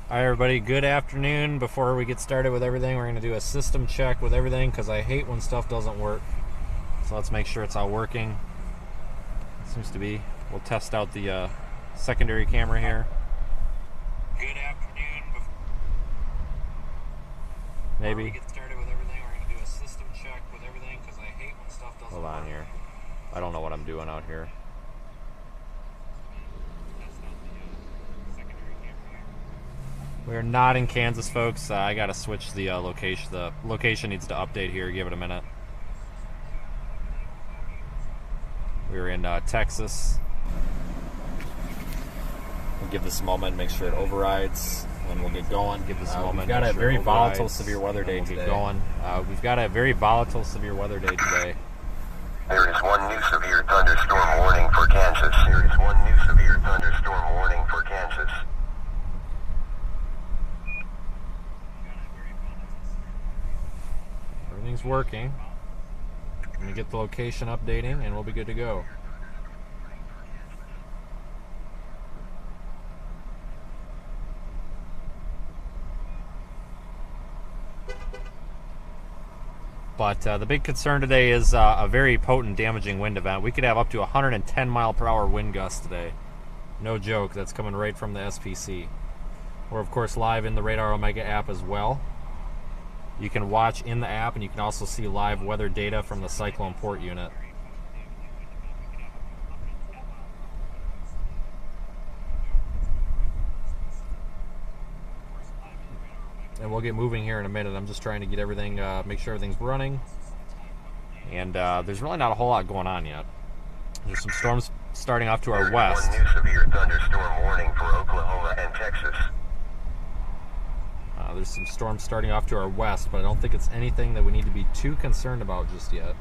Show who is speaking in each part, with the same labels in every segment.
Speaker 1: Hi everybody, good afternoon. Before we get started with everything, we're going to do a system check with everything because I hate when stuff doesn't work. So let's make sure it's all working. It seems to be. We'll test out the secondary camera here. Good afternoon. Maybe. Before we get started with everything, we're going to do a system check with everything because I hate when stuff doesn't work. Hold on here. I don't know what I'm doing out here. We're not in Kansas, folks. I got to switch the location. The location needs to update here. Give it a minute. We're in Texas. We'll give this a moment, make sure it overrides, and we'll get going. Give this a moment. We've got a very volatile, severe weather day today. We've got a very volatile, severe weather day today.
Speaker 2: There is one new severe thunderstorm warning for Kansas. There is one new severe thunderstorm warning for Kansas.
Speaker 1: Everything's working. I'm going to get the location updating and we'll be good to go. But the big concern today is a very potent damaging wind event. We could have up to 110 mile per hour wind gusts today. No joke, that's coming right from the SPC. We're of course live in the Radar Omega app as well. You can watch in the app and you can also see live weather data from the Cyclone Port unit. And we'll get moving here in a minute. I'm just trying to get everything, make sure everything's running. And there's really not a whole lot going on yet. There's some storms starting off to our west.
Speaker 2: One new severe thunderstorm warning for Oklahoma and Texas.
Speaker 1: There's some storms starting off to our west, but I don't think it's anything that we need to be too concerned about just yet.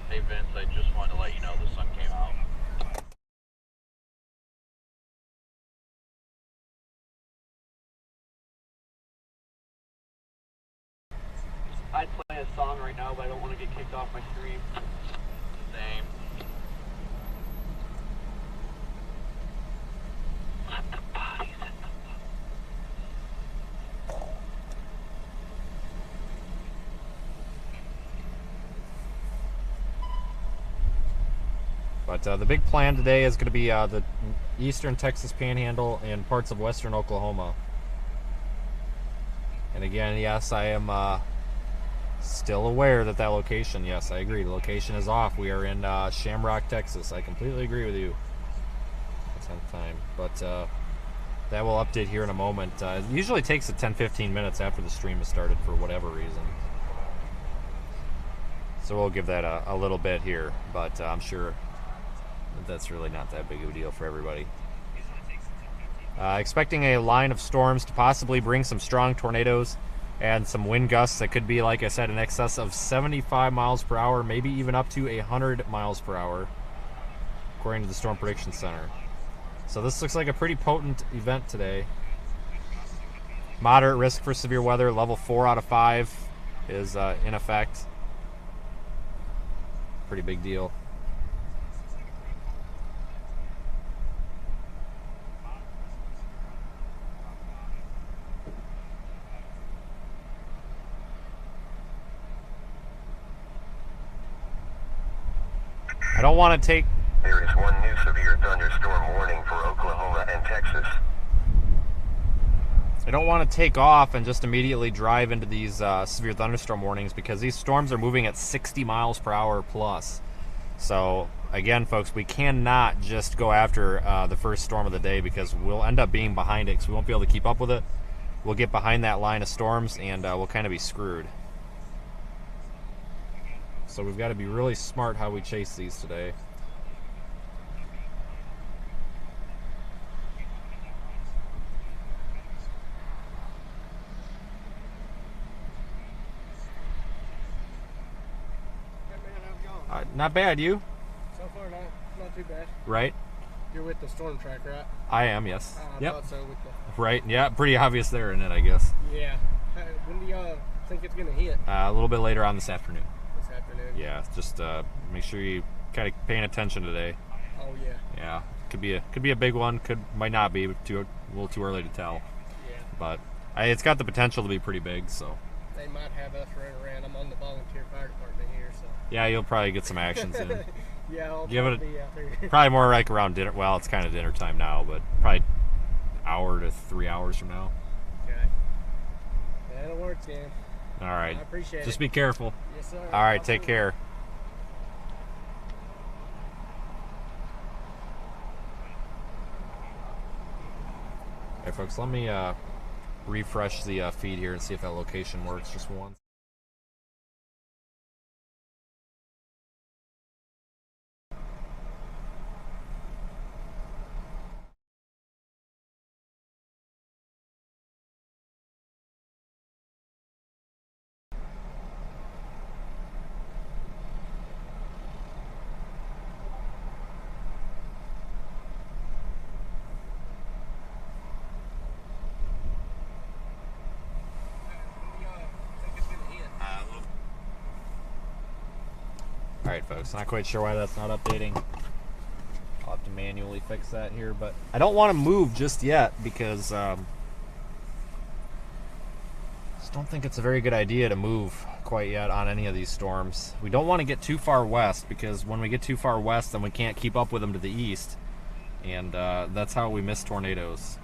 Speaker 3: Hey Vince, I just wanted to let you know the sun came out. I'd play a song right now, but I don't want to get kicked off my stream. Same. Let the bodies in the
Speaker 1: But the big plan today is going to be the eastern Texas Panhandle and parts of western Oklahoma. And again, yes, I am still aware that location, yes, I agree, the location is off. We are in Shamrock, Texas. I completely agree with you. 10th time. But that will update here in a moment. It usually takes 10-15 minutes after the stream has started for whatever reason. So we'll give that a little bit here, but I'm sure that's really not that big of a deal for everybody. Expecting a line of storms to possibly bring some strong tornadoes and some wind gusts that could be, like I said, in excess of 75 miles per hour, maybe even up to 100 miles per hour, according to the Storm Prediction Center. So this looks like a pretty potent event today. Moderate risk for severe weather, level 4 out of 5 is in effect. Pretty big deal. I don't want to take...
Speaker 2: There is one new severe thunderstorm warning for Oklahoma and Texas.
Speaker 1: I don't want to take off and just immediately drive into these severe thunderstorm warnings because these storms are moving at 60 miles per hour plus. So again, folks, we cannot just go after the first storm of the day because we'll end up being behind it because we won't be able to keep up with it. We'll get behind that line of storms and we'll kind of be screwed. So we've got to be really smart how we chase these today. Not bad, you?
Speaker 4: So far, not too bad.
Speaker 1: Right?
Speaker 4: You're with the storm track, right?
Speaker 1: I am, yes.
Speaker 4: I thought so. With the...
Speaker 1: Right, yeah, pretty obvious there, isn't it, I guess?
Speaker 4: Yeah. When do y'all think it's going to hit?
Speaker 1: A little bit later on this afternoon.
Speaker 4: This afternoon?
Speaker 1: Yeah, just make sure you kind of paying attention today.
Speaker 4: Oh yeah.
Speaker 1: Yeah, could be a big one. Might not be. A little too early to tell.
Speaker 4: Yeah.
Speaker 1: But it's got the potential to be pretty big. So.
Speaker 4: They might have us running around. I'm on the volunteer fire department here, so.
Speaker 1: Yeah, you'll probably get some actions in.
Speaker 4: Yeah, I'll
Speaker 1: Give it
Speaker 4: be out there.
Speaker 1: probably more like around dinner. Well, it's kind of dinner time now, but probably hour to 3 hours from now.
Speaker 4: Okay. That'll work then.
Speaker 1: All right.
Speaker 4: I appreciate it.
Speaker 1: Just be careful.
Speaker 4: Yes, sir.
Speaker 1: All right, take care. Hey, folks, let me refresh the feed here and see if that location works just once. Alright folks, not quite sure why that's not updating. I'll have to manually fix that here, but I don't want to move just yet because just don't think it's a very good idea to move quite yet on any of these storms. We don't want to get too far west because when we get too far west then we can't keep up with them to the east, and that's how we miss tornadoes.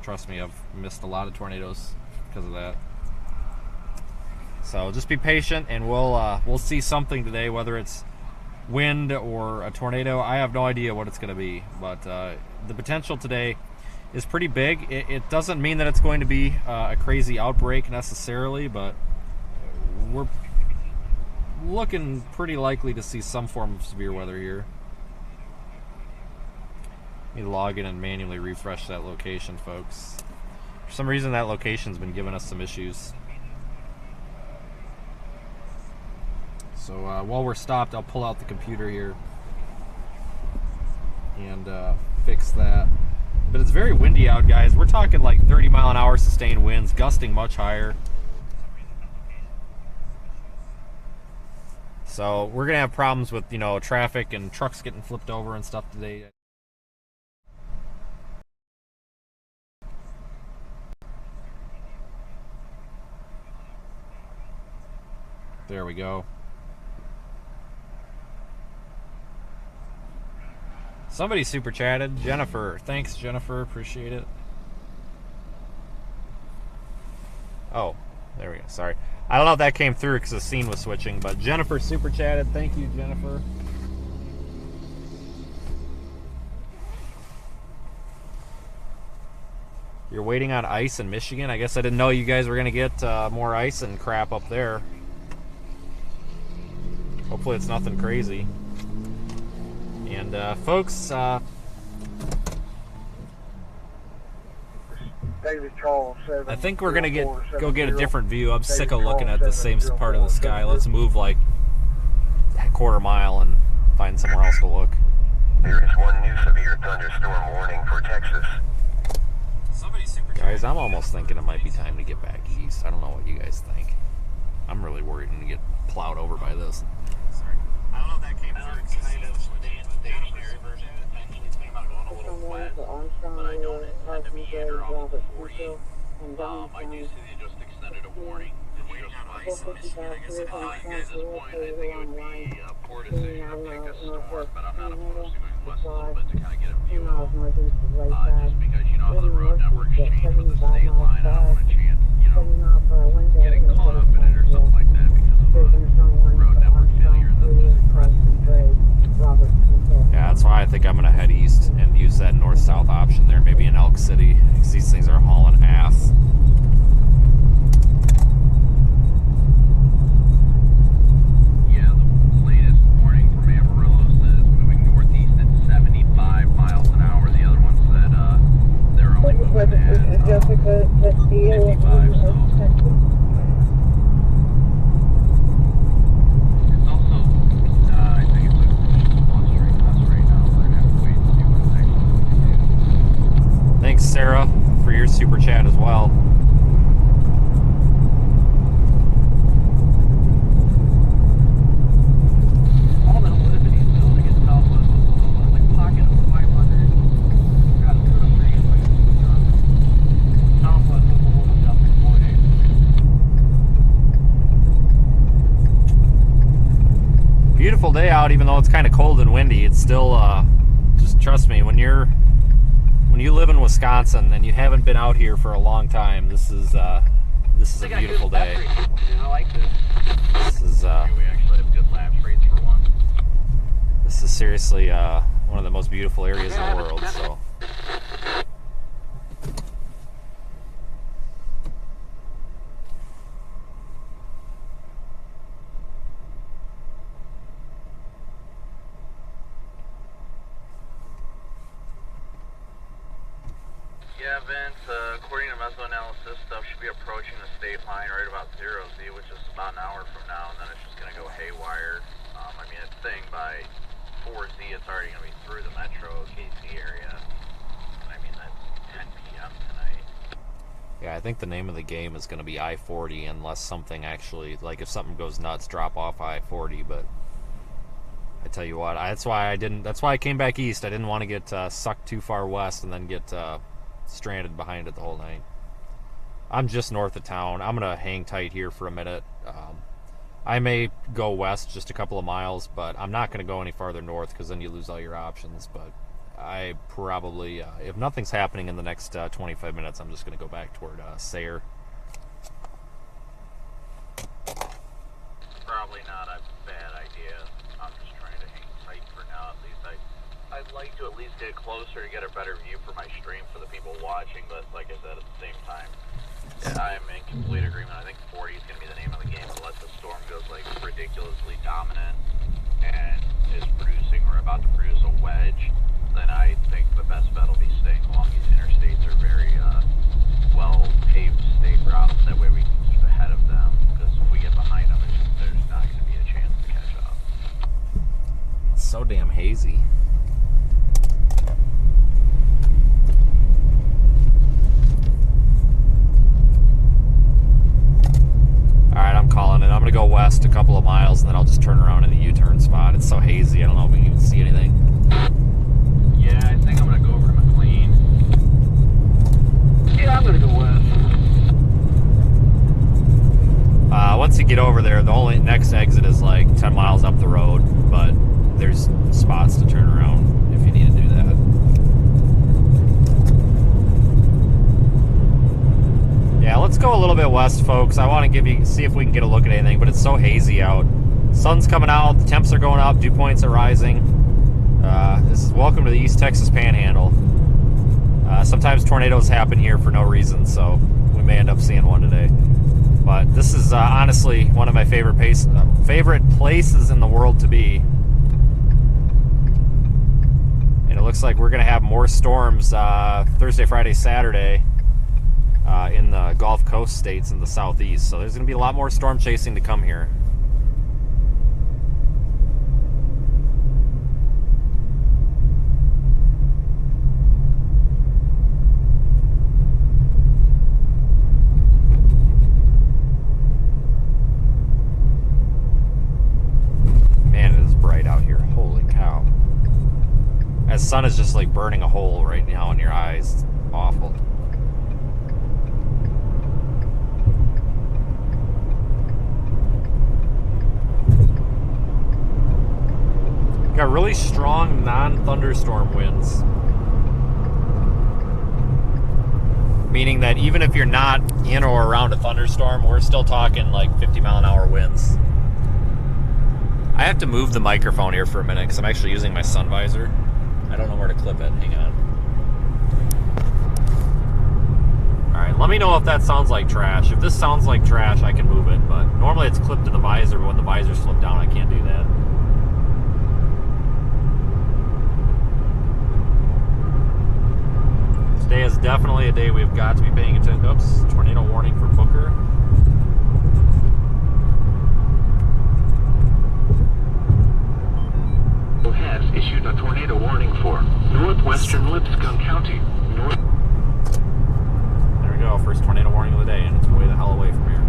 Speaker 1: Trust me, I've missed a lot of tornadoes because of that. So just be patient, and we'll see something today, whether it's wind or a tornado. I have no idea what it's going to be, but the potential today is pretty big. It doesn't mean that it's going to be a crazy outbreak necessarily, but we're looking pretty likely to see some form of severe weather here. Let me log in and manually refresh that location, folks. For some reason, that location's been giving us some issues. So while we're stopped, I'll pull out the computer here and fix that. But it's very windy out, guys. We're talking like 30-mile-an-hour sustained winds, gusting much higher. So we're gonna have problems with, you know, traffic and trucks getting flipped over and stuff today. There we go. Somebody super chatted. Jennifer. Thanks, Jennifer. Appreciate it. Oh, there we go. Sorry. I don't know if that came through because the scene was switching, but Jennifer super chatted. Thank you, Jennifer. You're waiting on ice in Michigan? I guess I didn't know you guys were going to get more ice and crap up there. Hopefully it's nothing crazy. And folks, I think we're gonna go get a different view. I'm sick of looking at the same part of the sky. Let's move like a quarter mile and find somewhere else to look.
Speaker 2: There is one new severe thunderstorm warning for Texas.
Speaker 1: Guys, I'm almost thinking it might be time to get back east. I don't know what you guys think. I'm really worried I'm gonna get plowed over by this. Sorry. I don't know if that came through.
Speaker 3: Kind of stationary version potentially came out going a little west, but I don't intend to meander off the 40. I do see they just extended a warning. You guys at this point, I think it would be a poor decision to pick a storm, but I'm not opposed to going west a little bit to kind of get a view of just because, you know, if the road networks change with the state line, I don't want a chance, you know, getting caught up in it or something like that because of road network failure in the Pacific.
Speaker 1: Yeah, that's why I think I'm going to head east and use that north-south option there, maybe in Elk City, because these things are hauling ass.
Speaker 3: Yeah, the latest warning from Amarillo says moving northeast at 75 miles an hour. The other one said they're only moving at 55, so...
Speaker 1: Thanks, Sarah, for your super chat as well.
Speaker 3: All the liquidity is building itself with like pocket
Speaker 1: out, even though it's kind of cold and windy, it's still, just trust me, when you live in Wisconsin and you haven't been out here for a long time, this is a beautiful day.
Speaker 3: I like this.
Speaker 1: This is,
Speaker 3: We actually have good lapse rates for one.
Speaker 1: this is seriously, one of the most beautiful areas in the world, so.
Speaker 3: Yeah, Vince, according to mesoanalysis, stuff should be approaching the state line right about 0Z, which is about an hour from now, and then it's just going to go haywire. I mean, it's saying by 4Z it's already going to be through the metro KC area. I mean, that's 10 p.m. tonight.
Speaker 1: Yeah, I think the name of the game is going to be I-40 unless something actually, like if something goes nuts, drop off I-40, but I tell you what, that's why I came back east. I didn't want to get sucked too far west and then get stranded behind it the whole night. I'm just north of town. I'm going to hang tight here for a minute. I may go west just a couple of miles, but I'm not going to go any farther north because then you lose all your options. But I probably, if nothing's happening in the next 25 minutes, I'm just going to go back toward Sayre.
Speaker 3: Probably not a bad idea. I'm just trying to hang tight for now, at least. I'd like to at least get closer to get a better view for my stream for the people watching, but like I said, at the same time, I'm in complete agreement. I think 40 is going to be the name of the game, unless the storm goes like ridiculously dominant and is producing or about to produce a wedge. Then I think the best bet will be staying along these interstates or very well-paved state routes. That way we can keep ahead of them, because if we get behind them, there's not going to be a chance to catch up.
Speaker 1: It's so damn hazy. Alright, I'm calling it. I'm going to go west a couple of miles, and then I'll just turn around in the U-turn spot. It's so hazy, I don't know if we can even see anything.
Speaker 3: Yeah, I think I'm going to go over to McLean. Yeah, I'm going to go west.
Speaker 1: Once you get over there, the only next exit is like 10 miles up the road, but there's spots to turn around if you need to do that. Yeah, let's go a little bit west, folks. I want to see if we can get a look at anything, but it's so hazy out. Sun's coming out, the temps are going up, dew points are rising. This is welcome to the East Texas Panhandle. Sometimes tornadoes happen here for no reason, so we may end up seeing one today. But this is honestly one of my favorite places in the world to be. And it looks like we're going to have more storms Thursday, Friday, Saturday in the Gulf Coast states in the southeast. So there's going to be a lot more storm chasing to come here. The sun is just like burning a hole right now in your eyes. It's awful. Got really strong non-thunderstorm winds. Meaning that even if you're not in or around a thunderstorm, we're still talking like 50-mile-an-hour winds. I have to move the microphone here for a minute because I'm actually using my sun visor. I don't know where to clip it. Hang on. Alright, let me know if that sounds like trash. If this sounds like trash, I can move it. But normally it's clipped to the visor, but when the visor's flipped down, I can't do that. Today is definitely a day we've got to be paying attention. Oops, tornado warning for Booker.
Speaker 5: Has issued a tornado warning for northwestern Lipscomb County.
Speaker 1: There we go, first tornado warning of the day, and it's way the hell away from here.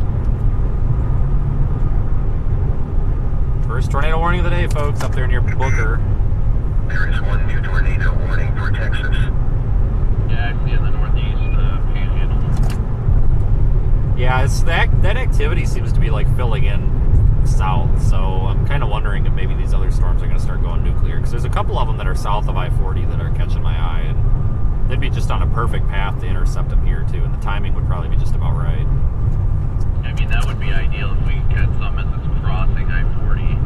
Speaker 1: First tornado warning of the day, folks, up there near Booker.
Speaker 2: There is one new tornado warning for Texas.
Speaker 3: Yeah, I see in the northeast panhandle.
Speaker 1: Yeah, it's that activity seems to be like filling in. south, so I'm kind of wondering if maybe these other storms are going to start going nuclear, because there's a couple of them that are south of I-40 that are catching my eye, and they'd be just on a perfect path to intercept them here too, and the timing would probably be just about right.
Speaker 3: I mean, that would be ideal if we could catch some as it's crossing I-40.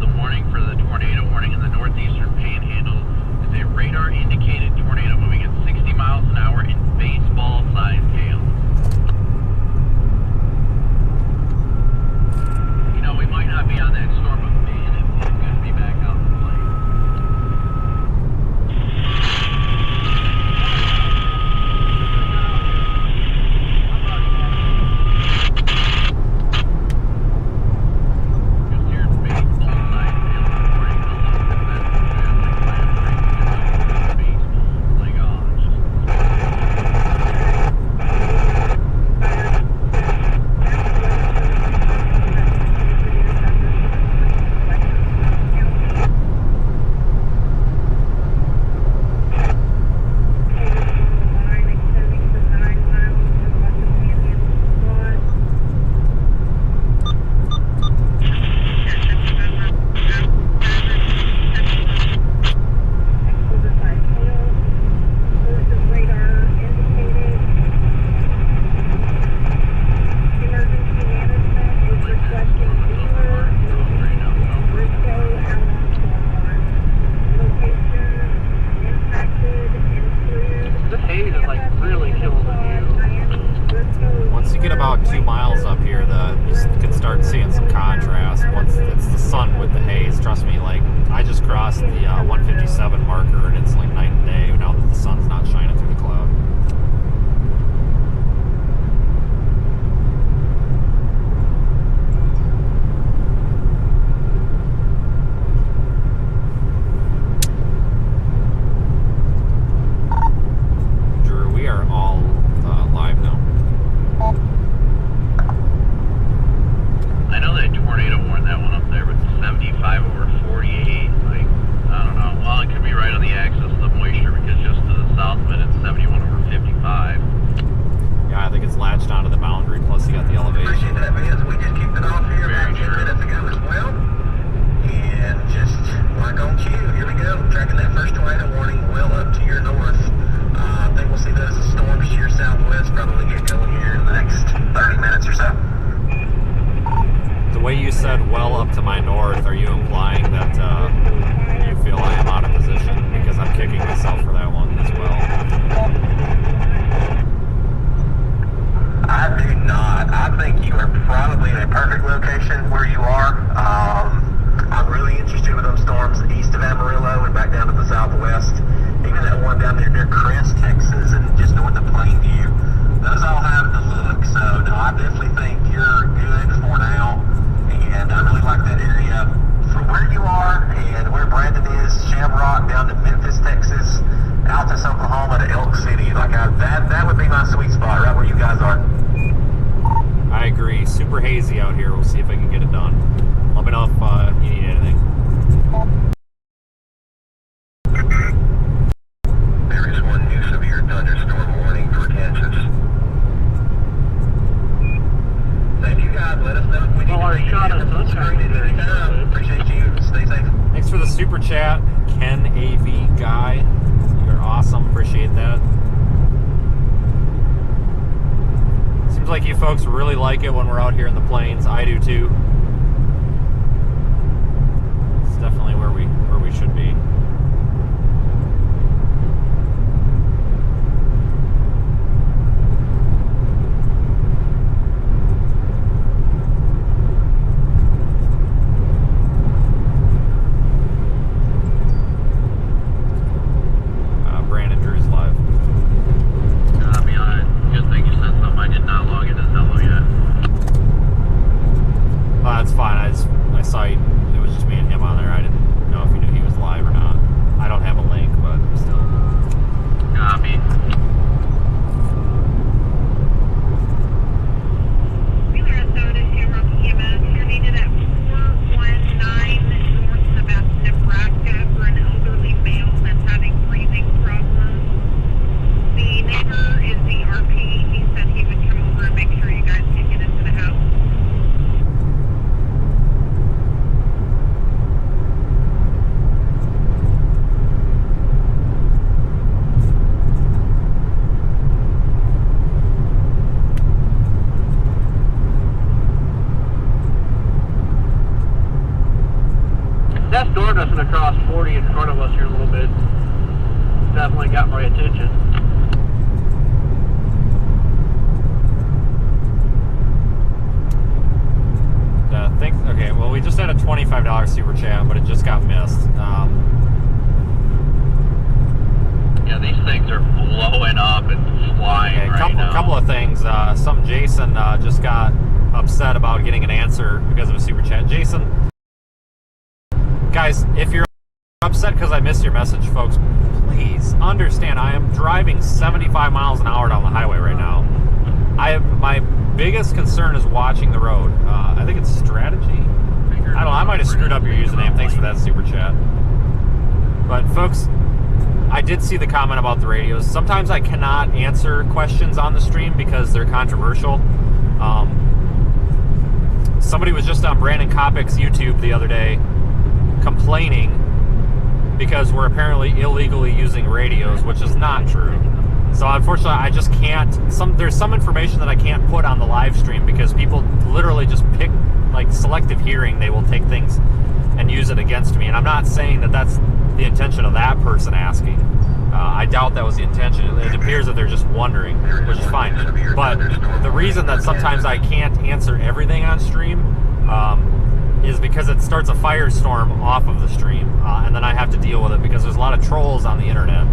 Speaker 3: The warning for the tornado warning in the northeastern panhandle is a radar-indicated tornado moving at 60 miles an hour in baseball-sized hail. You know, we might not be on that storm, but man, it's good to be back out in the plane. Just hearing baseball-sized hail warning, a little bit of that baseball. Like, oh, it's just... The haze is like really killing the view.
Speaker 1: Once you get about 2 miles up here, you can start seeing some contrast. Once it's the sun with the haze, trust me, like I just crossed the 157 marker and it's like night and day now that the sun's not shining through the cloud. Drew, we are all live now.
Speaker 3: I know that tornado warned that one up there, but 75 over 48, like, I don't know. Well, it could be right on the axis of the moisture because just to the south of it, it's 71 over 55.
Speaker 1: Yeah, I think it's latched onto the boundary, plus you got the elevation.
Speaker 2: Appreciate that, Vince. We just kicked it off here about 10 minutes ago as well. And just like on cue, here we go. Tracking that first tornado warning well up to your north. I think we'll see that as a storm to your southwest. Probably get going here in the next 30 minutes or so.
Speaker 1: The way you said well up to my north, are you implying that you feel I am out of position? Because I'm kicking myself for that one as well.
Speaker 2: I do not. I think you are probably in a perfect location where you are. I'm really interested with them storms east of Amarillo and back down to the southwest. Even that one down there near Crest, Texas, and just north of Plainview. Those all have the look. So, no, I definitely think you're good for now. And I really like that area from where you are and where Brandon is, Shamrock, down to Memphis, Texas, out to Oklahoma to Elk City. Like that would be my sweet spot, right where you guys are.
Speaker 1: I agree. Super hazy out here. We'll see if I can get it done. Let me know if you need anything.
Speaker 2: There is one new severe thunderstorm warning for Kansas. Thank you guys. Let us know if we need
Speaker 3: already shot us. That's
Speaker 2: screen at any time. Appreciate you. Stay safe.
Speaker 1: Thanks for the super chat, Ken AV Guy. You're awesome. Appreciate that. Seems like you folks really like it when we're out here in the plains. I do too. It's definitely where we should be. Brandon Drew's live.
Speaker 3: I'll be honest, good thing you said something. I did not log into Zello yet.
Speaker 1: That's fine. I saw you, it was just me and him on there. I didn't know if you knew he was live or not.
Speaker 3: definitely got my attention.
Speaker 1: Okay, well, we just had a $25 super chat, but it just got missed.
Speaker 3: Yeah, these things are blowing up and flying right now.
Speaker 1: Couple of things. Some Jason just got upset about getting an answer because of a super chat. Jason, guys, if you're upset because I missed your message, folks, please understand I am driving 75 miles an hour down the highway right now. My biggest concern is watching the road. I think it's strategy. I don't know, I might have screwed up your username. Thanks for that super chat. But folks, I did see the comment about the radios. Sometimes I cannot answer questions on the stream because they're controversial. Somebody was just on Brandon Kopic's YouTube the other day complaining because we're apparently illegally using radios, which is not true. So unfortunately, I just can't. There's some information that I can't put on the live stream because people literally just pick, like, selective hearing. They will take things and use it against me. And I'm not saying that that's the intention of that person asking. I doubt that was the intention. It appears that they're just wondering, which is fine. But the reason that sometimes I can't answer everything on stream is because it starts a firestorm off of the stream, and then I have to deal with it because there's a lot of trolls on the internet.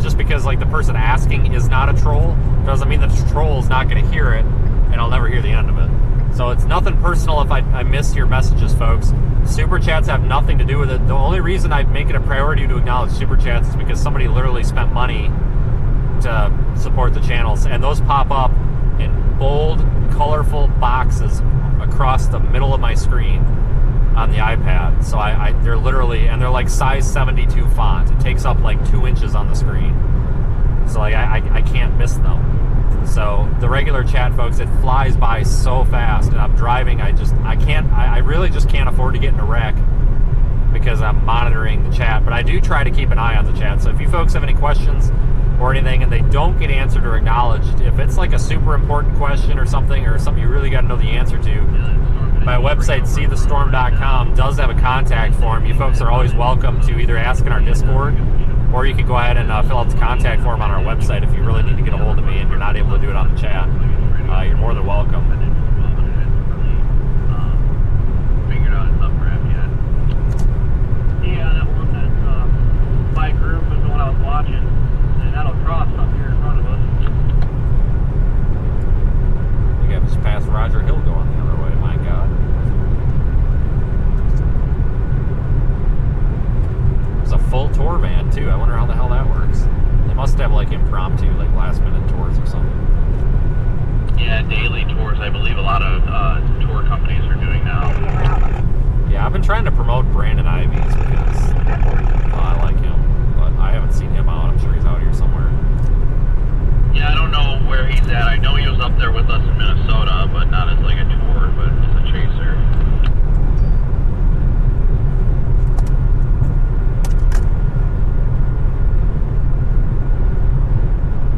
Speaker 1: Just because, like, the person asking is not a troll doesn't mean that the troll is not going to hear it, and I'll never hear the end of it. So it's nothing personal if I miss your messages, folks. Super chats have nothing to do with it. The only reason I make it a priority to acknowledge super chats is because somebody literally spent money to support the channels, and those pop up in bold, colorful boxes across the middle of my screen on the iPad. So they're literally, and they're like size 72 font. It takes up like 2 inches on the screen. So like I can't miss them. So the regular chat, folks, it flies by so fast, and I'm driving. I really just can't afford to get in a wreck because I'm monitoring the chat. But I do try to keep an eye on the chat. So if you folks have any questions or anything and they don't get answered or acknowledged, if it's like a super important question or something you really got to know the answer to, my website, seethestorm.com, does have a contact form. You folks are always welcome to either ask in our Discord, or you can go ahead and fill out the contact form on our website if you really need to get a hold of me and you're not able to do it on the chat. You're more than welcome.
Speaker 3: Figured out it's up ramp yet. Yeah, that one that's by group is the one I was watching, and that'll cross up here in front of us.
Speaker 1: You got just past Roger Hill going the other way, my God. It's a full tour van too. I wonder how the hell that works. They must have like impromptu, like last minute tours or something.
Speaker 3: Yeah, daily tours. I believe a lot of tour companies are doing now.
Speaker 1: Yeah, I've been trying to promote Brandon Ives because I like him, but I haven't seen him out. I'm sure he's out here somewhere.
Speaker 3: Yeah, I don't know where he's at. I know he was up there with us in Minnesota, but not as like a tour, but as a chaser.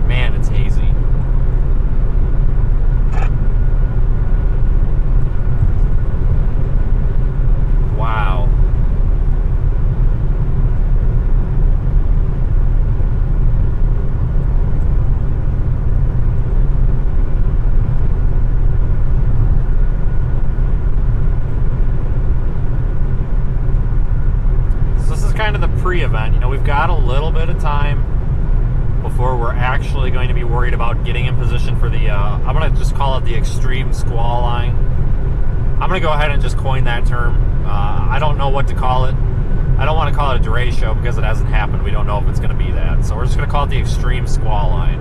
Speaker 1: Man, it's hazy. Wow. So this is kind of the pre-event. You know, we've got a little bit of time before we're actually going to be worried about getting in position for the, I'm going to just call it the extreme squall line. I'm going to go ahead and just coin that term. I don't know what to call it. I don't want to call it a derecho because it hasn't happened. We don't know if it's going to be that. So we're just going to call it the extreme squall line.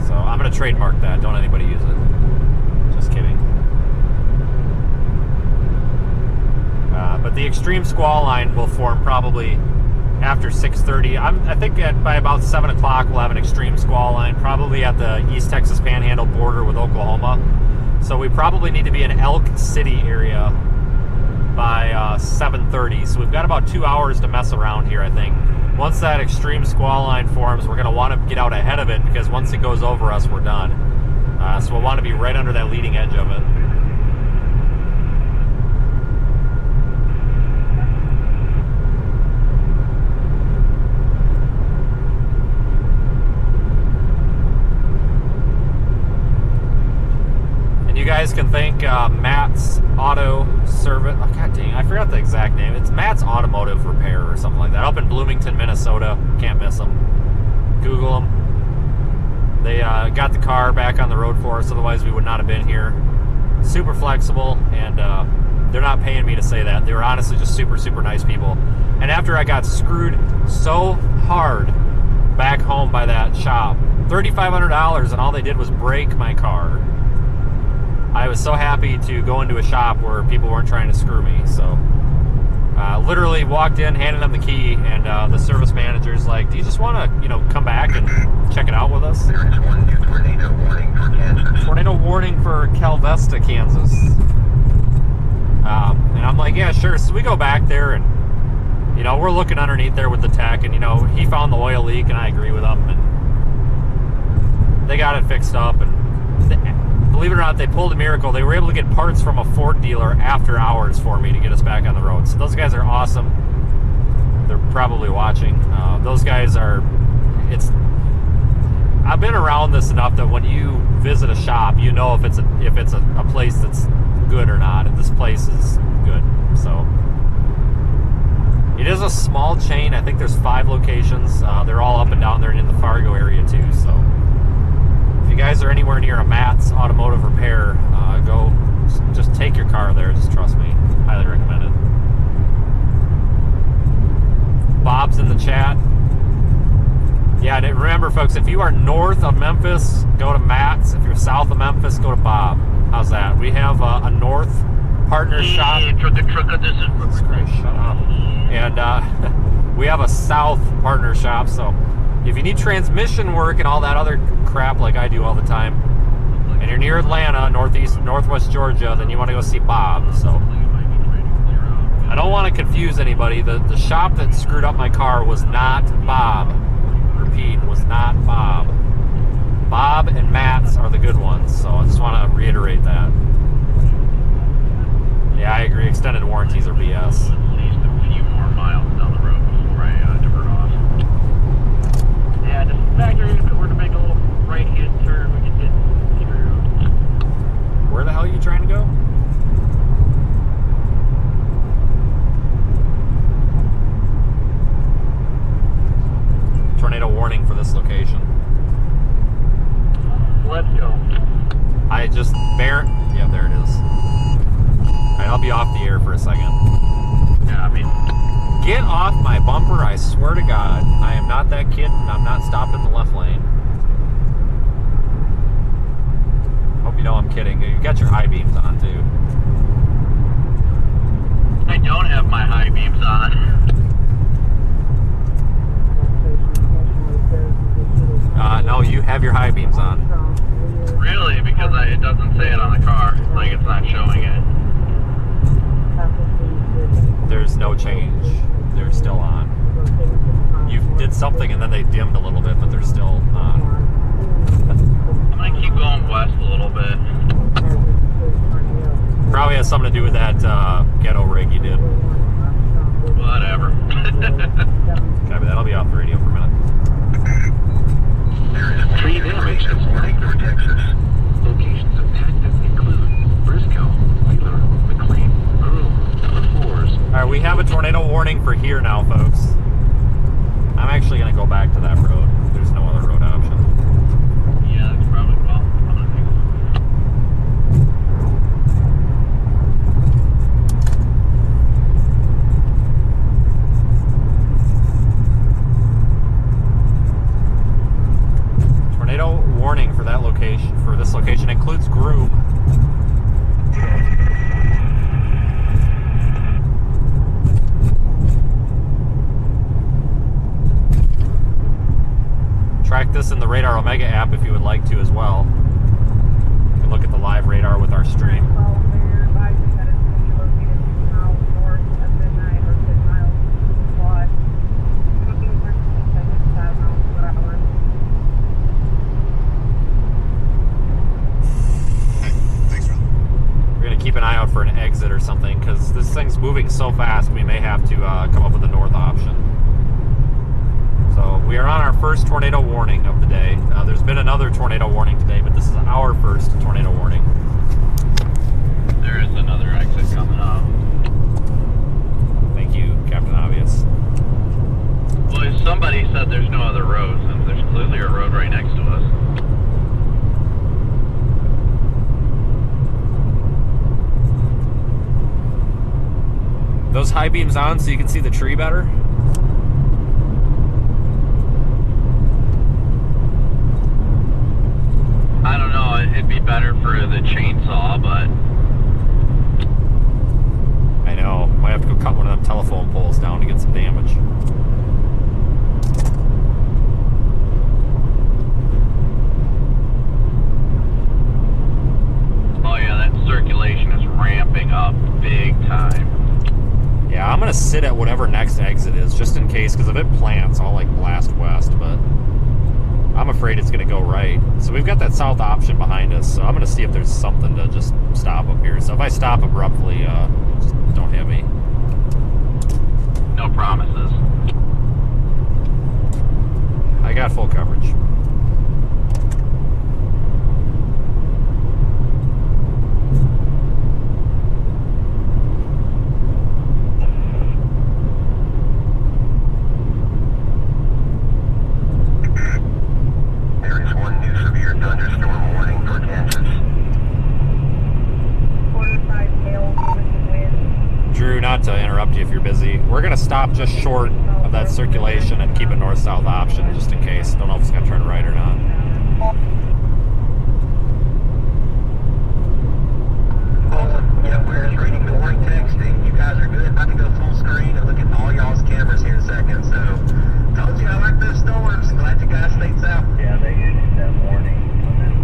Speaker 1: So I'm going to trademark that. Don't anybody use it. Just kidding. But the extreme squall line will form probably after 6:30. I think by about 7 o'clock we'll have an extreme squall line, probably at the East Texas Panhandle border with Oklahoma. So we probably need to be in Elk City area by 7:30. So we've got about 2 hours to mess around here, I think. Once that extreme squall line forms, we're going to want to get out ahead of it because once it goes over us, we're done. So we'll want to be right under that leading edge of it. Matt's Auto Service. Oh, God dang, I forgot the exact name. It's Matt's Automotive Repair or something like that. Up in Bloomington, Minnesota. Can't miss them. Google them. They got the car back on the road for us, otherwise we would not have been here. Super flexible, and they're not paying me to say that. They were honestly just super, super nice people. And after I got screwed so hard back home by that shop, $3,500, and all they did was break my car, I was so happy to go into a shop where people weren't trying to screw me. So literally walked in, handed them the key, and the service manager's like, do you just want to, come back and check it out with us?
Speaker 2: There is one new tornado warning for Kansas.
Speaker 1: Tornado warning for Calvesta, Kansas. And I'm like, yeah, sure. So we go back there, and we're looking underneath there with the tech, and he found the oil leak, and I agree with him, and they got it fixed up. And believe it or not, they pulled a miracle. They were able to get parts from a Ford dealer after hours for me to get us back on the road. So those guys are awesome. They're probably watching. Those guys are. I've been around this enough that when you visit a shop, you know if it's a place that's good or not. And this place is good. So it is a small chain. I think there's 5 locations. They're all up and down there and in the Fargo area too. So if you guys are anywhere near a Matt's Automotive Repair, go. Just take your car there. Just trust me. Highly recommend it. Bob's in the chat. Yeah, and remember, folks, if you are north of Memphis, go to Matt's. If you're south of Memphis, go to Bob. How's that? We have a north partner shop.
Speaker 5: Shut up.
Speaker 1: And we have a south partner shop. So if you need transmission work and all that other crap like I do all the time, and you're near Atlanta, northwest Georgia, then you want to go see Bob. So I don't want to confuse anybody. The shop that screwed up my car was not Bob. Repeat, was not Bob. Bob and Matt's are the good ones, so I just want to reiterate that. Yeah, I agree. Extended warranties are BS.
Speaker 5: At least a few more miles down the road before I divert off. Yeah, just factor in if it were to make a little right-hand turn, we could get through.
Speaker 1: Where the hell are you trying to go? Tornado warning for this location.
Speaker 5: Let's go.
Speaker 1: I just yeah, there it is. Alright, I'll be off the air for a second.
Speaker 5: Yeah, I mean,
Speaker 1: Get off my bumper, I swear to God. I am not that kid, and I'm not stopped in the left lane. Hope you know I'm kidding. You got your high beams on, too.
Speaker 5: I don't have my high beams on.
Speaker 1: No, you have your high beams on.
Speaker 5: Really? Because it doesn't say it on the car. Like, it's not showing it.
Speaker 1: There's no change. They're still on. You did something and then they dimmed a little bit, but they're still on.
Speaker 5: I'm gonna keep going west a little bit.
Speaker 1: Probably has something to do with that ghetto rig you did.
Speaker 5: Whatever.
Speaker 1: Copy that. I'll be off the radio for a minute.
Speaker 5: Tree damage.
Speaker 2: Warning for Texas.
Speaker 5: Locations impacted include Briscoe, Wheeler, McLean, Earl, number 4s.
Speaker 1: Alright, we have a tornado warning for here now, folks. I'm actually going to go back to that road. There's no other road option.
Speaker 5: Yeah, that's probably well. I'm gonna take
Speaker 1: Tornado warning for that location. For this location includes Groom. Track this in the Radar Omega app if you would like to as well. You can look at the live radar with our stream. We're going to keep an eye out for an exit or something because this thing's moving so fast we may have to come up with a north option. So we are on our first tornado warning of the day. There's been another tornado warning today, but this is our first tornado warning.
Speaker 5: There is another exit coming up.
Speaker 1: Thank you, Captain Obvious.
Speaker 5: Well, somebody said there's no other roads, and there's clearly a road right next to us.
Speaker 1: Those high beams on so you can see the tree better?
Speaker 5: I don't know, it'd be better for the chainsaw, but...
Speaker 1: I know. Might have to go cut one of them telephone poles down to get some damage.
Speaker 5: Oh yeah, that circulation is ramping up big time.
Speaker 1: Yeah, I'm gonna sit at whatever next exit is, just in case, because if it plants, I'll like blast west, but I'm afraid it's gonna go right. So we've got that south option behind us, so I'm gonna see if there's something to just stop up here. So if I stop abruptly, just don't hit me.
Speaker 5: No promises.
Speaker 1: I got full coverage.
Speaker 2: There is one new severe thunderstorm warning for Kansas.
Speaker 1: Drew, not to interrupt you if you're busy, we're gonna stop just short of that circulation and keep a north-south option just in case. Don't know if it's gonna turn right or not.
Speaker 2: Yep, we're just reading the warning text, and you guys are good. About to go full screen and look at all y'all's cameras here in a second. So, told you I like those storms. Glad you guys stayed south.
Speaker 3: Yeah, they issued that warning on that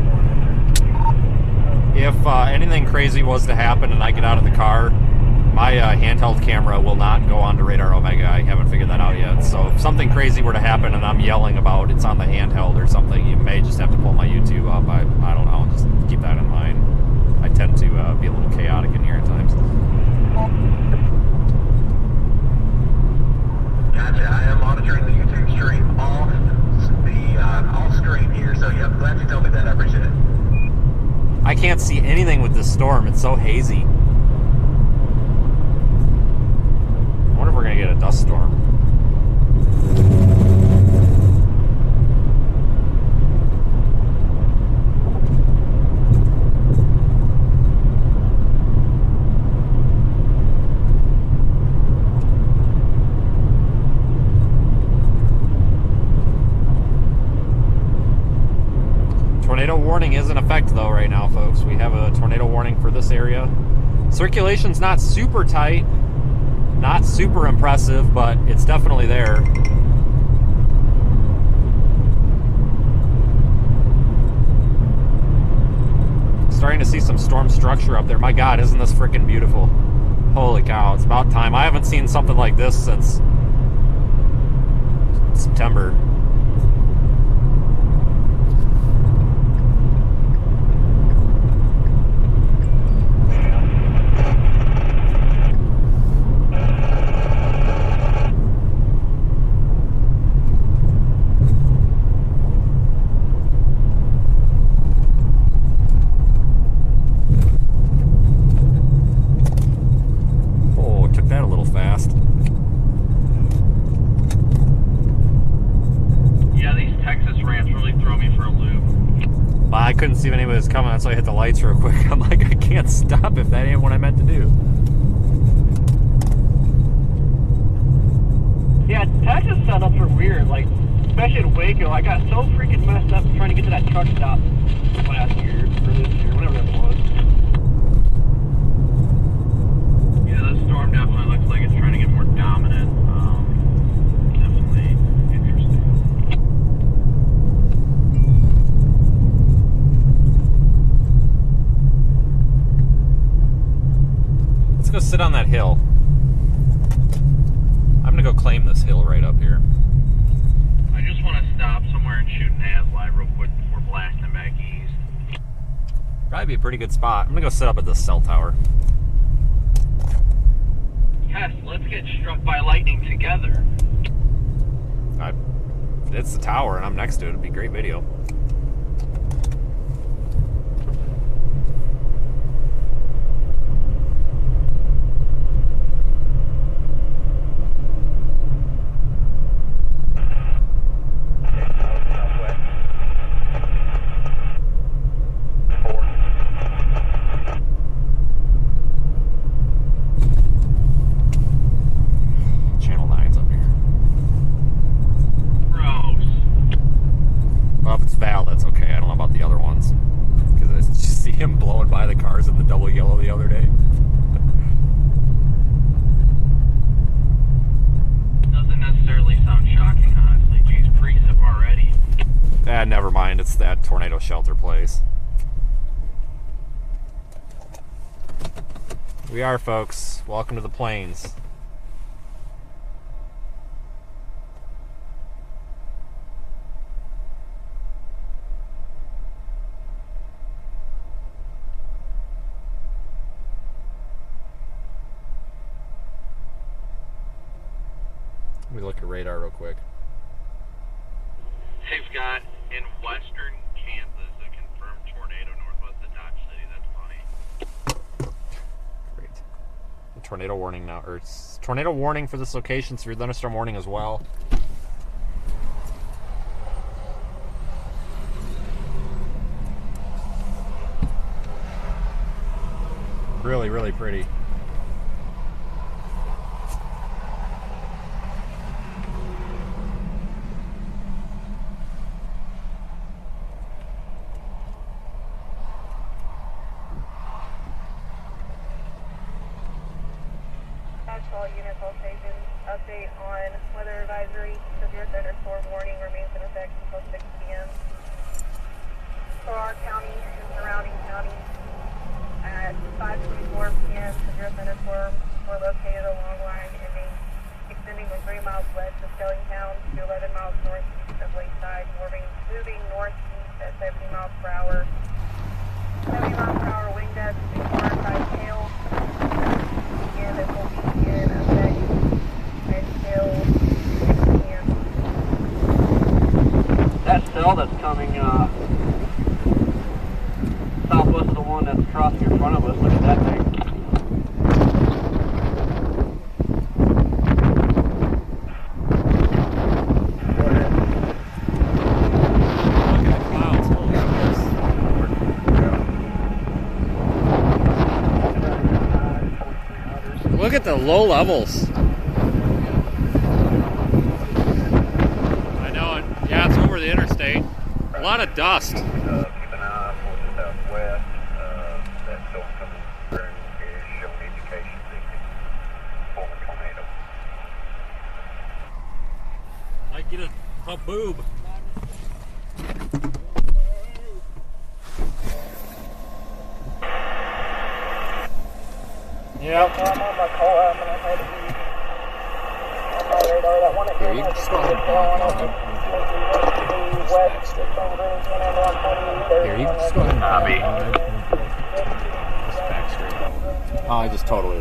Speaker 1: If anything crazy was to happen and I get out of the car, my handheld camera will not go onto Radar Omega. I haven't figured that out yet. So if something crazy were to happen and I'm yelling about it's on the handheld or something, you may just have to pull my YouTube up. I don't know. Just keep that in mind. I tend to be a little chaotic in here at times.
Speaker 2: Gotcha. I am monitoring the YouTube stream off screen here. So, yeah, glad you told me that. I appreciate it.
Speaker 1: I can't see anything with this storm. It's so hazy. I wonder if we're going to get a dust storm. Tornado warning is in effect though right now, folks. We have a tornado warning for this area. Circulation's not super tight, not super impressive, but it's definitely there. Starting to see some storm structure up there. My God, isn't this freaking beautiful? Holy cow, it's about time. I haven't seen something like this since September. I couldn't see if anybody was coming, so I hit the lights real quick. I'm like, I can't stop if that ain't what I meant to do.
Speaker 4: Yeah, Texas setups are weird, like, especially in Waco. I got so freaking messed up trying to get to that truck stop last year, or this year, whatever that was.
Speaker 5: Yeah, this storm definitely looks like it's trying to get more dominant. Definitely interesting.
Speaker 1: Let's go sit on that hill. I'm gonna go claim this hill right up here.
Speaker 5: I just want to stop somewhere and shoot an ASLive real quick before blasting back east.
Speaker 1: Probably be a pretty good spot. I'm gonna go sit up at this cell tower.
Speaker 5: Yes, let's get struck by lightning together.
Speaker 1: It's the tower and I'm next to it. It'd be a great video. him blowing by the cars in the double yellow the other day.
Speaker 5: Doesn't necessarily sound shocking, honestly. Geez, precip already.
Speaker 1: Never mind. It's that tornado shelter place. We are, folks. Welcome to the plains. Let me look at radar real quick.
Speaker 5: They've got in western Kansas a confirmed tornado northwest of Dodge City. That's funny.
Speaker 1: Great. Tornado warning now, or it's tornado warning for this location, severe thunderstorm warning as well. Really, really pretty.
Speaker 6: All units, all stations, update on weather advisory. Severe thunderstorm warning remains in effect until 6 p.m. For our county and surrounding counties, at 5:24 p.m., severe thunderstorms were located along line extending from 3 miles west of Stellingtown to 11 miles northeast of Wayside, moving northeast at 70 miles per hour. 70 miles per hour wind gusts and quarter-size hail. And it will be in effect until 6 p.m.
Speaker 4: That cell that's coming southwest of the one that's crossing in front of us, look at that thing.
Speaker 1: Look at the low levels. I know it. Yeah, it's over the interstate. A lot of dust.
Speaker 2: Keep an eye for the southwest. That storm coming through is showing indications it could form a tornado.
Speaker 1: Might get a boob. Yeah.
Speaker 6: I'm on my call. I'm going to head east. On my radar, that one at
Speaker 1: Here, you can just go ahead and
Speaker 6: west from Green and 120.
Speaker 1: Here, you can just go ahead and just back straight. Oh, I just totally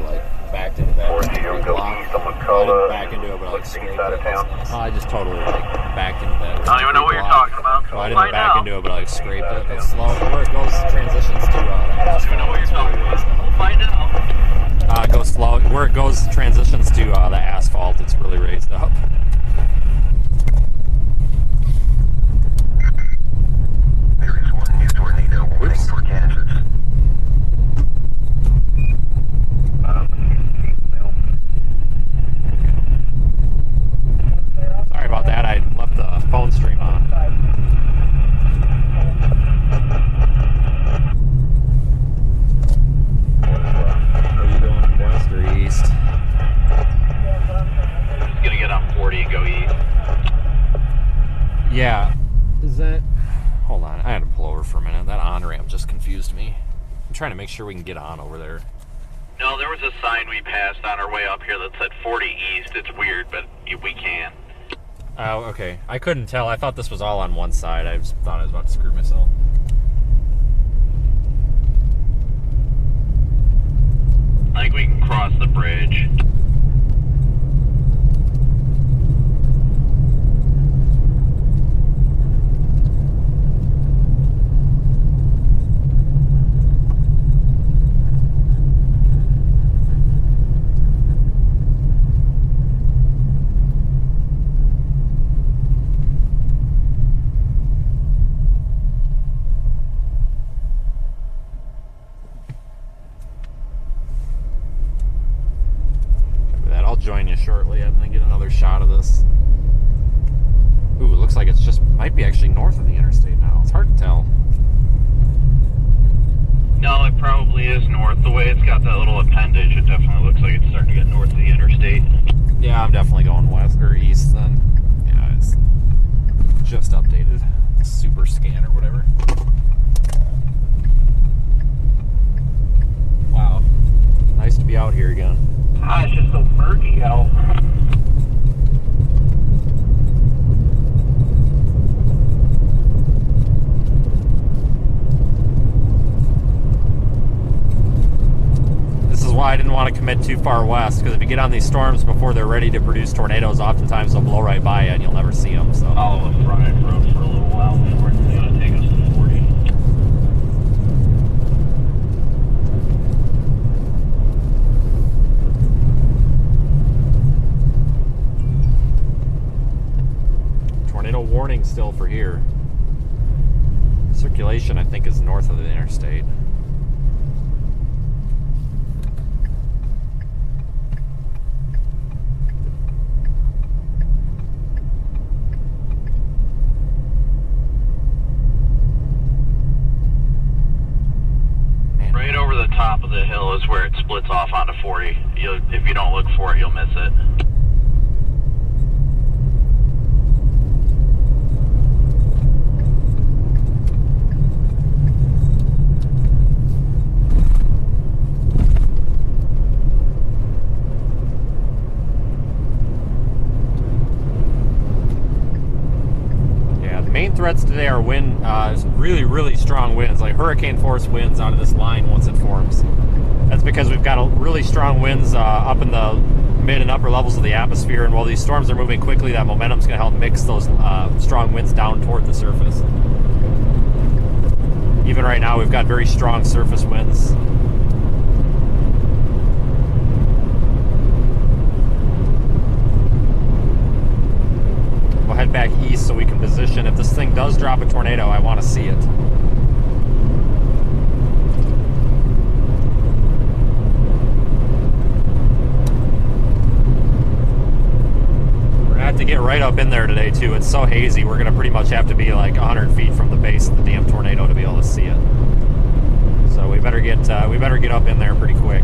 Speaker 1: backed into that.
Speaker 2: Or if you don't go east on
Speaker 1: I didn't
Speaker 2: McCullough,
Speaker 1: back into it, but
Speaker 2: look to the east side of town.
Speaker 1: Oh, I just totally backed into that.
Speaker 5: I don't even know what you're talking about.
Speaker 1: Well, I didn't back into it, but I scraped it. It's slow. Where it goes transitions to
Speaker 5: I don't even know what you're talking about. We'll find out.
Speaker 1: It goes slow. Where it goes transitions to the asphalt. It's really raised up.
Speaker 2: There is one new tornado warning for Kansas.
Speaker 1: Sorry about that. I left the phone stream on. Are you going west or east?
Speaker 5: Just gonna get on 40 and go east.
Speaker 1: Yeah. Is that... Hold on. I had to pull over for a minute. That on-ramp just confused me. I'm trying to make sure we can get on over there.
Speaker 5: No, there was a sign we passed on our way up here that said 40 east. It's weird, but we can.
Speaker 1: Oh, okay. I couldn't tell. I thought this was all on one side. I just thought I was about to screw myself.
Speaker 5: I think we can cross the bridge.
Speaker 1: Join you shortly. I'm gonna get another shot of this. Ooh, it looks like it's just might be actually north of the interstate now. It's hard to tell.
Speaker 5: No, it probably is north. The way it's got that little appendage, it definitely looks like it's starting to get north of the interstate.
Speaker 1: Yeah, I'm definitely going west or east then. Yeah, it's just updated. Super scan or whatever. Wow. Nice to be out here again.
Speaker 4: Ah, it's just so murky out.
Speaker 1: This is why I didn't want to commit too far west, because if you get on these storms before they're ready to produce tornadoes, oftentimes they'll blow right by you and you'll never see them. So.
Speaker 5: Follow the frontage road for a little while before it's going to take us to 40.
Speaker 1: Tornado warning still for here. Circulation, I think, is north of the interstate.
Speaker 5: Right over the top of the hill is where it splits off onto 40. If you don't look for it, you'll miss it.
Speaker 1: Main threats today are wind, really strong winds, like hurricane force winds out of this line once it forms. That's because we've got really strong winds up in the mid and upper levels of the atmosphere, and while these storms are moving quickly, that momentum's going to help mix those strong winds down toward the surface. Even right now, we've got very strong surface winds. We'll head back east so we can position. If this thing does drop a tornado, I want to see it. We're gonna have to get right up in there today too. It's so hazy. We're gonna pretty much have to be like 100 feet from the base of the damn tornado to be able to see it. So we better get up in there pretty quick.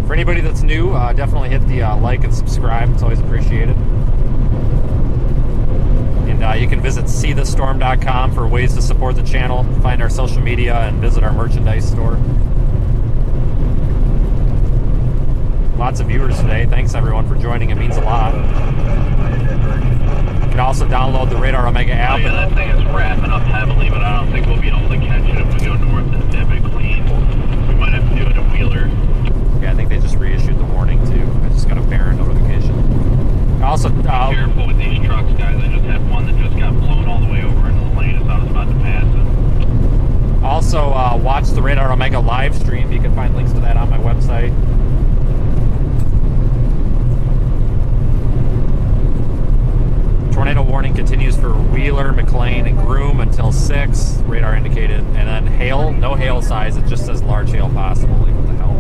Speaker 1: For anybody that's new, definitely hit the like and subscribe. It's always appreciated. And you can visit seethestorm.com for ways to support the channel, find our social media, and visit our merchandise store. Lots of viewers today. Thanks everyone for joining. It means a lot. You can also download the Radar Omega app.
Speaker 5: Oh, yeah, that thing is wrapping up heavily, but I don't think we'll be able to catch it if we go north and dip it clean. We might have to do it at Wheeler.
Speaker 1: Yeah, I think they just reissued the warning too. I just got a Barron notification. Also,
Speaker 5: be careful with these trucks, guys. I just had one that just got blown all the way over into the lane as I was about to pass it.
Speaker 1: Also, watch the Radar Omega live stream. You can find links to that on my website. Tornado warning continues for Wheeler, McLean, and Groom until 6. Radar indicated. And then hail, no hail size. It just says large hail possible. Like, what the hell?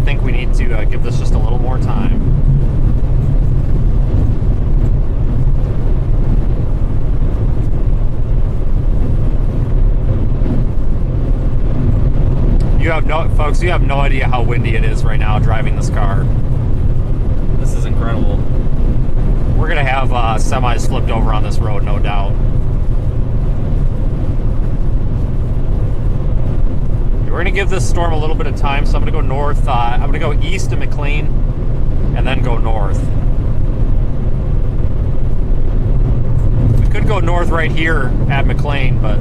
Speaker 1: think we need to give this just a little more time. Folks, you have no idea how windy it is right now driving this car. This is incredible. We're gonna have semis flipped over on this road, no doubt. We're gonna give this storm a little bit of time, so I'm gonna go north. I'm gonna go east of McLean and then go north. We could go north right here at McLean, but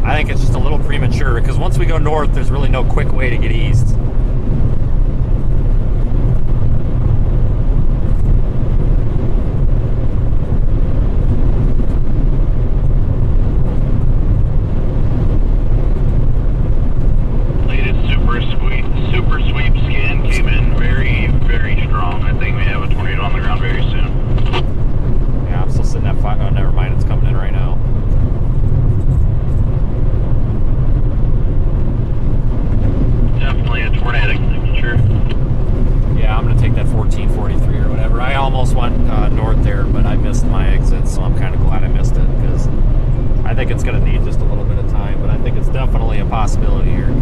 Speaker 1: I think it's just a little premature because once we go north, there's really no quick way to get east.
Speaker 5: Latest super sweep scan came in very, very strong. I think we have a tornado on the ground very soon.
Speaker 1: Yeah, I'm still sitting at 5. Oh, never mind. It's coming in right now.
Speaker 5: Definitely a tornadic signature.
Speaker 1: Yeah, I'm going to take that 1443 or whatever. I almost went north there, but I missed my exit, so I'm kind of glad I missed it because I think it's going to need just a little bit of time, but I think it's definitely a possibility here.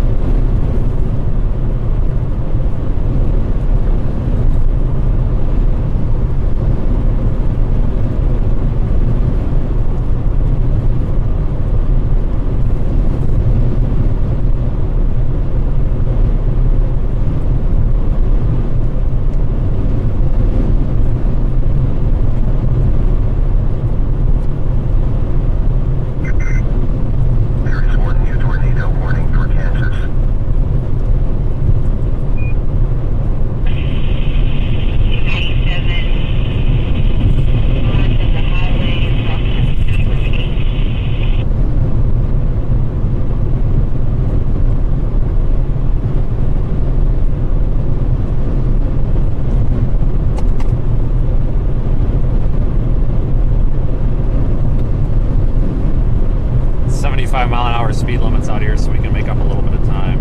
Speaker 1: Speed limits out here so we can make up a little bit of time.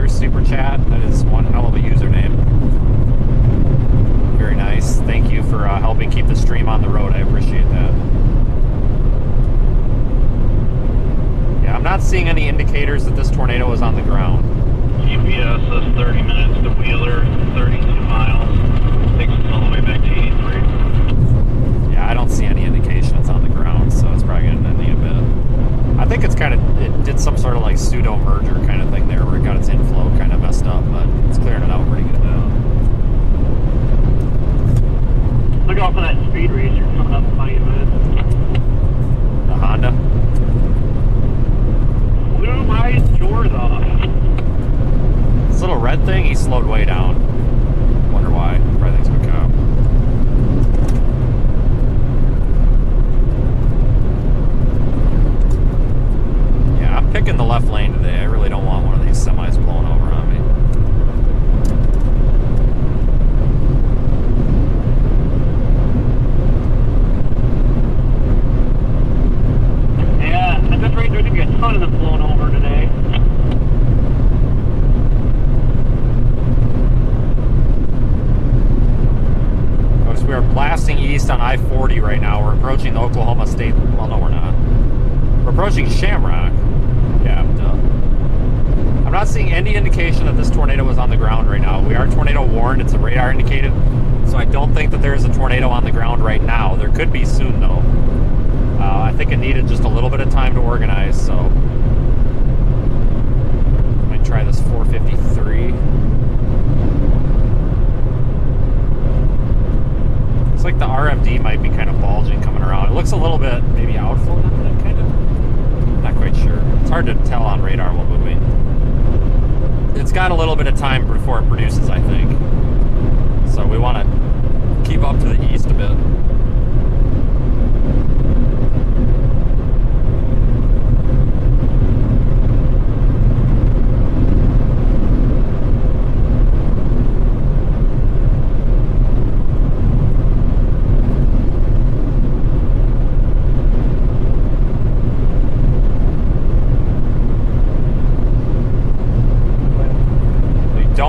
Speaker 1: Super chat. That is one hell of a username. Very nice. Thank you for helping keep the stream on the road. I appreciate that. Yeah, I'm not seeing any indicators that this tornado is on the ground.
Speaker 5: GPS says 30 minutes to Wheeler, 32 miles. Takes us all the way back to 83.
Speaker 1: Yeah, I don't see any indication it's on the ground, so it's probably going to end the event. I think it's kind of, it did some sort of like pseudo merger kind of thing there where it got its inflow kind of messed up, but it's clearing it out pretty good now.
Speaker 4: Look out for that speed racer coming up behind you, man.
Speaker 1: The Honda?
Speaker 4: Blew my doors off.
Speaker 1: This little red thing, he slowed way down. Wonder why. Probably thinks I'm a cop. Picking the left lane today. I really don't want one of these semis blowing over on me.
Speaker 4: Yeah, at this rate, there's going to be a ton of them blowing over today.
Speaker 1: Folks, we are blasting east on I-40 right now. We're approaching the Oklahoma State. Well, no, we're not. We're approaching Shamrock. Yeah, duh. I'm not seeing any indication that this tornado is on the ground right now. We are tornado warned. It's a radar indicated. So I don't think that there is a tornado on the ground right now. There could be soon, though. I think it needed just a little bit of time to organize, so... I might try this 453. Looks like the RMD might be kind of bulging coming around. It looks a little bit maybe outflow, kind of. Not quite sure. It's hard to tell on radar while moving. It's got a little bit of time before it produces, I think. So we want to keep up to the east a bit.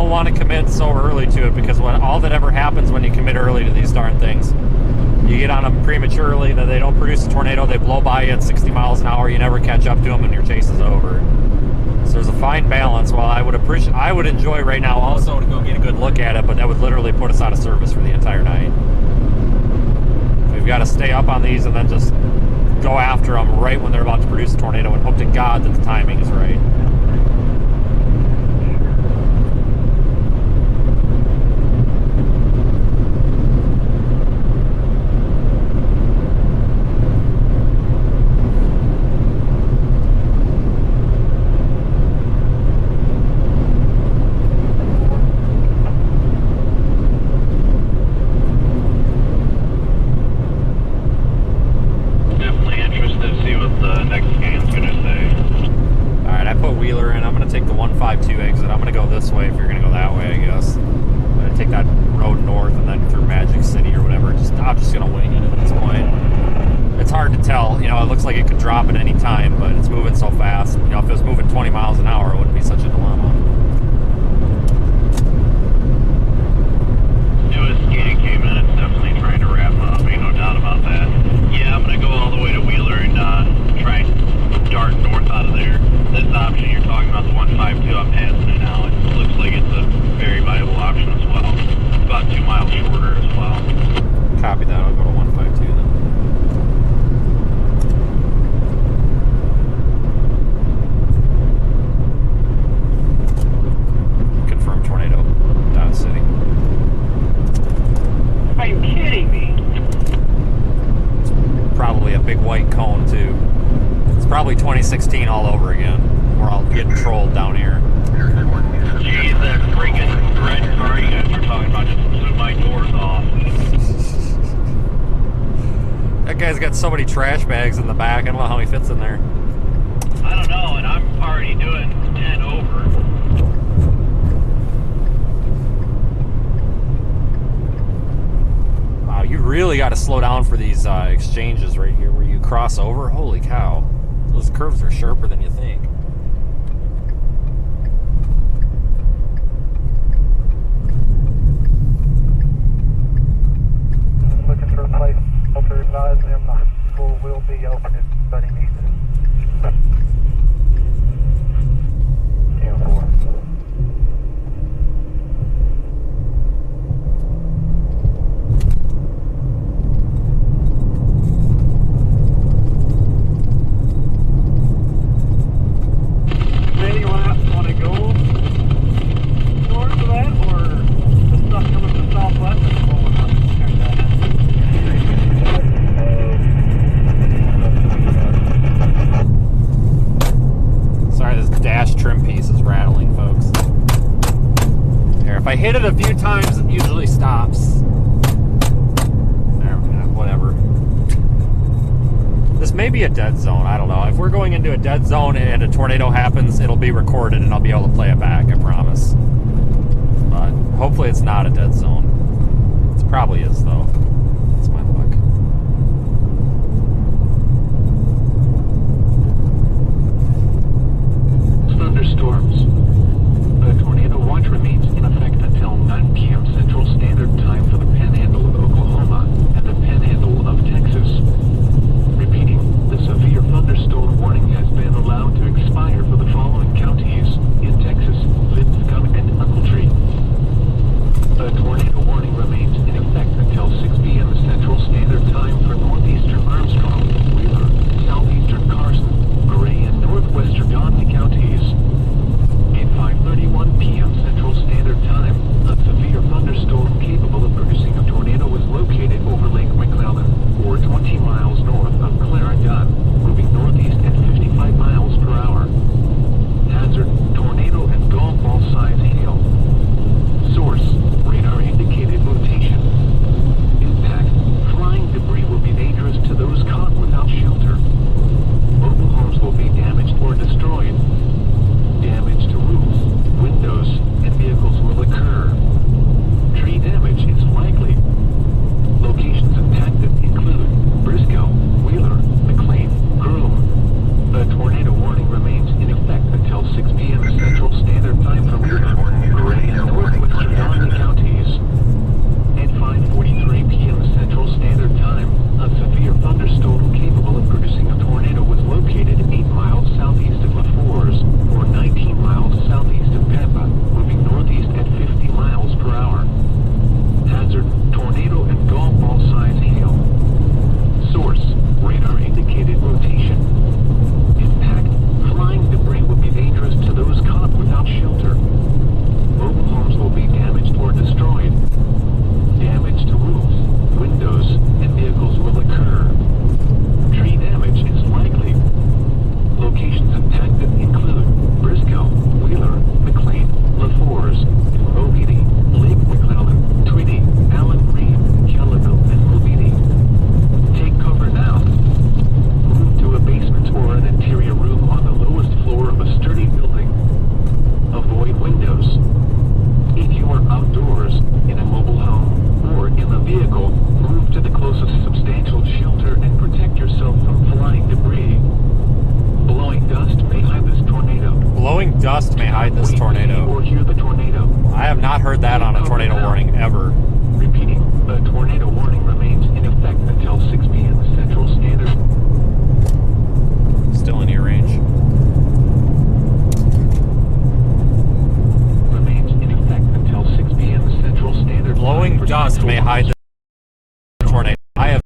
Speaker 1: Want to commit so early to it, because all that ever happens when you commit early to these darn things, you get on them prematurely, that they don't produce a tornado, they blow by you at 60 miles an hour, you never catch up to them, and your chase is over. So there's a fine balance. While I would enjoy right now also to go get a good look at it, but that would literally put us out of service for the entire night. We've got to stay up on these and then just go after them right when they're about to produce a tornado and hope to God that the timing is right. Like it could drop at any time, but it's moving so fast. You know, if it was moving 20 miles an hour, it wouldn't be such a dilemma.
Speaker 5: Newest skating came in. It's definitely trying to wrap up. Ain't no doubt about that. Yeah, I'm gonna go all the way to Wheeler and try and dart north out of there. This option you're talking about, the 152, I'm passing it now. It looks like it's a very viable option as well. About 2 miles shorter as well.
Speaker 1: Copy that. I'll go to 152 then.
Speaker 4: Are you kidding me?
Speaker 1: Probably a big white cone too. It's probably 2016 all over again. We're all getting trolled down here.
Speaker 5: Jeez, that freaking red car you guys were talking about just blew my doors off.
Speaker 1: That guy's got so many trash bags in the back. I don't know how he fits in there.
Speaker 5: I don't know, and I'm already doing 10 over.
Speaker 1: You really got to slow down for these exchanges right here where you cross over. Holy cow. Those curves are sharper than you think.
Speaker 7: Looking for a place to advise them the school will be open if anybody needs it. 10-4.
Speaker 1: If I hit it a few times, it usually stops. Whatever. This may be a dead zone. I don't know. If we're going into a dead zone and a tornado happens, it'll be recorded and I'll be able to play it back, I promise. But hopefully it's not a dead zone. It probably is, though. That's my luck.
Speaker 8: Thunderstorms. The tornado watch remains in effect until 9 p.m. Central Standard Time for the Panhandle of Oklahoma and the Panhandle of Texas. Repeating, the severe thunderstorm warning has been allowed to expire for the following counties in Texas:
Speaker 1: dust may hide this tornado.
Speaker 8: Or hear the tornado.
Speaker 1: I have not heard that on a tornado warning ever.
Speaker 8: Repeating, a tornado warning remains in effect until 6 p.m. Central Standard.
Speaker 1: Still in your range.
Speaker 8: Remains in effect until 6 p.m. Central Standard.
Speaker 1: Blowing dust may hide the tornado. I have.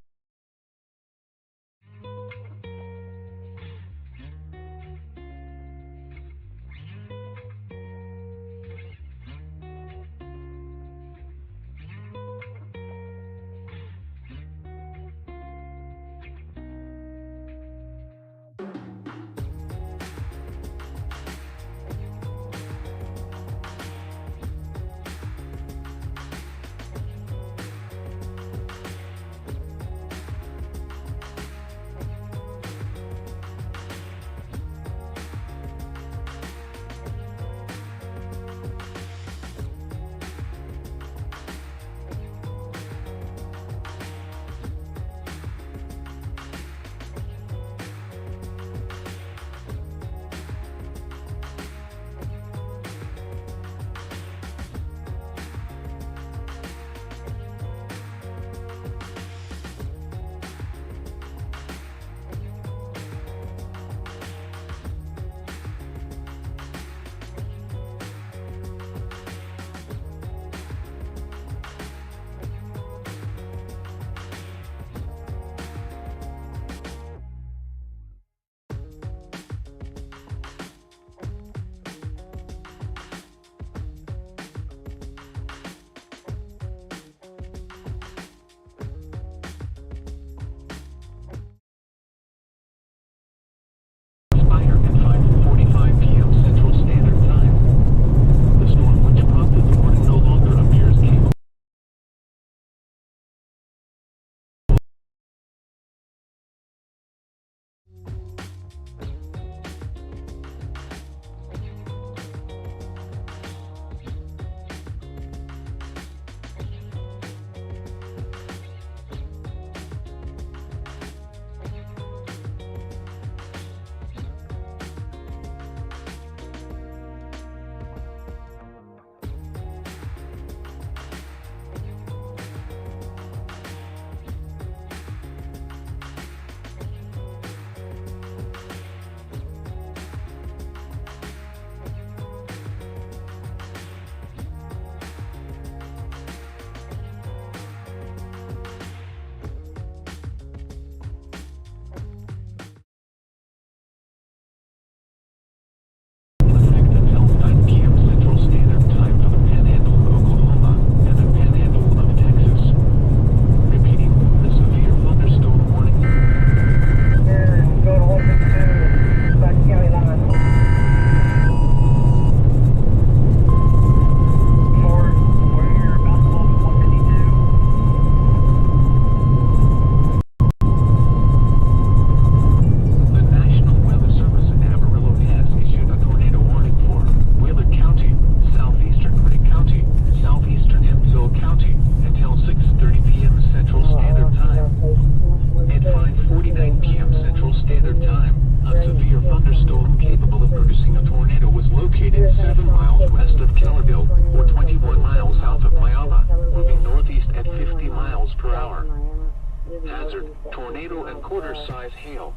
Speaker 8: quarter-size hail.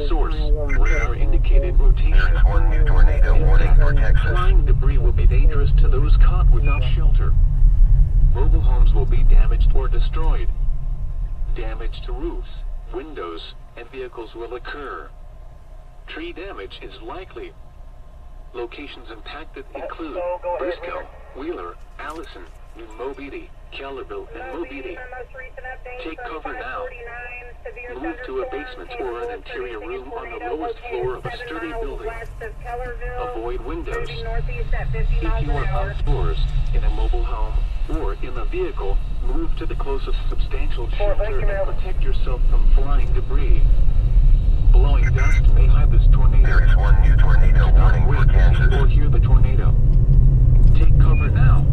Speaker 8: Source, radar indicated rotation.
Speaker 2: There is one new tornado warning for Texas.
Speaker 8: Flying debris will be dangerous to those caught without shelter. Mobile homes will be damaged or destroyed. Damage to roofs, windows, and vehicles will occur. Tree damage is likely. Locations impacted include Briscoe, Wheeler, Allison, New Mobile, Kellerville, and Mobile. Take cover now. Move to a basement or an interior room on the lowest floor of a sturdy building. Avoid windows. If you are outdoors, in a mobile home, or in a vehicle, move to the closest substantial shelter and protect yourself from flying debris. Blowing dust may hide this tornado.
Speaker 2: There is one new tornado warning for Kansas.
Speaker 8: Or hear the tornado. Take cover now.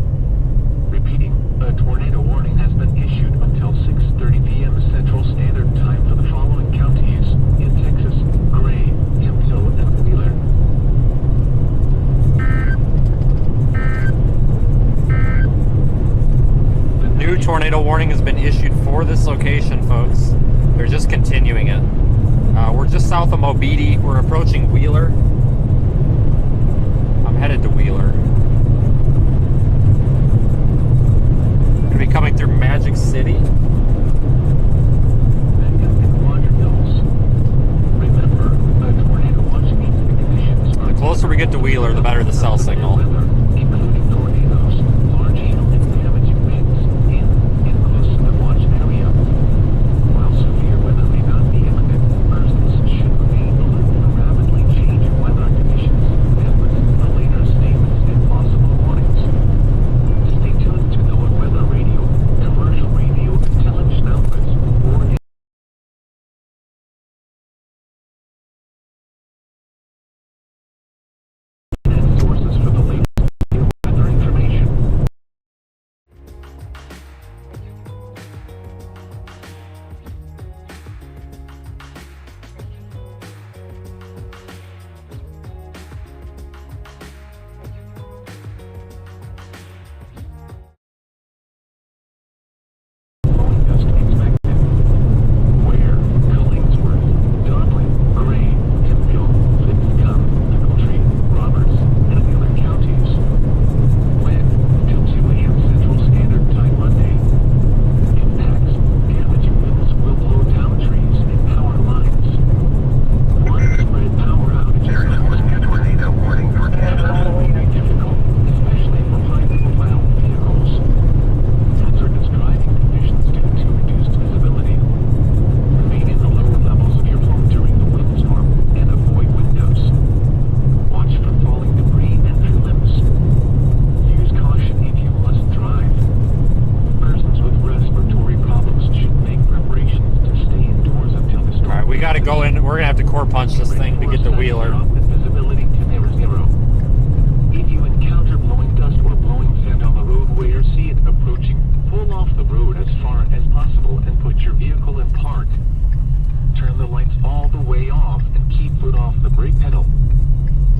Speaker 8: Repeating, a tornado warning has been issued until 6:30 p.m. Central Standard Time for the following counties in Texas: Gray, Hemphill, and Wheeler.
Speaker 1: tornado warning has been issued for this location, folks. They're just continuing it. We're just south of Mobeetie. We're approaching Wheeler. I'm headed to Wheeler. Gonna be coming through Magic City. The closer we get to Wheeler, the better the cell signal. We're gonna have to core punch this thing to get to Wheeler.
Speaker 8: If you encounter blowing dust or blowing sand on the roadway or see it approaching, pull off the road as far as possible and put your vehicle in park. Turn the lights all the way off and keep foot off the brake pedal.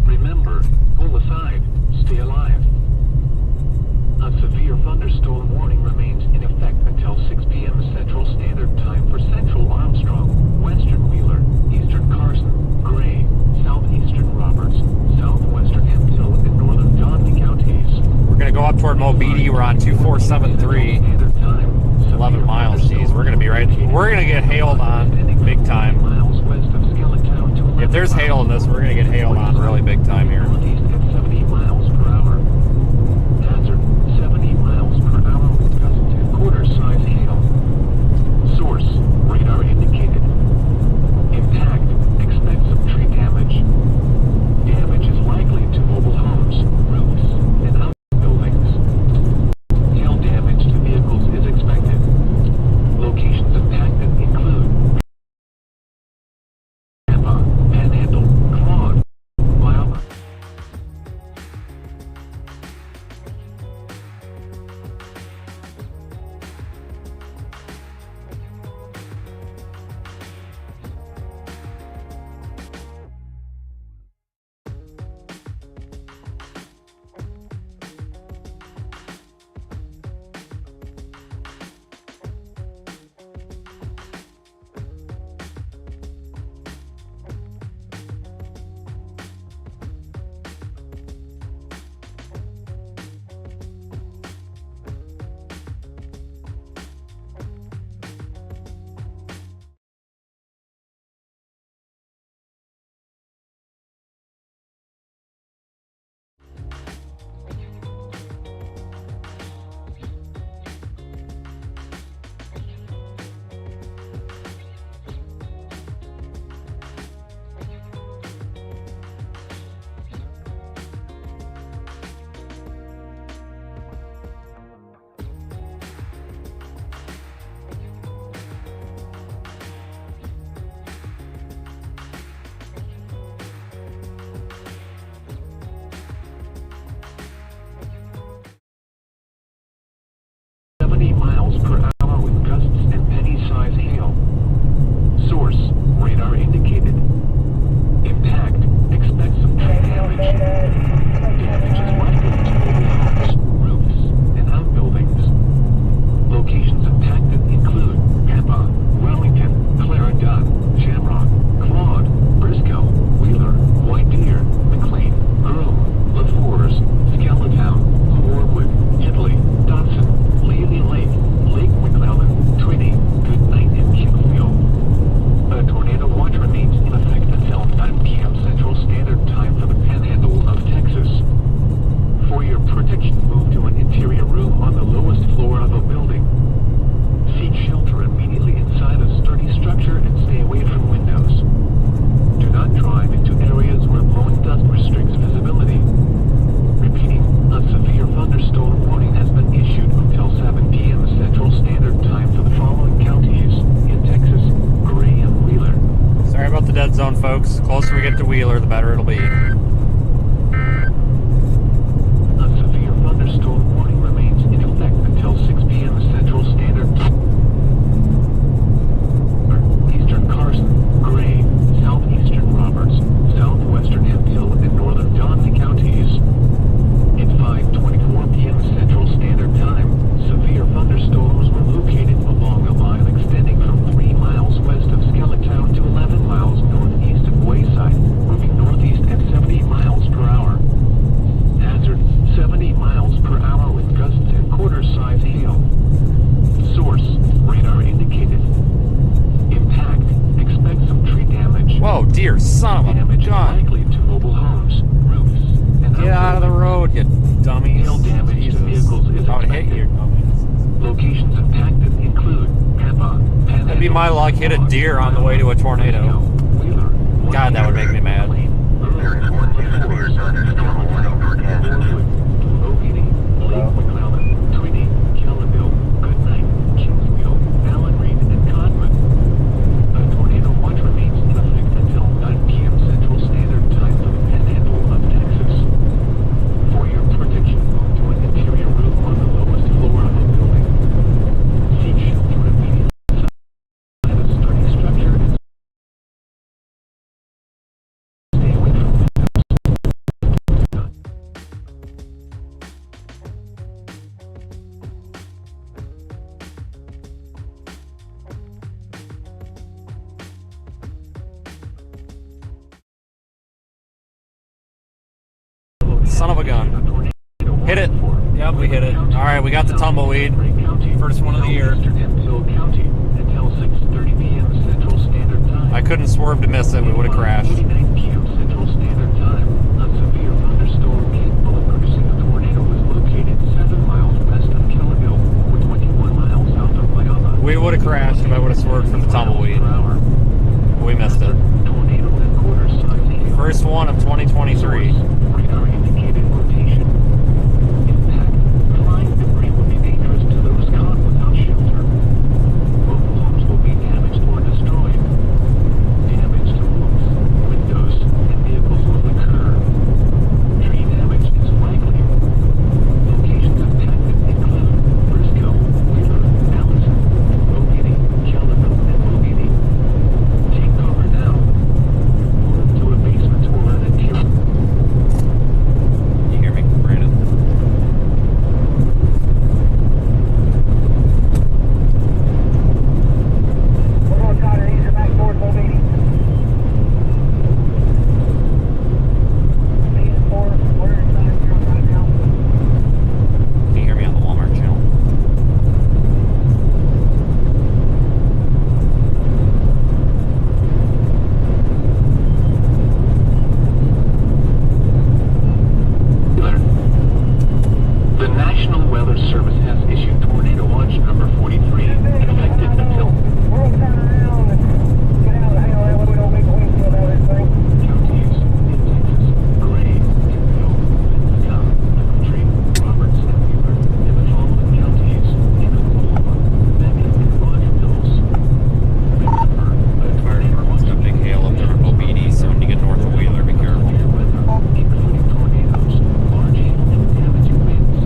Speaker 8: Remember, pull aside, stay alive. A severe thunderstorm warning remains in effect until 6 p.m. Central Standard Time for Central Armstrong, Western Wheeler, Eastern Carson, Gray, Southeastern Roberts, Southwestern Hemphill, and Northern Johnson counties.
Speaker 1: We're going to go up toward Mobeetie. We're on 2473. 11 miles, geez. We're going to be right. We're going to get hailed on big time. If there's hail in this, we're going to get hailed on really big time here.
Speaker 8: At 70 miles per hour. Hazard, 70 miles per hour with gusts and quarter-size hail. Source, radar indicated. Impact, expect some tree damage. Damage is likely to mobile homes, roofs, and outbuildings. Hail damage to vehicles is expected. Locations impacted include Tampa, Panhandle, Claude, Wyoming.
Speaker 1: Wheeler, the better it'll be.
Speaker 8: A severe thunderstorm warning remains in effect until 6 p.m. Central Standard Time. Eastern Carson, Gray, southeastern Roberts, southwestern Hemphill, and northern Donley counties. At 5:24 p.m. Central Standard Time, severe thunderstorms were located along a line extending from 3 miles west of Skelletown to 11 miles northeast of Wayside, moving northeast at 70 miles per hour. Hazard, 70 miles per hour with gusts and quarter-size hail. Source, radar indicated. Impact, expect some tree damage.
Speaker 1: Whoa, dear son of a
Speaker 8: Damage
Speaker 1: gun.
Speaker 8: likely to mobile homes, roofs, and
Speaker 1: Get out of the road, you dummies.
Speaker 8: Hail damage to
Speaker 1: Jesus.
Speaker 8: vehicles is
Speaker 1: I would hit
Speaker 8: expected.
Speaker 1: you.
Speaker 8: Locations impacted include Peppa,
Speaker 1: That'd be my luck, hit a deer on the way to a tornado. God, that would make me mad.
Speaker 2: There is one severe thunderstorm warning for Kansas.
Speaker 8: Tweedy, Kellerville, Goodnight, Kingsville, Allen Reed, and Codman. A tornado watch remains in effect until 9 p.m. Central Standard Time for the Panhandle of Texas. For your protection, move to an interior room on the lowest floor of the building. Seek shelter immediately outside of sturdy structure and stay away from
Speaker 1: Son of a gun. Hit it. Yep, we hit it. Alright, we got the tumbleweed. First one of the year. I couldn't swerve to miss it. We would have crashed. We would have crashed if I would have swerved for the tumbleweed. We missed it. First one of 2023.
Speaker 8: Radar indicated rotation. Impact. Flying debris will be dangerous to those caught without shelter. Mobile homes will be damaged or destroyed. Damage to roofs, windows, and vehicles will occur. Tree damage is likely. Locations impacted include Briscoe, Wheeler, Allison, Waelti, Kellerville, and Waelti. Take cover now. Move to a basement or an interior.
Speaker 1: You hear me, Brandon?
Speaker 7: We're going to try to ease it back towards Waelti. Being forward, we're inside here right now.
Speaker 1: Can you hear me on the Walmart channel?
Speaker 8: The National Weather Service has issued Tornado Watch number 43, effective until
Speaker 7: We're going to turn around and get out of the hail that way we don't make a windshield out of this thing.
Speaker 8: counties in Texas, Gray, Hemphill, Livingston, Avoidance, Roberts, and Wheeler, and the following counties in Oklahoma, Macon, and Roger Mills. Remember, a
Speaker 1: Fire department's got big hail up there in Mobini, so when you get north of Wheeler, be careful.
Speaker 8: severe weather, including tornadoes, large hail, and damaging winds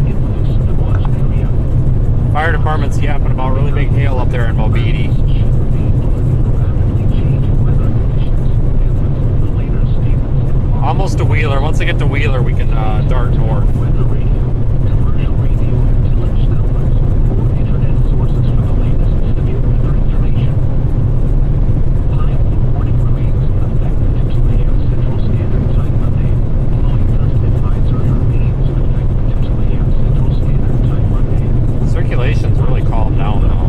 Speaker 8: in most of the watch area.
Speaker 1: Fire department's yapping about really big hail up there in Mobini. Almost to Wheeler. Once I get to Wheeler, we can dart north.
Speaker 8: Weather radio, commercial radio, and television outlets, or internet sources for the latest severe weather information. Time and warning remains in effect until 2 a.m. Central Standard Time Monday. Following dust advisory remains in effect until 2 a.m. Central Standard Time Monday.
Speaker 1: Circulation's really calmed down now.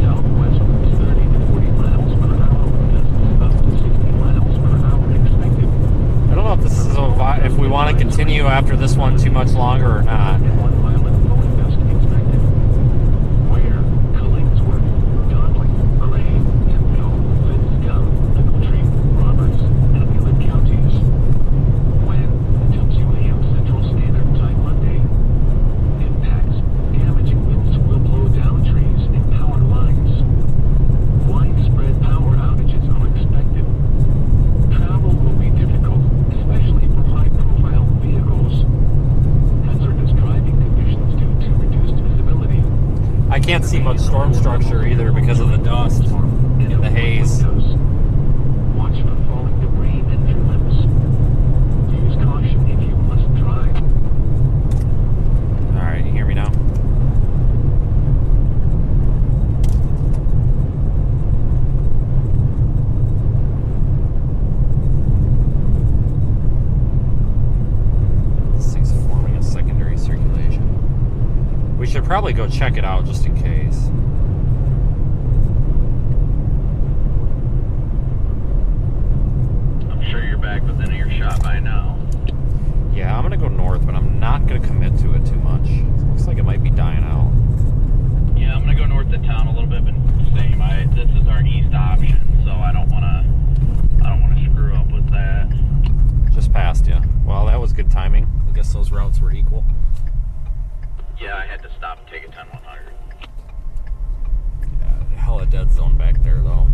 Speaker 8: Southwest winds 30 to 40 miles per hour with gusts up to 60 miles per hour expected.
Speaker 1: I don't know if this is if we want to continue after this one too much longer or not.
Speaker 8: And 1 violent blowing gust expected. Where? Killingsworth, Donley, Gray, Hemphill, Livingston, Livertree, Roberts, and Wheeler counties. When? Until 2 a.m. Central Standard Time Monday. Impacts. Damaging winds will blow down trees and power lines. Widespread power outages are expected.
Speaker 1: can't see much storm structure either because of the dust and the haze.
Speaker 8: Watch for falling debris and limbs. Use caution if you must drive.
Speaker 1: Alright, you hear me now? This thing's forming a secondary circulation. We should probably go check it out just in case.
Speaker 5: I'm sure you're back within earshot by now.
Speaker 1: Yeah, I'm gonna go north, but I'm not gonna commit to it too much. Looks like it might be dying out.
Speaker 5: Yeah, I'm gonna go north of town a little bit, but same. This is our east option, so I don't wanna screw up with that.
Speaker 1: Just passed you. Well, that was good timing. I guess those routes were equal.
Speaker 5: Yeah, I had to stop and take a 10-100.
Speaker 1: Yeah, hell of a dead zone back there, though.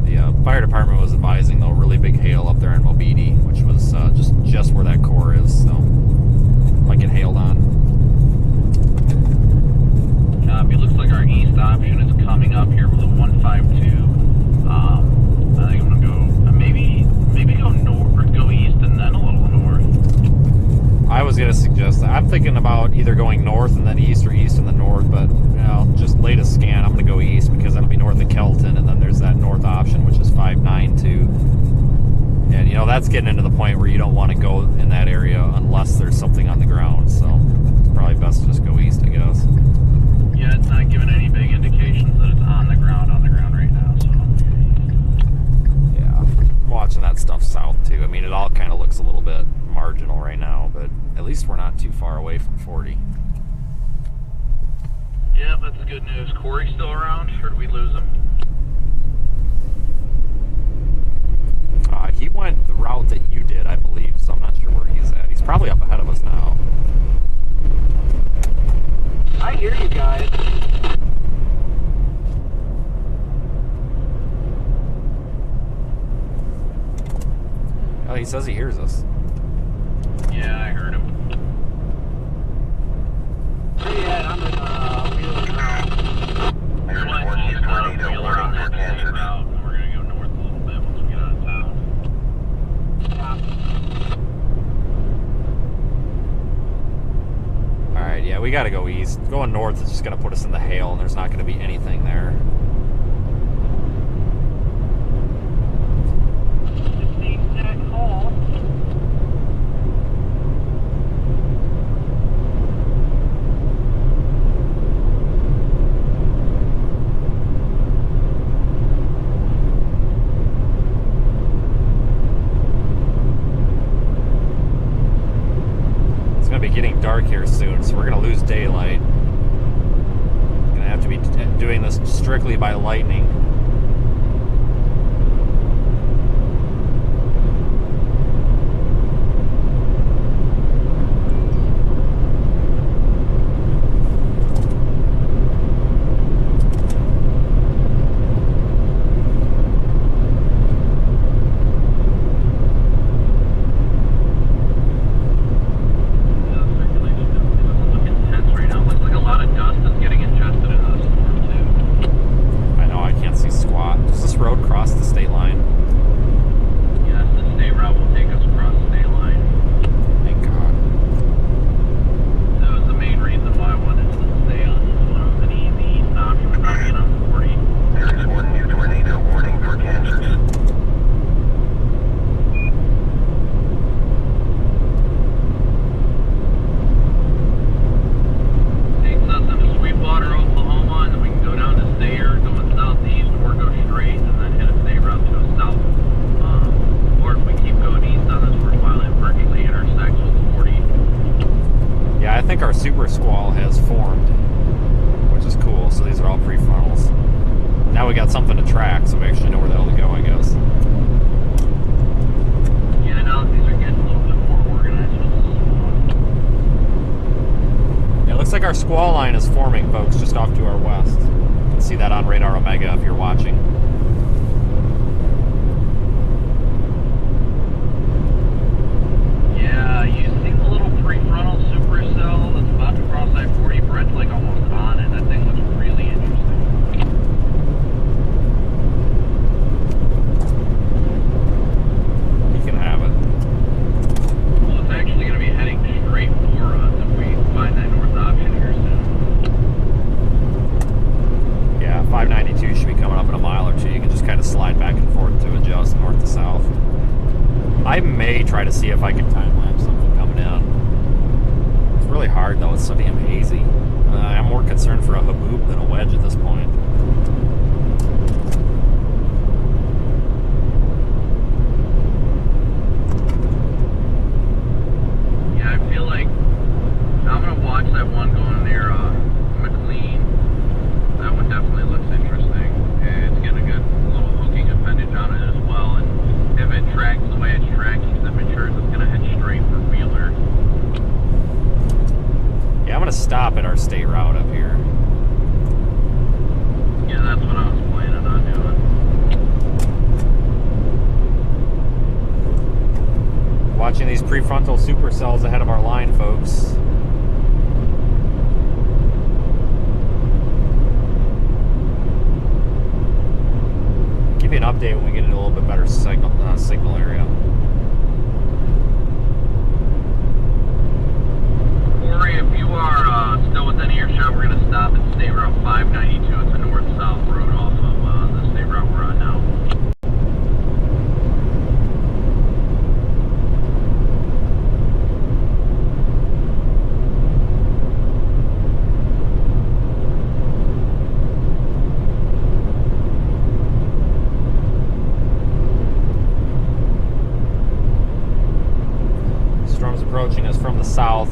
Speaker 1: The fire department was advising, though, really big hail up there in Mobidi, which was just where that core is, so like it hailed on.
Speaker 5: Copy. Looks like our east option is coming up here with a 152. I think I'm gonna go maybe go north or go east and then a little north.
Speaker 1: I was gonna suggest that. I'm thinking about either going north and then east or east and then north, but you know, just latest scan, I'm gonna go east because that'll be north of Kelton, and then there's that north option which is 592. And you know, that's getting into the point where you don't want to go in that area unless there's something on the ground, so it's probably best to just go east, I guess.
Speaker 5: Yeah, it's not giving any big indications that it's on the ground right now, so
Speaker 1: yeah, I'm watching that stuff south too. I mean, it all kind of looks a little bit marginal right now, but at least we're not too far away from 40.
Speaker 5: yeah, that's good news. Corey still around, or did we lose him?
Speaker 1: He went the route that you did, I believe, so I'm not sure where he's at. He's probably up ahead of us now.
Speaker 4: I hear you guys.
Speaker 1: Oh, he says he hears us.
Speaker 5: Yeah, I heard him.
Speaker 4: Where you at? I'm in Wheeler now.
Speaker 2: There's
Speaker 5: West
Speaker 2: one
Speaker 5: East
Speaker 2: tornado
Speaker 5: Wheeler
Speaker 2: warning
Speaker 5: on
Speaker 2: for
Speaker 5: that same
Speaker 2: Kansas.
Speaker 5: route, and we're gonna go north a little bit once we get out of town.
Speaker 1: Alright, yeah, we gotta go east. Going north is just gonna put us in the hail, and there's not gonna be anything there. It's gonna be getting dark here soon, so we're gonna lose daylight. Gonna have to be doing this strictly by lightning. I know, I can't see squat. Does this road cross the state line?
Speaker 5: Yes, the state route will take us across the state line.
Speaker 1: Thank God.
Speaker 5: That was the main reason why I wanted to stay on an easy option without being on 40.
Speaker 2: There is one new tornado warning for Kansas.
Speaker 5: Takes us into Sweetwater, Oklahoma, and then we can go down to Sayre, going southeast, or go straight and then hit a state route to the south. Or if we keep going east on this first while it perfectly intersects with 40.
Speaker 1: Yeah, I think our super squall has formed, which is cool. So these are all prefrontals. Now we got something to track, so we actually know where the hell to go, I guess.
Speaker 5: Yeah, now that these are getting a little bit more organized with this one.
Speaker 1: Yeah, it looks like our squall line is forming, folks, just off to our west. You can see that on Radar Omega if you're watching. I may try to see if I can time-lapse something coming in. It's really hard, though. It's so damn hazy. I'm more concerned for a Haboop than a wedge at this point.
Speaker 5: Yeah, I feel like I'm going to watch that one going near McLean. That one definitely looks interesting. It's getting a good little hooking appendage on it as well. And if it tracks the way it's tracking, then I'm sure it's going to head straight for Wheeler.
Speaker 1: Yeah, I'm going to stop at our state route up here.
Speaker 5: Yeah, that's what I was planning on doing.
Speaker 1: Watching these prefrontal supercells ahead of our line, folks. Give you an update when we get into a little bit better signal area.
Speaker 5: Corey, if you are still within earshot, we're going to stop at State Route 592. It's a north-south road off of the state route we're on now.
Speaker 1: Storm's approaching us from the south.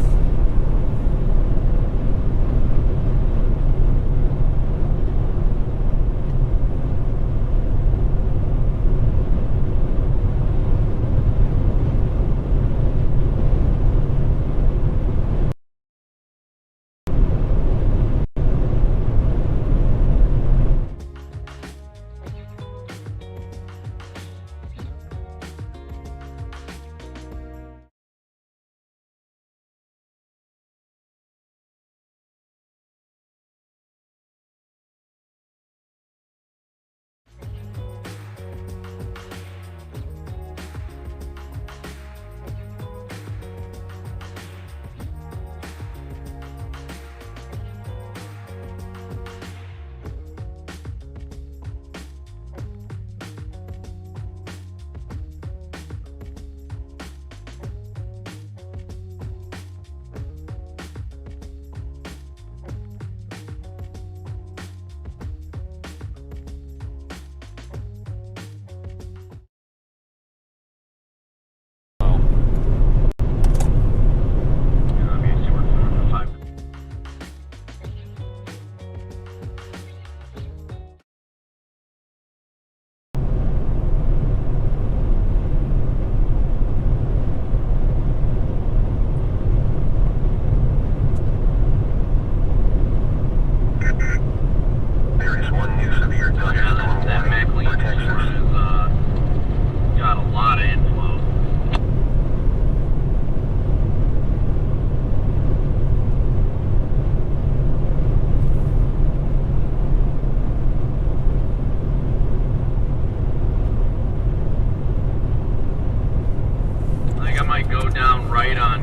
Speaker 5: right on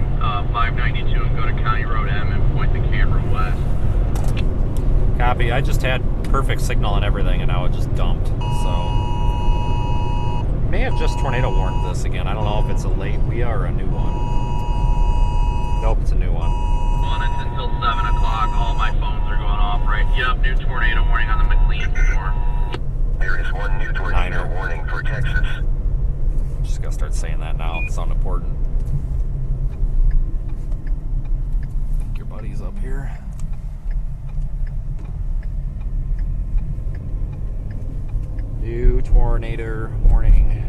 Speaker 5: 592 and go to County Road M and point the camera west.
Speaker 1: Copy. I just had perfect signal and everything, and now it just dumped. So may have just tornado warned this again. I don't know if it's a late WIA or a new one. Nope, it's a new one.
Speaker 5: Well, it's until 7 o'clock. All my phones are going off, right? Yep, new tornado warning on the McLean storm.
Speaker 2: There is one new tornado warning for Texas.
Speaker 1: Just gotta start saying that now. It's sound important. Your buddy's up here. New tornado warning.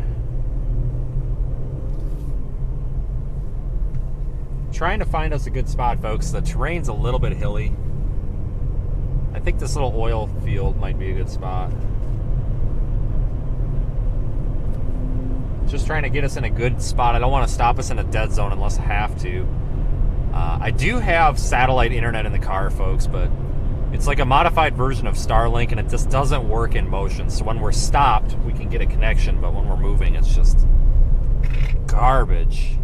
Speaker 1: Trying to find us a good spot, folks. The terrain's a little bit hilly. I think this little oil field might be a good spot. Just trying to get us in a good spot. I don't want to stop us in a dead zone unless I have to. I do have satellite internet in the car, folks, but it's like a modified version of Starlink, and it just doesn't work in motion. So when we're stopped, we can get a connection, but when we're moving, it's just garbage.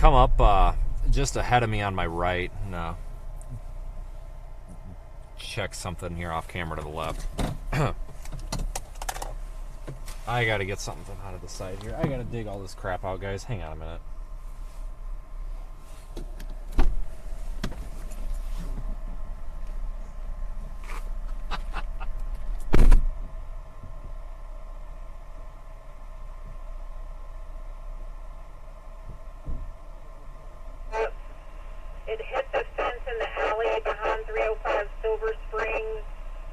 Speaker 1: come up just ahead of me on my right and check something here off camera to the left. I gotta get something out of the side here. I gotta dig all this crap out, guys. Hang on a minute.
Speaker 6: It hit the fence in the alley behind 305 Silver Springs.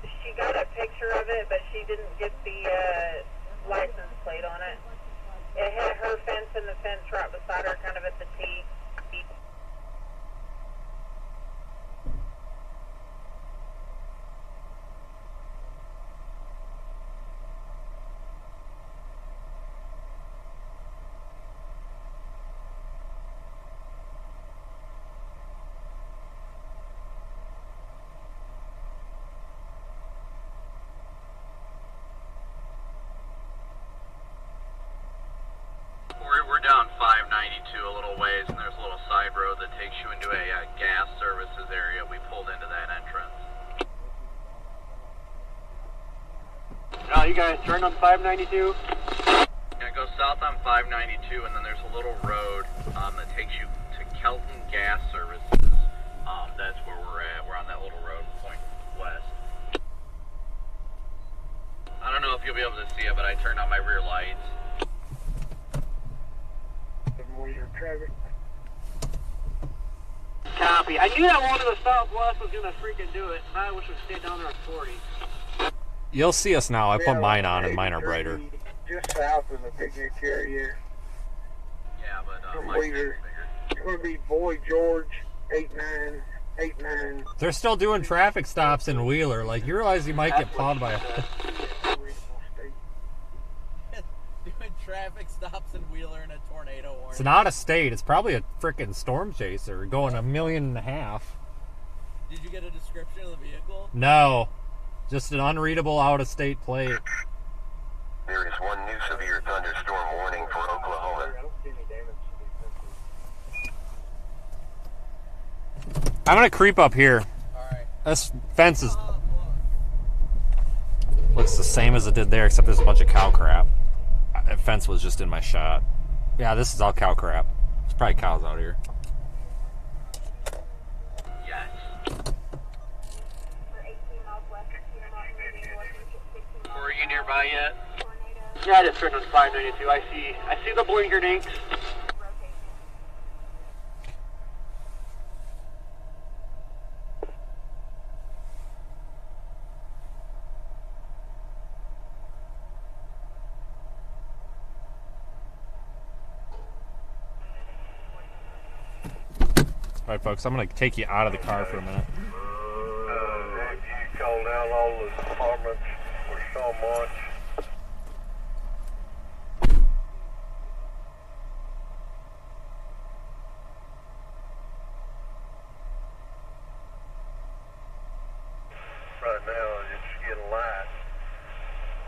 Speaker 6: She got a picture of it, but she didn't get the license plate on it. It hit her fence and the fence right beside her, kind of at the T.
Speaker 5: We're down 592 a little ways, and there's a little side road that takes you into a gas services area. We pulled into that entrance.
Speaker 4: You guys turn on 592?
Speaker 5: Yeah, go south on 592, and then there's a little road that takes you to Kelton Gas Services. That's where we're at. We're on that little road pointing west. I don't know if you'll be able to see it, but I turned on my rear lights.
Speaker 7: Traffic.
Speaker 4: Copy. I knew that one to the southwest was gonna freaking do it. I wish we'd stayed down there at 40.
Speaker 1: You'll see us now. I put mine on, and mine are brighter.
Speaker 7: Just south of the picnic area.
Speaker 5: Yeah, but
Speaker 7: It's going to be Boy George 8989.
Speaker 1: They're still doing traffic stops in Wheeler. Like, you realize you might get plowed by a...
Speaker 9: Doing traffic stops in Wheeler in a tornado warning.
Speaker 1: It's not a state. It's probably a frickin' storm chaser going 1.5 million.
Speaker 9: Did you get a description of the vehicle?
Speaker 1: No. Just an unreadable out-of-state plate.
Speaker 2: There is one new severe thunderstorm warning for Oklahoma.
Speaker 1: I'm gonna creep up here.
Speaker 9: Alright.
Speaker 1: This fence is... looks the same as it did there, except there's a bunch of cow crap. That fence was just in my shot. Yeah, this is all cow crap. There's probably cows out here.
Speaker 5: Yes. Were you nearby yet?
Speaker 4: Yeah, I just turned on 592. I see the blinker dinks.
Speaker 1: All right, folks, I'm going to take you out of the car for a minute.
Speaker 10: Have you called down all the departments for so much? Right now, it's getting light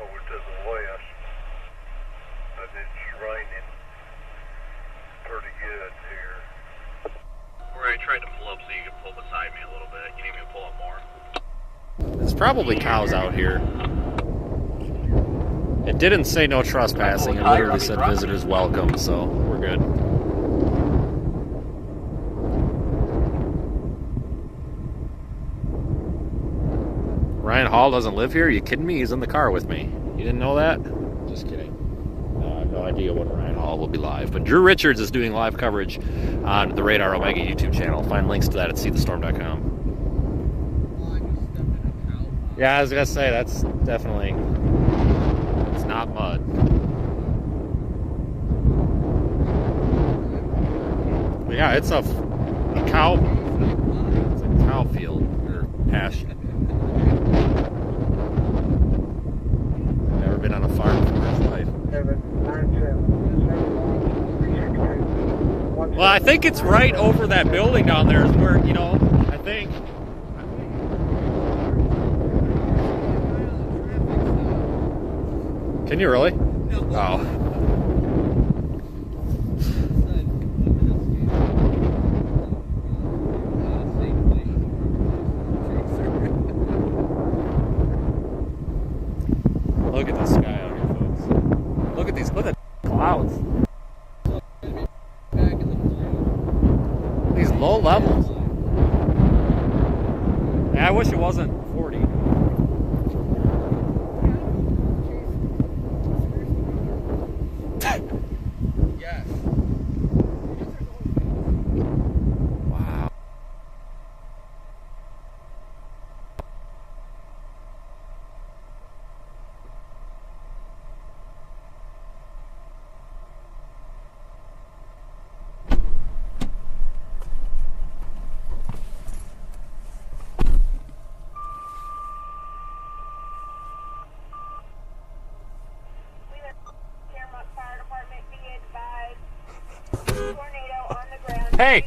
Speaker 10: over to the west, but it's raining pretty good here.
Speaker 5: Where I tried to pull up so you could pull beside me a little bit. You need me to pull up more?
Speaker 1: There's probably cows out here. It didn't say no trespassing. It literally said visitors welcome, so we're good. Ryan Hall doesn't live here? Are you kidding me? He's in the car with me. You didn't know that? Just kidding. No, I have no idea when Ryan Hall will be live. But Drew Richards is doing live coverage on the Radar Omega YouTube channel. Find links to that at seethestorm.com. Yeah, I was going to say, that's definitely... it's not mud. But yeah, it's a cow... it's a cow field, or pasture. Never been on a farm in his life. Well, I think it's right over that building down there is where, you know, I think. Can you really? Oh. all levels. Yeah, I wish it wasn't 40.
Speaker 9: Yes.
Speaker 1: Wow. Hey!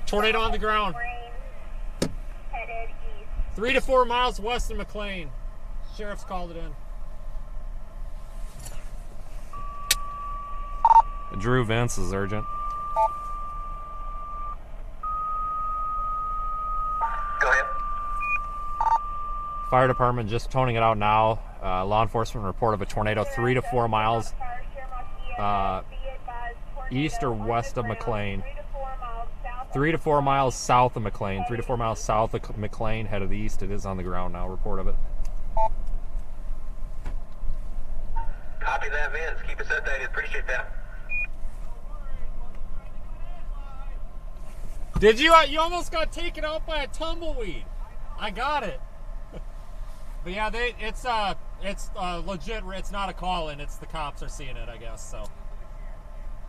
Speaker 1: Tornado on the ground. 3 to 4 miles west of McLean. Sheriff's called it in. Drew, Vince is urgent.
Speaker 2: Go ahead.
Speaker 1: Fire department just toning it out now. Law enforcement report of a tornado 3 to 4 miles east or west of McLean. 3 to 4 miles south of McLean. 3 to 4 miles south of McLean, headed east. It is on the ground now. Report of it.
Speaker 2: Copy that, Vince. Keep us updated. Appreciate that.
Speaker 1: Did you? You almost got taken out by a tumbleweed. I got it. But yeah, it's legit. It's not a call-in. It's the cops are seeing it, I guess. So.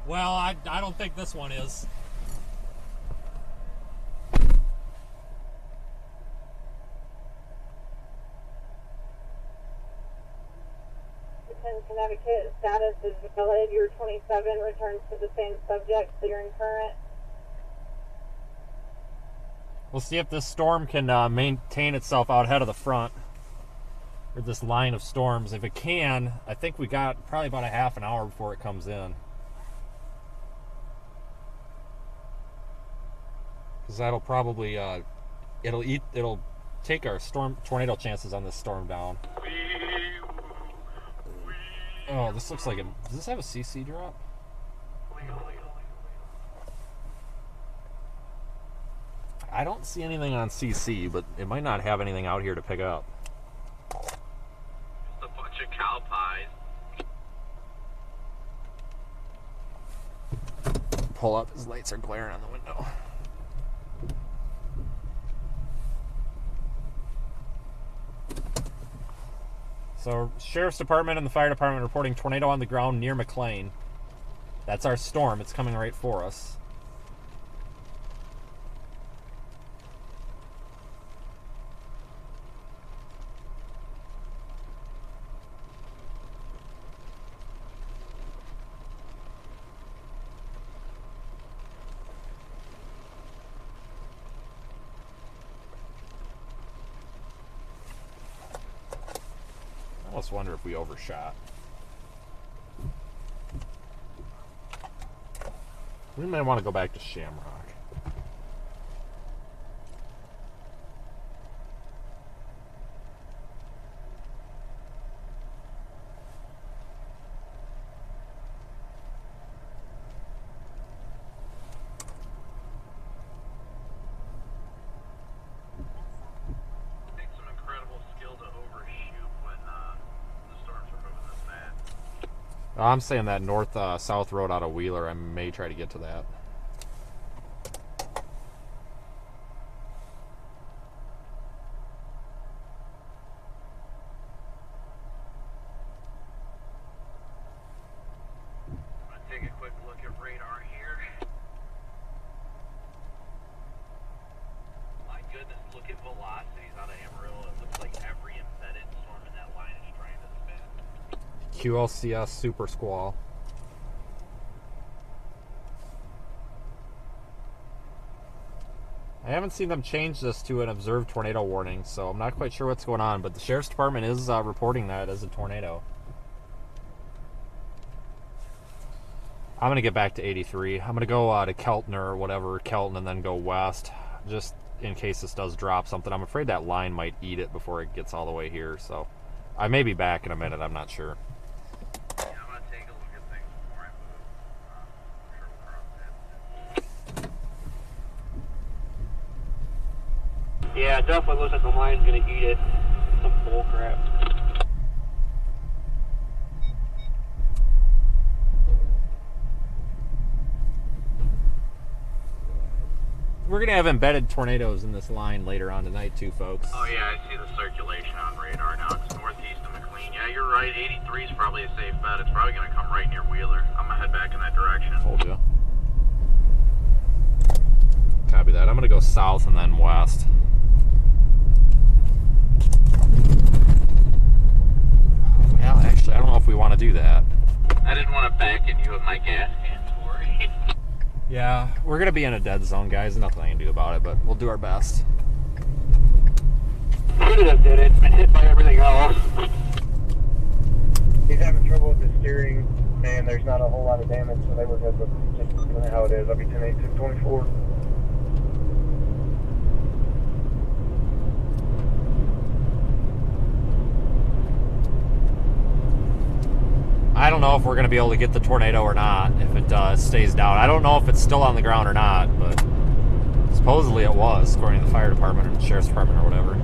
Speaker 1: Well, I don't think this one is.
Speaker 6: Connecticut status is valid. Your 27 returns to the same subject, clear and current.
Speaker 1: We'll see if this storm can maintain itself out ahead of the front, or this line of storms. If it can, I think we got probably about a half an hour before it comes in, because that'll probably it'll take our tornado chances on this storm down. Oh, this looks like does this have a CC drop? I don't see anything on CC, but it might not have anything out here to pick up.
Speaker 5: Just a bunch of cow pies.
Speaker 1: Pull up, his lights are glaring on the window. So, Sheriff's Department and the Fire Department reporting tornado on the ground near McLean. That's our storm. It's coming right for us. I almost wonder if we overshot. We may want to go back to Shamrock. I'm saying that north-south road out of Wheeler, I may try to get to that.
Speaker 5: I'm going to take a quick look at radar here. My goodness, look at velocities out of Amarillo. It looks like every embedded storm in that line is trying to spin.
Speaker 1: QLCS Super Squall. I haven't seen them change this to an observed tornado warning, so I'm not quite sure what's going on, but the Sheriff's Department is reporting that as a tornado. I'm going to get back to 83. I'm going to go to Kelton or whatever, Kelton, and then go west, just in case this does drop something. I'm afraid that line might eat it before it gets all the way here, so I may be back in a minute. I'm not sure.
Speaker 4: Yeah, it definitely looks like the line's gonna eat it. Some bull crap.
Speaker 1: We're gonna have embedded tornadoes in this line later on tonight too, folks.
Speaker 5: Oh yeah, I see the circulation on radar now. It's northeast of McLean. Yeah, you're right. 83 is probably a safe bet. It's probably going to come right near Wheeler. I'm going to head back in that direction.
Speaker 1: Told you. Copy that. I'm going to go south and then west. Well, actually, I don't know if we want to do that.
Speaker 5: I didn't want to back at you with my gas can, Tori.
Speaker 1: Yeah, we're going to be in a dead zone, guys. Nothing I can do about it, but we'll do our best.
Speaker 4: Should have did it. Been hit by everything else.
Speaker 7: He's having trouble with the steering, and there's not a whole lot of damage, so they were good, but just how it is. I'll be 10-8-6-24.
Speaker 1: I don't know if we're going to be able to get the tornado or not, if it stays down. I don't know if it's still on the ground or not, but supposedly it was, according to the fire department or the sheriff's department or whatever.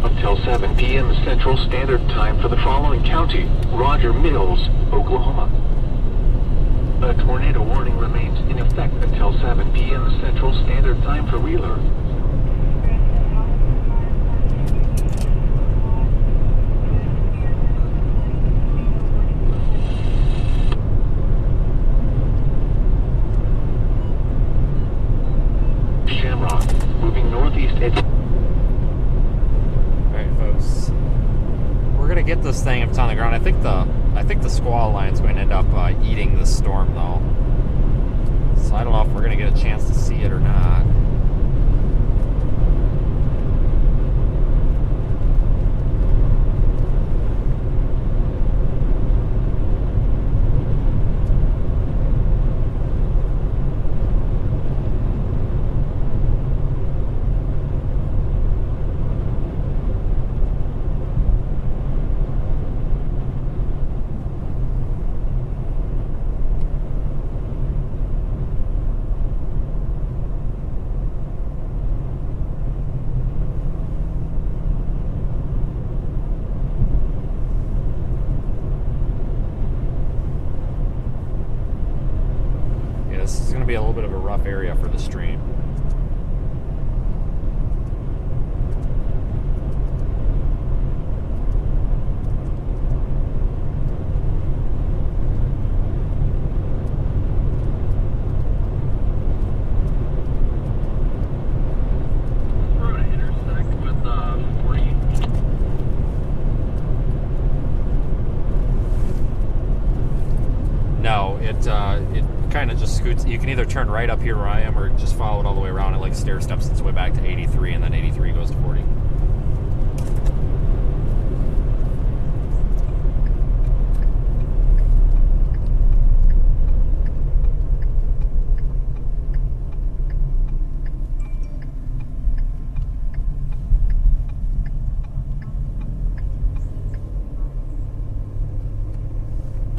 Speaker 8: Until 7 p.m. Central Standard Time for the following county: Roger Mills, Oklahoma. A tornado warning remains in effect until 7 p.m. Central Standard Time for Wheeler. Shamrock, moving northeast at...
Speaker 1: We're gonna get this thing if it's on the ground. I think the squall line's going to end up eating the storm though. So I don't know if we're gonna get a chance to see it or not. This is going to be a little bit of a rough area for the stream.
Speaker 5: We're going to intersect with 40.
Speaker 1: No, it kind of just scoots. You can either turn right up here where I am or just follow it all the way around. It like stair steps its way back to 83 and then 83 goes to 40.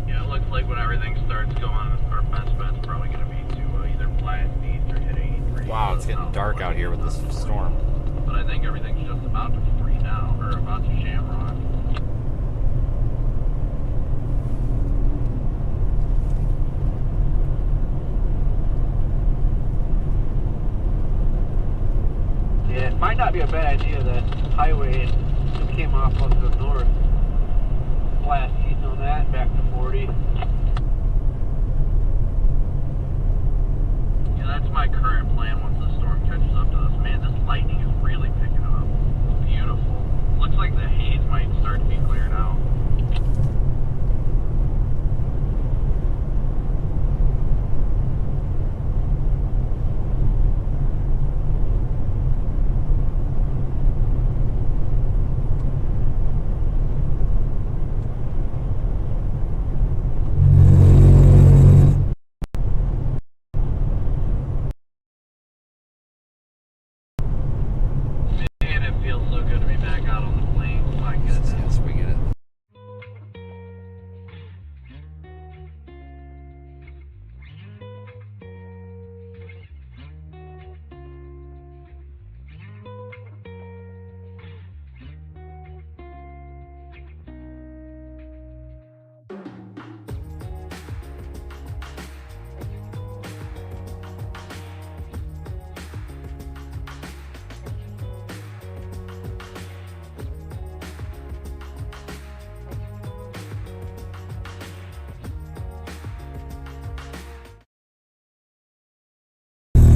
Speaker 5: Yeah, it looks like when everything starts going, our best bet's probably going to be to either blast east or hit 83.
Speaker 1: Wow, it's getting dark out here with this storm.
Speaker 5: But I think everything's just about to 40 now, or about to Shamrock.
Speaker 4: Yeah, it might not be a bad idea that highway that came off to the north. Blast east on that, back to 40.
Speaker 5: Yeah, that's my current plan once the storm catches up to us. Man, this lightning is really picking up. It's beautiful. Looks like the haze might start to be cleared out. so good to be back out on the plains. My goodness.
Speaker 1: Yes, we get it.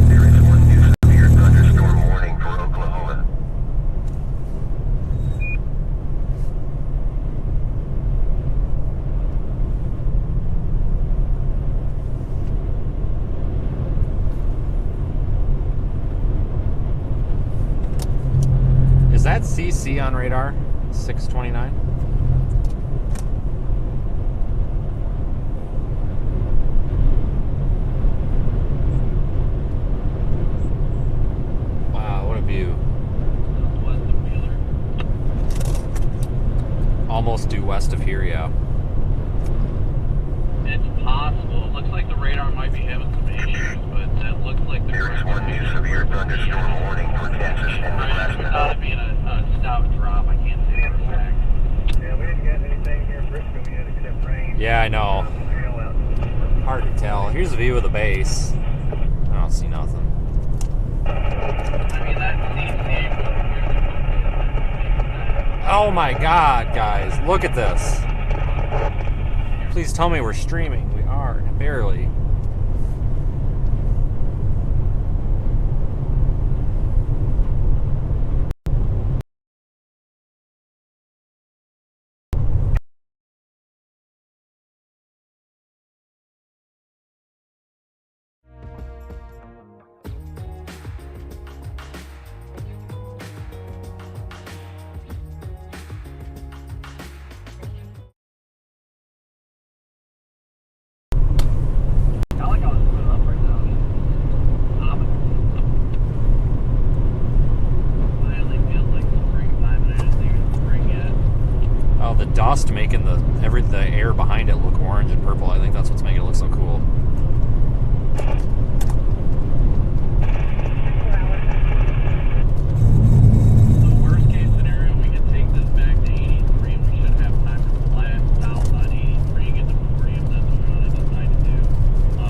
Speaker 2: There is one new severe thunderstorm warning for Oklahoma.
Speaker 1: Is that CC on radar? 629? Wow, what a view.
Speaker 5: West of Wheeler.
Speaker 1: Almost due west of here, yeah.
Speaker 5: It's possible. It looks like the radar might be having some issues, but that looks like the
Speaker 2: There is one new severe thunderstorm warning for Kansas and
Speaker 5: without
Speaker 2: Nebraska.
Speaker 5: it being a stout drop, I can't say for a fact.
Speaker 7: Yeah, we didn't get anything here in Briscoe yet except rain.
Speaker 1: Yeah, I know.
Speaker 7: Hail out.
Speaker 1: Hard to tell. Here's a view of the base. I don't see nothing.
Speaker 5: I mean, that CC.
Speaker 1: Oh my god, guys. Look at this. Please tell me we're streaming. We are. Barely.
Speaker 5: I like how it's put up right now. Finally feels like springtime, and I didn't think it was spring yet.
Speaker 1: Oh, the dust making the air behind it look orange and purple. I think that's what's making it look so cool.
Speaker 5: So worst case scenario, we could take this back to 83, and we should have time to blast south on 83, get to 40 if that's what we want to decide to do.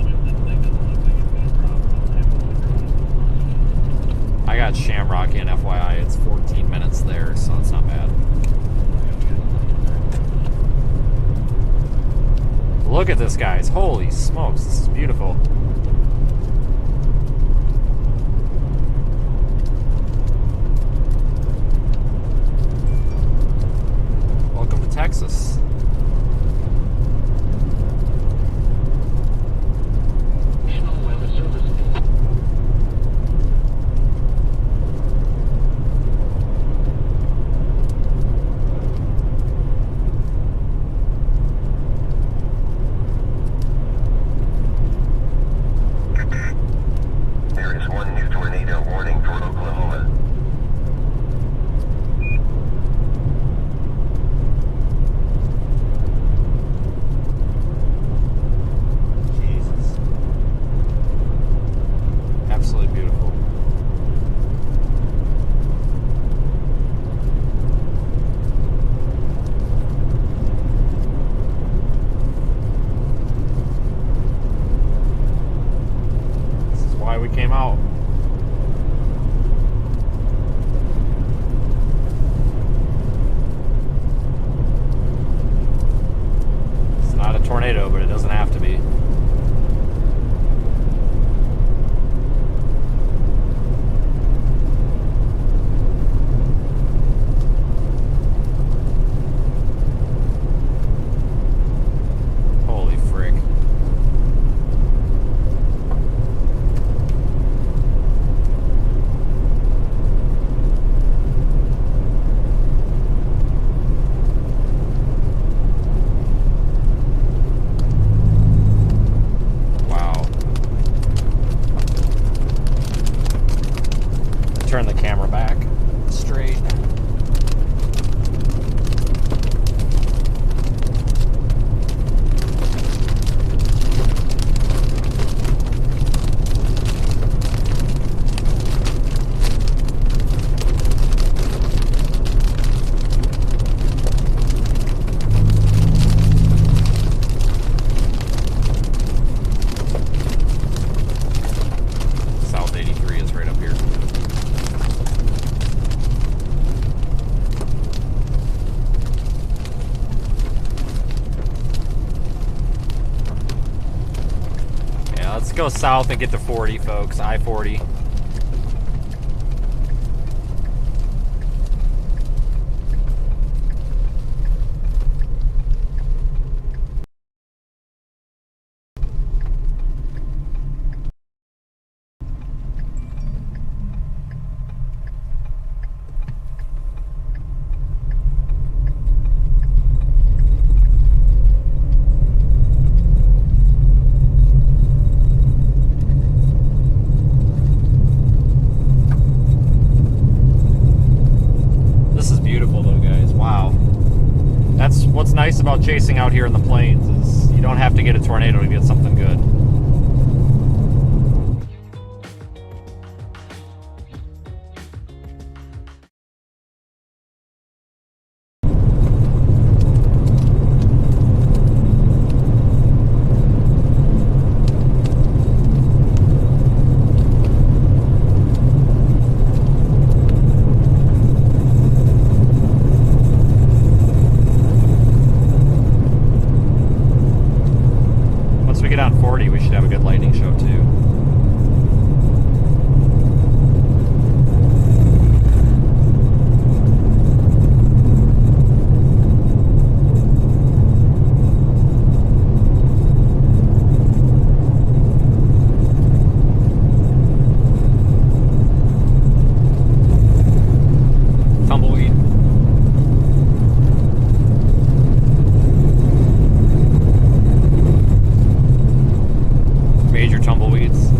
Speaker 5: If this thing doesn't look like it's going to drop, we'll have to
Speaker 1: I got Shamrock in, FYI. It's 14 minutes there, so it's not bad. Look at this, guys. Holy smokes, this is beautiful. Welcome to Texas.
Speaker 8: National Weather Service.
Speaker 2: There is one new tornado warning for Oklahoma.
Speaker 1: Jesus. Absolutely beautiful. This is why we came out. It's not a tornado, but it doesn't have to be. Holy frick. Wow. Turn the camera back straight. go south and get to 40, folks. I-40. What's nice about chasing out here in the plains is you don't have to get a tornado to get something good. We should have a good lightning show too. Tumbleweed. Major tumbleweeds.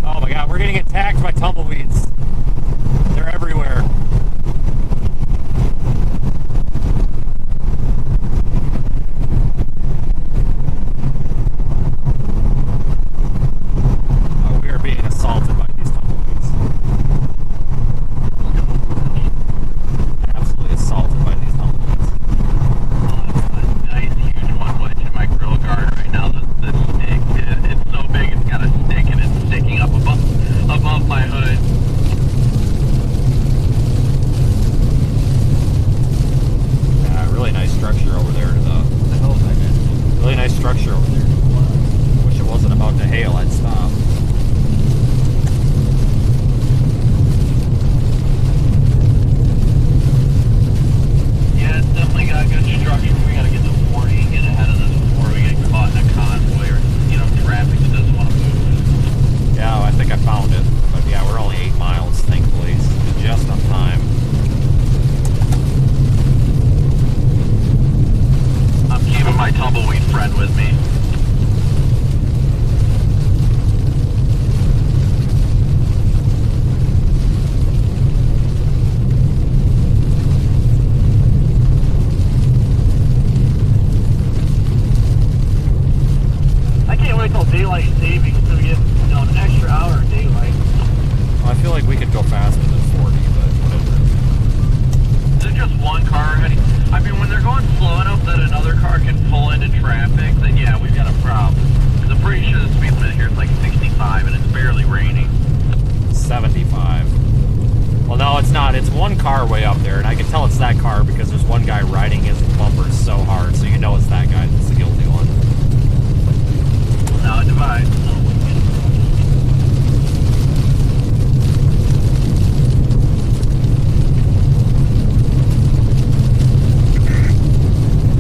Speaker 1: Oh my god, we're getting attacked by tumbleweeds. They're everywhere. Oh, we are being assaulted by these tumbleweeds. Assaulted by these tumbleweeds.
Speaker 5: A nice huge one wedged in my grill guard right now. The stick, it's so big it's got a stick and it's sticking up above my hood.
Speaker 1: Yeah, really nice structure over there to the hell is that guy? Really nice structure over there. Wish it wasn't about to hail, I'd stop.
Speaker 5: Yeah, it's definitely got good structure. We gotta get to 40 and get ahead of this before we get caught in a convoy or, traffic that doesn't want to move.
Speaker 1: Yeah, I think I found it. But yeah, we're only 8 miles, thankfully. It's just on time.
Speaker 5: I'm keeping my tumbleweed friend with me.
Speaker 4: I can't wait till daylight savings to get an extra hour of daylight.
Speaker 1: Well, I feel like we could go faster than 40, but whatever.
Speaker 5: Is there just one car heading? I mean, when they're going slow enough that another car can pull into traffic, then yeah, we've got a problem. Because I'm pretty sure the speed limit here is like 65 and it's barely raining.
Speaker 1: 75. Well, no, it's not. It's one car way up there, and I can tell it's that car because there's one guy riding his bumpers so hard, so you know it's that guy that's the guilty one.
Speaker 5: Now it divides.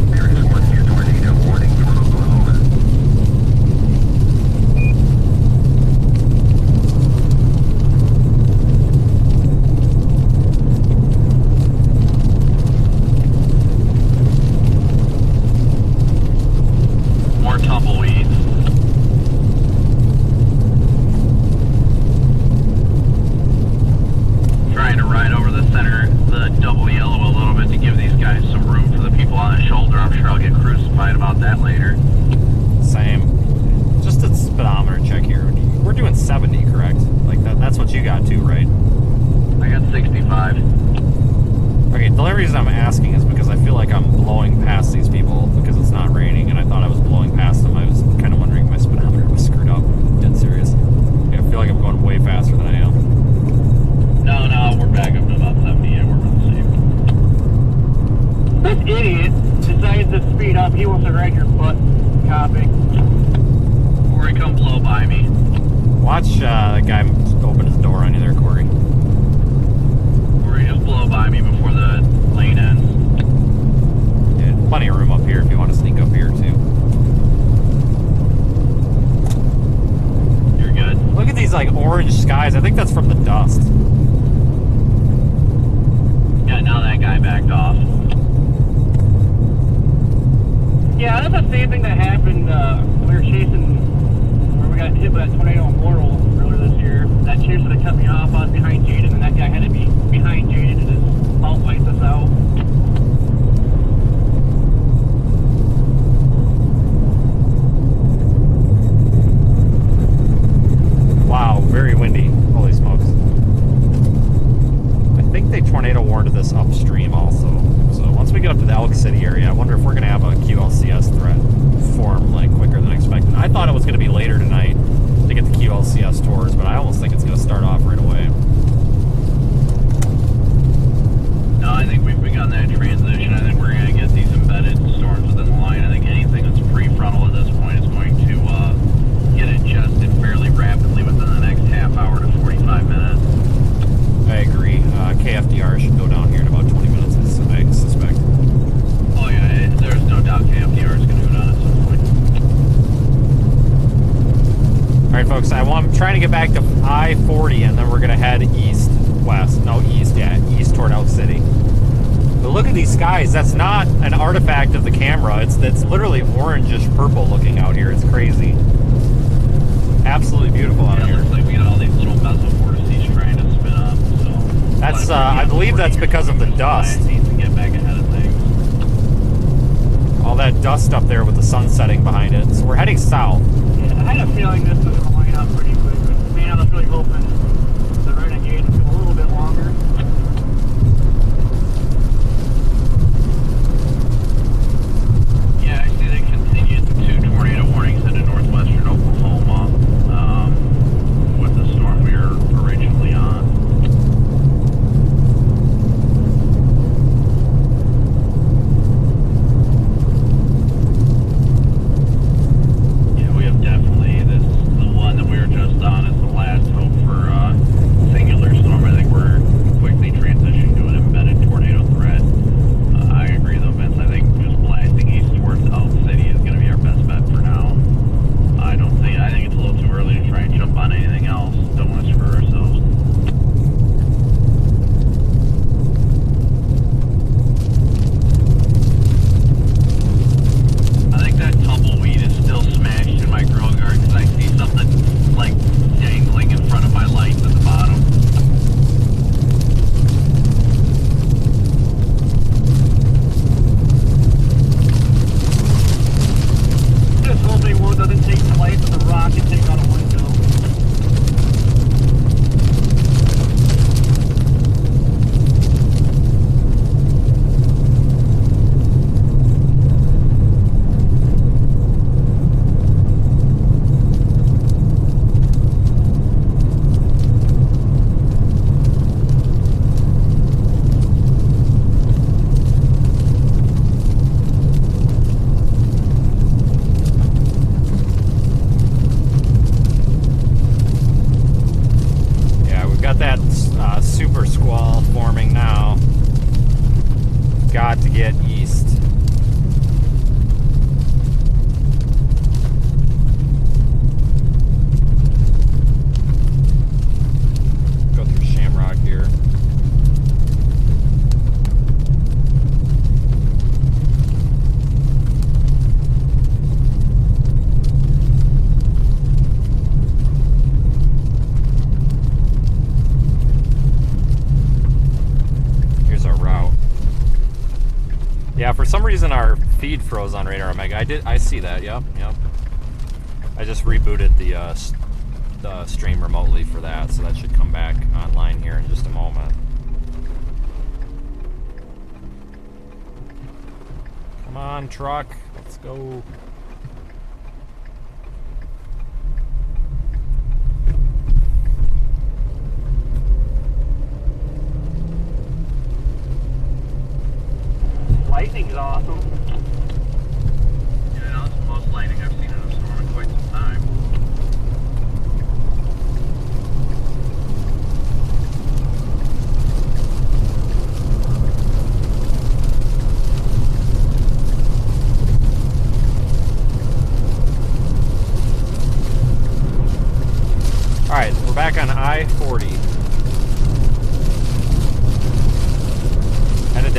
Speaker 2: There is one new tornado warning for Oklahoma.
Speaker 5: More tumbleweeds. Trying to ride over the center, the double yellow a little bit to give these guys some room for the people on the shoulder. I'm sure I'll get crucified about that later.
Speaker 1: Same. Just a speedometer check here. We're doing 70, correct? Like that's what you got too, right?
Speaker 5: I got 65.
Speaker 1: Okay, the only reason I'm asking is because I feel like I'm blowing past these people because it's not raining, and I thought I was blowing past them. I was kind of wondering if my speedometer was screwed up. Dead serious. Yeah, I feel like I'm going way faster than I am.
Speaker 5: No, we're back up to about 70. Yeah, we're about the same.
Speaker 4: needs to speed up. He wants to ride your butt. Copy.
Speaker 5: Corey, come blow by me.
Speaker 1: Watch the guy open his door on you there, Corey.
Speaker 5: Corey, just blow by me before the lane ends.
Speaker 1: Yeah, plenty of room up here if you want to sneak up here too.
Speaker 5: You're good.
Speaker 1: Look at these like orange skies. I think that's from the dust.
Speaker 5: Yeah, now that guy backed off.
Speaker 4: Yeah, that's the same thing that happened when we were chasing, where we got hit by that tornado in Laurel earlier this year. That chaser that cut me off, I was behind Jaden, and that guy had to be behind Jaden to just outweight us out.
Speaker 1: Wow, very windy. Holy smokes. I think they tornado warned this upstream also. So once we get up to the Elk City area, I wonder if we're going to have a QLCS threat form like quicker than expected. I thought it was going to be later tonight to get the QLCS tours, but I almost think it's going to start off right away.
Speaker 5: No, I think we've begun that transition. I think we're going to get these embedded storms within the line. I think anything that's pre-frontal at this point is going to get adjusted fairly rapidly within the next half hour to 45 minutes.
Speaker 1: I agree. KFDR should go down here in about 20 minutes, I suspect.
Speaker 5: Oh yeah, there's no doubt KFDR is going to go down at some point.
Speaker 1: Alright folks, I'm trying to get back to I-40 and then we're going to head east toward Elk City. But look at these skies. That's not an artifact of the camera. It's literally orangish purple looking out here. It's crazy. Absolutely beautiful out here.
Speaker 5: It looks like we got all these little bezel vortices trying to spin up. So
Speaker 1: that's I believe that's because of the dust.
Speaker 5: Needs to get back ahead of things.
Speaker 1: All that dust up there with the sun setting behind it. So we're heading south.
Speaker 4: Yeah, I had a feeling this was going to line up pretty quick. But man, I was really hoping the Renegade would go a little bit longer.
Speaker 5: Yeah, I see they continued 2 tornado warnings into northwestern Oklahoma with the storm we were originally on. Yeah, we have definitely the one that we were just on is the last hope for singular storm. I think we're quickly transitioning to an embedded tornado threat. I agree though, Vince. I think just blasting east towards Elk City is going to be our best bet for now. I think it's a little too early to try and jump on anything else. Don't want to screw ourselves. I think that tumbleweed is still smashed in my grill guard because I see something like dangling in front of my lights at the bottom.
Speaker 4: Just hoping one doesn't take flight with a rocket take out a window.
Speaker 1: Super squall forming now. Got to get east. Go through Shamrock here. Yeah, for some reason our feed froze on Radar Omega. I see that. Yep. I just rebooted the stream remotely for that, so that should come back online here in just a moment. Come on, truck. Let's go.
Speaker 4: Lightning's awesome.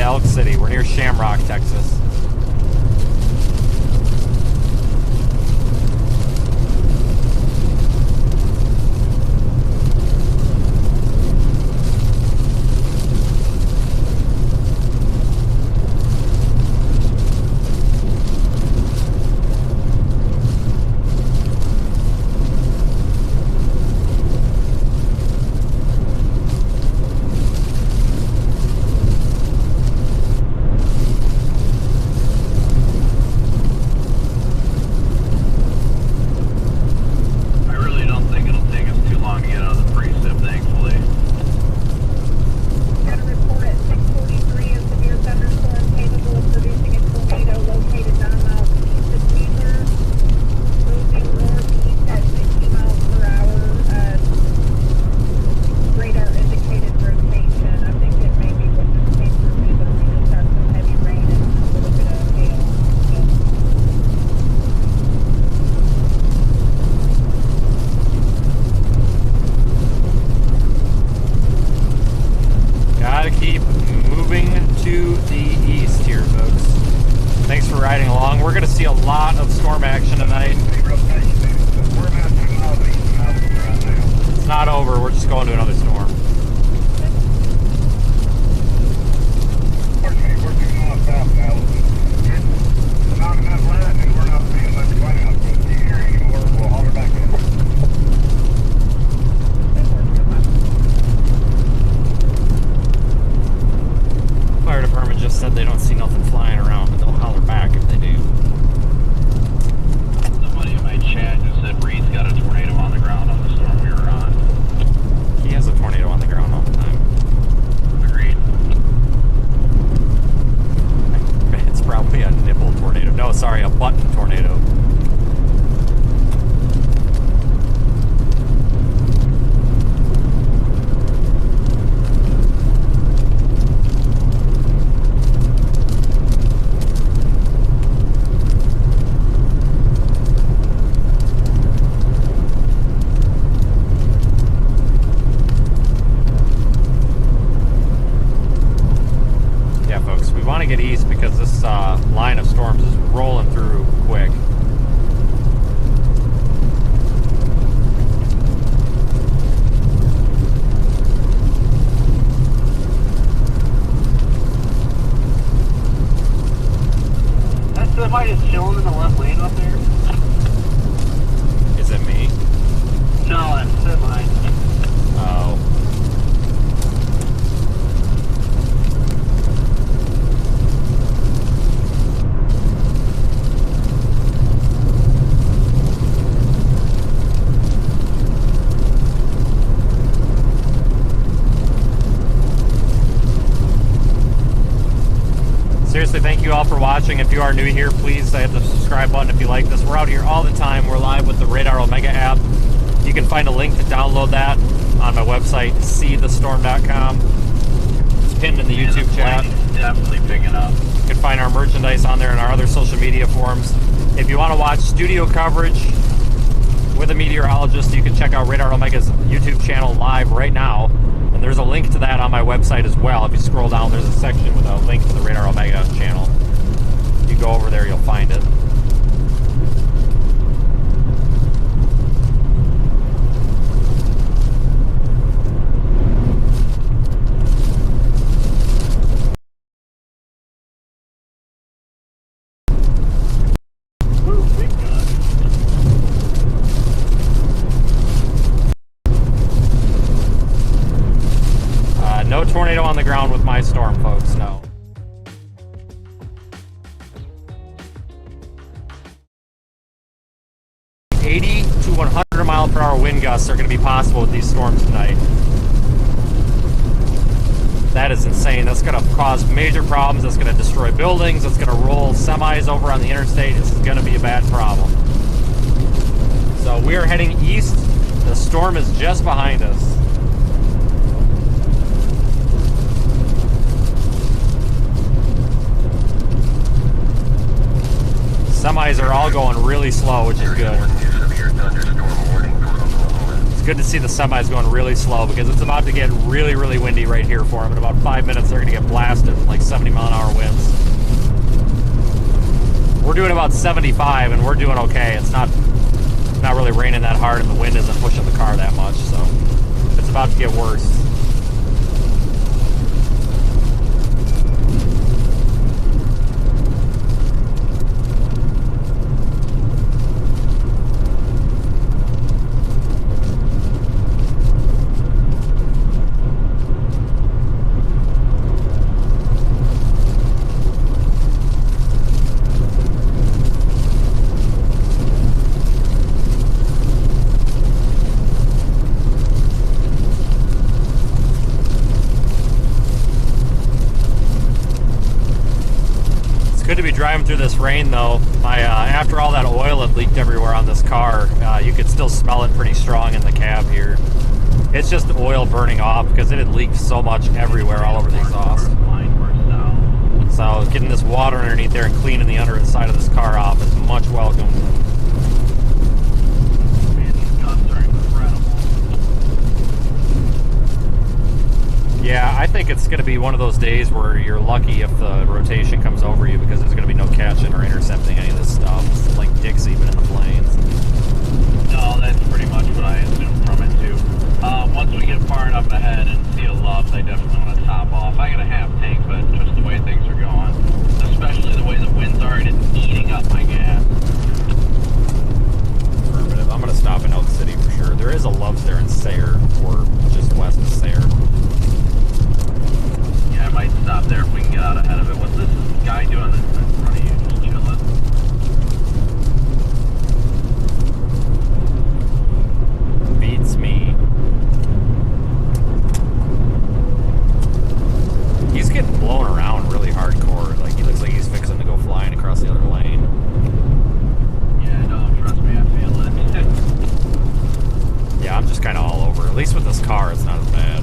Speaker 1: Elk City. We're near Shamrock, Texas. Get east because this line of storms is rolling through quick.
Speaker 4: That semi is chilling in the left lane up there.
Speaker 1: Is it me?
Speaker 4: No, that's semi.
Speaker 1: Oh. Seriously, thank you all for watching. If you are new here, please hit the subscribe button if you like this. We're out here all the time. We're live with the Radar Omega app. You can find a link to download that on my website, seethestorm.com. It's pinned in the YouTube chat.
Speaker 5: Definitely picking up.
Speaker 1: You can find our merchandise on there and our other social media forums. If you want to watch studio coverage with a meteorologist, you can check out Radar Omega's YouTube channel live right now. And there's a link to that on my website as well. If you scroll down, there's a section with a link to the Radar Omega channel. If you go over there, you'll find it. No tornado on the ground with my storm, folks, no. $80 to 100 mile per hour wind gusts are going to be possible with these storms tonight. That is insane. That's going to cause major problems. That's going to destroy buildings. That's going to roll semis over on the interstate. This is going to be a bad problem. So we are heading east. The storm is just behind us. Semis are all going really slow, which is good. It's good to see the semis going really slow because it's about to get really, really windy right here for them. In about 5 minutes, they're going to get blasted with like 70-mile-an-hour winds. We're doing about 75, and we're doing okay. It's not really raining that hard, and the wind isn't pushing the car that much, so it's about to get worse. Good to be driving through this rain though. After all that oil had leaked everywhere on this car, you could still smell it pretty strong in the cab here. It's just oil burning off because it had leaked so much everywhere all over the exhaust. So getting this water underneath there and cleaning the underside of this car off is much welcome.
Speaker 5: Man, these gusts are incredible.
Speaker 1: Yeah, I think it's going to be one of those days where you're lucky if the rotation comes over you because there's going to be no catching or intercepting any of this stuff. It's like Dixie, but in the plains.
Speaker 5: No, that's pretty much what I assumed from it too. Once we get far enough ahead and see a luff, I definitely want to top off. I got a half tank, but just the way things are going, especially the way the winds are, and it's eating up my gas.
Speaker 1: Affirmative. I'm going to stop in Oak City for sure. There is a Love's there in Sayre, or just west of Sayre.
Speaker 5: I might stop there if we can get out ahead of it. What's this guy doing that's in front of you? Just chilling?
Speaker 1: Beats me. He's getting blown around really hardcore. Like, he looks like he's fixing to go flying across the other lane.
Speaker 5: Yeah, no, trust me, I feel it.
Speaker 1: Yeah, I'm just kind of all over. At least with this car, it's not as bad.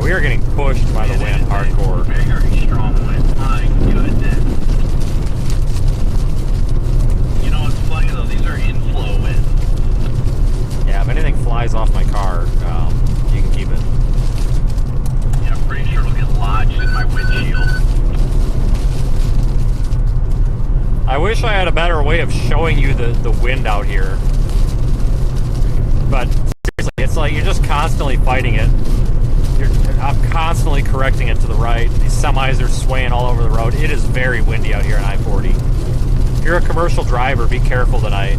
Speaker 1: We are getting pushed by the wind hardcore.
Speaker 5: Very strong wind. My goodness. You know what's funny though? These are inflow winds.
Speaker 1: Yeah, if anything flies off my car, you can keep it.
Speaker 5: Yeah, I'm pretty sure it'll get lodged in my windshield.
Speaker 1: I wish I had a better way of showing you the wind out here. But seriously, it's like you're just constantly fighting it. I'm constantly correcting it to the right. These semis are swaying all over the road. It is very windy out here on I-40. If you're a commercial driver, be careful tonight.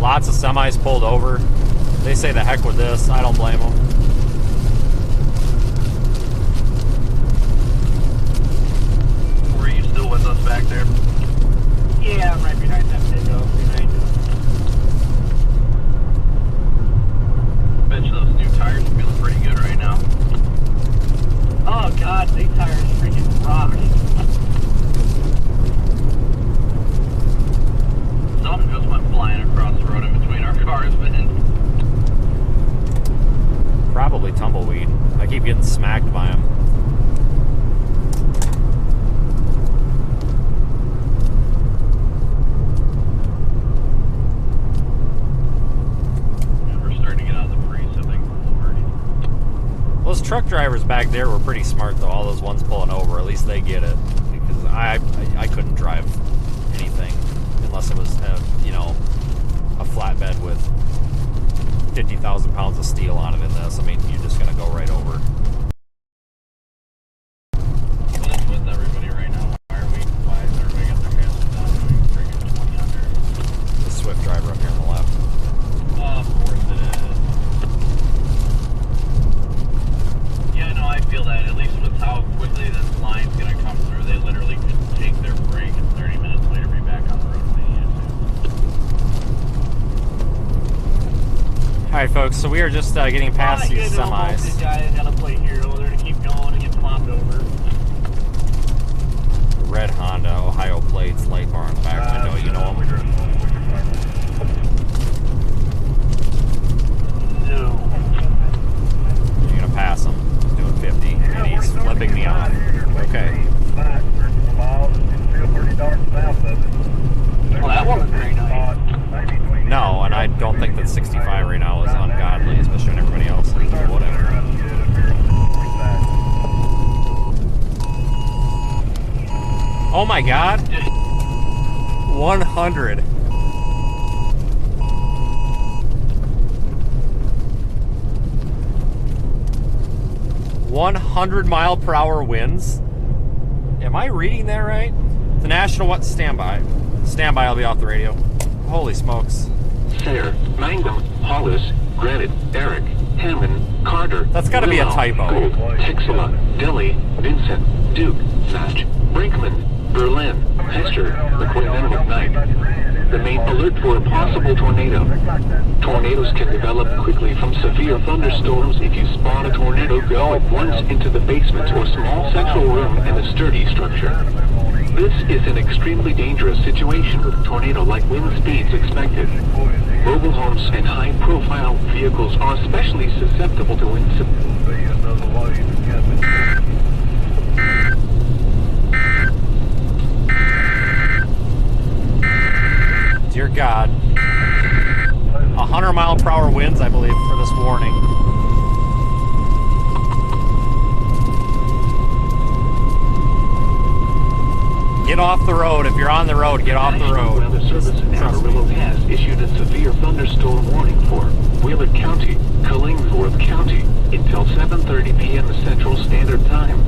Speaker 1: Lots of semis pulled over. They say the heck with this. I don't blame them.
Speaker 5: Were you still with us back there?
Speaker 4: Yeah, I'm right behind that pickup. Behind you.
Speaker 5: Bet you those new tires are feeling pretty good right now.
Speaker 4: Oh god, these tires freaking rock.
Speaker 5: Something just went flying across the road in between our cars, man.
Speaker 1: Probably tumbleweed. I keep getting smacked by them. Those truck drivers back there were pretty smart, though. All those ones pulling over, at least they get it. Because I couldn't drive anything unless it was, you know, a flatbed with 50,000 pounds of steel on it in this. I mean, you're just going to go right over.
Speaker 5: What is with everybody right now? Why is everybody got their hands down doing freaking 20 under?
Speaker 1: The Swift driver up here on the left.
Speaker 5: Oh, of course it is. Yeah, no, I feel that. At least with how quickly this line's going to come through, they literally could take their break and 30 minutes later be back on the road if they needed to.
Speaker 1: Alright, folks, so we are just getting past these semis.
Speaker 4: These guys got to play hero. They're to keep going and get flopped over.
Speaker 1: Red Honda, Ohio plates, light bar on the back window, you know them. cutting me off. Okay.
Speaker 9: Well, that wasn't very nice.
Speaker 1: No, and I don't think that 65 right now is ungodly, especially when everybody else is. But whatever. Oh my God! 100. mph winds. Am I reading that right? The national what? Standby. Standby. I'll be off the radio. Holy smokes!
Speaker 8: Sayre, Mangum, Hollis, Granite, Eric, Hammond, Carter.
Speaker 1: That's got to be a
Speaker 8: Willow,
Speaker 1: typo.
Speaker 8: Gold, Tixula, Dilly, Vincent, Duke, Match, Brinkman, Berlin, Hester, the coincidental of night. Remain alert for a possible tornado. Tornadoes can develop quickly from severe thunderstorms. If you spot a tornado, go at once into the basement or small central room in a sturdy structure. This is an extremely dangerous situation with tornado-like wind speeds expected. Mobile homes and high-profile vehicles are especially susceptible to wind.
Speaker 1: Dear God. 100 mph winds, I believe, for this warning. Get off the road. If you're on the road, get off the road.
Speaker 8: Weather Service in Amarillo has issued a severe thunderstorm warning for Wheeler County, Killingsworth County, until 7:30 p.m. Central Standard Time.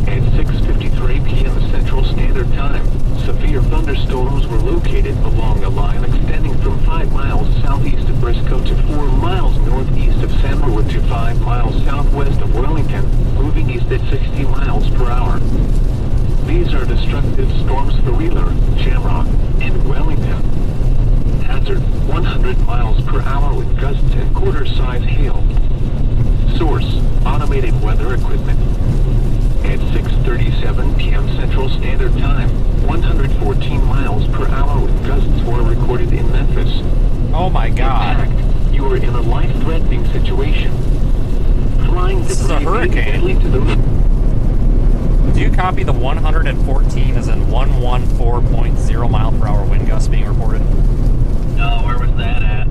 Speaker 8: At 6:53 p.m. Central Standard Time, severe thunderstorms were located along a line extending from 5 miles southeast of Briscoe to 4 miles northeast of Sandalwood to 5 miles southwest of Wellington, moving east at 60 miles per hour. These are destructive storms for Wheeler, Shamrock, and Wellington. Hazard 100 miles per hour with gusts and quarter-size hail. Source, automated weather equipment. At 6:37 p.m. Central Standard Time, 114 miles per hour with gusts were recorded in Memphis.
Speaker 1: Oh my God.
Speaker 8: In fact, you are in a life-threatening situation. Flying
Speaker 1: This is a
Speaker 8: debris
Speaker 1: hurricane.
Speaker 8: immediately to the...
Speaker 1: Do you copy the 114 as in 114.0 mph wind gusts being reported?
Speaker 5: No, where was that at?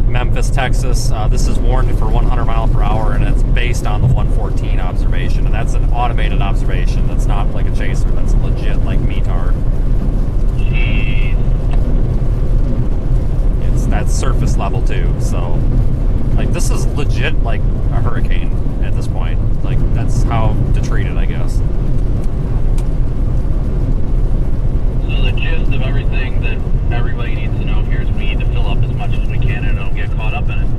Speaker 1: Memphis, Texas. This is warned for 100 mph, and it's based on the 114 observation, and that's an automated observation. That's not like a chaser. That's legit, like METAR.
Speaker 5: Jeez.
Speaker 1: That's surface level too. So, like, this is legit, like a hurricane at this point. Like, that's how to treat it, I guess.
Speaker 5: So the gist of everything that everybody needs to know here is we need to fill up as much as we can and don't get caught up in it.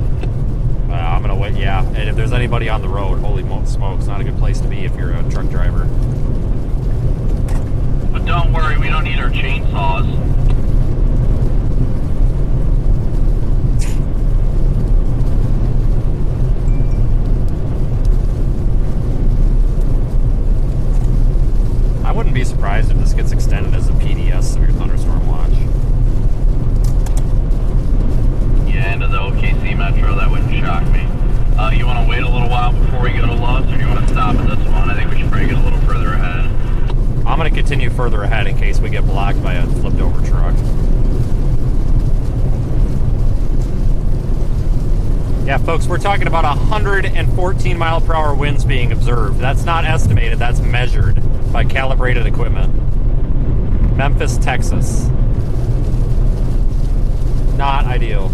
Speaker 1: I'm gonna wait. Yeah, and if there's anybody on the road, holy smokes, not a good place to be if you're a truck driver.
Speaker 5: But don't worry, we don't need our chainsaws.
Speaker 1: I wouldn't be surprised if this gets extended as a PDS severe thunderstorm watch.
Speaker 5: Yeah, into the OKC Metro, that wouldn't shock me. You want to wait a little while before we go to Love's, or do you want to stop at this one? I think we should probably get a little further ahead.
Speaker 1: I'm going to continue further ahead in case we get blocked by a flipped over truck. Yeah, folks, we're talking about 114 mph winds being observed. That's not estimated, that's measured by calibrated equipment. Memphis, Texas. Not ideal.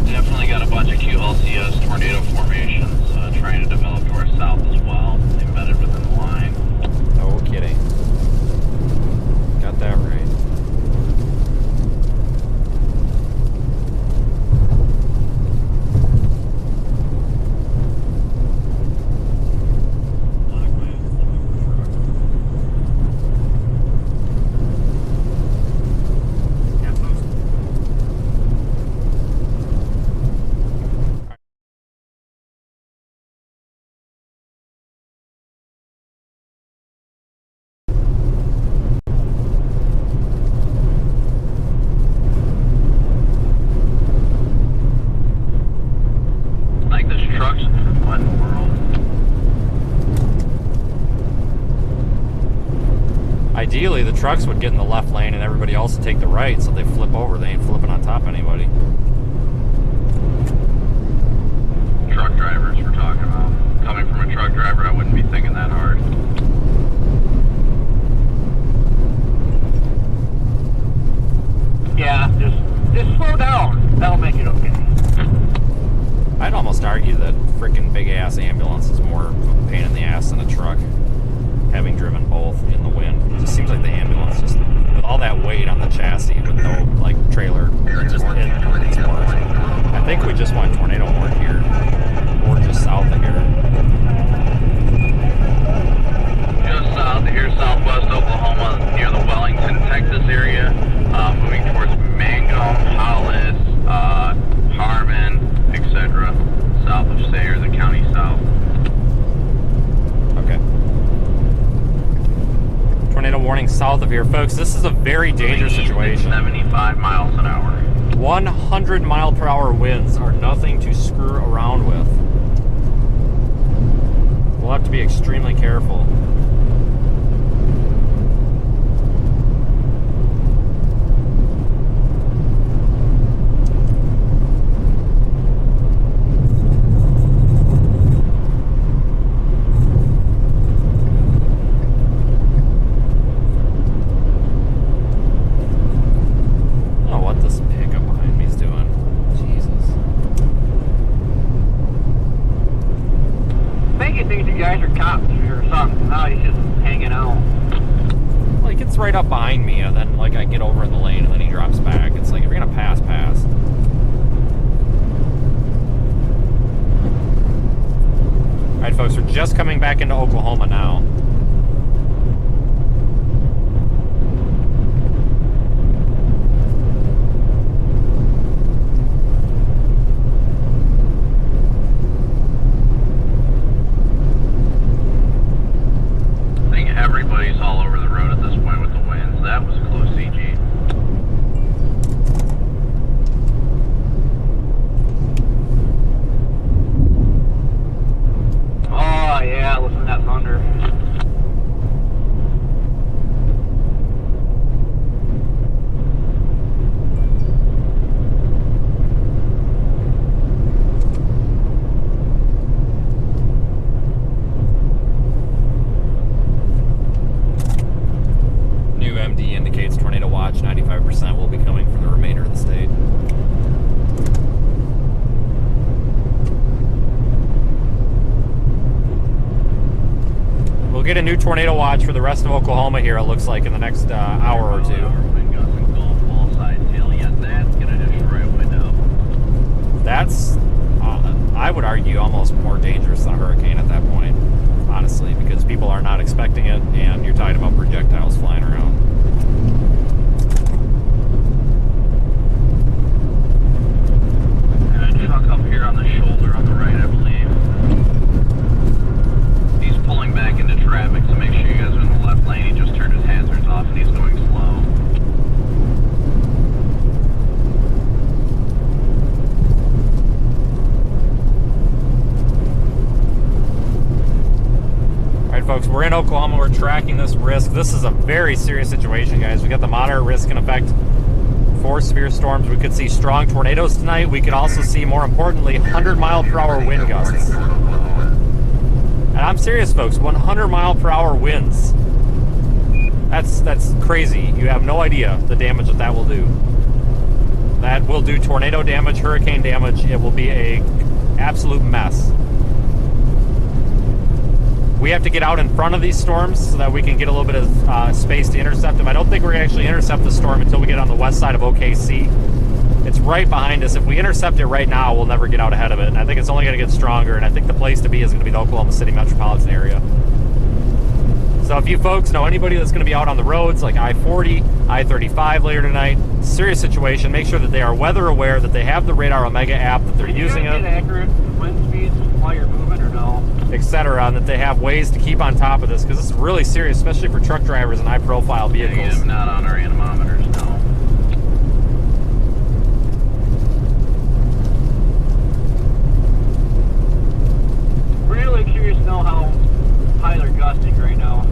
Speaker 5: Definitely got a bunch of QLCS tornado formations trying to develop to our south as well, embedded within the line.
Speaker 1: No kidding. Got that right. ideally, the trucks would get in the left lane and everybody else would take the right, so they flip over. They ain't flipping on top of anybody.
Speaker 5: Truck drivers we're talking about. Coming from a truck driver, I wouldn't be thinking that hard.
Speaker 4: Yeah, just slow down. That'll make it okay.
Speaker 1: I'd almost argue that freaking big ass ambulance is more of a pain in the ass than a truck. Having driven both in the wind, it just seems like the ambulance, just with all that weight on the chassis, with no like trailer, it's worse. I think we just want tornado warning here, or just south of here.
Speaker 5: Just south of here, southwest Oklahoma, near the Wellington, Texas area, moving towards Mangum, Hollis, Harmon, etc. South of Sayre, the county south.
Speaker 1: Okay. Tornado warning south of here. Folks, this is a very dangerous situation.
Speaker 5: 75 miles an hour.
Speaker 1: 100 mile per hour winds are nothing to screw around with. We'll have to be extremely careful. Right up behind me, and then like I get over in the lane and then he drops back. It's like, if you're gonna pass. Alright folks, we're just coming back into Oklahoma now.
Speaker 5: I think everybody's all over the road at this point with the winds. That was close, CG.
Speaker 4: Oh, yeah, listen to that thunder.
Speaker 1: MD indicates tornado watch, 95% will be coming from the remainder of the state. We'll get a new tornado watch for the rest of Oklahoma here, it looks like, in the next hour or two. That's, I would argue, almost more dangerous than a hurricane at that point, honestly, because people are not expecting it, and you're talking about projectiles flying around.
Speaker 5: And a truck up here on the shoulder on the right, I believe. He's pulling back into traffic, so make sure you guys are in the left lane. He just turned his hazards off and he's going slow.
Speaker 1: Folks, we're in Oklahoma, we're tracking this risk. This is a very serious situation, guys. We got the moderate risk in effect for severe storms. We could see strong tornadoes tonight. We could also see, more importantly, 100 mile per hour wind gusts. And I'm serious, folks, 100 mile per hour winds. That's crazy. You have no idea the damage that will do. That will do tornado damage, hurricane damage. It will be a absolute mess. We have to get out in front of these storms so that we can get a little bit of space to intercept them. I don't think we're going to actually intercept the storm until we get on the west side of OKC. It's right behind us. If we intercept it right now, we'll never get out ahead of it. And I think it's only going to get stronger, and I think the place to be is going to be the Oklahoma City metropolitan area. So if you folks know anybody that's going to be out on the roads, like I-40, I-35 later tonight, serious situation, make sure that they are weather aware, that they have the Radar Omega app, that they're using it.
Speaker 4: Accurate wind speeds while you're moving, or no?
Speaker 1: Etc., and that they have ways to keep on top of this, because this is really serious, especially for truck drivers and high-profile vehicles.
Speaker 5: Yeah, not on our anemometers, no. Really curious to know how high they're gusting right now.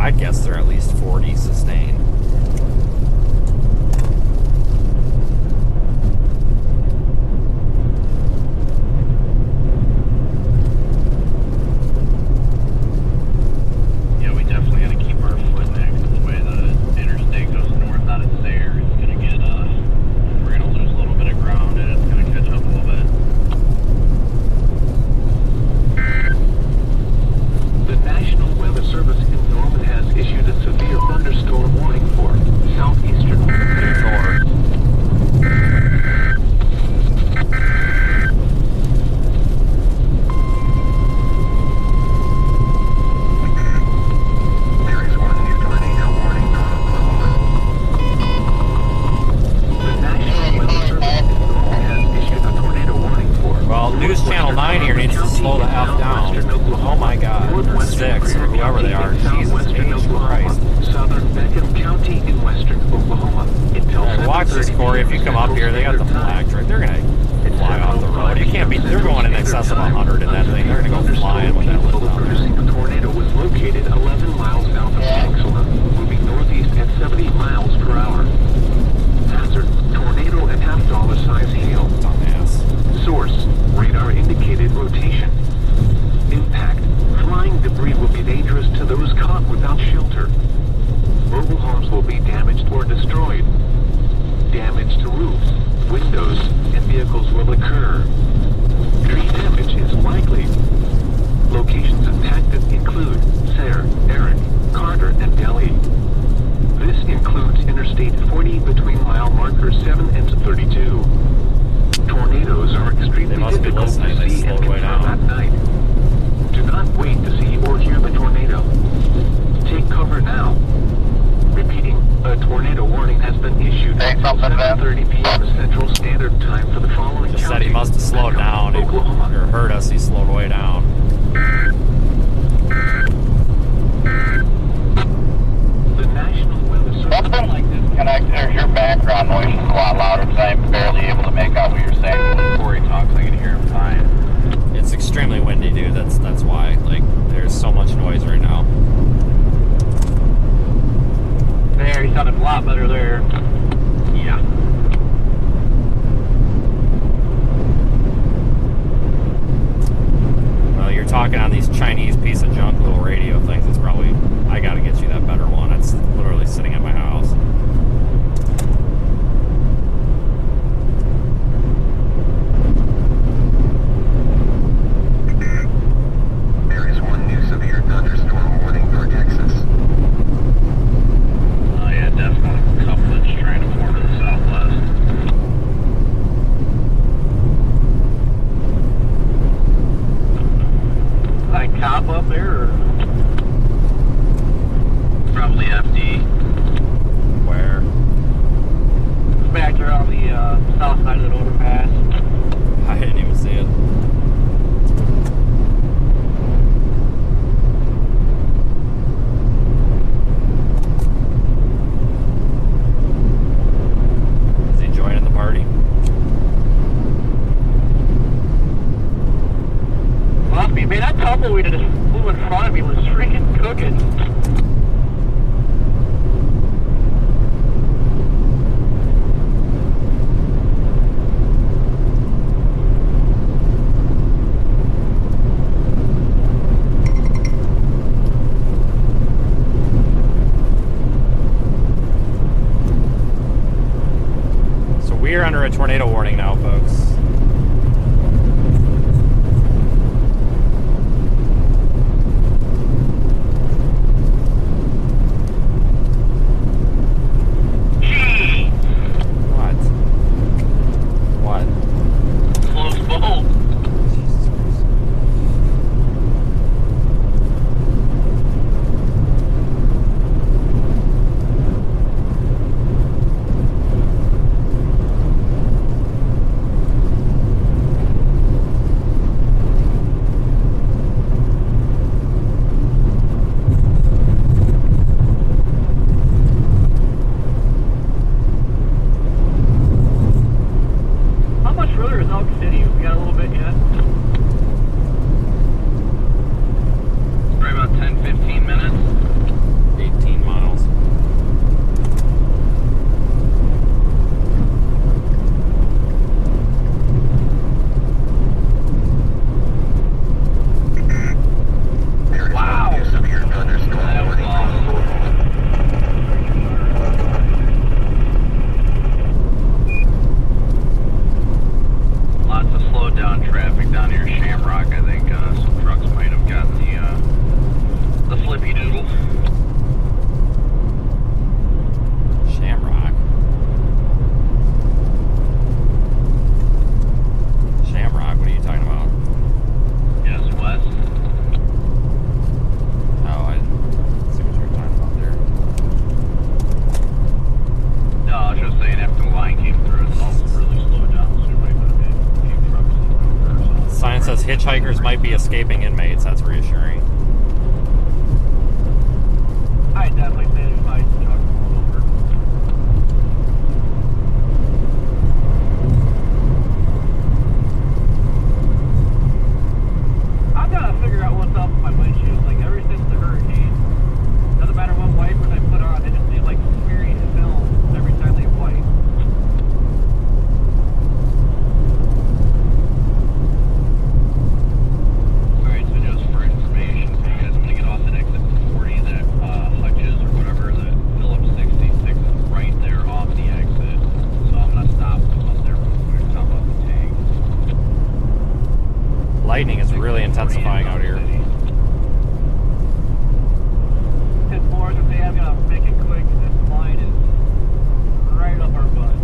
Speaker 1: I'd guess they're at least 40 sustained.
Speaker 5: Yeah, we definitely got to keep our foot next to the way the interstate goes north out of Sayre. It's going to get, we're going to lose a little bit of ground and it's going to catch up a little bit.
Speaker 8: The National Weather Service in Norman has issued a severe thunderstorm warning for southeastern North.
Speaker 2: There is one new tornado warning for Oklahoma.
Speaker 8: The National Weather Service in Norman has issued a tornado warning for.
Speaker 1: Well, News Channel 9 here needs to slow the F down. Oh my God, or 6, or whoever they are. Jesus H. Christ.
Speaker 8: Southern Beckham County in western Oklahoma.
Speaker 1: Right, watch this, Corey. If you come up here, they got the flag right. They're gonna fly off the road. You can't be. They're going in excess of 100 in that thing. They're gonna go flying with that list down there.
Speaker 8: The tornado was located 11 miles south of Texela, moving northeast at 70 miles per hour. Hazard: tornado and half-dollar size hail.
Speaker 1: Dumbass.
Speaker 8: Source: radar indicated rotation. Impact: flying debris will be dangerous to those caught without shelter. Mobile homes will be damaged or destroyed. Damage to roofs, windows, and vehicles will occur. Tree damage is likely. Locations impacted include Sayre, Erin, Carter, and Delhi. This includes Interstate 40 between mile markers 7 and 32. Tornadoes are extremely difficult to see and confirm at night. Do not wait to see or hear the tornado. Take cover now. Repeating, a tornado warning has been issued until 7:30 p.m. Central Standard Time for the following
Speaker 1: Just said he must have slowed down. Or heard us. He slowed way down.
Speaker 8: The National Weather Service.
Speaker 3: Something like this connector, your background noise is a lot louder because I'm barely able to make out what you're saying.
Speaker 5: When Corey talks, I can hear him fine.
Speaker 1: It's extremely windy, dude. That's why. Like, there's so much noise right now.
Speaker 4: There, he sounded a lot better there.
Speaker 5: Yeah.
Speaker 1: Well, you're talking on these Chinese piece of junk little radio things. It's probably, I gotta get you that better one. It's literally sitting at my house.
Speaker 2: There is one new severe thunderstorm warning for Texas.
Speaker 5: Oh yeah, definitely a couple that's trying to form to the southwest.
Speaker 4: Like cop up there, or
Speaker 5: Probably FD.
Speaker 1: Where?
Speaker 4: back there on the south side of the overpass.
Speaker 1: I didn't even see it. Is he joining the party?
Speaker 4: Must be, man, that tumbleweed that just flew in front of me was freaking cooking.
Speaker 1: So we're under a tornado warning now, folks. What? What?
Speaker 5: Close bolt.
Speaker 1: Jesus Christ. hitchhikers might be escaping inmates. That's reassuring.
Speaker 4: I definitely say there's probably some trucks pulling over. I've got to figure out what's up with my windshield. Like, ever since the hurricane, doesn't matter what wipers I put on, they just seem like smearing film every time they wipe.
Speaker 5: Alright, so just for information, so you guys want to get off at exit 40, that Hutches or whatever, that Phillips 66 is right there off the exit. So I'm going to stop up there real quick, top off the tank.
Speaker 1: Lightning is really intensifying out here.
Speaker 4: 10-4s, if they have got to make it quick, this line is right up our butt.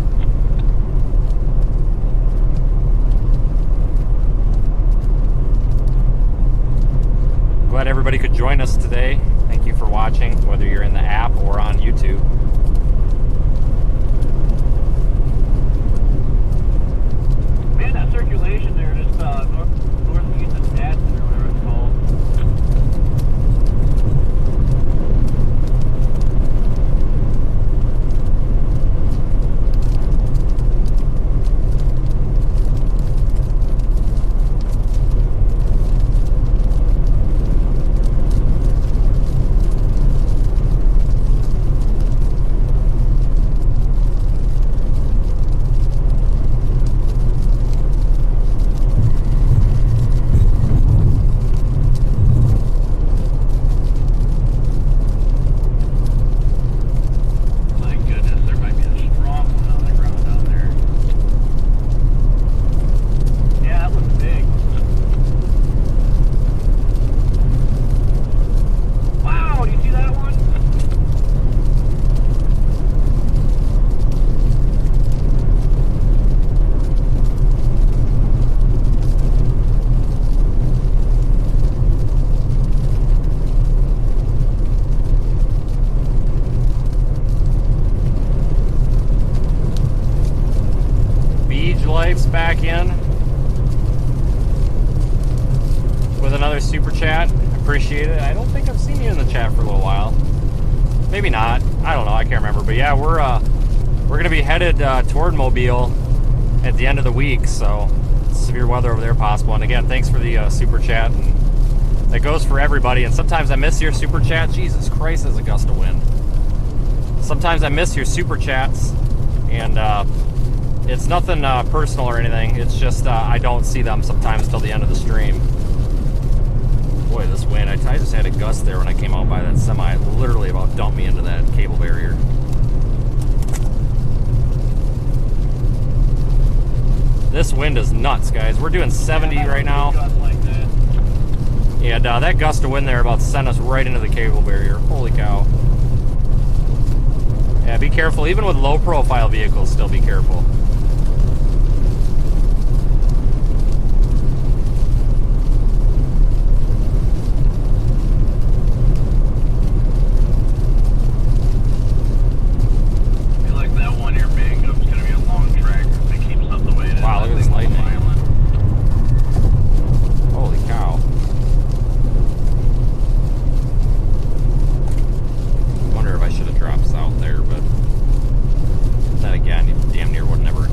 Speaker 1: Glad everybody could join us today. Thank you for watching, whether you're in the app or on YouTube.
Speaker 4: Man, that circulation there, just northeast of Dadson or whatever it's called. My goodness, there might be a strong one on the ground down there. Yeah, that looks big. Wow, do you see that one?
Speaker 1: Beach Life's back in with another super chat. Appreciate it. I don't think I've seen you in the chat for a little while. Maybe not. I don't know. I can't remember. But yeah, we're gonna be headed toward Mobile at the end of the week. So severe weather over there possible. And again, thanks for the super chat. And that goes for everybody. And sometimes I miss your super chat. Jesus Christ, there's a gust of wind. Sometimes I miss your super chats, and it's nothing personal or anything. It's just I don't see them sometimes till the end of the stream. Boy, this wind. I just had a gust there when I came out by that semi. It literally about dumped me into that cable barrier. This wind is nuts, guys. We're doing 70 right now. And that gust of wind there about sent us right into the cable barrier. Holy cow. Yeah, be careful. Even with low-profile vehicles, still be careful.
Speaker 5: I feel like that one here being up is going to be a long track if it keeps up the way it is.
Speaker 1: Wow, look at this lightning. Holy cow. I wonder if I should have dropped south there, but then again, you damn near would never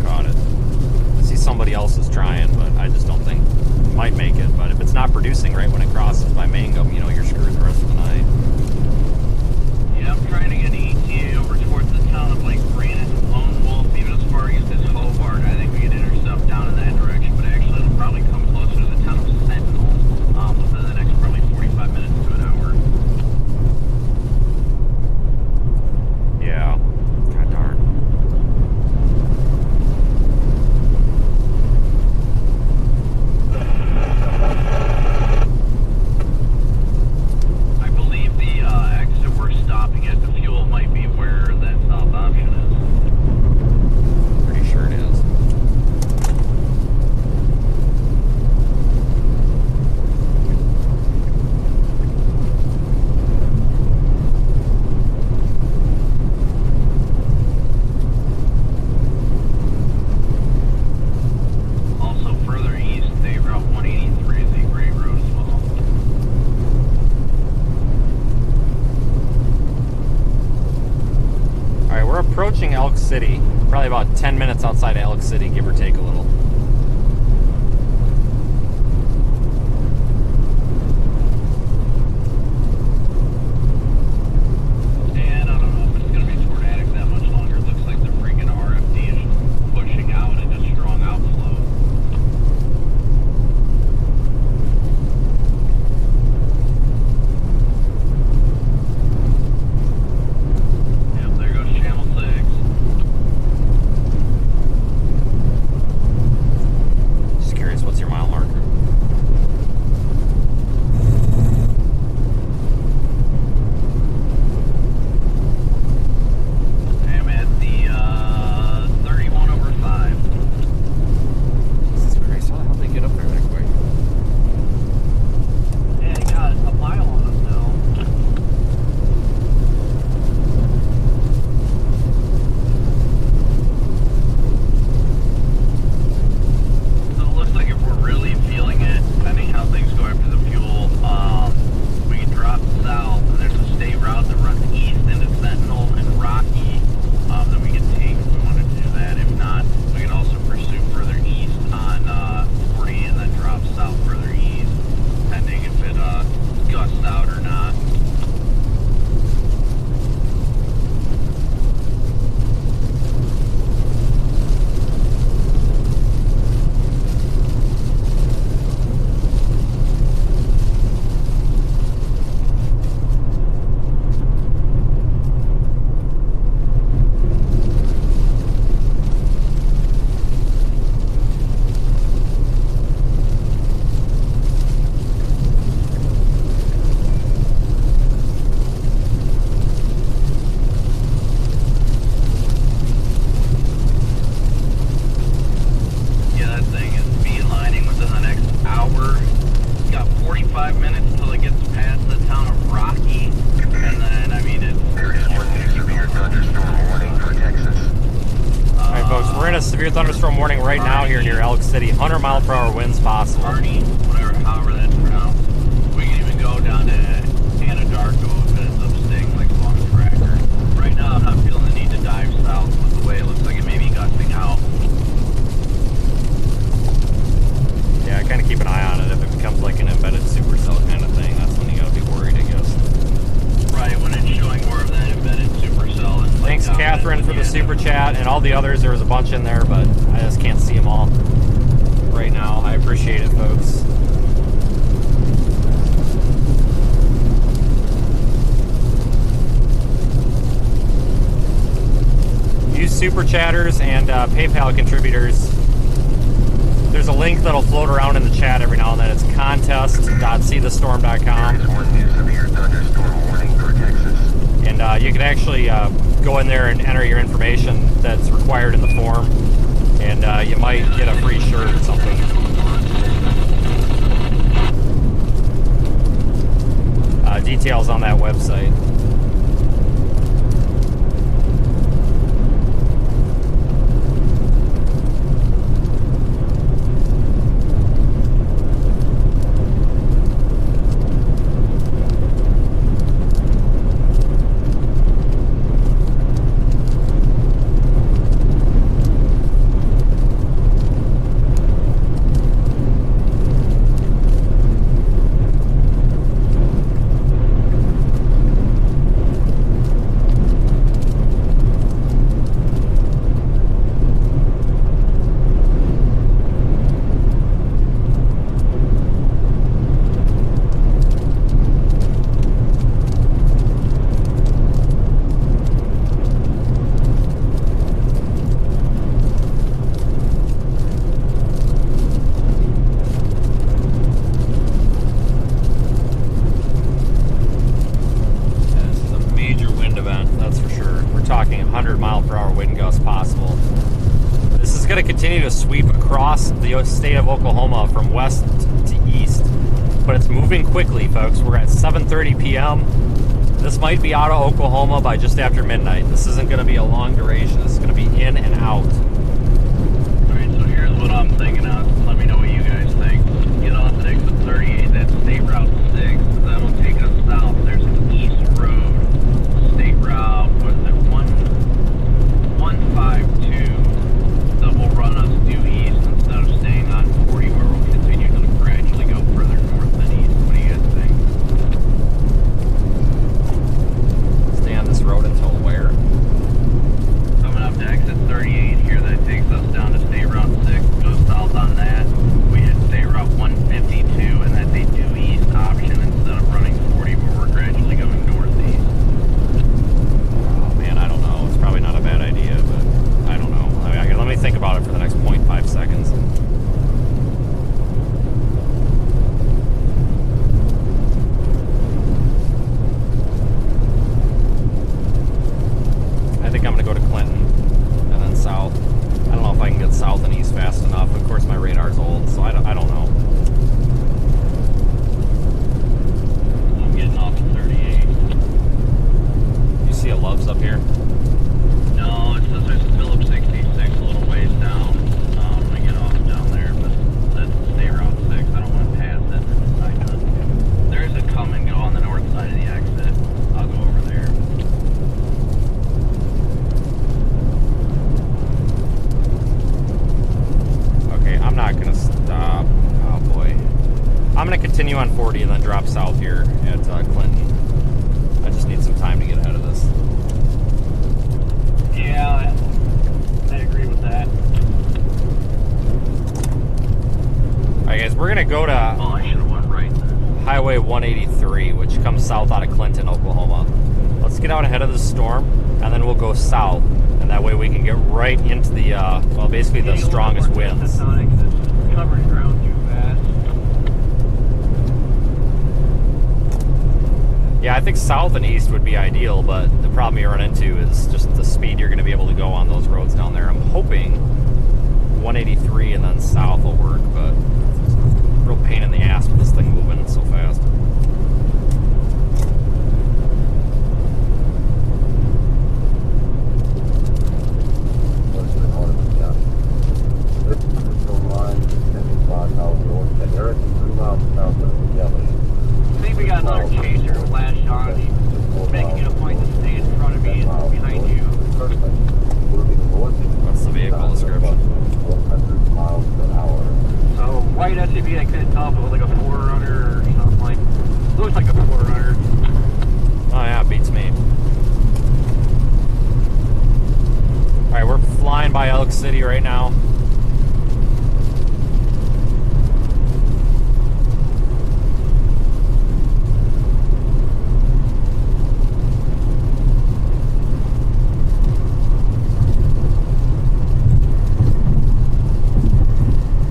Speaker 1: approaching Elk City. Probably about 10 minutes outside of Elk City, give or take a little.
Speaker 5: And I don't know if it's going to be tornadic that much longer. It looks like the freaking RFD is pushing out and just strong outflow.
Speaker 1: Severe thunderstorm warning right now here near Elk City. 100 mile per hour winds possible.
Speaker 5: However that's pronounced. We can even go down to Anadarko if it ends up staying like along the tracker. Right now I'm not feeling the need to dive south with the way it looks like it may be gusting out.
Speaker 1: Yeah, kind of keep an eye on it. If it becomes like an embedded supercell kind of thing, that's when you gotta be worried, I guess.
Speaker 5: Right, when it's showing more of that embedded supercell.
Speaker 1: Thanks, Catherine, for the super chat, and all the others. There was a bunch in there, but I just can't see them all right now. I appreciate it, folks. You super chatters and PayPal contributors, there's a link that'll float around in the chat every now and then. It's contest.seethestorm.com. And you can actually go in there and enter your information that's required in the form, and you might get a free shirt or something. Details on that website. Sweep across the state of Oklahoma from west to east, but it's moving quickly, folks. We're at 7:30 p.m. This might be out of Oklahoma by just after midnight. This isn't going to be a long duration. This is going to be in and out.
Speaker 5: Alright, so here's what I'm thinking of. Let me know what you guys think. Get on 6 and 38, that's State Route 6. That'll take us south. There's an east road. State Route, what is it, 1?
Speaker 1: 183, which comes south out of Clinton, Oklahoma. Let's get out ahead of the storm, and then we'll go south, and that way we can get right into the, well, basically the strongest winds.
Speaker 4: Covering ground too fast.
Speaker 1: Yeah, I think south and east would be ideal, but the problem you run into is just the speed you're going to be able to go on those roads down there. I'm hoping 183 and then south will work, but it's a real pain in the ass with this thing moving so fast.
Speaker 4: I think we got another chaser flash on. He's making it a point to stay in front of me and behind you.
Speaker 1: What's the vehicle description?
Speaker 4: So, white SUV, I couldn't tell if it was like a 4Runner or something like. Looks like a 4Runner.
Speaker 1: Oh yeah, beats me. Alright, we're flying by Elk City right now.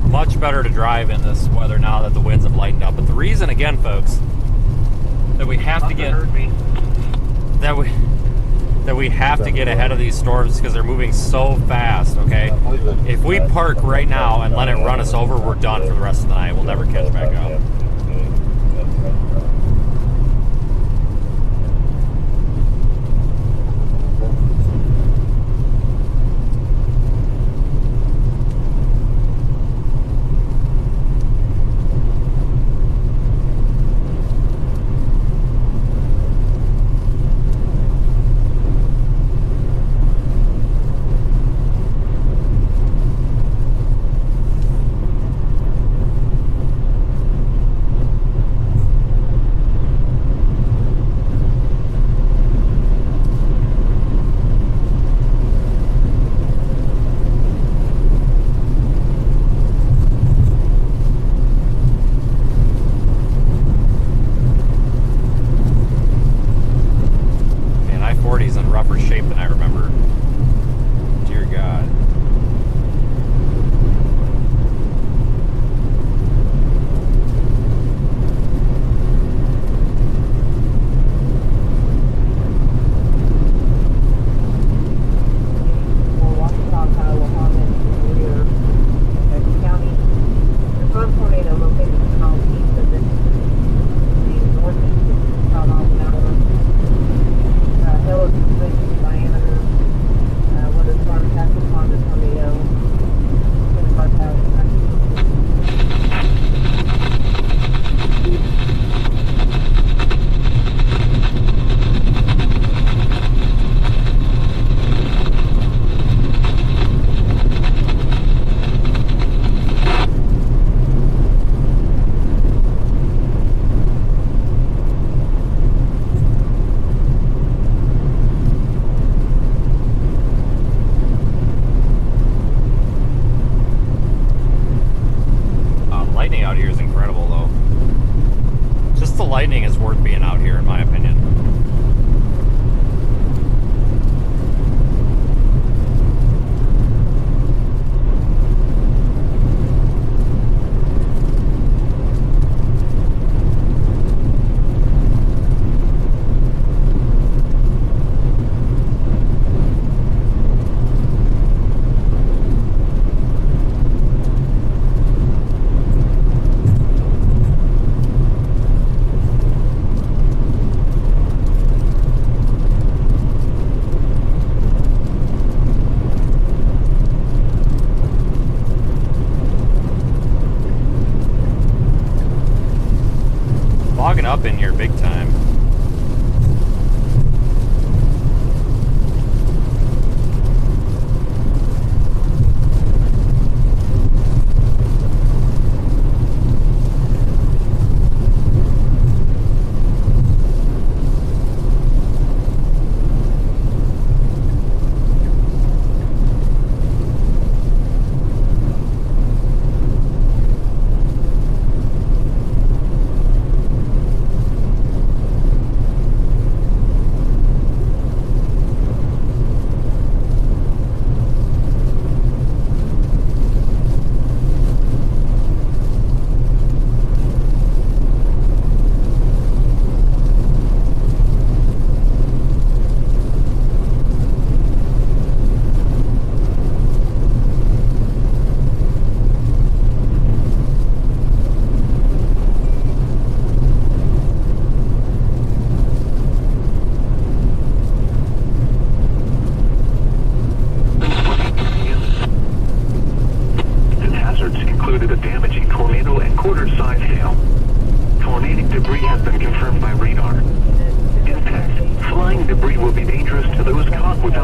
Speaker 1: Much better to drive in this weather now that the winds have lightened up. But the reason, again, folks, that we have to get ahead of these storms because they're moving so fast. Okay, if we park right now and let it run us over, we're done for the rest of the night. We'll never catch back up.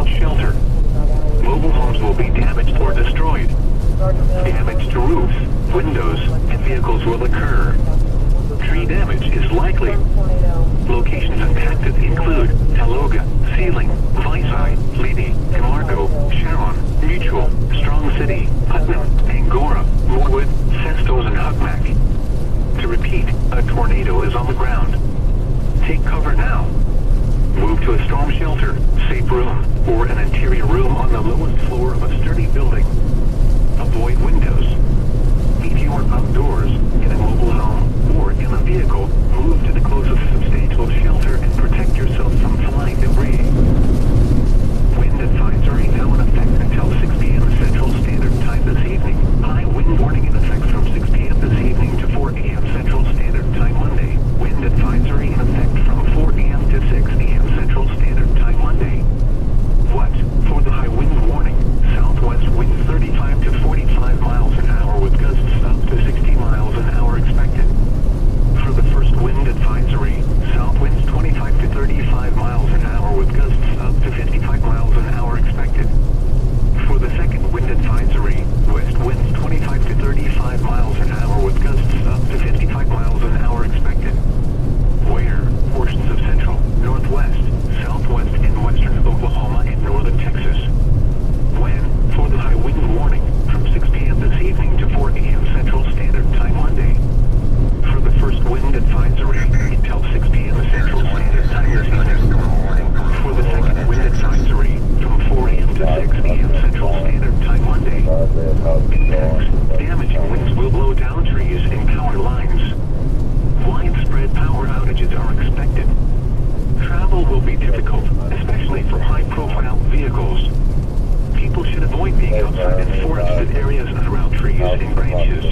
Speaker 8: south shelter. Mobile homes will be damaged or destroyed. Damage to roofs, windows, and vehicles will occur. Tree damage is likely. Locations impacted include Taloga, Sealing, Vici, Lady, Camargo, Sharon, Mutual, Strong City, Putnam, Angora, Moorwood, Sestos, and Hugmack. To repeat, a tornado is on the ground. Take cover now. Move to a storm shelter, safe room, or an interior room on the lowest floor of a sturdy building. Avoid windows. If you are outdoors, in a mobile home, or in a vehicle, move to the closest substantial shelter and protect yourself from flying debris. Wind advisory now in effect until 6 p.m. Central Standard Time this evening. High wind warning in effect from 6 p.m. this evening to 4 a.m. Central Standard Time Monday. Wind advisory in effect from 4 a.m. to 6 a.m. Central Standard Time Monday. What? For the high wind warning, southwest winds 35 to 45 miles an hour with gusts up to 60 miles an hour expected. For the first wind advisory, south winds 25 to 35 miles an hour with gusts up to 55 miles an hour expected. For the second wind advisory, west winds 25 to 35 miles an hour with gusts up to 55 miles an hour expected. Where? Portions of central, northwest, southwest, and western Oklahoma and northern Texas. When? For the high wind warning, from 6 p.m. this evening to 4 a.m. Central Standard Time Monday. For the first wind advisory, until 6 p.m. Central Standard Time this evening. For the second wind advisory, from 4 a.m. to 6 p.m. Central Standard Time Monday. Impacts. Damaging winds will blow down trees and power lines. Widespread power outages are expected. Travel will be difficult, especially for high-profile vehicles. People should avoid being outside in forested areas around trees and branches.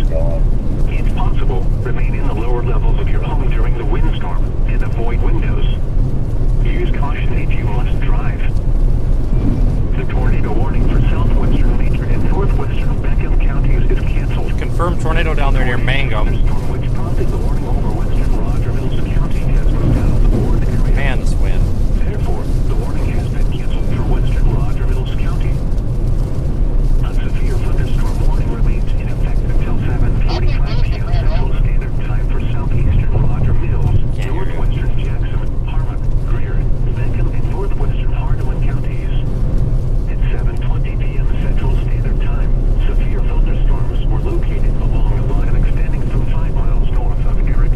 Speaker 8: If possible, remain in the lower levels of your home during the windstorm and avoid windows. Use caution if you must drive. The tornado warning for southwestern Major and northwestern Beckham counties is canceled.
Speaker 1: Confirmed tornado down there near Mangum.
Speaker 8: Which prompted the warning over western Roger Mills County has moved out of the warned area.
Speaker 1: Man, this wind.
Speaker 8: Therefore, the warning has been canceled for western Roger Mills County. A severe thunderstorm warning remains in effect until 7:45 p.m. Central Standard Time for southeastern Roger Mills, northwestern Jackson, Harmon, Greer, Beckham, and northwestern Hardaway counties. At 7:20 p.m. Central Standard Time, severe thunderstorms were located along a line extending from 5 miles north of Eric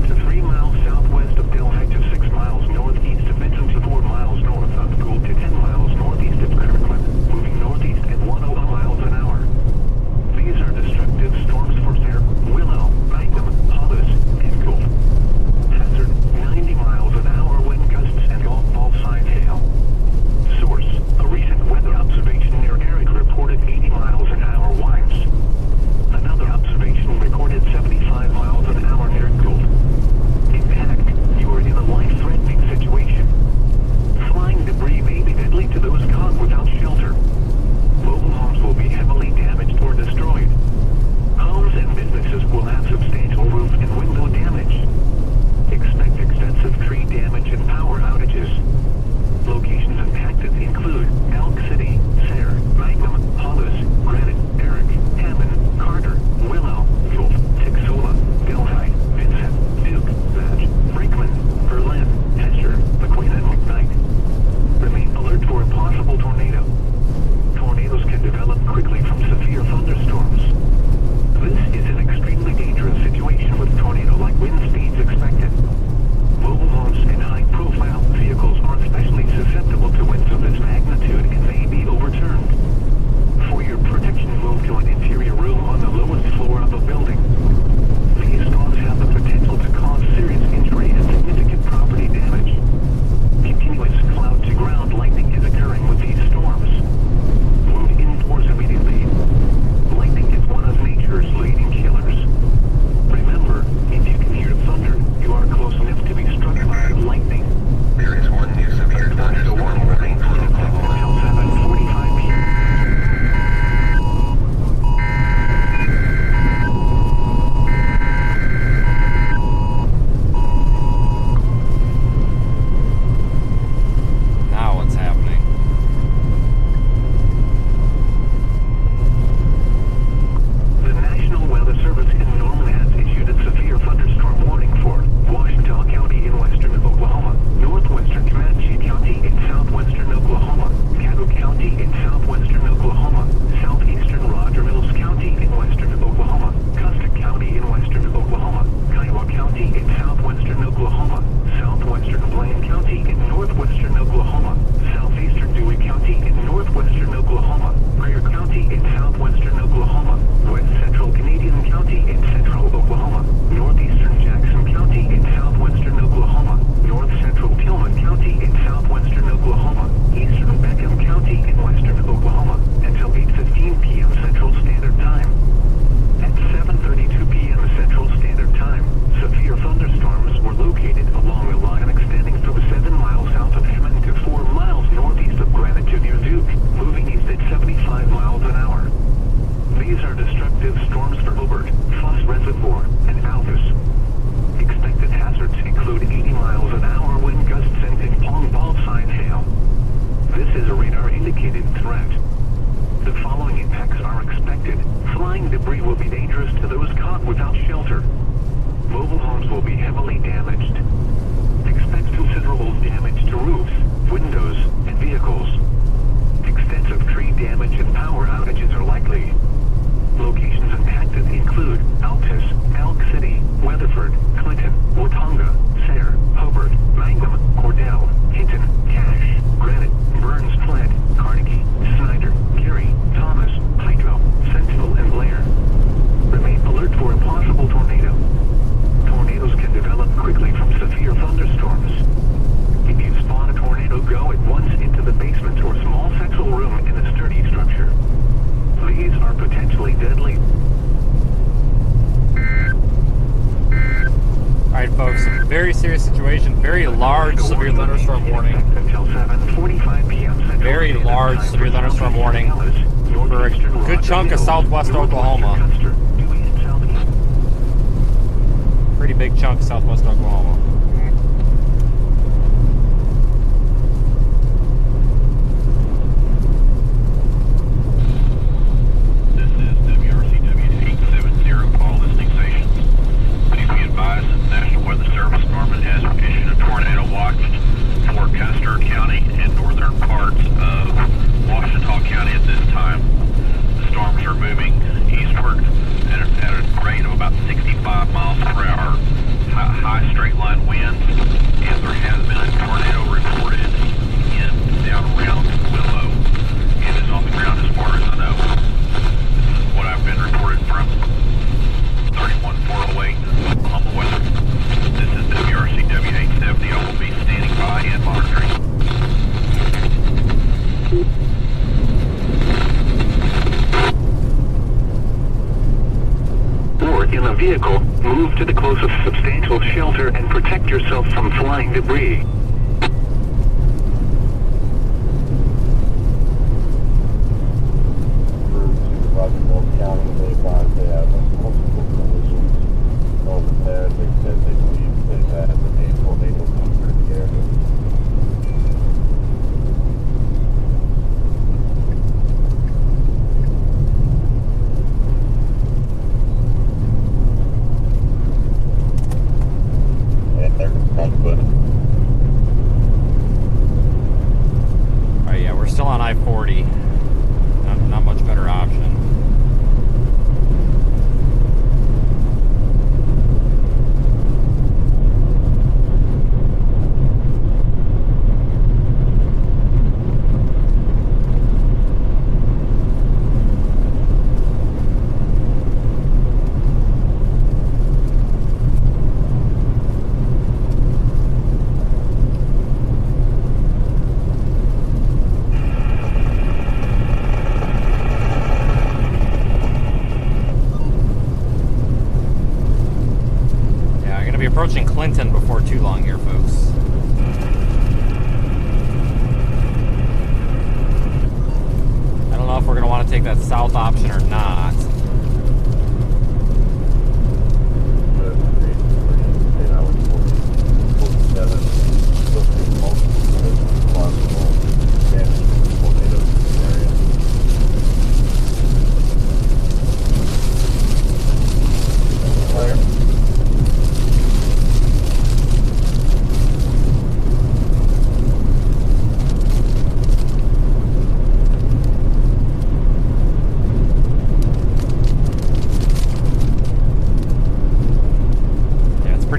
Speaker 8: indicated threat. The following impacts are expected. Flying debris will be dangerous to those caught without shelter. Mobile homes will be heavily damaged. Expect considerable damage to roofs, windows, and vehicles. Extensive tree damage and power outages are likely. Locations impacted include Altus, Elk City, Weatherford, Clinton, Watonga, Sayre, Hobart, Mangum, Cordell, Hinton, Cache, Granite, Burns Flint, Carnegie, Snyder, Geary, Thomas, Hydro, Sentinel, and Blair. Remain alert for a possible tornado. Tornadoes can develop quickly from severe thunderstorms. If you spot a tornado, go at once into the basement or small sectional room in a sturdy structure. These are potentially deadly.
Speaker 1: Alright folks, very serious situation, very large severe thunderstorm warning.
Speaker 8: Until 7:45 p.m.
Speaker 1: Very large severe thunderstorm warning for a good chunk of southwest Oklahoma. Pretty big chunk of southwest Oklahoma.
Speaker 5: This is WRCW870, all listening stations. Please be advised that the National Weather Service Department has issued a tornado watch for Custer County and northern parts of Washita County at this time. The storms are moving eastward at a rate of about 65 miles per hour. High straight line winds, and there has been a tornado reported down around Willow. It is on the ground as far as I know. This is what I've been reported from 31408 Oklahoma Weather. This is WRCW 870. I will be standing by and monitoring.
Speaker 8: Or in a vehicle, move to the closest substantial shelter and protect yourself from flying debris.
Speaker 7: County, they advised they have multiple collisions over there. They said they believe they've had a tornado come through the area.
Speaker 1: Alright, yeah, we're still on I-40. Not much better option. Approaching Clinton before too long here, folks. I don't know if we're going to want to take that south option or not.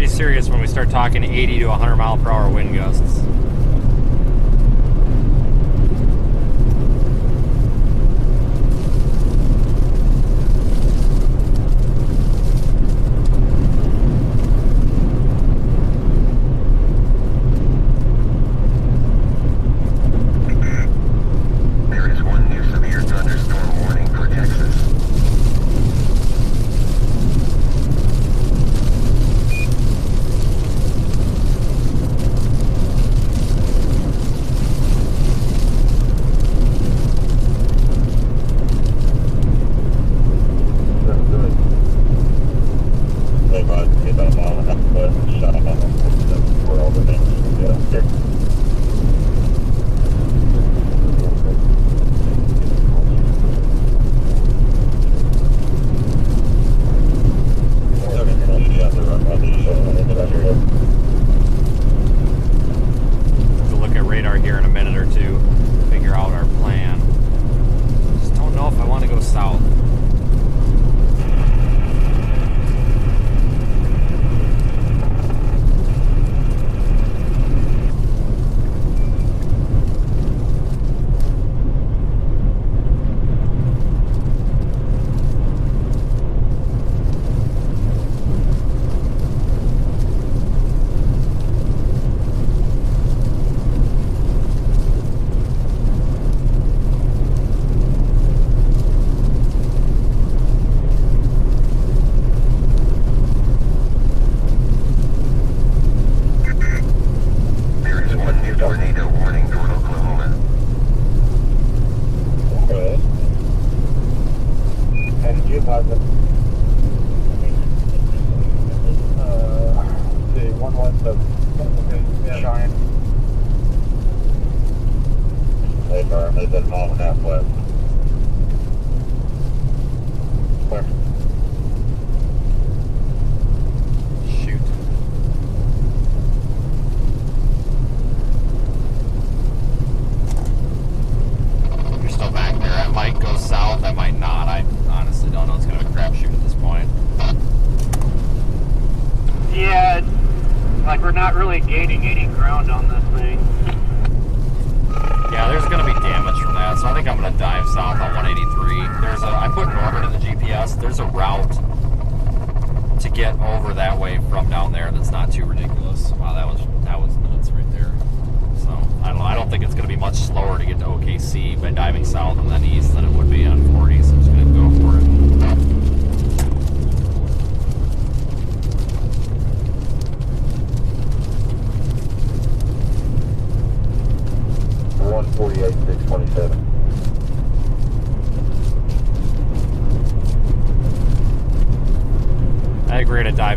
Speaker 1: Serious when we start talking 80 to 100 mile per hour wind gusts.
Speaker 2: There is one new severe thunderstorm warning for Texas.
Speaker 1: in a minute or two, figure out our plan. Just don't know if I want to go south.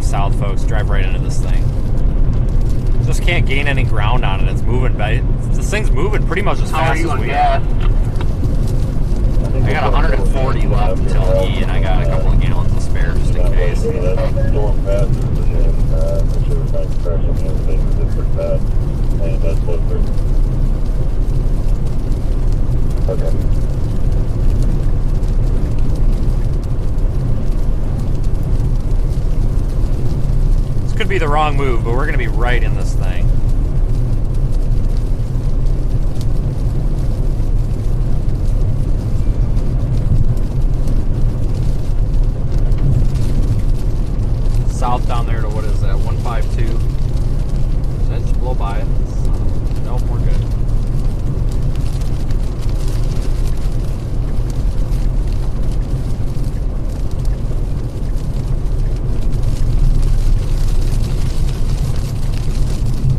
Speaker 1: South, folks, drive right into this thing. Just can't gain any ground on it. It's moving, this thing's moving pretty much as fast as we are. I got 140 left until E, and I got a couple of gallons of spare just in case.
Speaker 7: Okay.
Speaker 1: Could be the wrong move, but we're going to be right in this thing. South down there to what is that, 152? Did I just blow by it? Nope, we're good.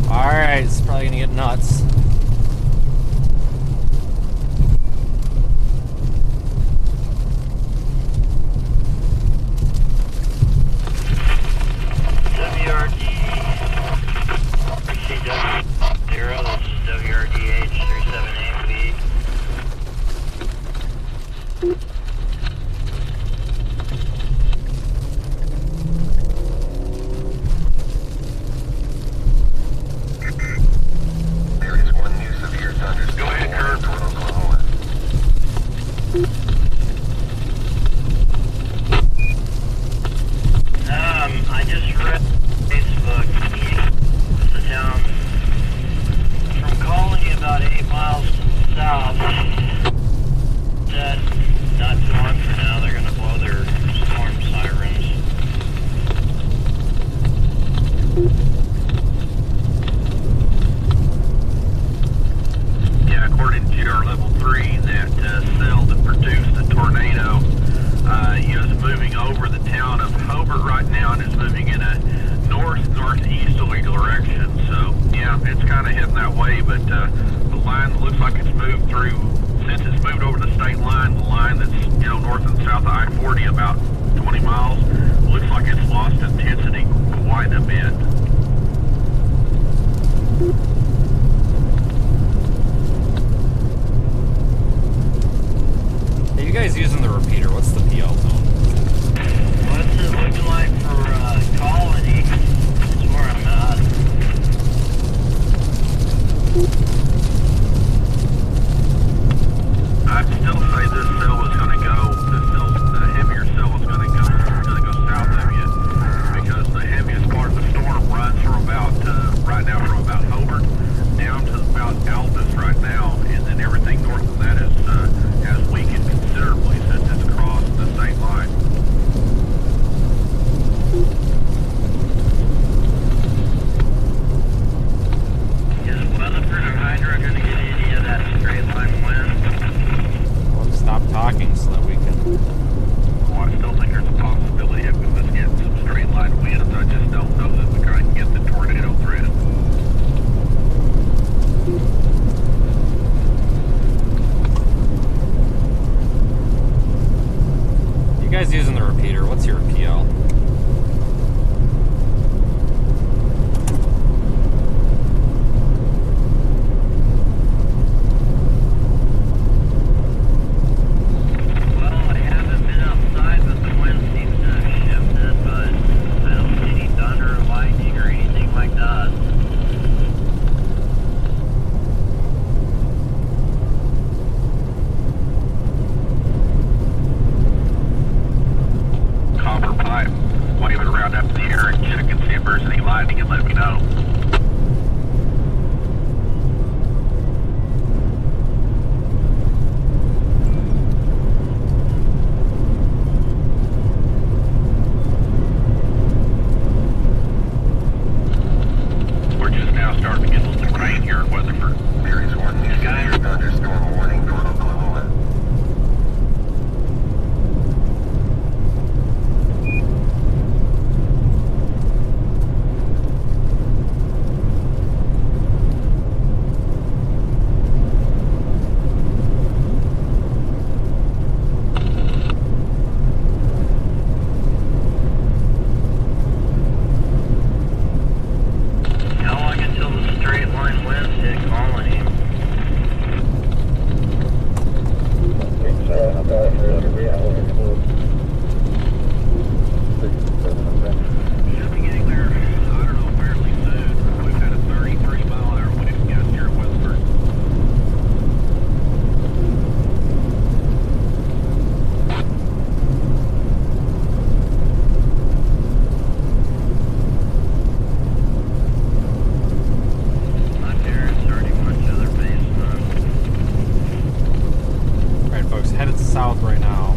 Speaker 1: Alright, it's probably gonna get nuts.
Speaker 5: WRD CW0, this is WRDH 37AMB. I just read Facebook, the town from Colony about 8 miles south, said not too long from now they're going to blow their storm sirens. Yeah, according to our level 3, that cell that produced the tornado is moving over the town of Hobart right now and is moving in a north-northeasterly direction. So, yeah, it's kind of heading that way, but the line looks like it's moved through, since it's moved over the state line, the line that's, north and south of I-40 about 20 miles, looks like it's lost intensity quite a bit.
Speaker 1: Hey, you guys using the repeater? What's the PL zone?
Speaker 5: What's it looking like for Colony? That's where I'm at.
Speaker 1: south right now.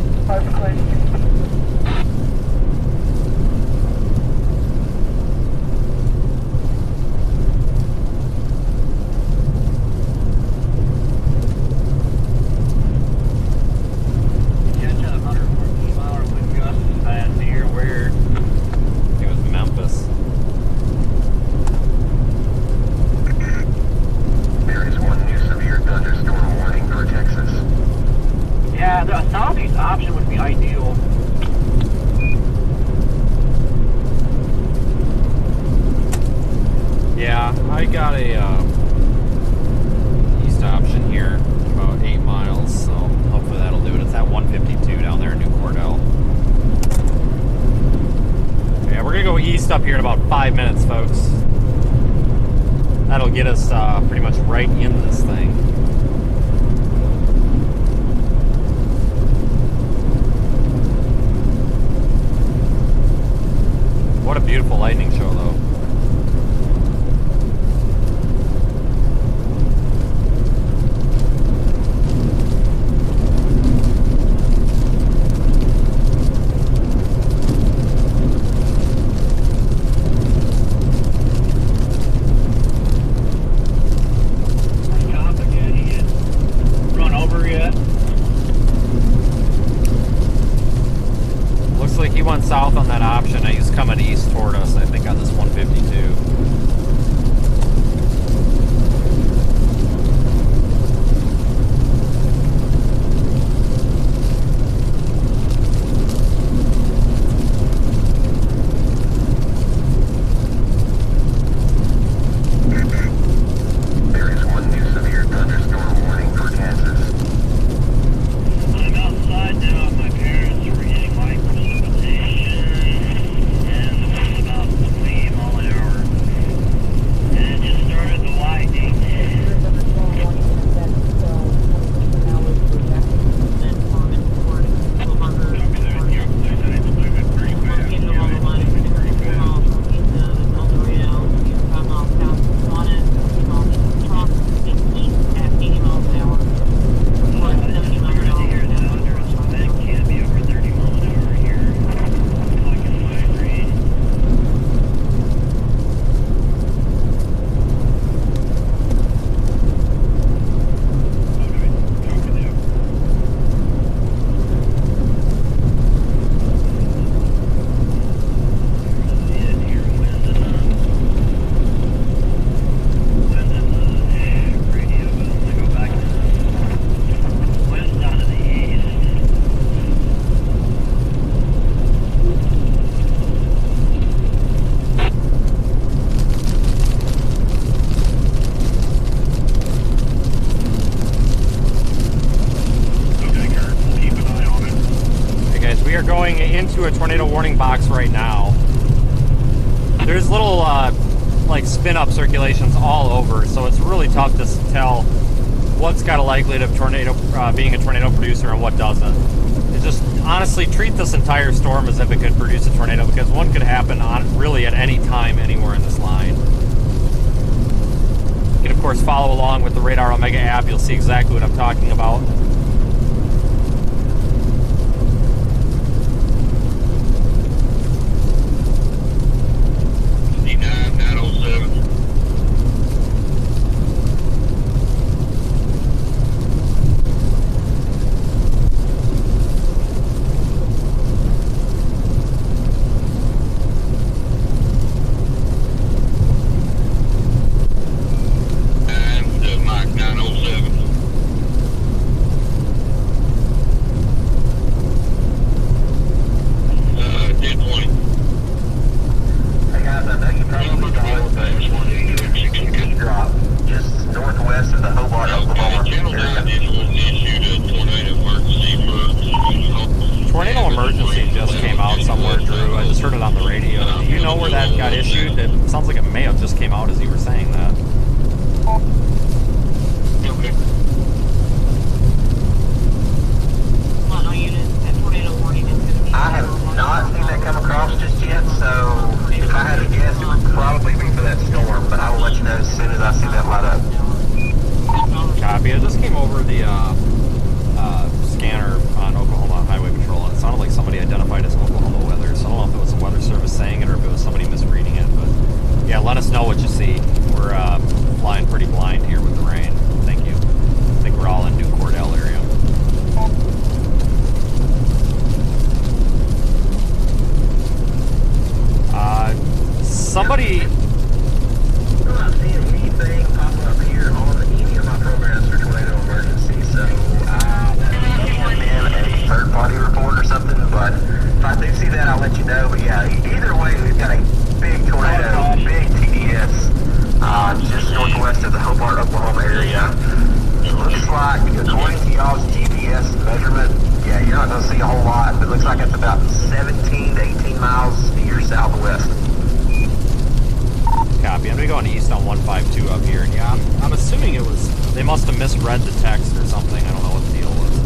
Speaker 1: I got a east option here, about 8 miles, so hopefully that'll do it. It's at 152 down there in New Cordell. Yeah, we're gonna go east up here in about 5 minutes, folks. That'll get us pretty much right into this thing. What a beautiful lightning show, though. South on that option. He's coming east toward us, I think, on this 152.
Speaker 2: There is one new severe thunderstorm warning for Kansas.
Speaker 5: I'm outside now at my parents. We're getting light precipitation, and the wind's about 20 mile an hour. And it just started the lightning.
Speaker 1: Into a tornado warning box right now. There's little like spin-up circulations all over, so it's really tough to tell what's got a likelihood of tornado being a tornado producer and what doesn't. It just honestly treat this entire storm as if it could produce a tornado, because one could happen on really at any time anywhere in this line. You can of course follow along with the Radar Omega app. You'll see exactly what I'm talking about. scanner on Oklahoma Highway Patrol, and it sounded like somebody identified as Oklahoma Weather, so I don't know if it was the Weather Service saying it or if it was somebody misreading it, but yeah, let us know what you see. We're flying pretty blind here with the rain. Thank you. I think we're all in New Cordell area. Somebody...
Speaker 2: I'm not seeing anything pop up here on any of my programs for tornado emergency, so that may have been a third-party report or something, but if I do see that, I'll let you know. But yeah, either way, we've got a big tornado, big TDS, just northwest of the Hobart, Oklahoma area. It looks like, according to y'all's GPS measurement, yeah, you're not going to see a whole lot, but it looks like it's about 17 to 18 miles to your southwest.
Speaker 1: Copy. I'm going to go on east on 152 up here. Yeah, I'm assuming it was... They must have misread the text or something. I don't know what the deal was.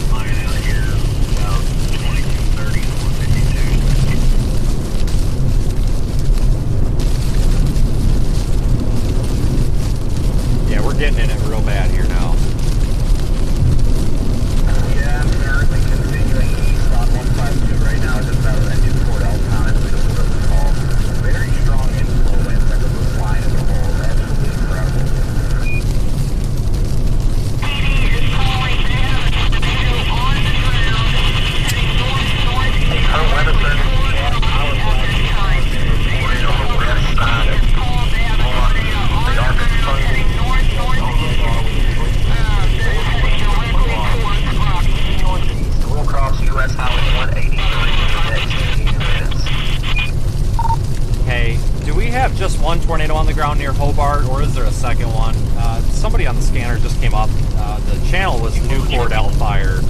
Speaker 5: Flying out here about 2230 to 152.
Speaker 1: Yeah, we're getting in it real bad here now.
Speaker 2: Yeah, I'm currently continuing east on 152 right now, just out of that Eastward town in the middle of the call. Very strong inflow winds that was flying as a whole. Absolutely incredible. Our weather service is our flag. We're on the west side of the Arctic funding. We'll cross U.S. Highway 183 in the next 15 minutes.
Speaker 1: Hey, do we have just one tornado on the ground near Hobart, or is there a second one? Somebody on the scanner just came up. The channel was New Cordell Fire,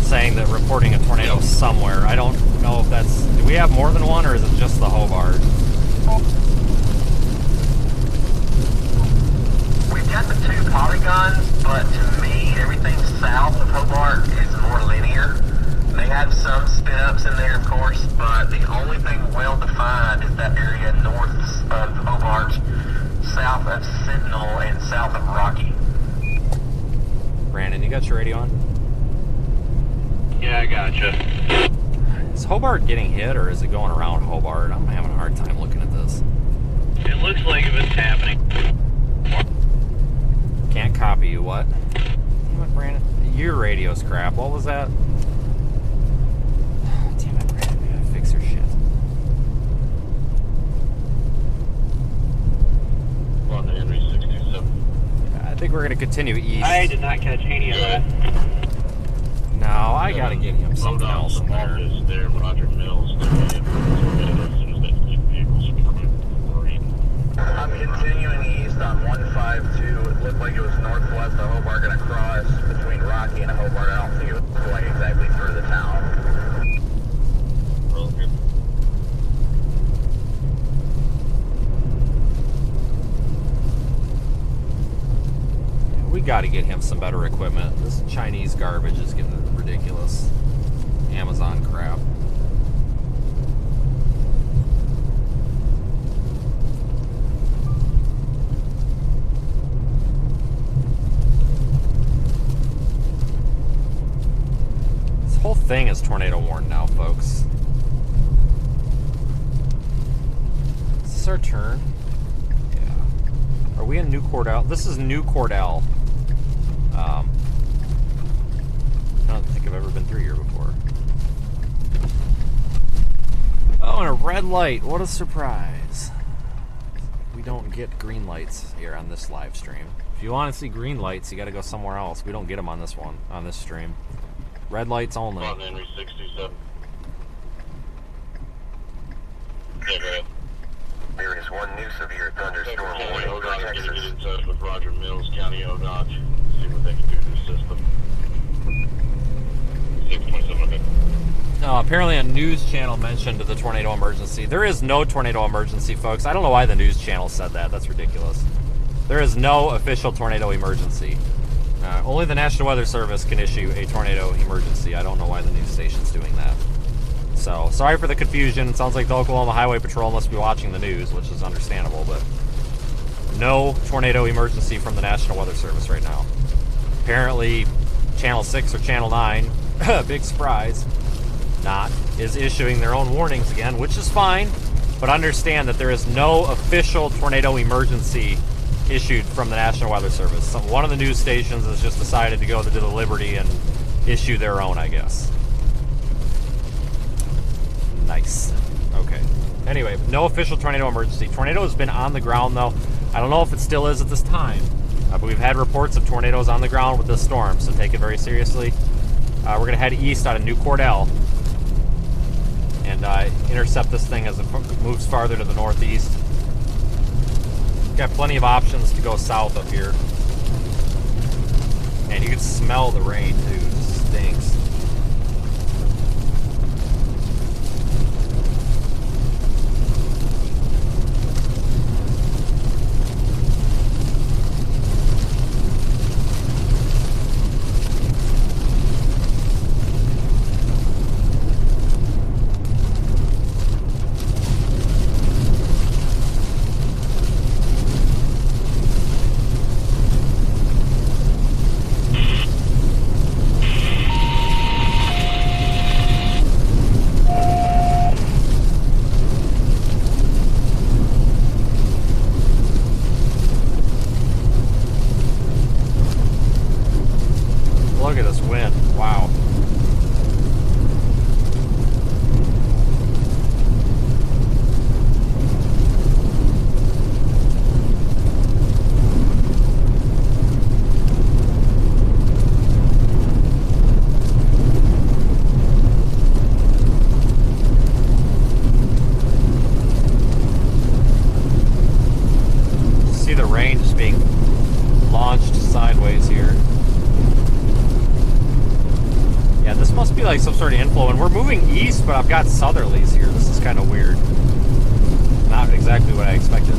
Speaker 1: saying that reporting a tornado somewhere. I don't know if that's... Do we have more than one, or is it just the Hobart?
Speaker 2: We've got the two polygons, but to me, everything south of Hobart is more linear. They have some spin-ups in there, of course, but the only thing well-defined is that area north of Hobart, south of Sentinel, and south of Rocky.
Speaker 1: Brandon, you got your radio on?
Speaker 5: Yeah, I gotcha.
Speaker 1: Is Hobart getting hit, or is it going around Hobart? I'm having a hard time looking at this.
Speaker 5: It looks like if it's happening.
Speaker 1: Can't copy you, what? Damn it, Brandon. Your radio's crap. What was that? Damn it, Brandon. You gotta fix your shit.
Speaker 5: On the Henry 627.
Speaker 1: I think we're gonna continue east.
Speaker 4: I did not catch any of that.
Speaker 1: No, I gotta get him something else in there.
Speaker 5: There, Roger Mills.
Speaker 2: I'm continuing east on 152. It looked like it was northwest of Hobart, going to cross between Rocky and Hobart. I don't think it was going exactly through the town.
Speaker 1: We gotta get him some better equipment. This Chinese garbage is getting ridiculous. Amazon crap. This whole thing is tornado warned now, folks. Is this our turn? Yeah. Are we in New Cordell? This is New Cordell. I don't think I've ever been through here before. Oh, and a red light. What a surprise. We don't get green lights here on this live stream. If you want to see green lights, you got to go somewhere else. We don't get them on this one, on this stream. Red lights only.
Speaker 5: On Henry 627. Yeah, go ahead.
Speaker 2: There is one new severe thunderstorm warning for Texas.
Speaker 5: Get in touch with Roger Mills, County ODOT, see what they can do to the system. 627.
Speaker 1: Apparently a news channel mentioned the tornado emergency. There is no tornado emergency, folks. I don't know why the news channel said that. That's ridiculous. There is no official tornado emergency. Only the National Weather Service can issue a tornado emergency. I don't know why the news station's doing that. So, sorry for the confusion. It sounds like the Oklahoma Highway Patrol must be watching the news, which is understandable, but no tornado emergency from the National Weather Service right now. Apparently, Channel 6 or Channel 9, big surprise, not, is issuing their own warnings again, which is fine, but understand that there is no official tornado emergency issued from the National Weather Service. So one of the news stations has just decided to go to the Liberty and issue their own, I guess. Nice. Okay. Anyway, no official tornado emergency. Tornado has been on the ground, though. I don't know if it still is at this time, but we've had reports of tornadoes on the ground with this storm, so take it very seriously. We're going to head east out of New Cordell and intercept this thing as it moves farther to the northeast. Got plenty of options to go south up here. And you can smell the rain, too. It stinks. Look at this wind. Wow. See the rain just being launched sideways here. Yeah, this must be like some sort of inflow, and we're moving east, but I've got southerlies here. This is kind of weird. Not exactly what I expected.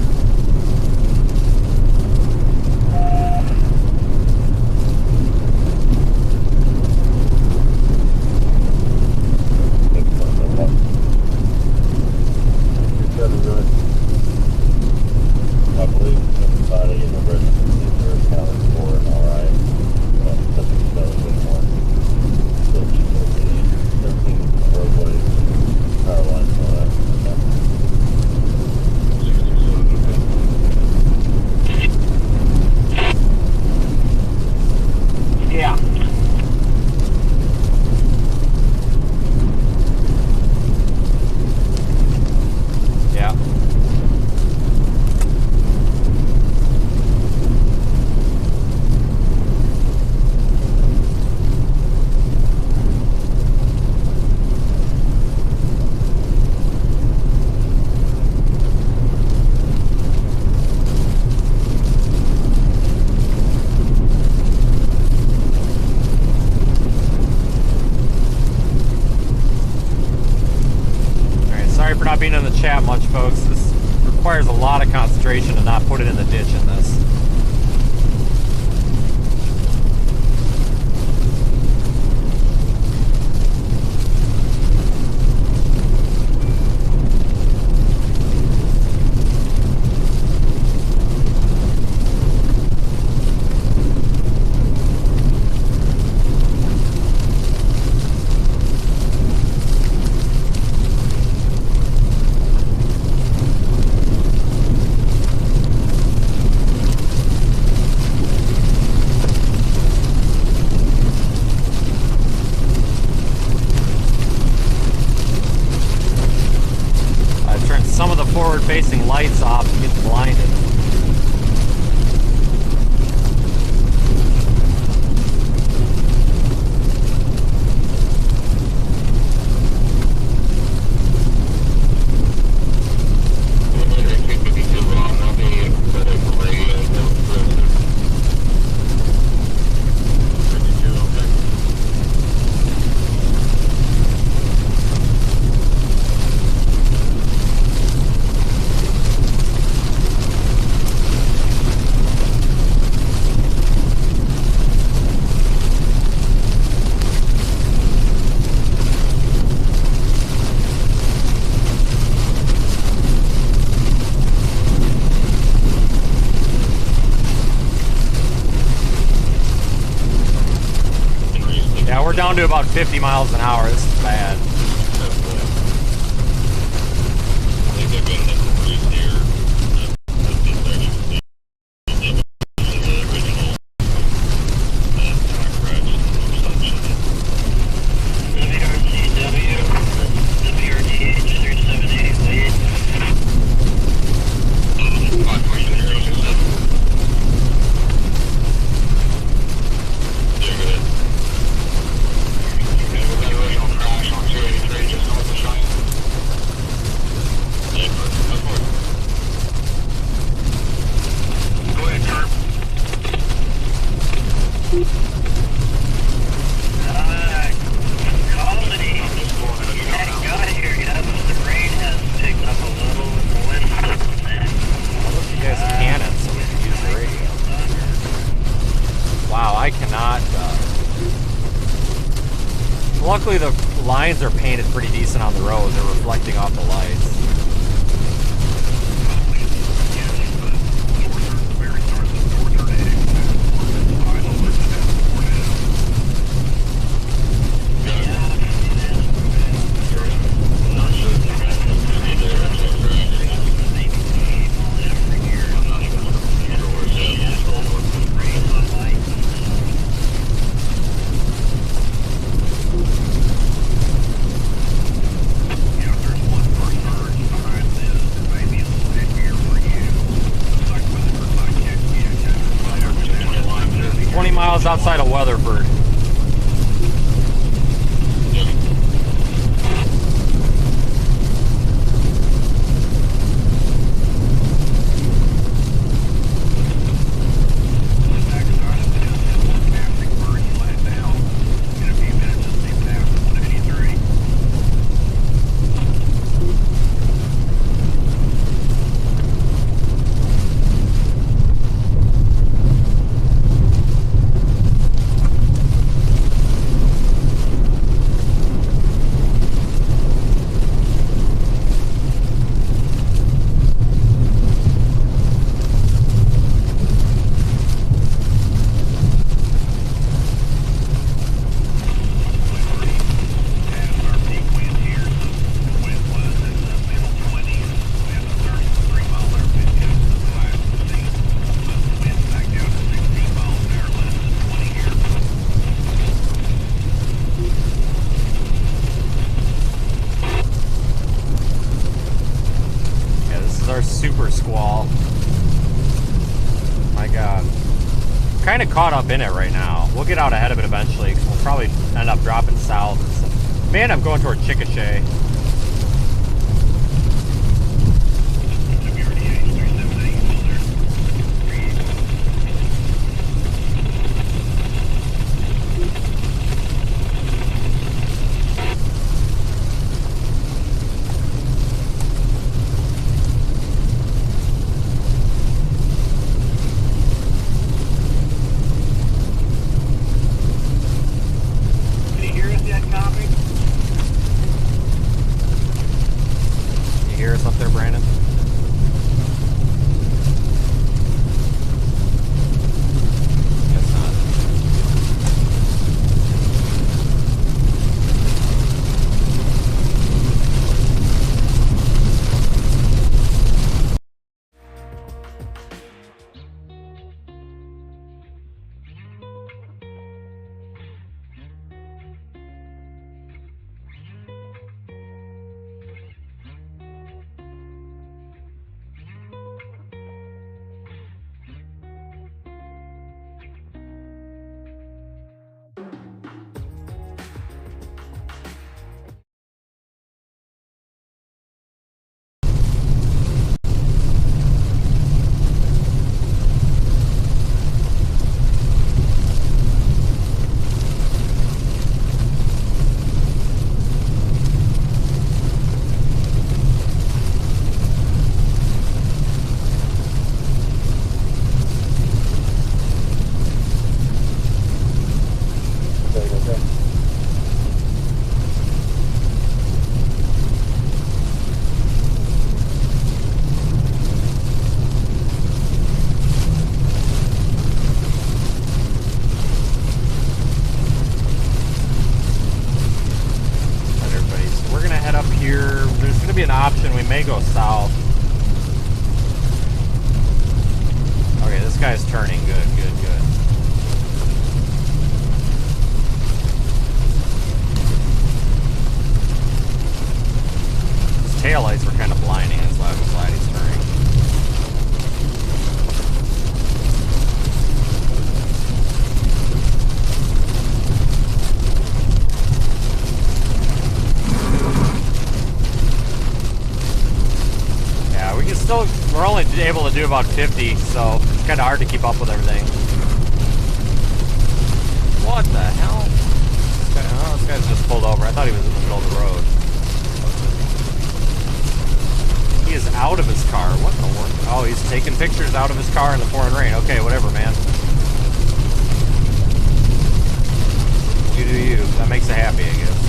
Speaker 7: I believe everybody in the residence are accounted for and all right. Something knows anymore. Still everything, roadways, power lines, all that.
Speaker 4: Yeah.
Speaker 1: Yeah. Sorry for not being in the chat much, folks. This requires a lot of concentration to not put it in the ditch in this. down to about 50 miles an hour. This is bad. Luckily the lines are painted pretty decent on the road. They're reflecting off the lights. Outside of Weatherford. Super squall. My God. Kind of caught up in it right now. We'll get out ahead of it eventually because we'll probably end up dropping south. Man, I'm going toward Chickasha. guy's turning. Good, good, good. His taillights were kind of blinding. That's why I was glad he's turning. Yeah, we can still, we're only able to do about 50, so it's kind of hard to keep up with everything. What the hell? This guy's just pulled over. I thought he was in the middle of the road. He is out of his car. What in the world? Oh, he's taking pictures out of his car in the pouring rain. Okay, whatever, man. You do you. That makes it happy, I guess.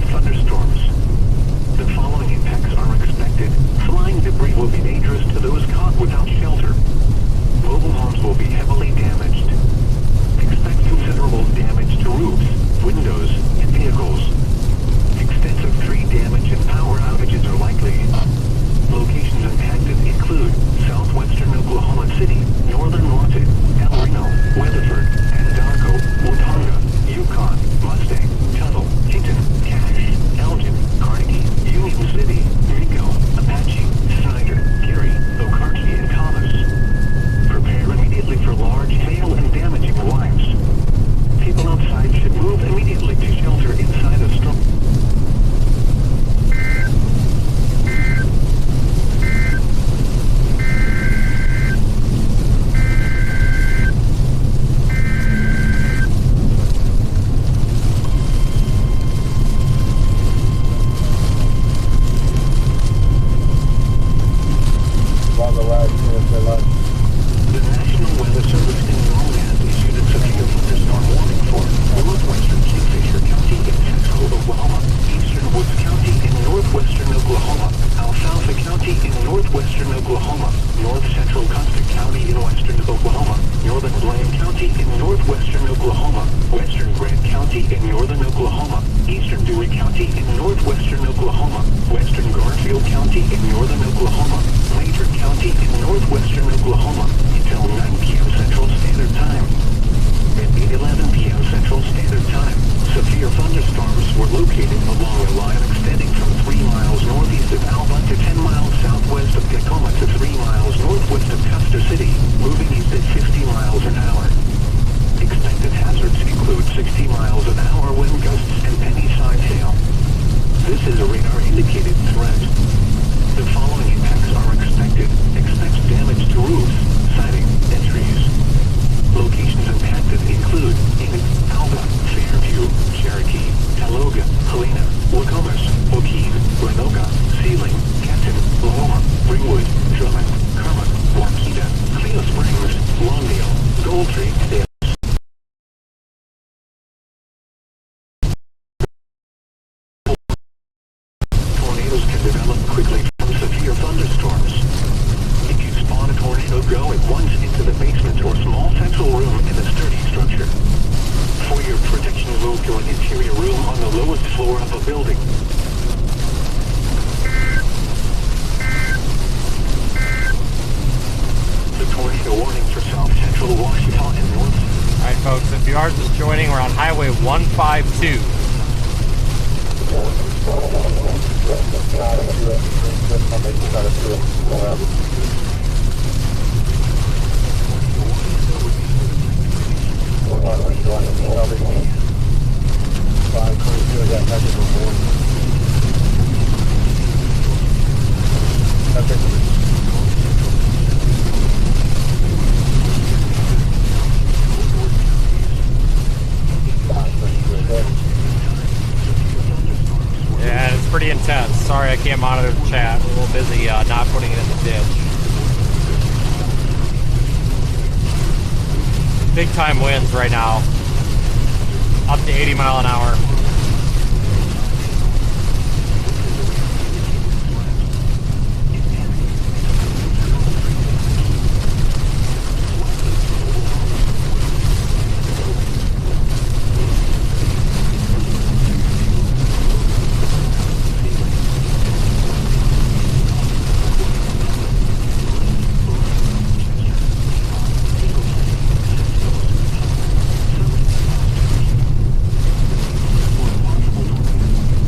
Speaker 8: Thunderstorms. The following impacts are expected. Helena, Wacomas, Waukegan, Lenoka, Sealing, Kenton, Lahoma, Ringwood, Drummond, Kermit, Waukeeta, Cleo Springs, Longdale, Goldtree, and tornadoes can develop quickly from severe thunderstorms. If you spot a tornado, go at once into the basement or small central room in the sturdy structure. For your protection, move to an interior room on the lowest floor of a building. The tornado warning for South Central Washington and North.
Speaker 1: Alright folks, if you are just joining, we're on Highway 152. Yeah, it's pretty intense. Sorry I can't monitor the chat. We're a little busy not putting it in the ditch. Big time winds right now. Up to 80 mile an hour.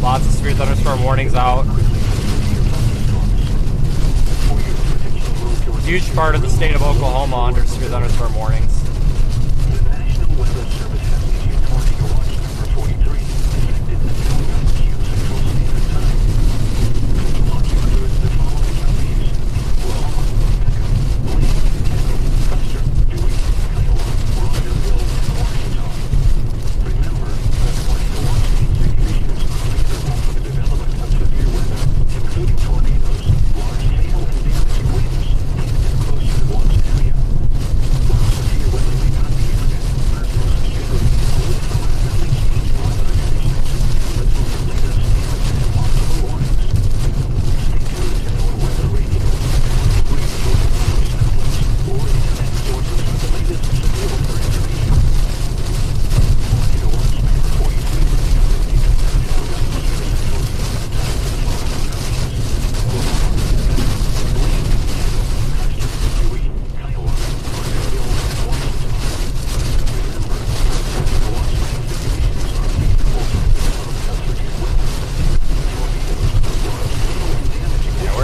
Speaker 1: Lots of severe thunderstorm warnings out. Huge part of the state of Oklahoma under severe thunderstorm warnings.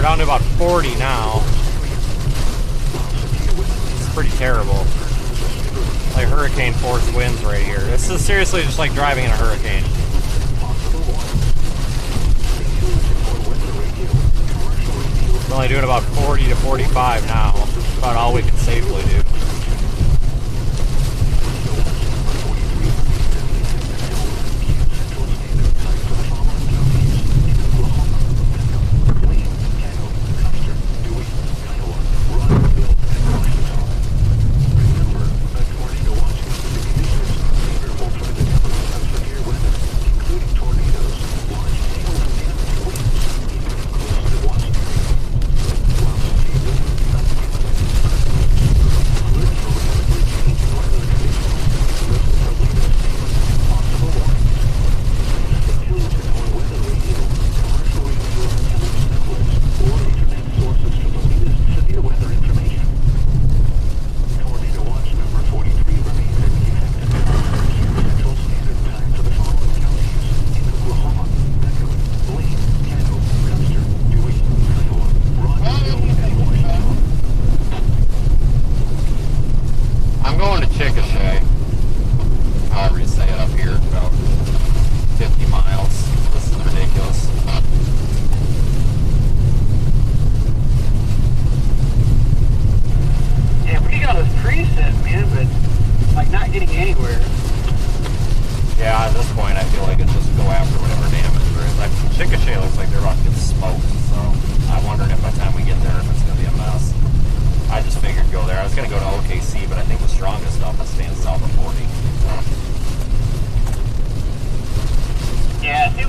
Speaker 1: Down to about 40 now. It's pretty terrible. Like hurricane force winds right here. This is seriously just like driving in a hurricane. We're only doing about 40 to 45 now. That's about all we can safely do.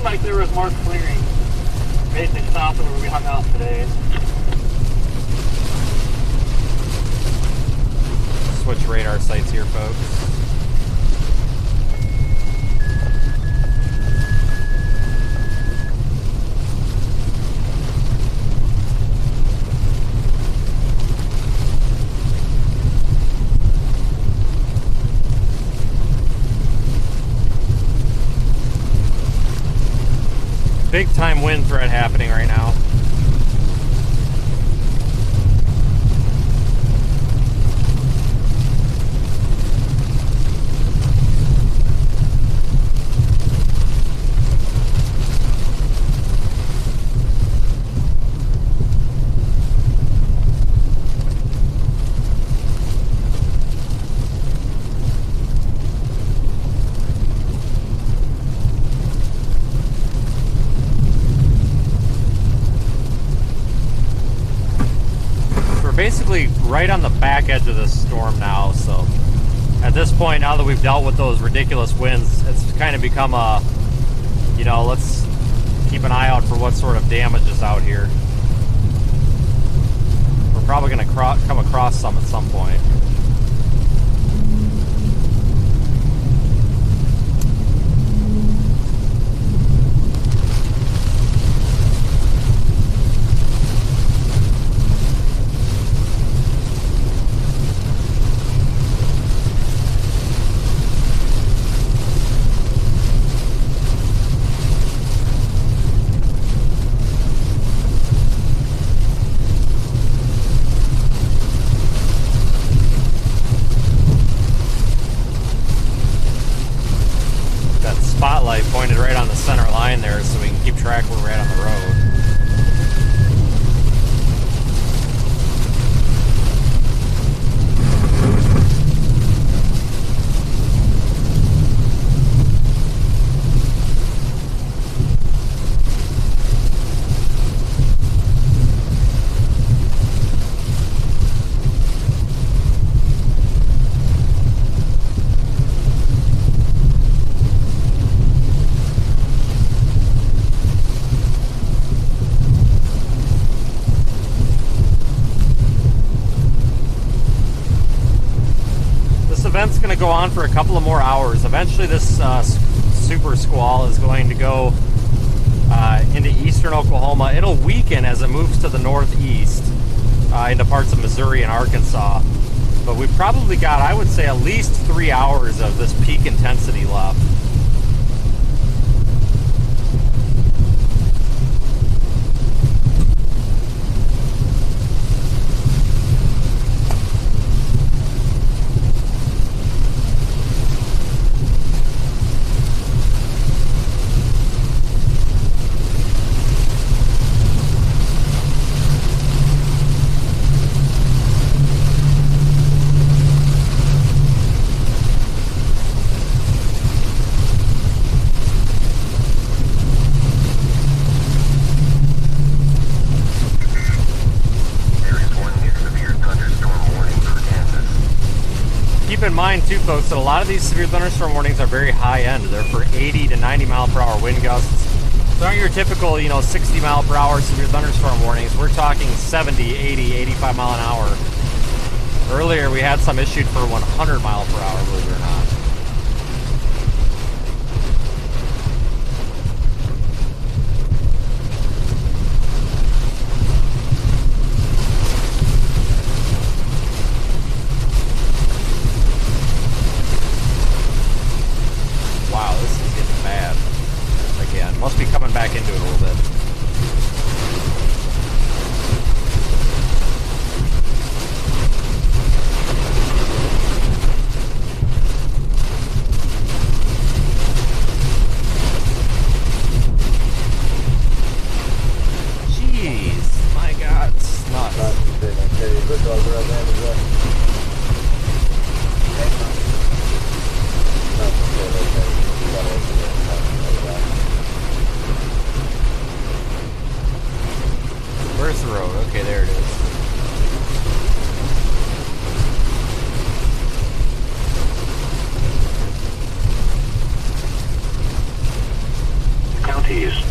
Speaker 4: seemed like there was more clearing, basically south of where we hung out today.
Speaker 1: Switch radar sights here, folks. Big time wind threat happening right now. Basically right on the back edge of this storm now, so at this point, now that we've dealt with those ridiculous winds, it's kind of become a, you know, let's keep an eye out for what sort of damage is out here. We're probably going to come across some at some point. Spotlight pointed right on the center line there so we can keep track where we're at on the road. Event's going to go on for a couple of more hours. Eventually this super squall is going to go into eastern Oklahoma. It'll weaken as it moves to the northeast into parts of Missouri and Arkansas. But we've probably got, I would say, at least 3 hours of this peak intensity left. Keep in mind too, folks, that a lot of these severe thunderstorm warnings are very high end. They're for 80 to 90 mile per hour wind gusts. These aren't your typical, 60 mile per hour severe thunderstorm warnings. We're talking 70, 80, 85 mile an hour. Earlier we had some issued for 100 mile per hour, believe it or not. Must be coming back into it a little bit. Jeez, my God, it's nuts. Where's the road? Okay, there it is.
Speaker 8: County EMCs.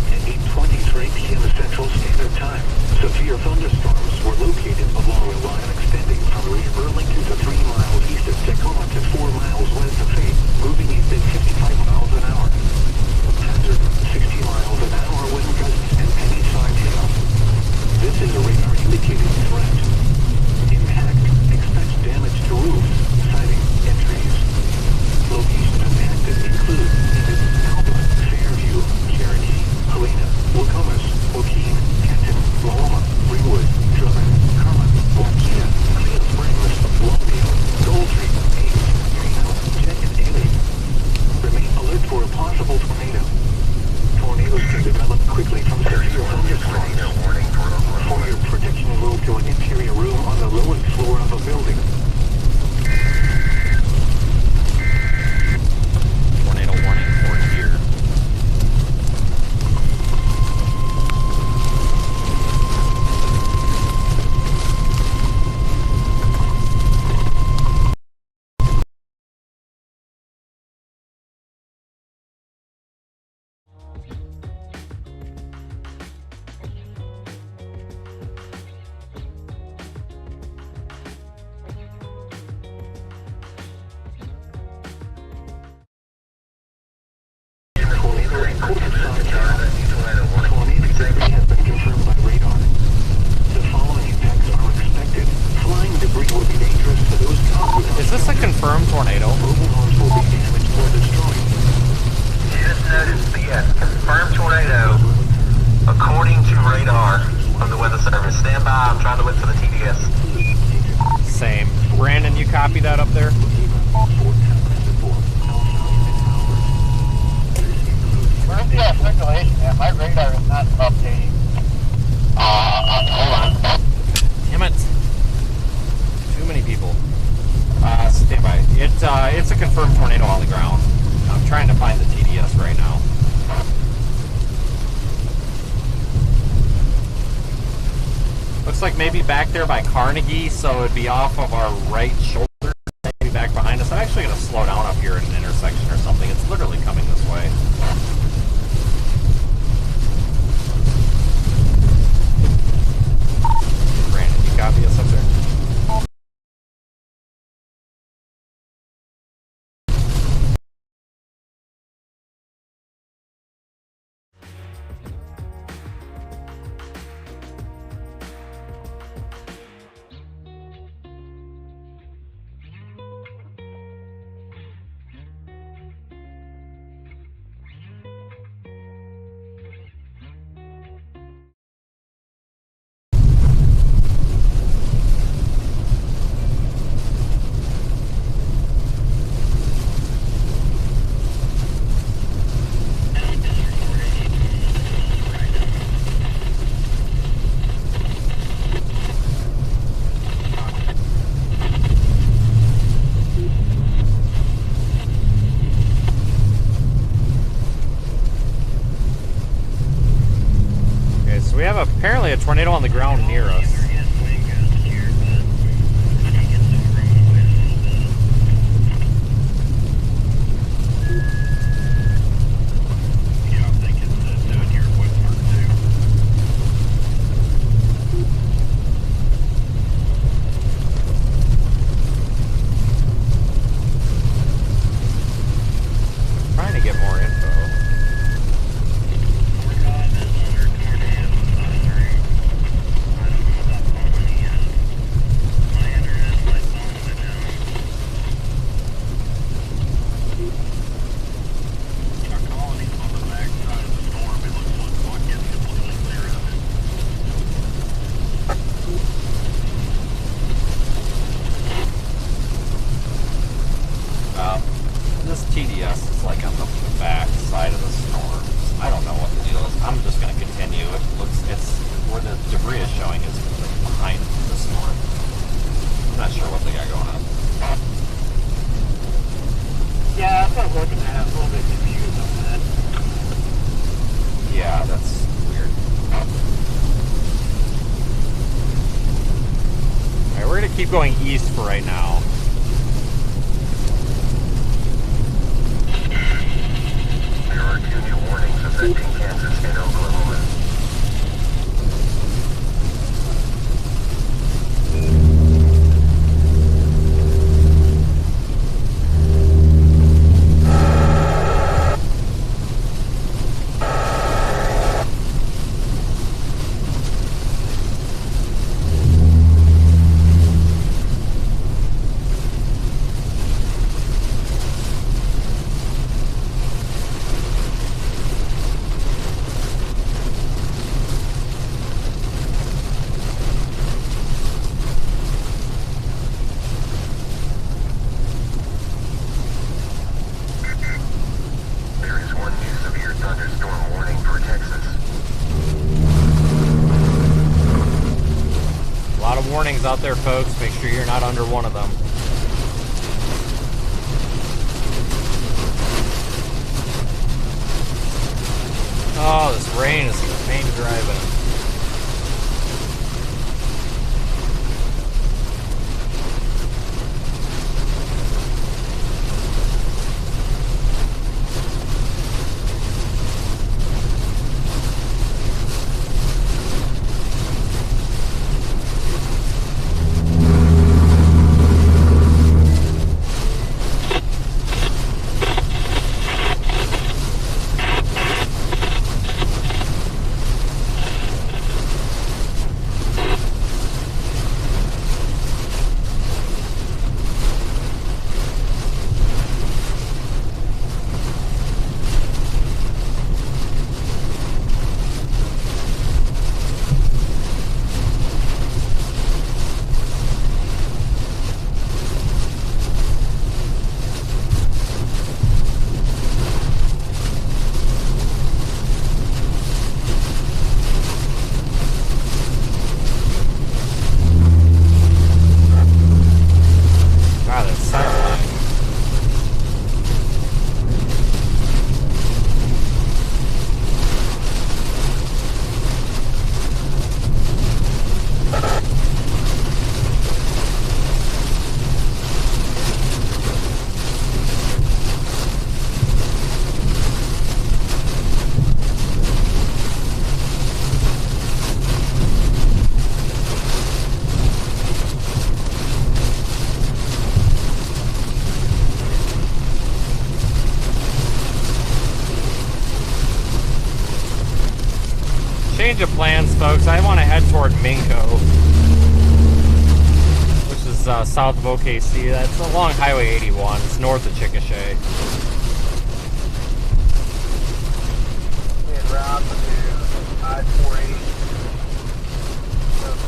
Speaker 8: At 8:23 p.m. Central Standard Time, severe thunderstorms were located along a line extending from near Burlington to 3 miles east of Tacoma to 4 miles west of Fate, moving east at 55 miles an hour. Hazard, 60 miles an hour wind gusts and penny side hail. This is a radar indicated threat. Impact, expect damage to roofs, siding, and trees. Locations impacted include Alba, Fairview, Cherokee, Helena, Wacomas, Joaquin, Kenton, Loma, Ringwood, Drummond, Carmen, Waukegan, Clear Springs, Longdale, Goldtree, Ames, Reno, Jet, and Daly. Remain alert for a possible tornado. Tornadoes can develop quickly from severe thunderstorms. For your protection, move to an interior room on the lowest floor of a building.
Speaker 1: Tornado warning for here. Is this a confirmed tornado?
Speaker 2: Just noticed the confirmed tornado according to radar from the Weather Service. Stand by, I'm trying to look for the TDS.
Speaker 1: Same. Brandon, you copy that up there?
Speaker 4: Where's the circulation at? My radar is not updating.
Speaker 1: Hold on. Damn it. Too many people. Stand by. It's a confirmed tornado on the ground. I'm trying to find the TDS right now. Looks like maybe back there by Carnegie, so it'd be off of our right shoulder, maybe back behind us. I'm actually going to slow down up here at an intersection or something. It's literally coming this way. Brandon, you copy us up there? We have apparently a tornado on the ground near us. Trying to get more info. This TDS is like on the back side of the storm. I don't know what the deal is. I'm just going to continue. It's where the debris is showing is behind the storm. I'm not sure what they got going on.
Speaker 4: Yeah, that's what I'm looking at. I'm a little bit confused on that.
Speaker 1: Yeah, that's weird. Alright, we're going to keep going east for right now.
Speaker 2: There are 2 new warnings affecting Kansas and Oklahoma.
Speaker 1: Warnings out there, folks. Make sure you're not under one of them. Oh, this rain is a pain to drive in. Change of plans, folks. I want to head toward Minko, which is south of OKC. That's along Highway 81. It's north of Chickasha.
Speaker 9: En route to I-480,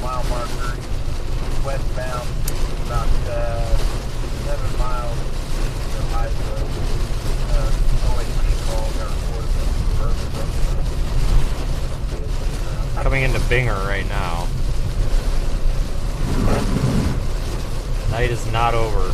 Speaker 9: mile marker, westbound, about 7 miles to Eastward. OHP called our report.
Speaker 1: Coming into Binger right now. The night is not over.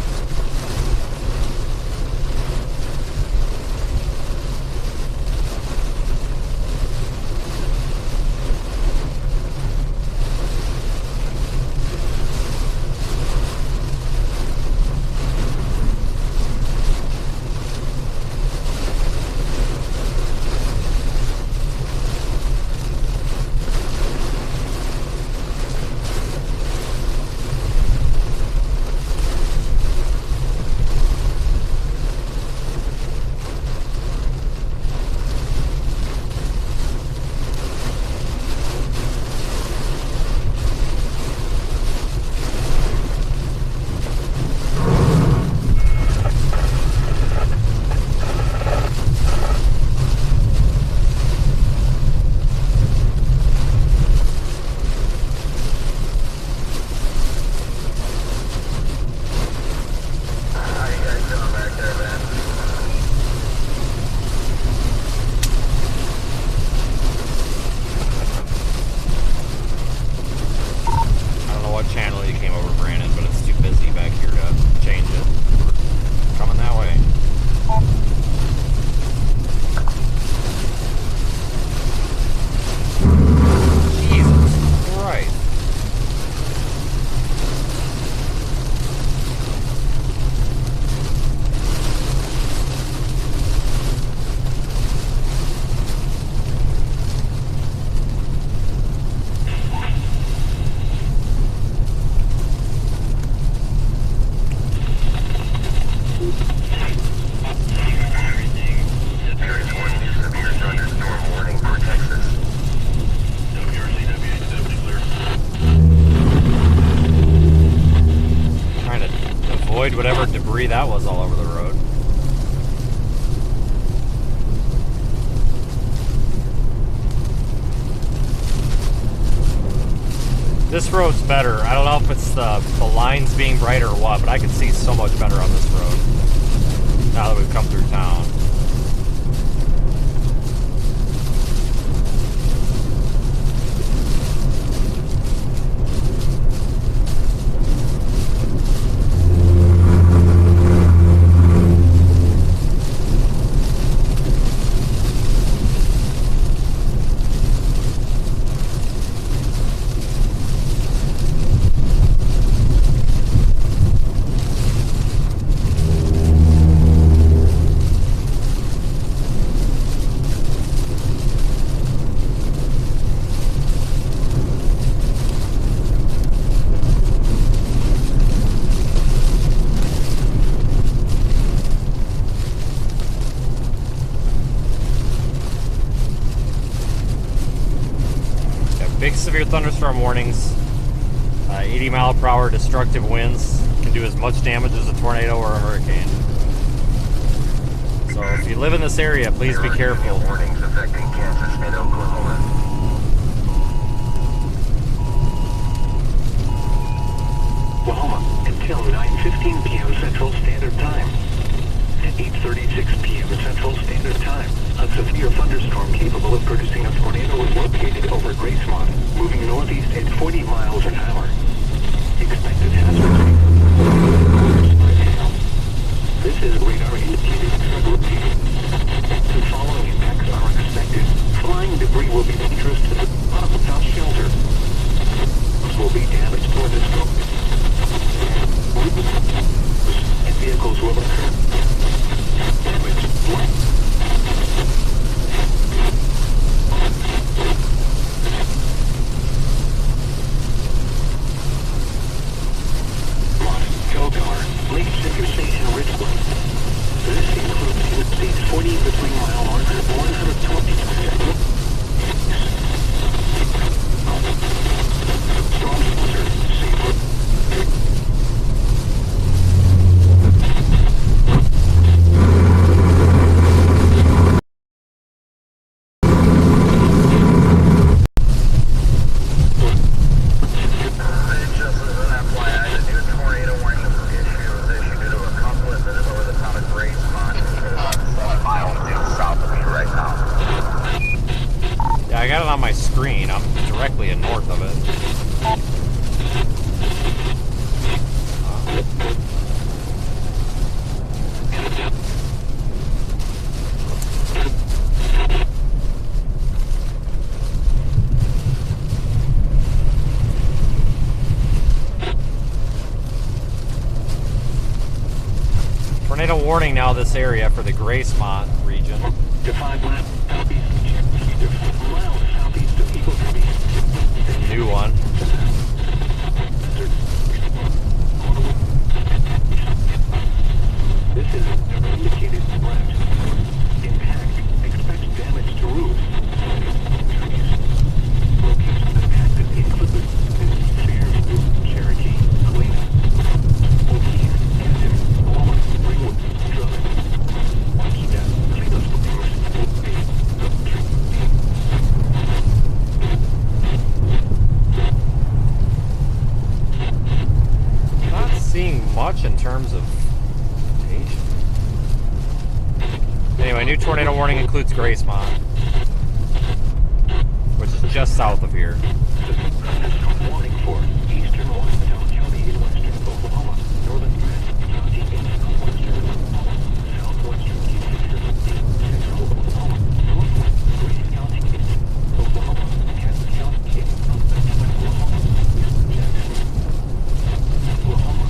Speaker 1: whatever debris that was all over the road. This road's better. I don't know if it's the lines being brighter or what, but I can see so much better on this road now that we've come through town. Severe thunderstorm warnings, 80 mile per hour destructive winds can do as much damage as a tornado or a hurricane. So if you live in this area, please be careful.
Speaker 2: Warnings affecting Kansas and Oklahoma.
Speaker 8: Oklahoma until 9:15 p.m. Central Standard Time. At 8:36 p.m. Central Standard Time, a severe thunderstorm capable of producing a tornado was located over Gracemont, moving northeast at 40 miles an hour. Expected hazard. This is radar indicated subroutine. The following impacts are expected. Flying debris will be dangerous to the bottom without shelter. This will be damaged or destroyed. And vehicles will occur. Lake Substation and Ridgewood. This includes Interstate 40 between mile marker 120. Storm shelter, safe.
Speaker 1: On my screen, I'm directly north of it. Tornado warning now this area for the Gracemont region. New one.
Speaker 8: This is indicated threat. Impact. Expect damage to roofs. Locations impacted include Fairview, Cherokee, Clayton, O'Keefe, Hampton, Walnut, Greenwood, Drummond, Waukeeta,
Speaker 1: Seeing much in terms of vegetation. Anyway, new tornado warning includes Gracemont, which is just south of here.
Speaker 8: Warning for eastern Watertown County in western Oklahoma, northern County in western Oklahoma, southwestern central Oklahoma, northwest Grace County in Oklahoma, Kansas County in Oklahoma, Jackson, Oklahoma.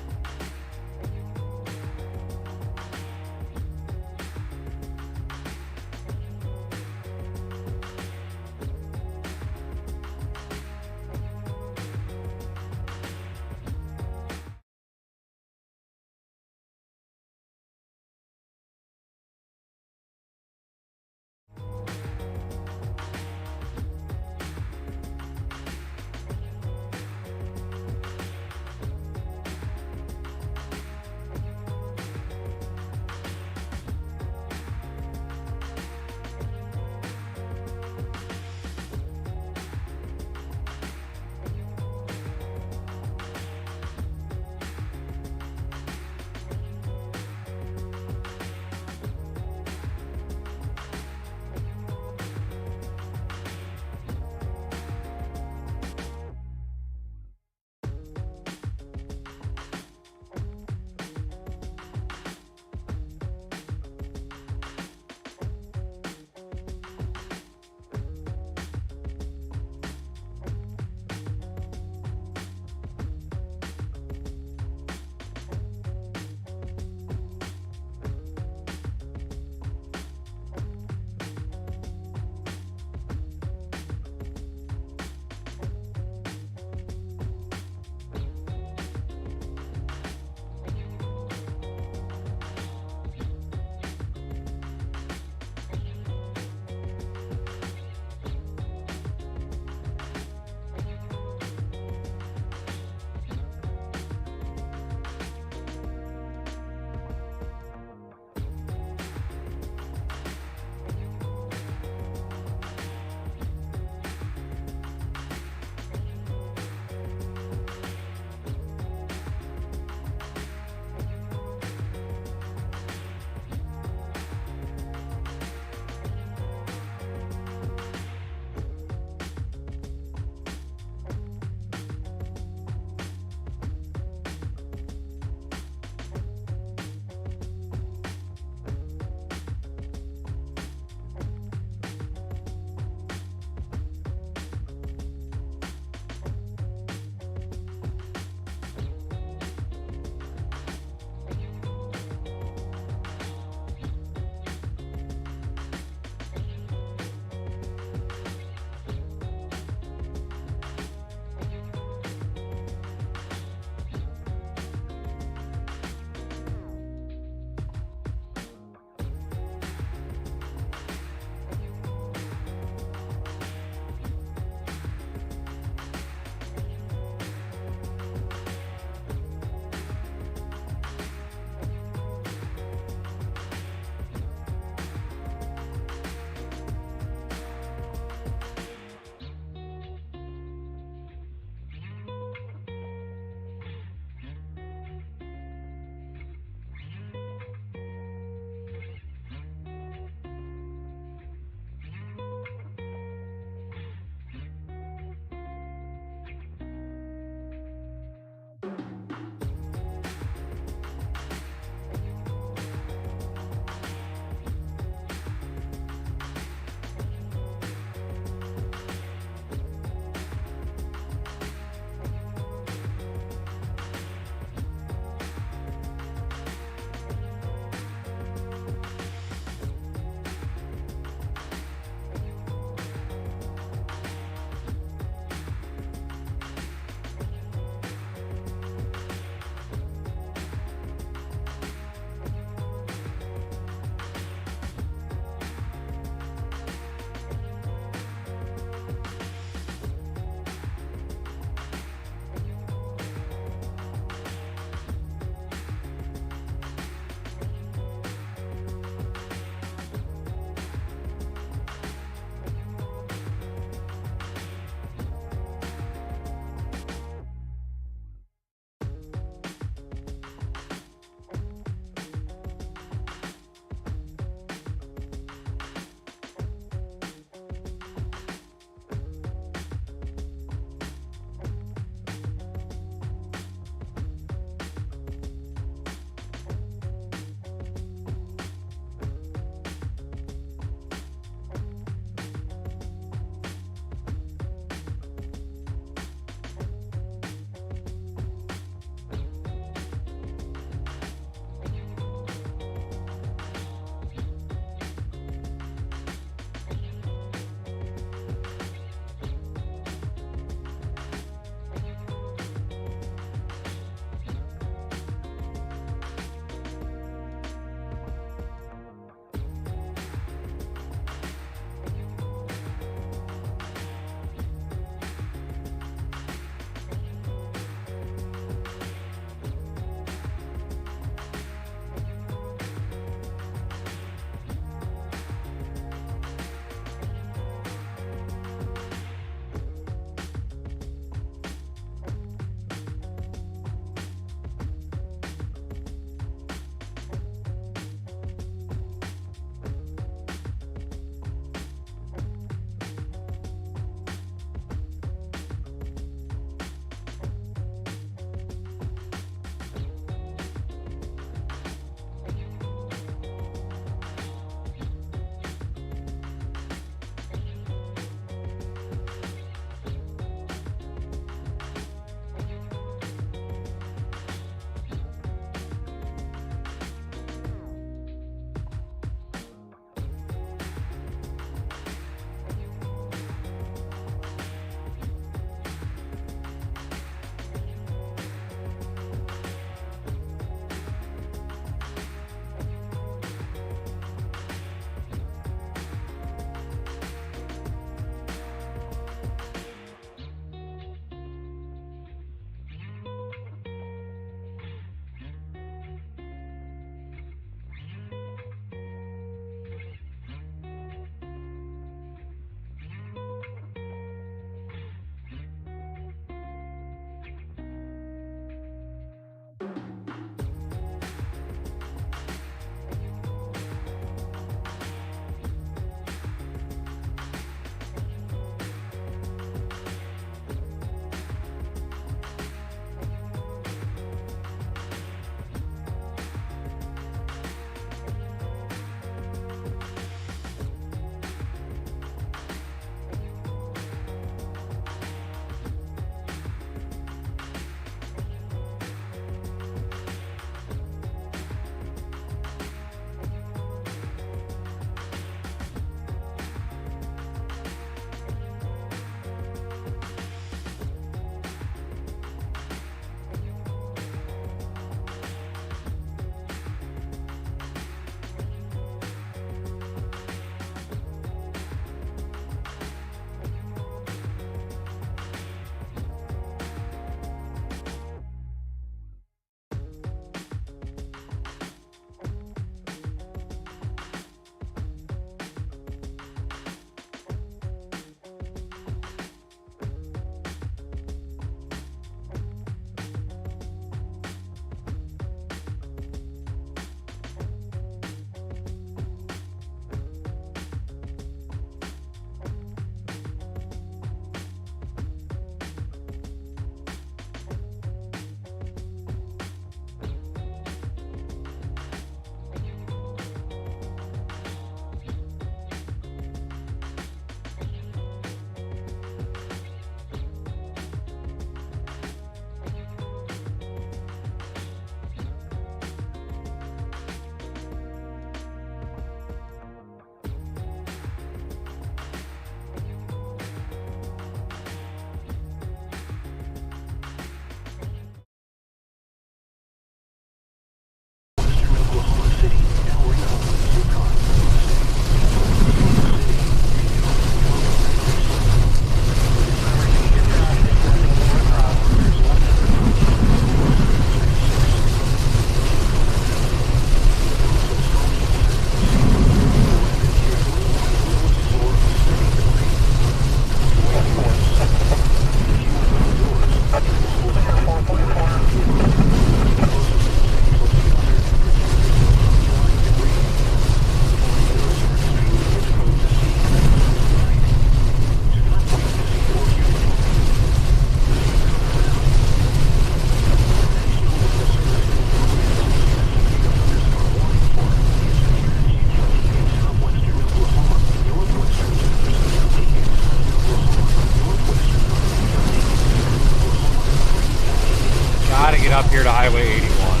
Speaker 1: up here to Highway 81.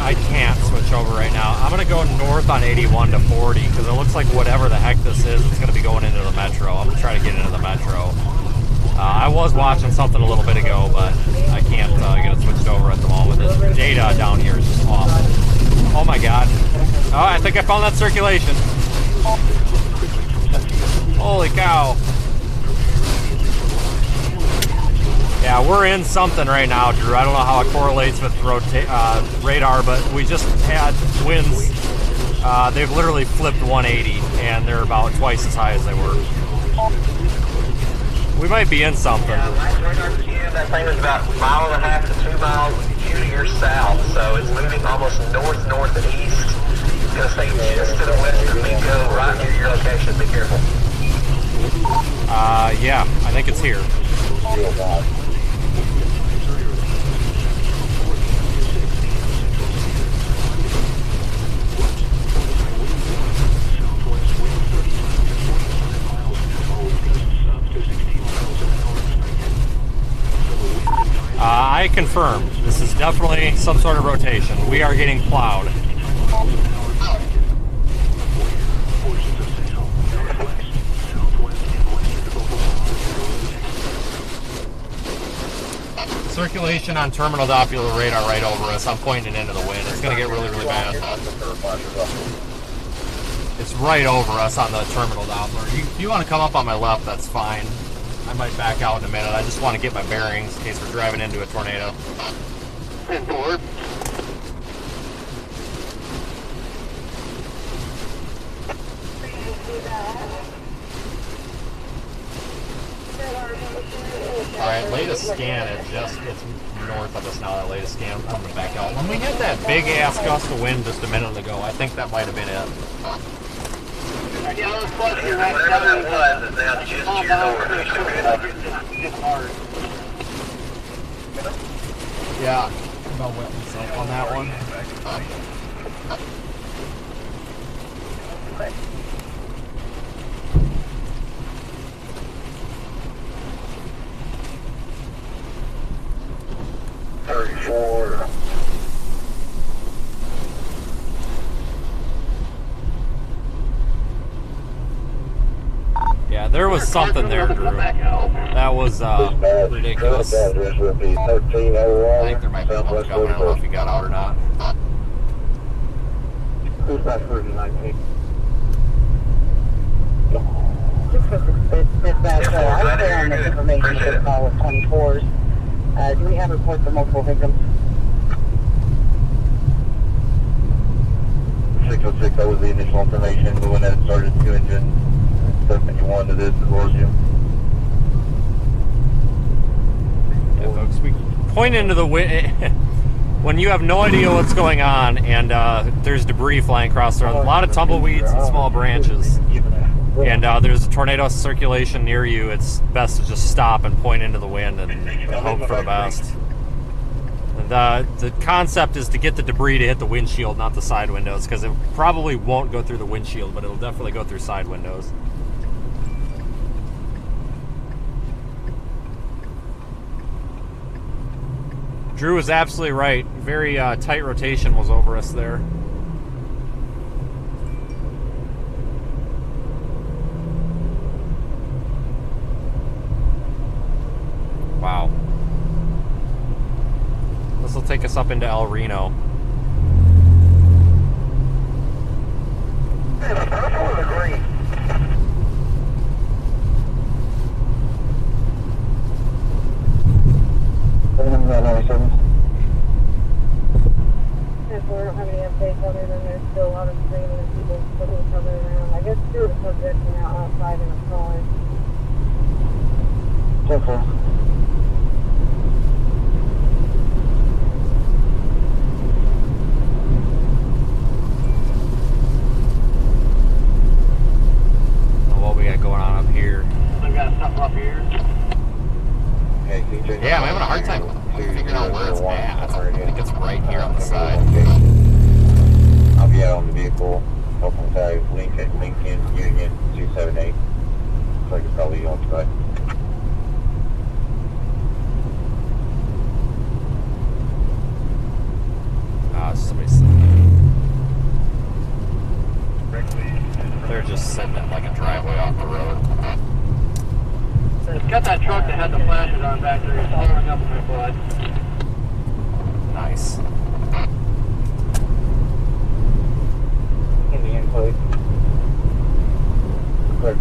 Speaker 1: I can't switch over right now. I'm going to go north on 81 to 40 because it looks like whatever the heck this is, it's going to be going into the metro. I'm going to try to get into the metro. I was watching something a little bit ago, but I can't get it switched over at the moment. This data down here is just awful. Oh my god. Oh, I think I found that circulation. Holy cow. Yeah, we're in something right now, Drew. I don't know how it correlates with radar, but we just had winds. They've literally flipped 180, and they're about twice as high as they were. We might be in something.
Speaker 2: Yeah, last radar scan, that thing was about 1.5 to 2 miles due to your south, so it's moving almost north-northeast. It's going to stay just to the west of Mingo, right near your location. Be careful.
Speaker 1: Yeah, I think it's here. I confirm. This is definitely some sort of rotation. We are getting plowed. Circulation on terminal Doppler radar right over us. I'm pointing into the wind. It's going to get really, really bad. It's right over us on the terminal Doppler. If you want to come up on my left, that's fine. I might back out in a minute. I just want to get my bearings in case we're driving into a tornado. Alright, latest scan, it's north of us now, that latest scan. I'm going to back out. When we hit that big ass gust of wind just a minute ago, I think that might have been it.
Speaker 2: Whatever that was is now just over.
Speaker 1: Yeah, I'm about wet myself on that one. Yeah, there was something there, Drew. That was ridiculous. I think there might be one coming. I don't know if he got out or not.
Speaker 6: Who's that version 19? Dispatch, I was there on this information for the call with 24s. Do we have reports for multiple victims?
Speaker 7: 606, that was the initial information. The one that started 2 engine. And you wanted it towards you.
Speaker 1: Yeah, folks, we point into the wind. When you have no idea what's going on and there's debris flying across the road, a lot of tumbleweeds and small branches, and there's a tornado circulation near you, it's best to just stop and point into the wind and hope for the best. The concept is to get the debris to hit the windshield, not the side windows, because it probably won't go through the windshield, but it'll definitely go through side windows. Drew was absolutely right. Very tight rotation was over us there. take us up into El Reno.
Speaker 2: Hey, the purple or the green?
Speaker 6: If we don't have any updates other than there's still a lot of screaming and people putting each other around. I guess two of the subjects are now outside in a car.
Speaker 2: Okay.
Speaker 1: What we got going on up here?
Speaker 4: We got something up here.
Speaker 1: Yeah, I'm having a hard time figuring out where it's at. I think it's right here on the side.
Speaker 7: I'll be out on the vehicle, helping tag Lincoln Union 278. So I can probably on site.
Speaker 1: Somebody's sitting there. They're just sitting at like a driveway off the road.
Speaker 4: It's got that truck that had the flashes on back there. It's following up with my blood.
Speaker 1: Nice.
Speaker 7: Indian plate. Quick.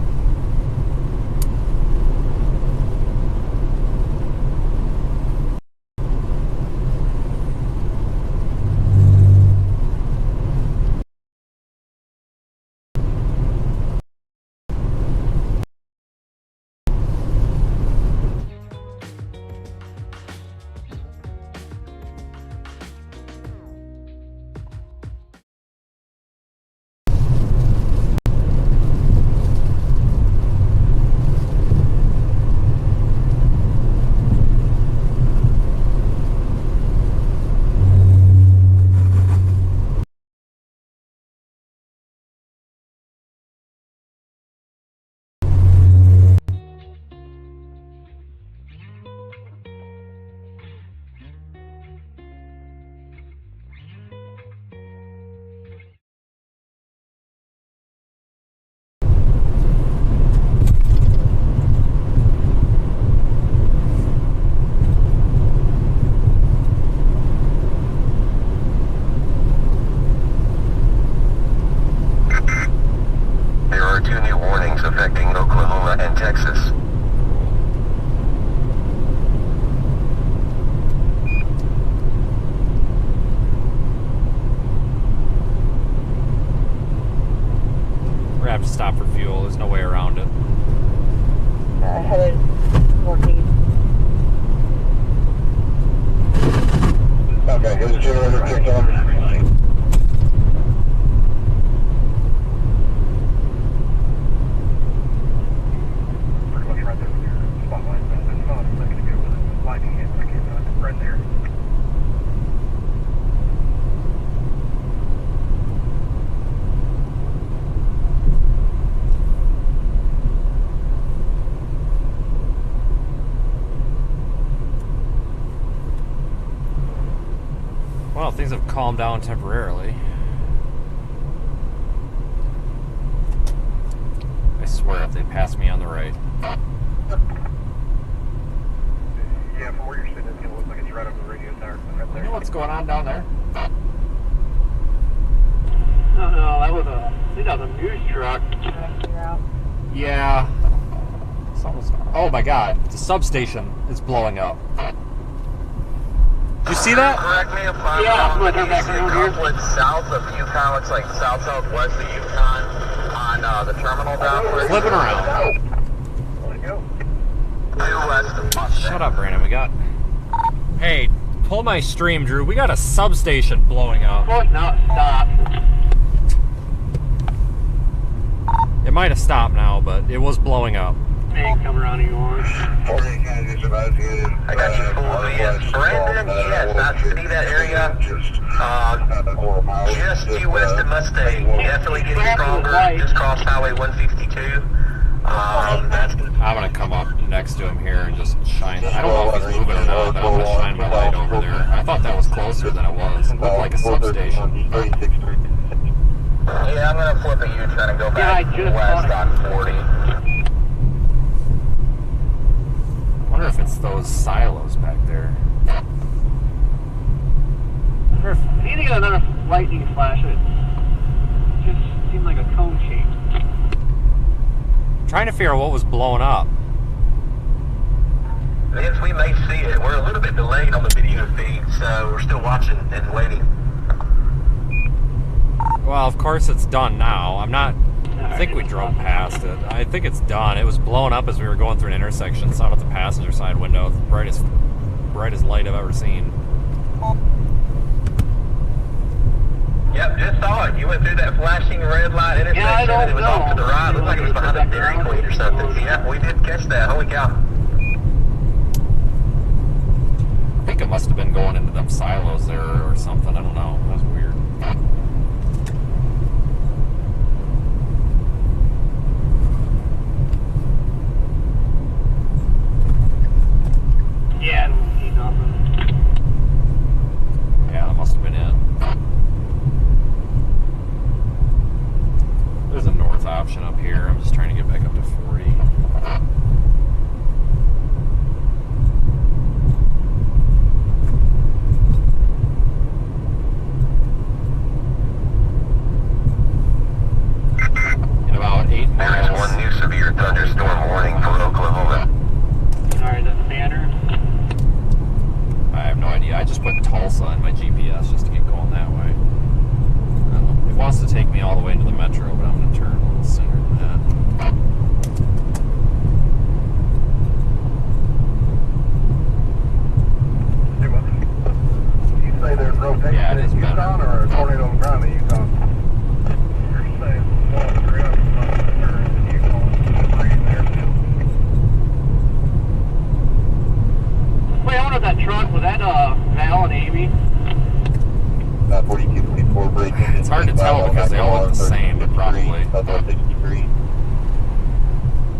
Speaker 2: affecting Oklahoma and Texas.
Speaker 1: We're gonna have to stop for fuel. There's no way around it.
Speaker 6: Headed northeast.
Speaker 7: Okay, here's the generator kicked on.
Speaker 10: Pretty much right there with your spotlight. It's not a second ago with it lighting it. I can't find it right there.
Speaker 1: Well, things have calmed down temporarily. I swear if they pass me on the right.
Speaker 10: Yeah, from where you're sitting, it's going to look like it's right over the radio tower. Right
Speaker 1: You
Speaker 10: there.
Speaker 1: know what's going on down there?
Speaker 4: Oh no, that was I think that was a news truck.
Speaker 1: Yeah. Something's, oh my god, the substation is blowing up. Did you see that?
Speaker 2: Correct me if I'm
Speaker 4: Yeah,
Speaker 2: wrong.
Speaker 4: I'm gonna turn back around here.
Speaker 2: Conflict south of Yukon, looks like south-southwest of Yukon on the terminal down there.
Speaker 1: Flipping around.
Speaker 10: Let go.
Speaker 2: Due west of Mustang.
Speaker 1: Shut up, Brandon. We got... Hey, pull my stream, Drew. We got a substation blowing up.
Speaker 4: Of course not. Stop.
Speaker 1: It might have stopped now, but it was blowing up.
Speaker 4: Ain't come around anymore.
Speaker 2: I got you pulled in. Brandon, yes, not to see that area. Just due west of Mustang. Definitely getting stronger. Just crossed Highway 152. That's
Speaker 1: I'm gonna come up next to him here and just shine. I don't know if he's moving or not, but I'm gonna shine my light over there. I thought that was closer than it was. It looked like a substation.
Speaker 2: Yeah, I'm gonna flip a U-turn and go
Speaker 4: Yeah, I
Speaker 2: back
Speaker 4: just
Speaker 2: west
Speaker 4: thought
Speaker 2: on 40.
Speaker 1: I wonder if it's those silos back there. figure out what was blowing up.
Speaker 2: Yes, we may see it. We're a little bit delayed on the video feed, so we're still watching and waiting.
Speaker 1: Well, of course it's done now. I think we drove past it. I think it's done. It was blowing up as we were going through an intersection. Saw it at the passenger side window. The brightest light I've ever seen.
Speaker 2: Yep, just saw it. You went through that flashing red light intersection and it was off to the right. Looked like it was behind a Dairy Queen or something. Yeah, we did catch that. Holy cow.
Speaker 1: I think it must have been going into them silos there or something. I don't know. That was weird.
Speaker 4: Yeah, I don't see nothing.
Speaker 1: Yeah, that must have been it. There's a north option up here. I'm just trying to get back up to 40. In about 8 miles.
Speaker 2: There is one new severe thunderstorm warning for Oklahoma.
Speaker 4: Alright, that's Banner.
Speaker 1: I have no idea. I just put Tulsa in my GPS just to get going that way. It wants to take me all the way into the metro, but I'm going to turn a little sooner than that.
Speaker 10: You say there's rotation
Speaker 1: Yeah, it
Speaker 10: in
Speaker 1: is better.
Speaker 10: Yukon or a tornado on the ground in Yukon? You're saying 300 in Yukon, 3 in there too.
Speaker 4: Wait, I wonder if that truck, was that Val and Amy?
Speaker 7: 4224 breaking.
Speaker 1: It's hard to tell because they all look the same, but probably.
Speaker 7: Southwest 63.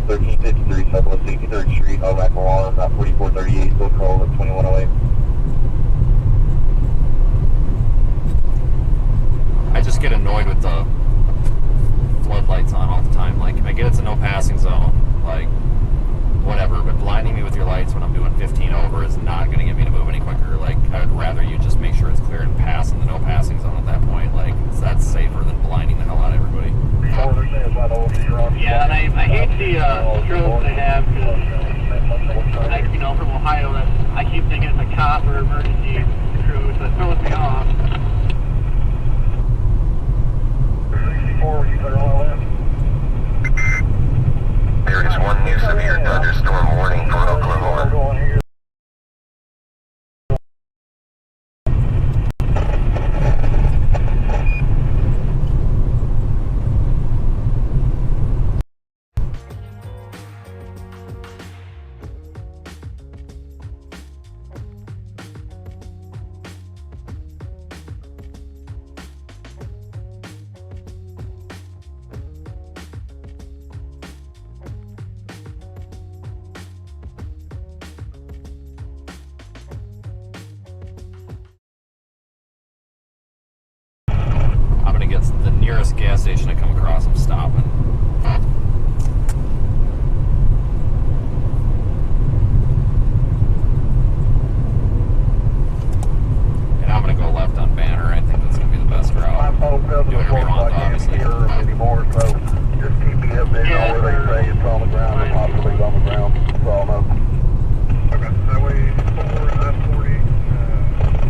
Speaker 7: 1353 Southwest 63rd Street, Outback alarm, 4438, still call at 2108.
Speaker 1: I just get annoyed with the floodlights on all the time. Like, I get it's a no passing zone, like, whatever, but blinding me with your lights when I'm doing 15 over is not going to get me to move any quicker. Like, I would rather you just make sure it's clear and pass in the no passing zone at that point. Like, that's safer than blinding the hell out of everybody.
Speaker 4: Yeah, and I hate the drills they have because, like, you know, from Ohio, I keep thinking it's a cop or emergency crew, so it throws me off.
Speaker 10: 64, you clear all that?
Speaker 2: There is one new severe thunderstorm warning for Oklahoma.
Speaker 1: I'm going to get the nearest gas station I come across. I'm stopping. And I'm going to go left on Banner. I think that's going to be the best route.
Speaker 10: My phone doesn't
Speaker 1: Do whatever you
Speaker 10: work
Speaker 1: want,
Speaker 10: like I
Speaker 1: obviously.
Speaker 10: hear them anymore, so just keep me updated on where they say it's on the ground or possibly on the ground. That's all I know. Okay, that way 4 and that 40,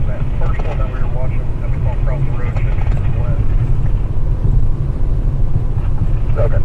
Speaker 10: that first one that we were watching, that was going across the road, should be west. Okay.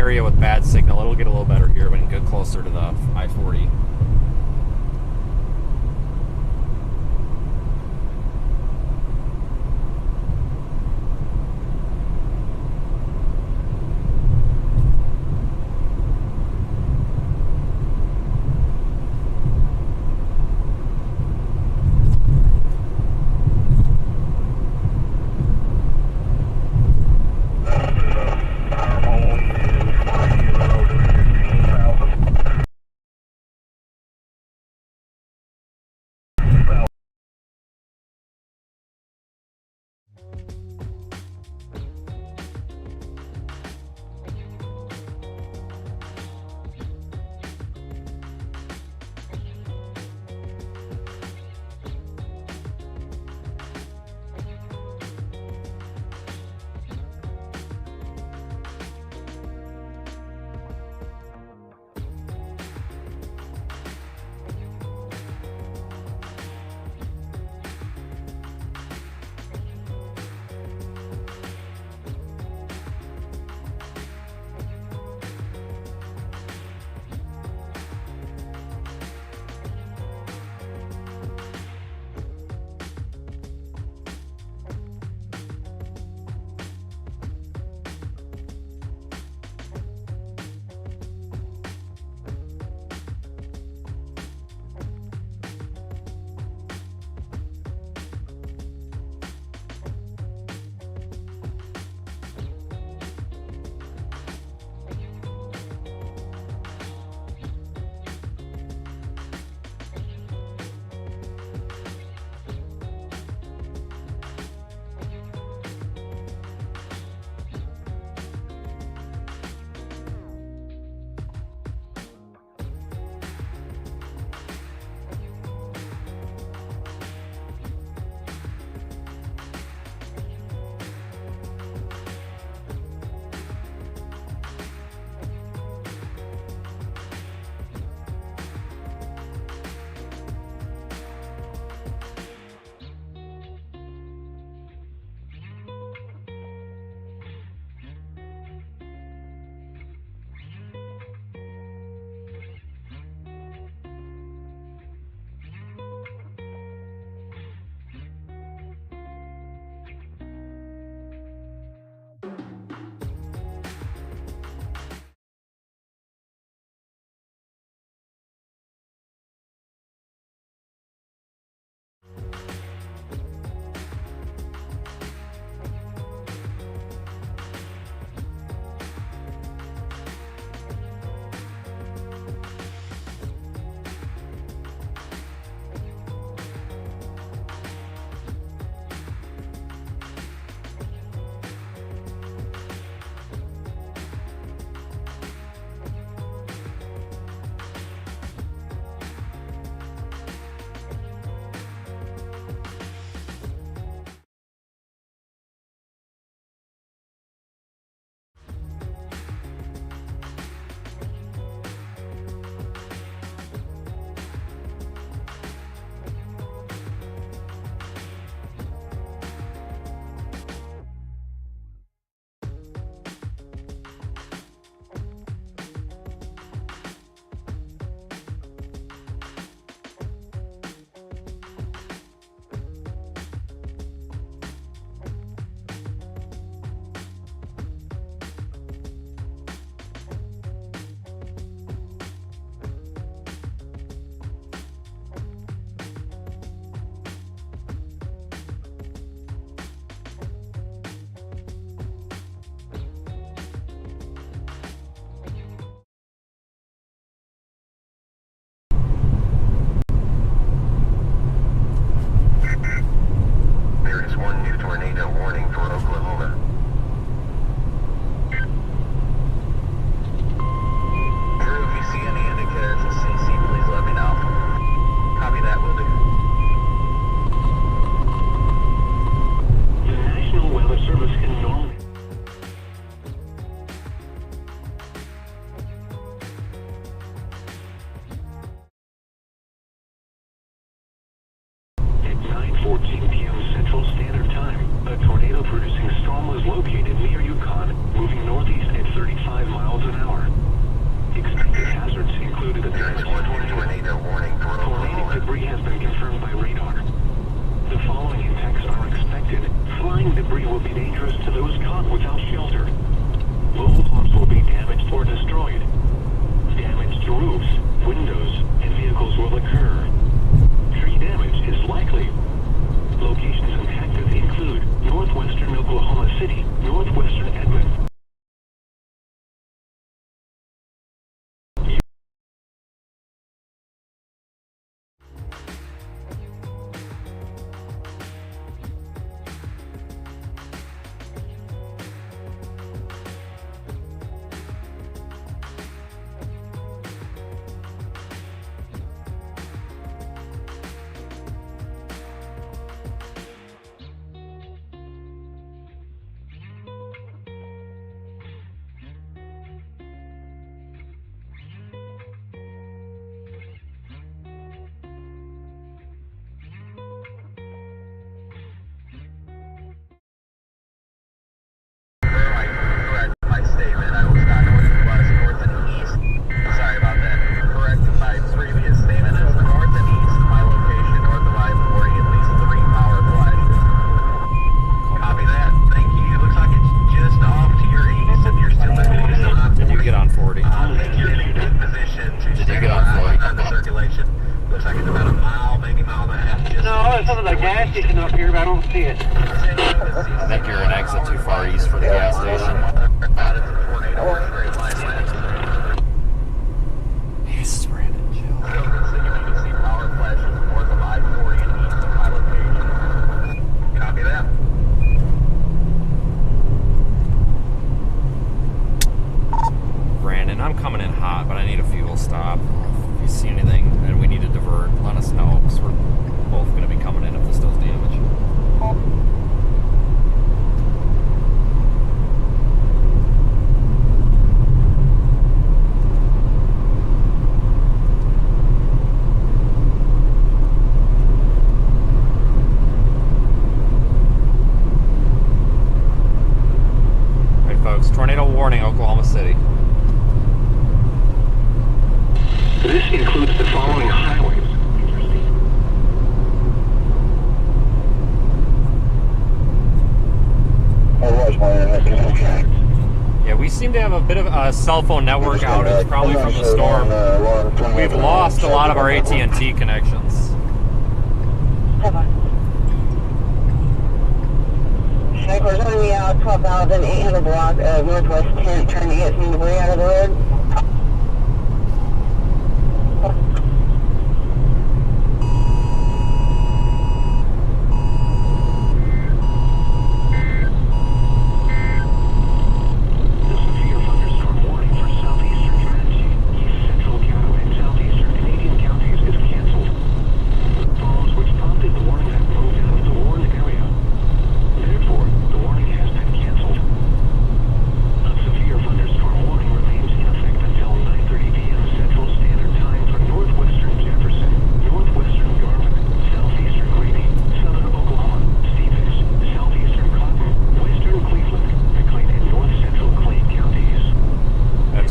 Speaker 1: area with bad signal. It'll get a little better here when we get closer to the I-40.
Speaker 4: know it's under the gas station up here, but I don't see it.
Speaker 1: I think you're an exit too far east for the gas station. Yes, Brandon, chill.
Speaker 2: Copy that.
Speaker 1: Brandon, I'm coming in hot, but I need a fuel stop. If you see anything and we need to divert, let us know, because we're both going to be coming in if this does damage. Alright folks, tornado warning, Oklahoma City.
Speaker 8: This includes the following highways.
Speaker 1: Yeah, we seem to have a bit of a cell phone network outage, probably from the storm. We've lost a lot of our AT&T connections.
Speaker 6: We're going to be out 12,800 block of Northwest 10, trying to get some debris out of the road.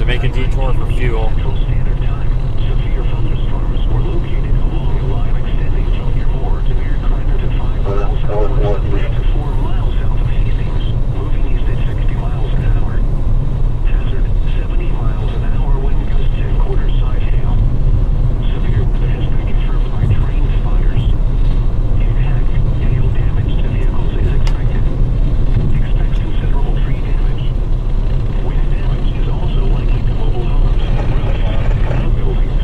Speaker 1: Make a detour for fuel.
Speaker 8: Severe thunderstorms were located along a line extending from Eastward to near Kleiner to 5 miles north, 3 to 4 miles south of Hastings, moving east at 60 miles an hour. Hazard 70 miles an hour wind gusts and quarter-size hail. Severe weather has been confirmed by train spotters. Impact hail damage to vehicles is expected. Expect considerable tree damage. Wind damage is also likely to mobile homes, roofs, and buildings.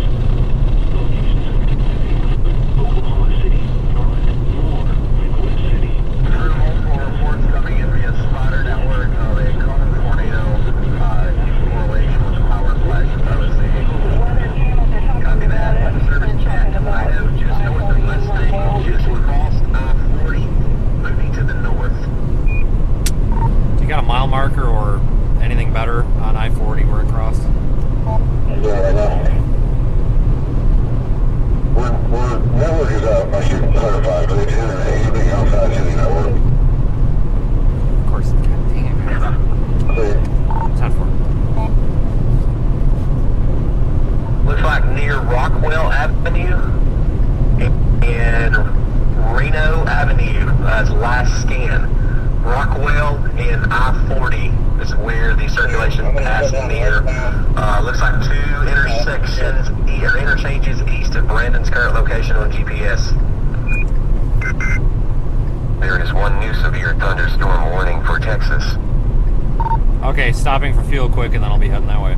Speaker 8: Locations include Oklahoma City, Norman, Moore, Lakewood City.
Speaker 2: Multiple reports coming in via spotter network of a common tornado in correlation with power flashes I was seeing. Copy that. Disturbance at Idaho, just north of Mustang, just crossed I-40, moving to the north.
Speaker 1: Do you got a mile marker or anything better on I-40 where it crossed?
Speaker 10: We're network is out, I should clarify, but it's anything outside city network.
Speaker 1: Of course. God dang it, guys.
Speaker 10: Clear.
Speaker 1: 10-4.
Speaker 2: Looks like near Rockwell Avenue and Reno Avenue as last scan. Rockwell and I-40 is where the circulation passed near. Looks like 2 intersections or interchanges east of Brandon's current location on GPS. There is one new severe thunderstorm warning for Texas.
Speaker 1: Okay, stopping for fuel quick and then I'll be heading that way.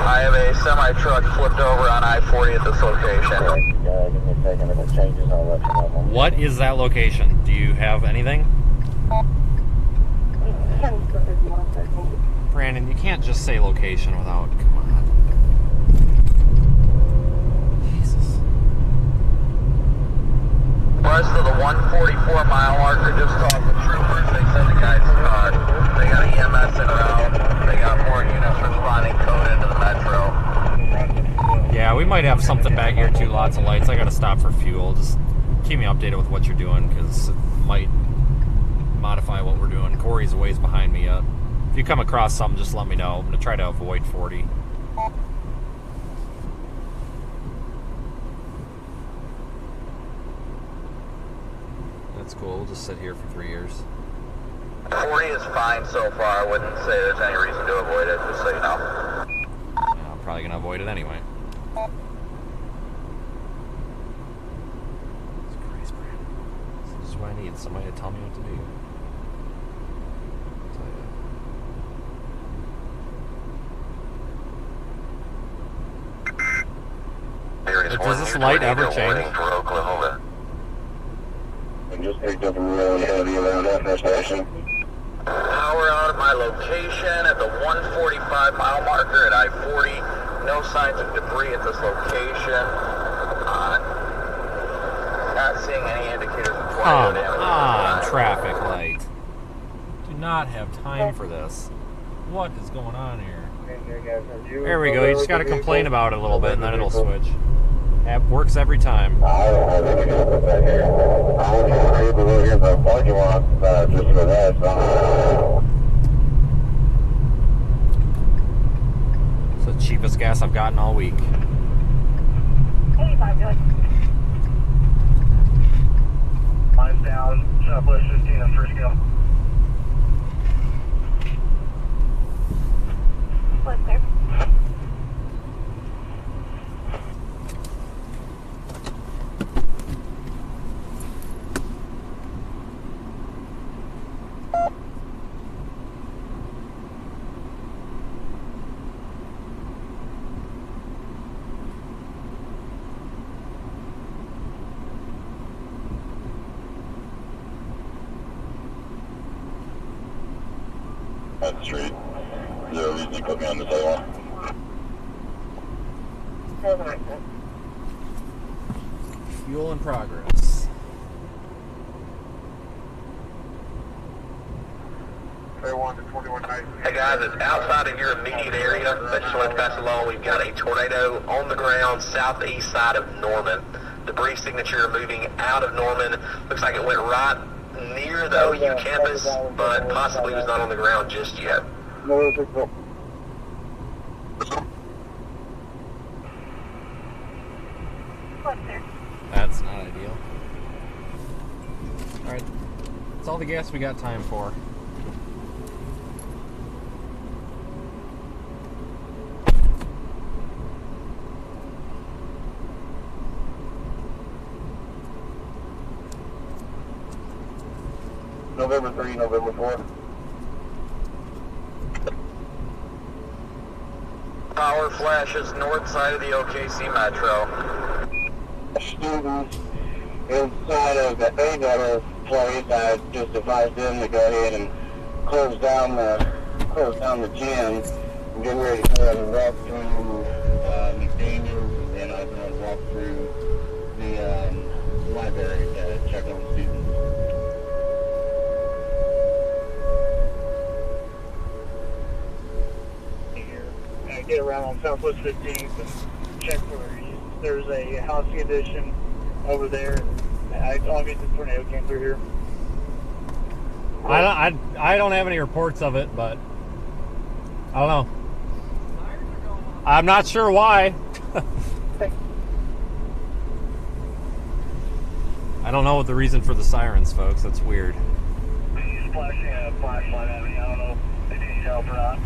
Speaker 2: I have a semi-truck flipped over on I-40 at this location.
Speaker 7: Give me a second. If it changes, I'll let you know.
Speaker 1: What is that location? Do you have anything? Brandon, you can't just say location without... Come on. Jesus.
Speaker 2: West of the 144 mile marker, just off the troopers. They said the guys they got EMS en route. They got more units responding code into the metro.
Speaker 1: Yeah, we might have something back here too. Lots of lights. I gotta stop for fuel. Just keep me updated with what you're doing, because it might modify what we're doing. Corey's a ways behind me yet. If you come across something, just let me know. I'm gonna try to avoid 40. That's cool. We'll just sit here for 3 years.
Speaker 2: 40 is fine so far. I wouldn't say there's any reason to avoid it, just so you know.
Speaker 1: Yeah, I'm probably gonna avoid it anyway. It's Christ, Brandon. This is what I need. Somebody to tell me what to do. Does this light ever change?
Speaker 2: For Oklahoma.
Speaker 10: I just picked up a really heavy around that station.
Speaker 2: Power out of my location at the 145 mile marker at I-40. No signs of debris at this location. Not seeing any indicators of tornado damage.
Speaker 1: Come on, traffic light. Do not have time for this. What is going on here? There we go. You just got to complain about it a little bit and then it'll switch. It works every time.
Speaker 10: I don't have any good back here. I want you to people over here in the parking lot just for that.
Speaker 1: It's the cheapest gas I've gotten all week.
Speaker 6: 85, good.
Speaker 10: Mine's down, Southwest 15 on Frisco.
Speaker 6: What's there?
Speaker 10: That's the street. Is there a reason you put me on this other one?
Speaker 1: Fuel in progress.
Speaker 2: Hey guys, it's outside of your immediate area. I just wanted to pass along. We've got a tornado on the ground southeast side of Norman. Debris signature moving out of Norman. Looks like it went right near the OU campus, but possibly was not on the ground just yet.
Speaker 6: What's there?
Speaker 1: That's not ideal. Alright. That's all the gas we got time for.
Speaker 10: November 3, November 4.
Speaker 2: Power flashes north side of the OKC Metro.
Speaker 10: Students inside of the A-Gutter place, I just advised them to go ahead and close down the gym and get ready to go and walk through McDaniels, and I'm going to walk through the library to check on students. Get around on Southwest 15th and check for there's a housing addition over there. Obviously the tornado came through here.
Speaker 1: I don't have any reports of it, but I don't know. I'm not sure why. I don't know what the reason for the sirens, folks. That's weird.
Speaker 10: He's flashing a flashlight at me. I don't know if he needs help or not.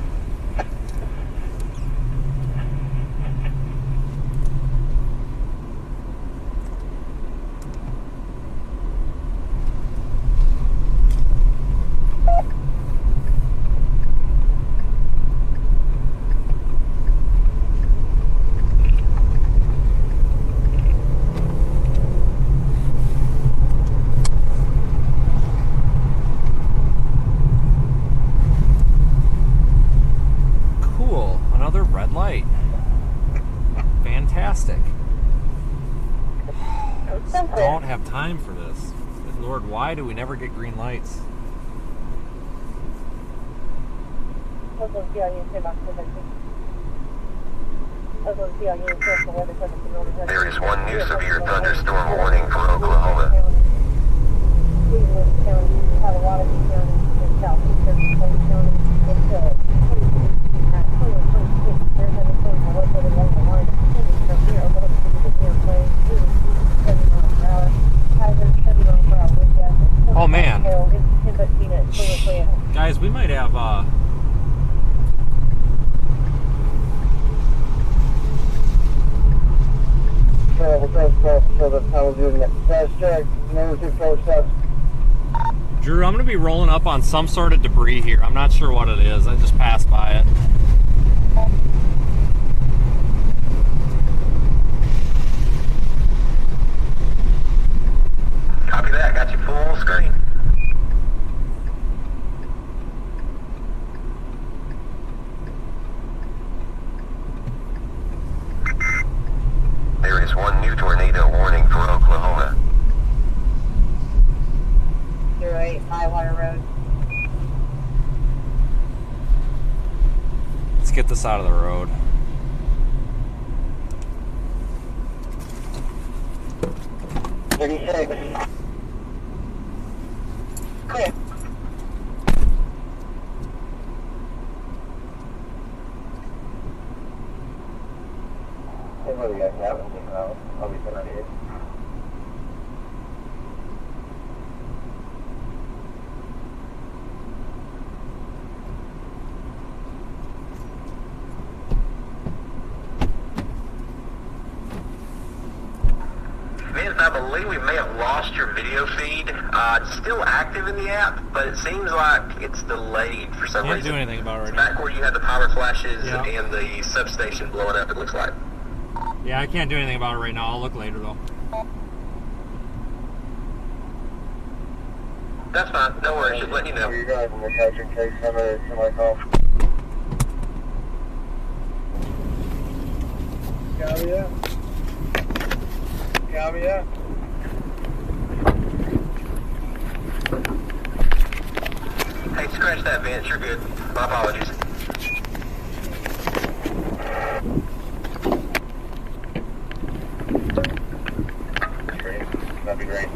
Speaker 1: Don't have time for this. Good Lord, why do we never get green lights?
Speaker 2: There is one new severe thunderstorm warning for Oklahoma.
Speaker 6: Cleveland County, Colorado County, and southeastern Clayton County until 2026. There's anything I look at along the line of from here, over to the airplane, 70 miles per hour, hazard 70 miles per hour wind gusts.
Speaker 1: we might have, Drew, I'm going to be rolling up on some sort of debris here. I'm not sure what it is. I just passed by it.
Speaker 2: Copy that. Got you full screen. There is one new tornado warning for Oklahoma.
Speaker 6: 08 Highwater Road.
Speaker 1: Let's get this out of the road.
Speaker 6: Clear.
Speaker 10: What do you guys have? I'll be sitting here.
Speaker 2: Vince, I believe we may have lost your video feed. It's still active in the app, but it seems like it's delayed for some
Speaker 1: Can't
Speaker 2: reason.
Speaker 1: do anything about it right
Speaker 2: It's
Speaker 1: now.
Speaker 2: back where you had the power flashes
Speaker 1: Yeah.
Speaker 2: and the substation blowing up, it looks like.
Speaker 1: Yeah, I can't do anything about it right now. I'll look later, though.
Speaker 2: That's fine. No worries. Just let you know.
Speaker 10: You guys in the catching case center to my call. Copy that. Copy that.
Speaker 2: Hey, scratch that, Vince. You're good. My apologies.
Speaker 10: That'd be great.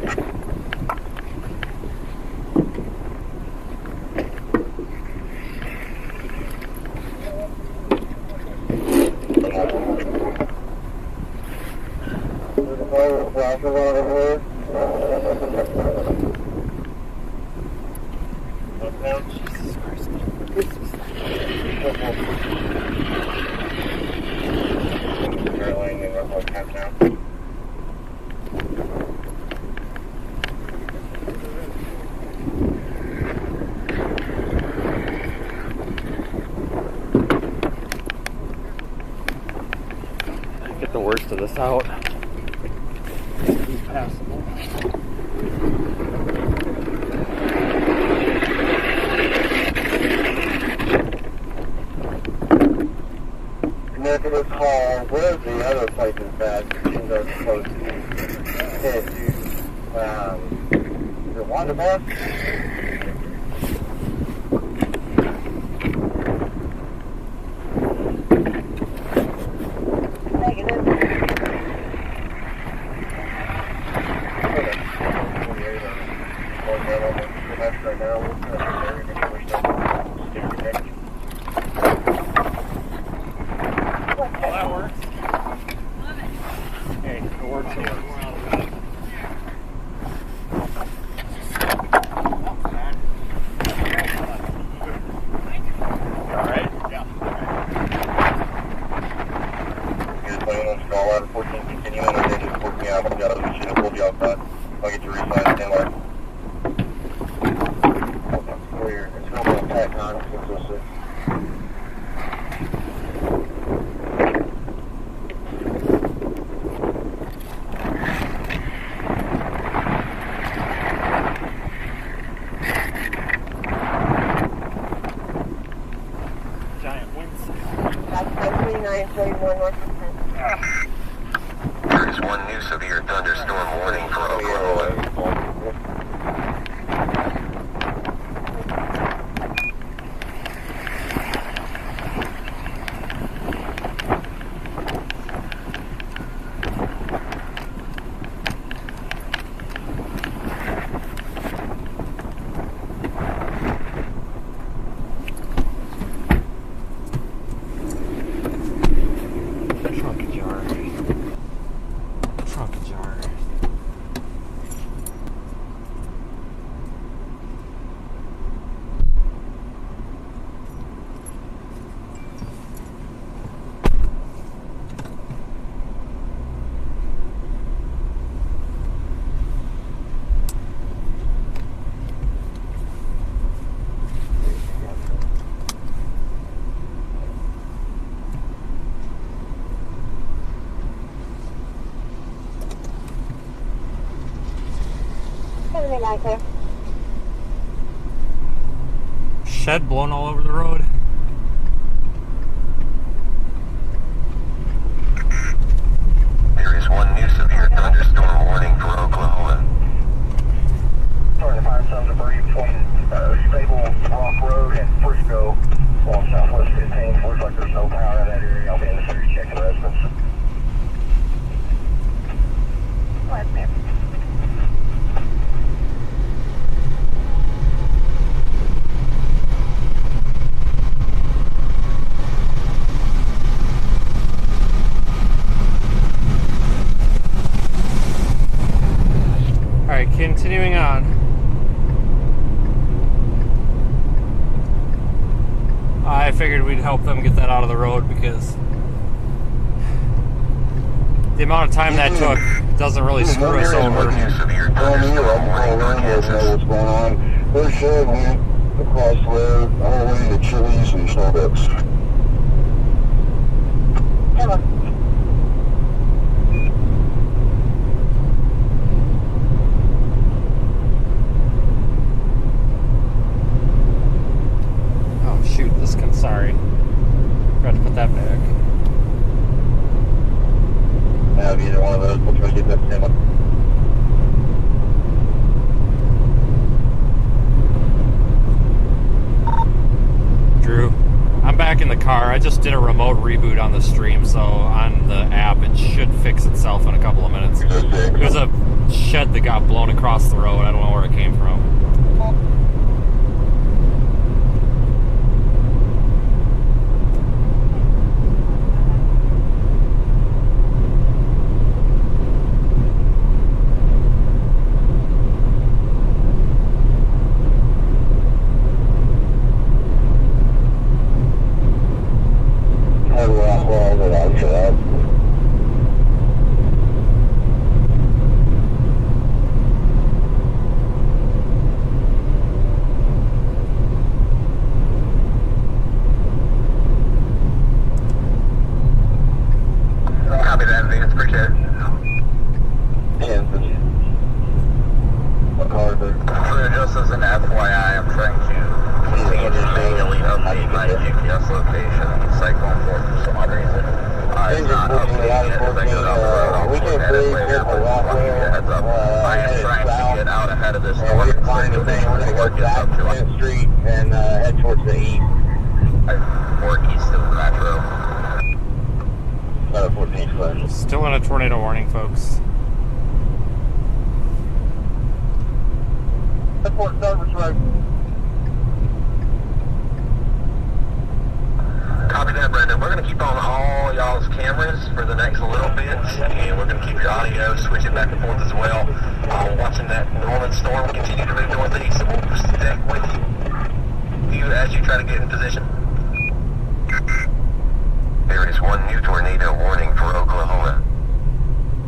Speaker 1: Get the worst of this out. Be passable.
Speaker 10: Make a call. Where's the other places that you are supposed to hit? Is it Wonderbar?
Speaker 6: 79 clear.
Speaker 1: Shed blown all over the road.
Speaker 2: There is one new severe thunderstorm warning for Oklahoma.
Speaker 10: Trying to find some debris between Stable Rock Road and Frisco on Southwest 15. Looks like there's no power in that area. I'll be in the city checking residents.
Speaker 6: West, ma'am.
Speaker 1: Alright, continuing on. I figured we'd help them get that out of the road because the amount of time that took doesn't really screw us over.
Speaker 10: What's going on? Their shed went across the road all the way to Chili's and Starbucks.
Speaker 6: Hello.
Speaker 1: Oh shoot, this can, sorry. Forgot to put that back.
Speaker 10: Have either one of those. We'll try to get that same one.
Speaker 1: Drew, I'm back in the car. I just did a remote reboot on the stream, so on the app it should fix itself in a couple of minutes. There's a shed that got blown across the road. I don't know where it came from.
Speaker 2: Copy that, Venus. Appreciate it. Just as an FYI, I'm trying to continue to manually update my GPS location. Cyclone force for some odd reason. It's not updating it as I go down the road. I'll look at it later, but just want to give you a heads up. I am trying to get out ahead of this storm. We're going to work up to 10th Street and head towards the east. Or east of the metro. 14
Speaker 1: Still in a tornado warning, folks.
Speaker 10: Airport Service Road.
Speaker 2: Copy that, Brendan. We're going to keep on all y'all's cameras for the next little bit, and we're going to keep your audio switching back and forth as well. Watching that Norman storm continue to move northeast, so we'll stick with you as you try to get in position. There is one new tornado warning for Oklahoma.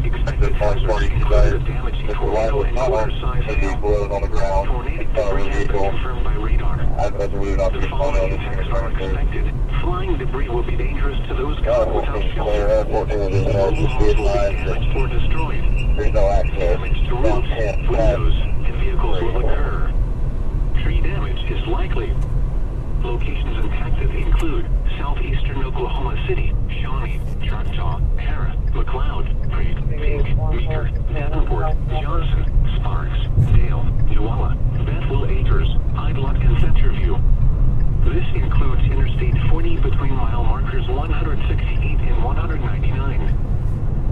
Speaker 8: Expected sensors include the damage to tornado and water-size hail. Tornadic debris has been confirmed by radar. The following effects are expected. Flying debris will be dangerous to those caught without shelter. Homes will be damaged or destroyed.
Speaker 10: There's no access.
Speaker 8: Damage to roofs, windows, and vehicles will occur. Tree damage is likely. Locations impacted include southeastern Oklahoma City, Shawnee, Choctaw, Harris, McLeod, Creek, Pink, Meeker, Davenport, Johnson, Sparks, Dale, Neuala, Bethel Acres, Idlock, and Centerview. This includes Interstate 40 between mile markers 168 and 199.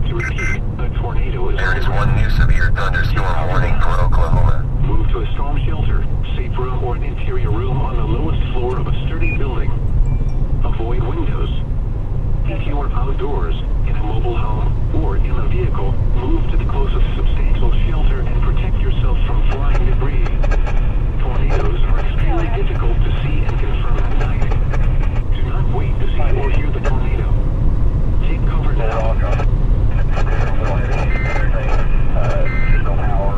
Speaker 8: To repeat, a tornado is...
Speaker 2: There is one new severe thunderstorm warning for Oklahoma.
Speaker 8: Move to a storm shelter, safe room, or an interior room on the lowest floor of a sturdy building. Avoid windows. If you are outdoors, in a mobile home, or in a vehicle, move to the closest substantial shelter and protect yourself from flying debris. Tornadoes are extremely difficult to see and confirm at night. Do not wait to see or hear the tornado. Take cover now.
Speaker 10: There's no power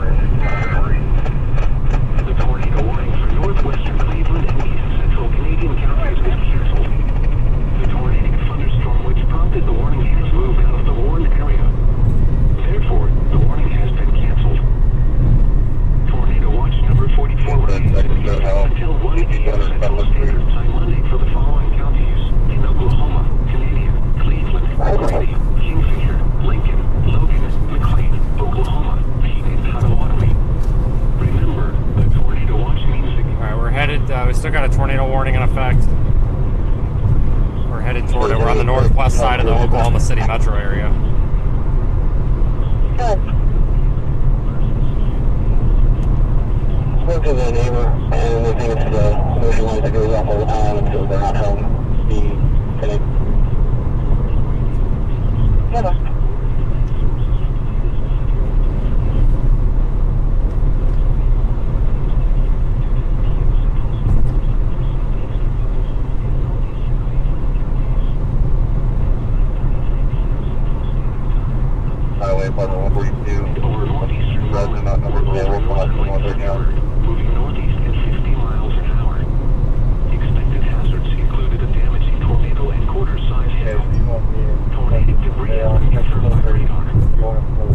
Speaker 1: We still got a tornado warning in effect. We're headed toward it. We're on the northwest side of the Oklahoma City metro area.
Speaker 10: Good. Spoke to the neighbor, and they think it's the motion light that goes off all the time until they're not home. Be connected. Yeah. Highway Department 142.
Speaker 8: Over northeastern
Speaker 10: Resident not number 4,
Speaker 8: moving northeast at 50 miles an hour. Expected hazards included a damaging tornado and quarter-size hail. Tornadic debris has been confirmed by radar.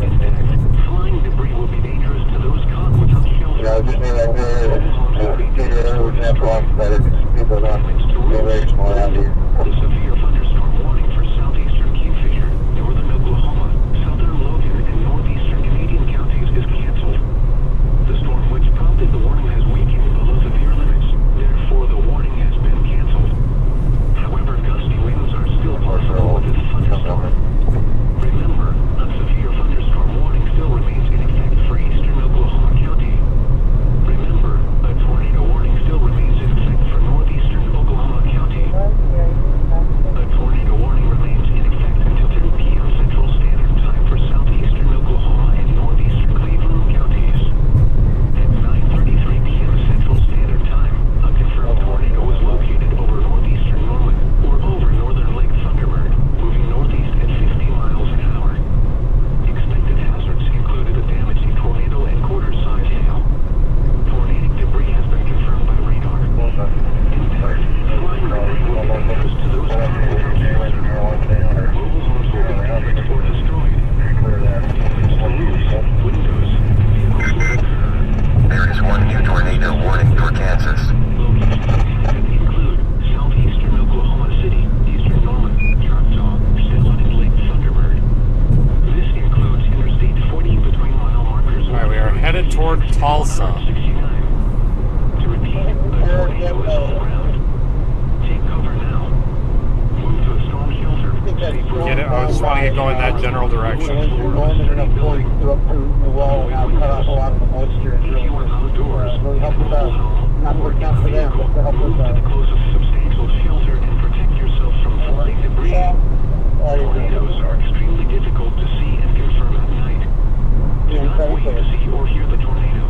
Speaker 8: In fact, flying debris will be dangerous to those caught without shelter.
Speaker 10: Yeah, just need right there. We can have to walk better because people are not very small out here.
Speaker 8: The severe thunderstorm warning for southeastern Kingfisher, northern Oklahoma, southern Logan, and northeastern Canadian counties is canceled. The storm which prompted the warning has weakened below severe limits. Therefore, the warning has been canceled. However, gusty winds are still possible with this thunderstorm. Remember, a severe thunderstorm warning still remains in effect for eastern Oklahoma County. Remember, a tornado warning still remains in effect for northeastern Oklahoma County. A tornado warning remains in effect until 10 p.m. Central Standard Time for southeastern Oklahoma and northeastern Cleveland counties. At 9:33 p.m. Central Standard Time, a confirmed tornado was located over northeastern Norman or over northern Lake Thunderbird, moving northeast at 50 miles an hour. Expected hazards included a damaging tornado and quarter-size hail. Tornadic debris has been confirmed by radar. In fact, flying debris will be dangerous to those caught without shelter. Mobile homes will be damaged or destroyed. Damage to roofs, windows, and vehicles will occur.
Speaker 2: There is one new tornado warning for Kansas.
Speaker 8: Locations affected include southeastern Oklahoma City, eastern Norman, Choctaw, Salem, and Lake Thunderbird. This includes Interstate 40 between mile markers.
Speaker 1: Alright, we are headed toward Tulsa.
Speaker 8: 69. To repeat, a tornado is all around. Take cover now. Move to a storm shelter.
Speaker 1: Get it? I just want to get going that general direction.
Speaker 8: If you are outdoors, in a mobile home, or in a vehicle, move to the closest substantial shelter and protect yourself from flying debris. Tornadoes are extremely difficult to see and confirm at night. Do not wait to see or hear the tornado.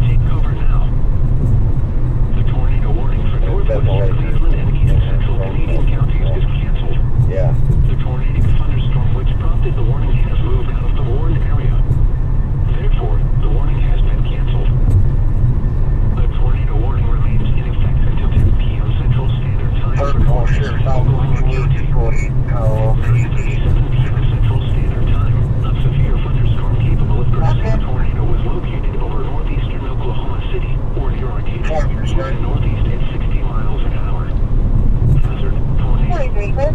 Speaker 8: Take cover now. The tornado warning for northwestern Cleveland and east central Canadian counties is canceled.
Speaker 10: Yeah.
Speaker 8: The tornadic thunderstorm which prompted the warning has moved out of the warned area. Therefore, the warning has been canceled. A tornado warning remains in effect until 10 p.m. Central Standard Time for northeastern Oklahoma County. At 7 p.m. Central Standard Time, a severe thunderstorm capable of producing a tornado was located over northeastern Oklahoma City or near Arcadia, moving northeast at 60 miles an hour. Hazard, tornado.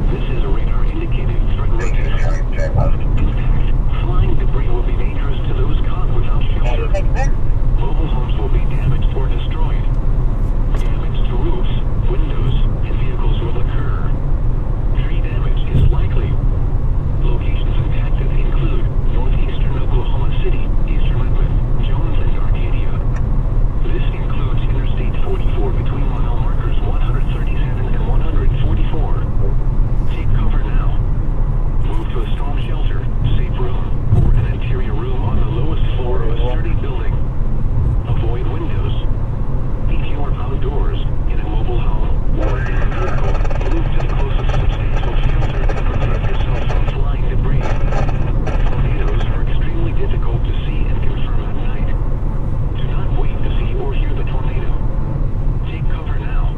Speaker 8: This is a radar-indicated threat location. In fact, flying debris will be dangerous to those caught without shelter. Mobile homes will be damaged or destroyed. Damage to roofs, windows, and vehicles will occur. Tree damage is likely. Locations impacted include northeastern Oklahoma City, eastern Redmond, Jones, and Arcadia. This includes Interstate 44 between mile markers 137 and 144. Take cover now. Move to a storm shelter, safe room, or an interior room on the lowest floor of a sturdy building. Avoid windows. If you are outdoors, in a mobile home, or in a vehicle, move to the closest substantial shelter and protect yourself from flying debris. Tornadoes are extremely difficult to see and confirm at night. Do not wait to see or hear the tornado. Take cover now.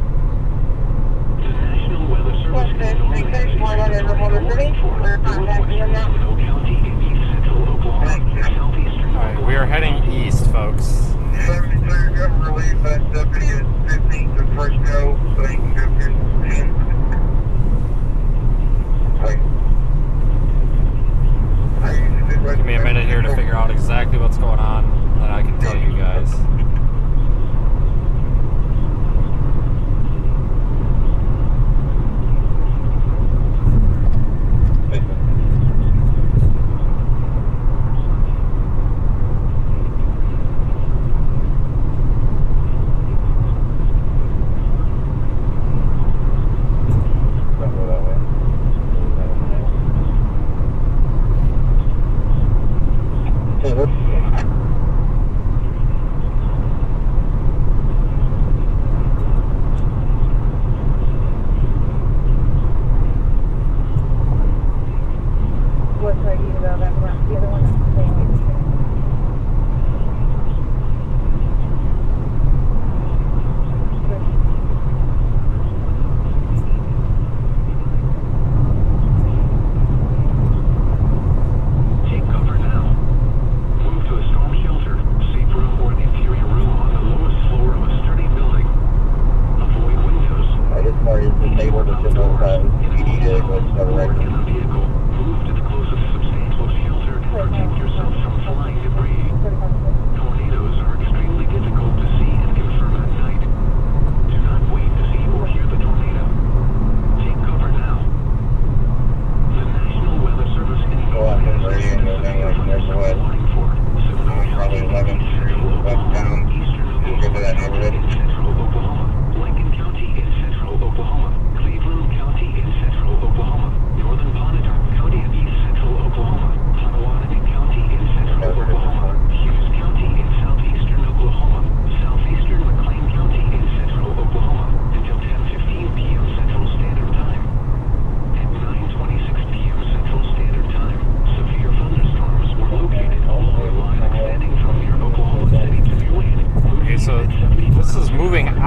Speaker 8: The National Weather Service is only has a tornado warning for northwestern Seminole County in east central Oklahoma, southeastern.
Speaker 1: Alright, we are heading east, folks.
Speaker 10: 72 got relief. That deputy is 15 to Frisco, so he can go 15.
Speaker 1: Give me a minute here to figure out exactly what's going on, and then I can tell you guys.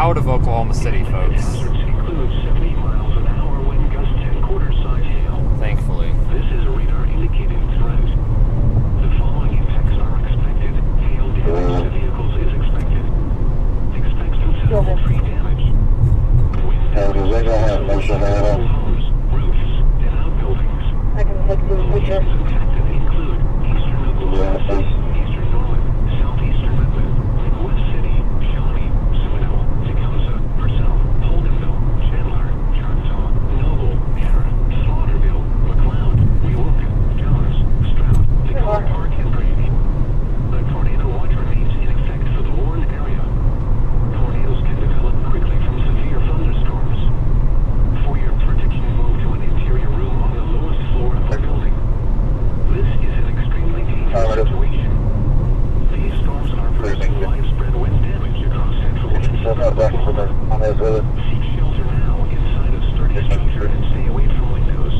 Speaker 1: out of Oklahoma City, folks.
Speaker 8: Hazards include 70 miles an hour wind gusts and quarter-size hail.
Speaker 1: Thankfully.
Speaker 8: This is a radar-indicated threat. The following impacts are expected. Hail damage to vehicles is expected. Expect considerable tree damage. Wind damage to homes, roofs, and outbuildings.
Speaker 6: I can look through the picture.
Speaker 8: Locations impacted include eastern Oklahoma City, eastern Norman, southeastern Midland, West City, Shawnee, Seminole, Tecumseh, Purcell, Holdenville, Chandler, Charlottesville, Noble, Hera, Slaughterville, McLeod, Wewoka, Jones, Stroud, Tacoma Park, and Brady. The tornado watch remains in effect for the Warren area. Tornadoes can develop quickly from severe thunderstorms. For your protection, move to an interior room on the lowest floor of the building. This is an extremely dangerous situation. These storms are producing widespread wind damage across central and southern Oklahoma. Seek shelter now inside a sturdy structure and stay away from windows.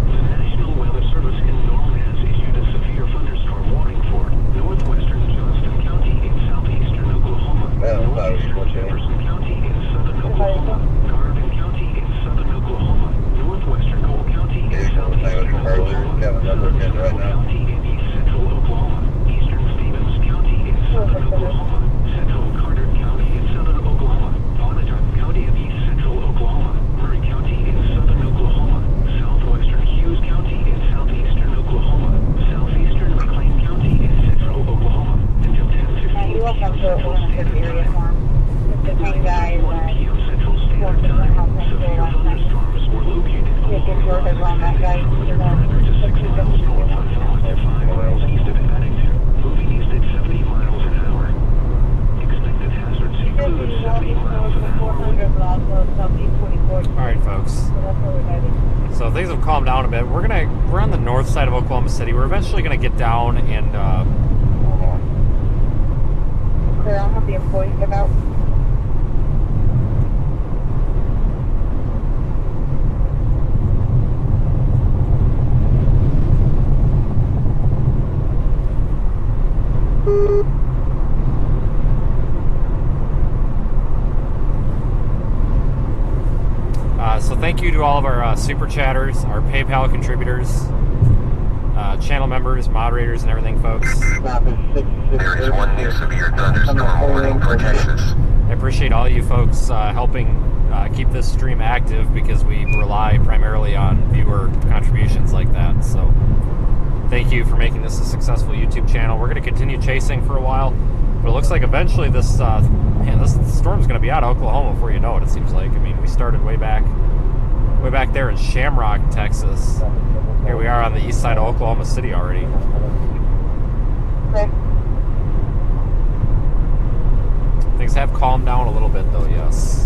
Speaker 8: The National Weather Service in Norman has issued a severe thunderstorm warning for northwestern Johnston County in southeastern Oklahoma, northeastern Jefferson County in southern Oklahoma, Garvin County in southern Oklahoma, northwestern Cole County in southeastern Oklahoma, southwestern Cole County in east central Oklahoma, eastern Stevens County in southern Oklahoma, central Carter County in southern Oklahoma, Pontotoc County in east central Oklahoma, Murray County in southern Oklahoma, southwestern Hughes County in southeastern Oklahoma, southeastern McLean County in central Oklahoma, until 10:15
Speaker 6: You welcome to
Speaker 8: Central Standard
Speaker 6: area
Speaker 8: Time.
Speaker 6: farm. The main guy is
Speaker 8: 1 p.m. Central Standard Time. Severe thunderstorms were located along the line from 100 to 6 miles north of Falmouth to 5 miles east of Addington, moving east at 70 miles an hour. Expected hazards include 70 miles an hour wind.
Speaker 1: Alright, folks. So things have calmed down a bit. We're on the north side of Oklahoma City. We're eventually gonna get down and
Speaker 6: Clear, I'll have the employees come out.
Speaker 1: so thank you to all of our super chatters, our PayPal contributors, channel members, moderators, and everything, folks.
Speaker 2: There is one new severe thunderstorm warning for Texas.
Speaker 1: I appreciate all you folks helping keep this stream active because we rely primarily on viewer contributions like that. So thank you for making this a successful YouTube channel. We're going to continue chasing for a while, but it looks like eventually this storm's going to be out of Oklahoma before you know it. It seems like. I mean, we started way back there in Shamrock, Texas. Here we are on the east side of Oklahoma City already.
Speaker 6: Okay.
Speaker 1: Things have calmed down a little bit, though. Yes.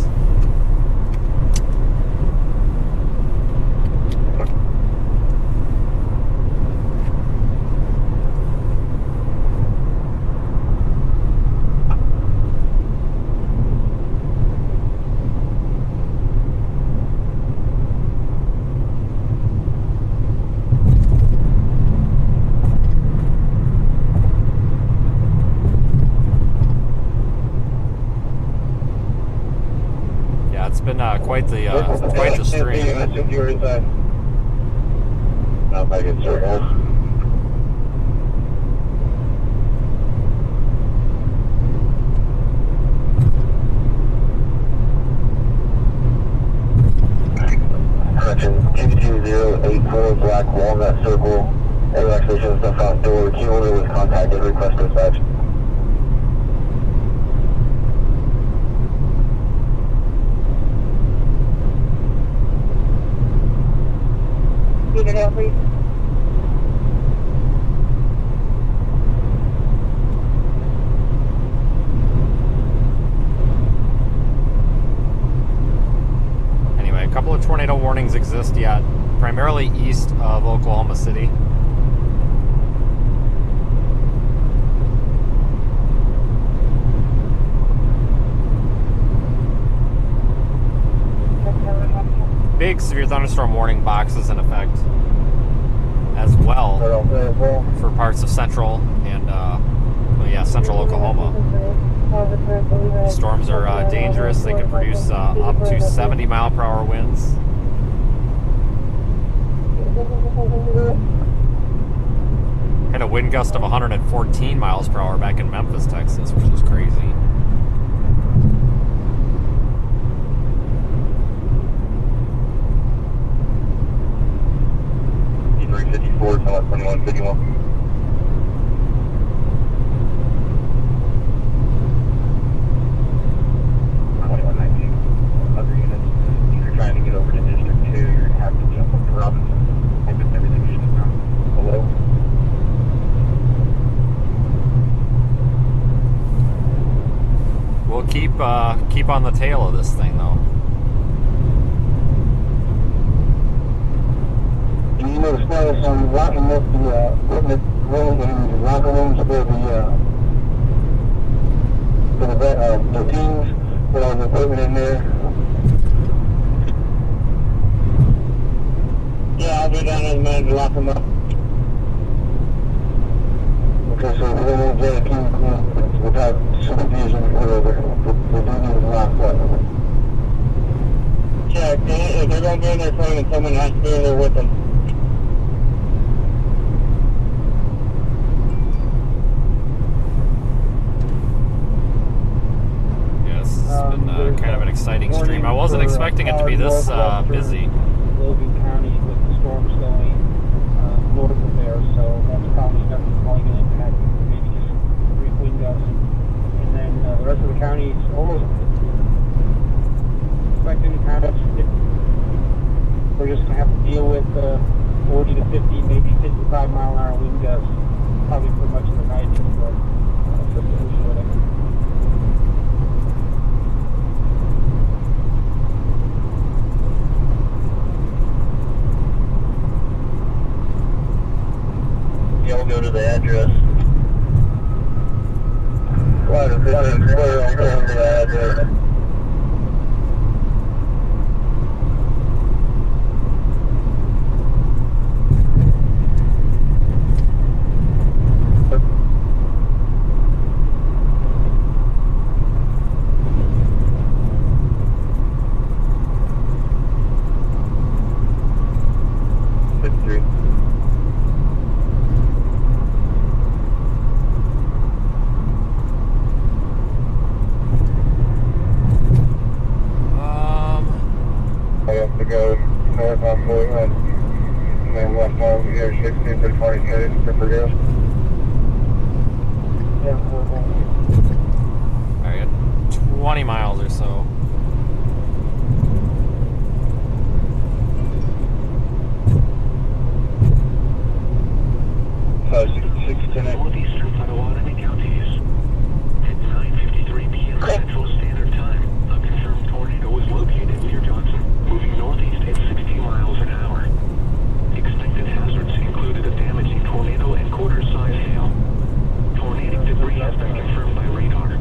Speaker 1: Been quite the stream.
Speaker 10: Now if I get circles. Correction, 22084 Black Walnut Circle. Air activation of the front door. Key holder was contacted. Request dispatch.
Speaker 6: Unit L, please.
Speaker 1: Anyway, a couple of tornado warnings exist yet, primarily east of Oklahoma City. Big severe thunderstorm warning boxes in effect as well for parts of central and central Oklahoma. Storms are dangerous. They can produce up to 70 mile per hour winds. Had a wind gust of 114 miles per hour back in Memphis, Texas, which is crazy.
Speaker 10: E354, tell us 2151. Other units, if you're trying to get over to District 2, you're going to have to jump up to Robinson. Hope if everything's shut down. Hello?
Speaker 1: We'll keep on the tail of this thing, though.
Speaker 10: You know, status on locking up the equipment room and the locker rooms for the teams, put all the equipment in there. Yeah, I'll be down there, man, to lock them up. Okay, so we don't want to get a team without supervision or whatever. The duty is locked up. Yeah, if they're going to be in there training, someone has to be in there with them.
Speaker 1: Kind of an exciting stream. I wasn't expecting it to be this busy.
Speaker 11: Logan County with the storms going north of there, so that's probably nothing going to impact, maybe just brief wind gusts. And then the rest of the county is almost expecting kind of, we're just going to have to deal with 40 to 50, maybe 55 mile an hour wind gusts, probably for much of the night.
Speaker 10: Yeah, we'll go to the address. Right, I'll go to the address. Go north on 41 and then west on here 16 to 22 for Purdue. Yeah,
Speaker 1: Alright, 20 miles or so.
Speaker 8: Northeastern Potawatomi counties. At 9:53 p.m. Central Standard Time, a confirmed tornado was located near Johnson, moving northeast at 60 miles an hour. Expected hazards included a damaging tornado and quarter-size hail. Tornadic debris has been confirmed by radar.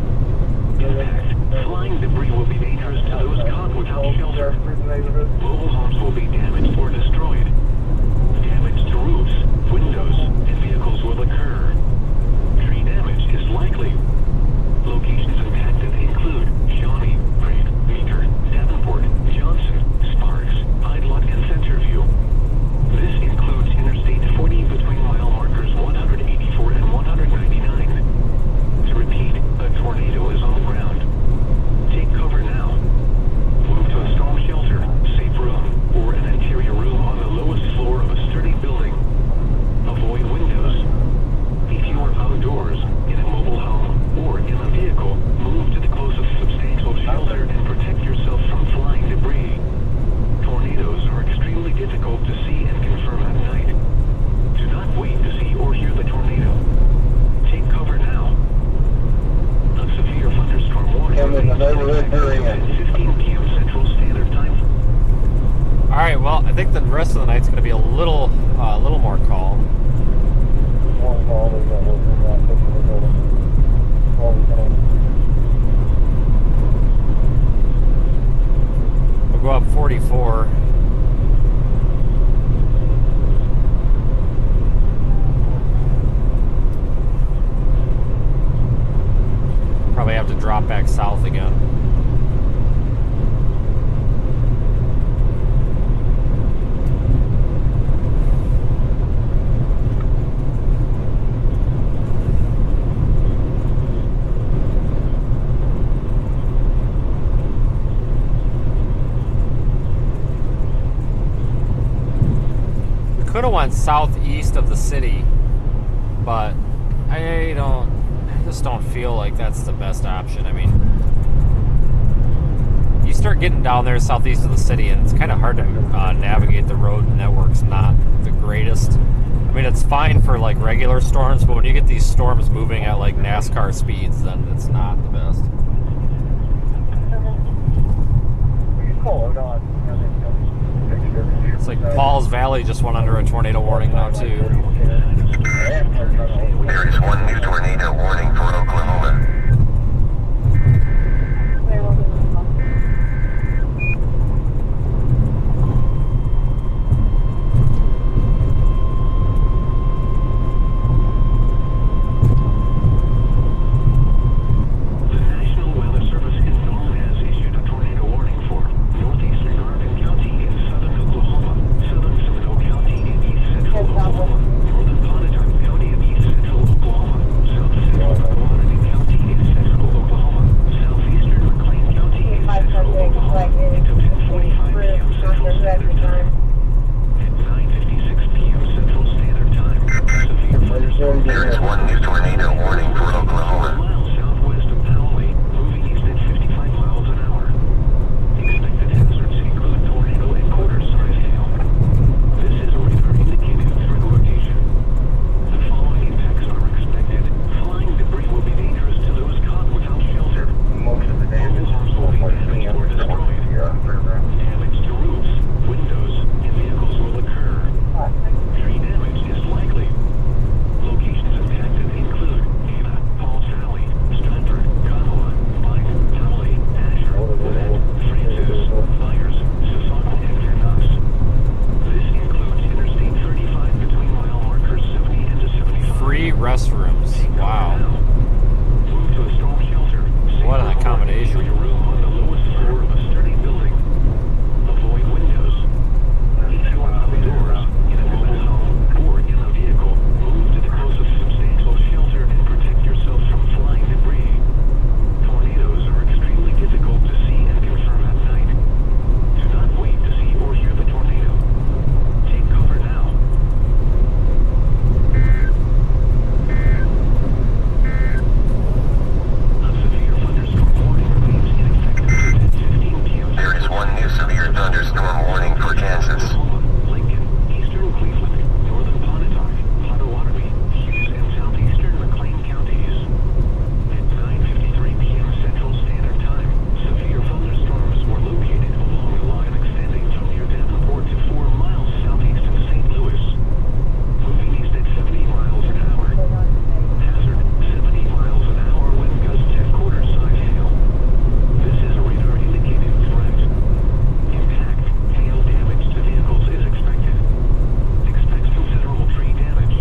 Speaker 8: Impact. Flying debris will be dangerous to those caught without shelter. Mobile homes will be damaged or destroyed. Damage to roofs, windows, and vehicles will occur. Tree damage is likely. Locations impacted include Shawnee, Pratt, Meeker, Davenport, Johnson, Sparks, Idlot, and Centerview. This includes Interstate 40 between mile markers 184 and 199. To repeat, a tornado is on the ground. Take cover now. Move to a storm shelter, safe room, or an interior room on the lowest floor of a sturdy building. Avoid windows. If you are outdoors, in a mobile home, or in a vehicle, move to the closest substantial shelter and protect yourself from flying debris. Tornadoes are extremely difficult to see and confirm at night. Do not wait to see or hear the tornado. Take cover now. A severe thunderstorm warning at 15 p.m. Central Standard Time.
Speaker 1: Alright, well, I think the rest of the night's going to be a little more calm. We'll go up 44. have to drop back south again. Could have went southeast of the city, but I just don't feel like that's the best option. I mean, you start getting down there southeast of the city and it's kind of hard to navigate. The road network's not the greatest. I mean, it's fine for like regular storms, but when you get these storms moving at like NASCAR speeds, then it's not the best. It's like Paul's Valley just went under a tornado warning now too.
Speaker 2: There is one new tornado warning for Oklahoma. There is one new tornado warning for Oklahoma.
Speaker 8: Southwest of Poway, moving east at 55 miles an hour. Expected hazards include tornado and quarter-size hail. This is a radar indicated through the location. The following impacts are expected. Flying debris will be dangerous to those caught without shelter.
Speaker 10: Most of the damage
Speaker 8: will be damaged or destroyed. Damage to roofs, windows, and vehicles will occur. Tree damage is likely. Locations impacted include Ada, Paul's Valley, Stratford, Kanoa, Pike, Towley, Asher, Wood, Francis, Byers, Sisseton, and Van Nuys. This includes Interstate 35 between mile markers 70 and 75.
Speaker 1: Free restrooms. Wow.
Speaker 8: Move to a storm shelter.
Speaker 1: What an accommodation.
Speaker 8: Your room on the lowest floor of a sturdy building. Avoid windows. If you are outdoors, in a mobile home, or in a vehicle, move to the closest substantial shelter and protect yourself from flying debris. Tornadoes are extremely difficult to see and confirm at night. Do not wait to see or hear the tornado. Take cover now. A severe thunderstorm warning remains in effect until 10:15 p.m.
Speaker 2: There is one new severe thunderstorm warning for Kansas.
Speaker 8: Lincoln, eastern Cleveland, northern Pontotoc, Potawatomi, Hughes, and southeastern McLean counties. At 9:53 p.m. Central Standard Time, severe thunderstorms were located along the line extending from near Davenport to 4 miles southeast of St. Louis. Moving east at 70 miles an hour. Hazard, 70 miles an hour wind gusts at quarter-size hail. This is a radar indicated threat. Impact, hail damage to vehicles is expected. Expects considerable tree damage.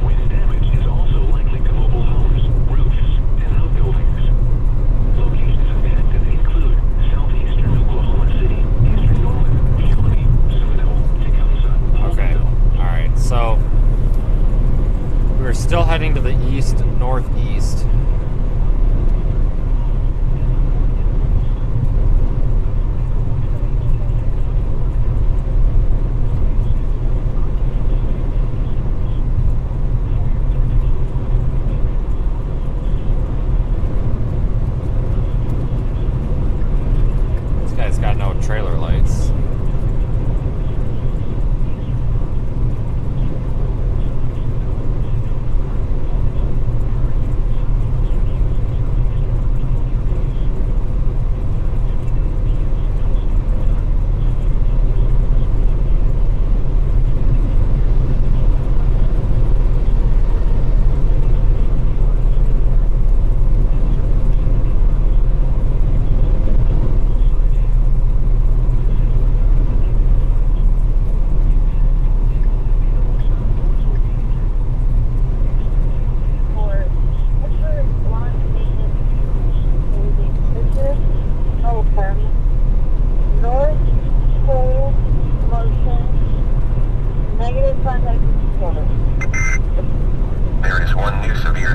Speaker 8: Wind damage is also likely to mobile homes, roofs, and outbuildings. Locations impacted include southeastern Oklahoma City, eastern Norman, Shawnee, Seminole, Tecumseh,
Speaker 1: Okay.
Speaker 8: Paulsville.
Speaker 1: Alright, so we're still heading to the east-northeast. This guy's got no trailer lights.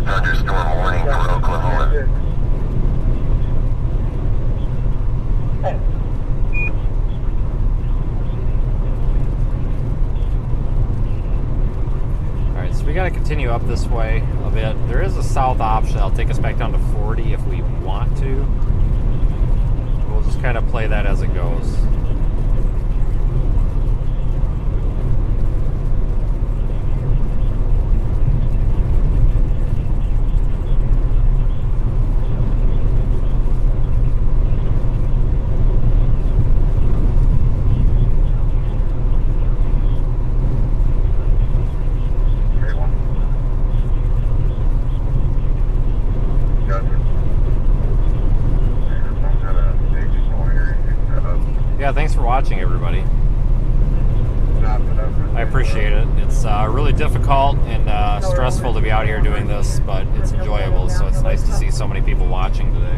Speaker 2: thunderstorm warning for Oklahoma.
Speaker 1: Alright, so we got to continue up this way a bit. There is a south option that'll take us back down to 40 if we want to. We'll just kind of play that as it goes. Yeah, thanks for watching, everybody. I appreciate it. It's really difficult and stressful to be out here doing this, but it's enjoyable, so it's nice to see so many people watching today.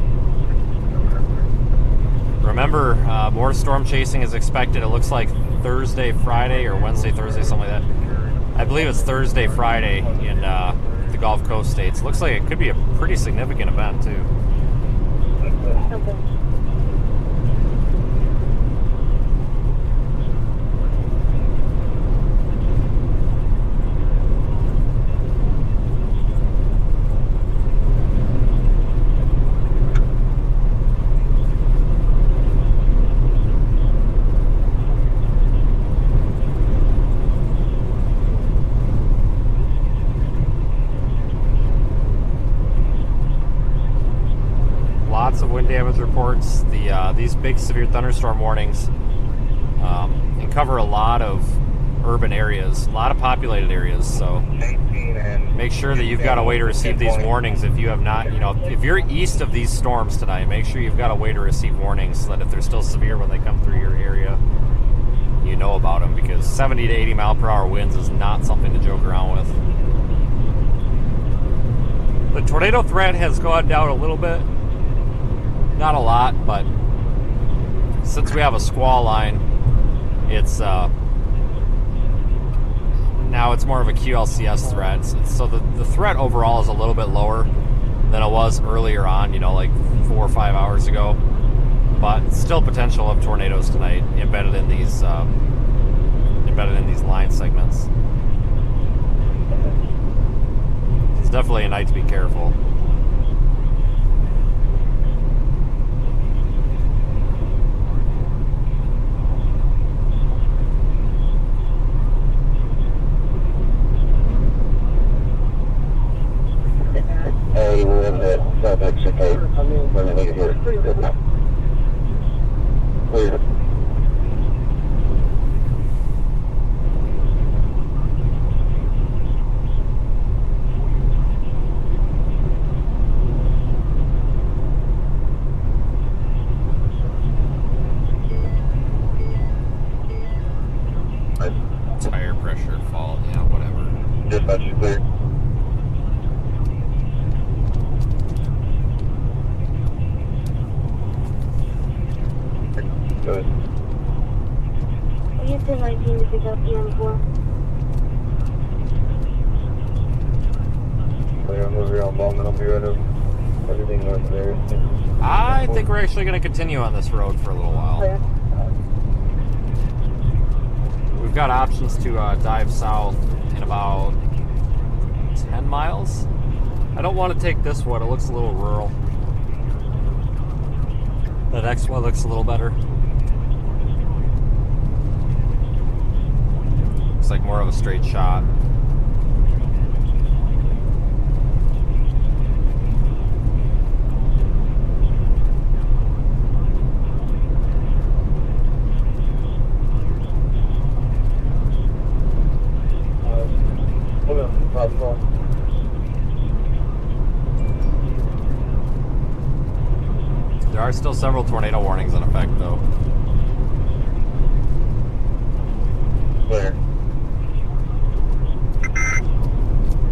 Speaker 1: Remember, more storm chasing is expected. It looks like Thursday, Friday, or Wednesday, Thursday, something like that. I believe it's Thursday, Friday in the Gulf Coast states. Looks like it could be a pretty significant event, too.
Speaker 6: Okay.
Speaker 1: Lots of wind damage reports. These big severe thunderstorm warnings and cover a lot of urban areas, a lot of populated areas. So make sure that you've got a way to receive these warnings if you have not. If you're east of these storms tonight, make sure you've got a way to receive warnings so that if they're still severe when they come through your area, you know about them, because 70 to 80 mile per hour winds is not something to joke around with. The tornado threat has gone down a little bit. Not a lot, but since we have a squall line, it's now it's more of a QLCS threat. So the threat overall is a little bit lower than it was earlier on, like 4 or 5 hours ago. But still potential of tornadoes tonight embedded in these line segments. It's definitely a night to be careful.
Speaker 10: Hey, we're in the Substation, okay? We're going to need it here. Clear.
Speaker 1: Tire pressure fault, yeah, whatever.
Speaker 10: Dispatch is clear. Good.
Speaker 6: Houston 19 to pick up EM4.
Speaker 10: Clear, I'm over here on Bowman. I'll be right over. Everything north of there.
Speaker 1: I think we're actually going to continue on this road for a little while.
Speaker 6: Clear.
Speaker 1: We've got options to dive south in about 10 miles. I don't want to take this one. It looks a little rural. The next one looks a little better. Looks like more of a straight shot. There are still several tornado warnings in effect, though.
Speaker 10: Clear.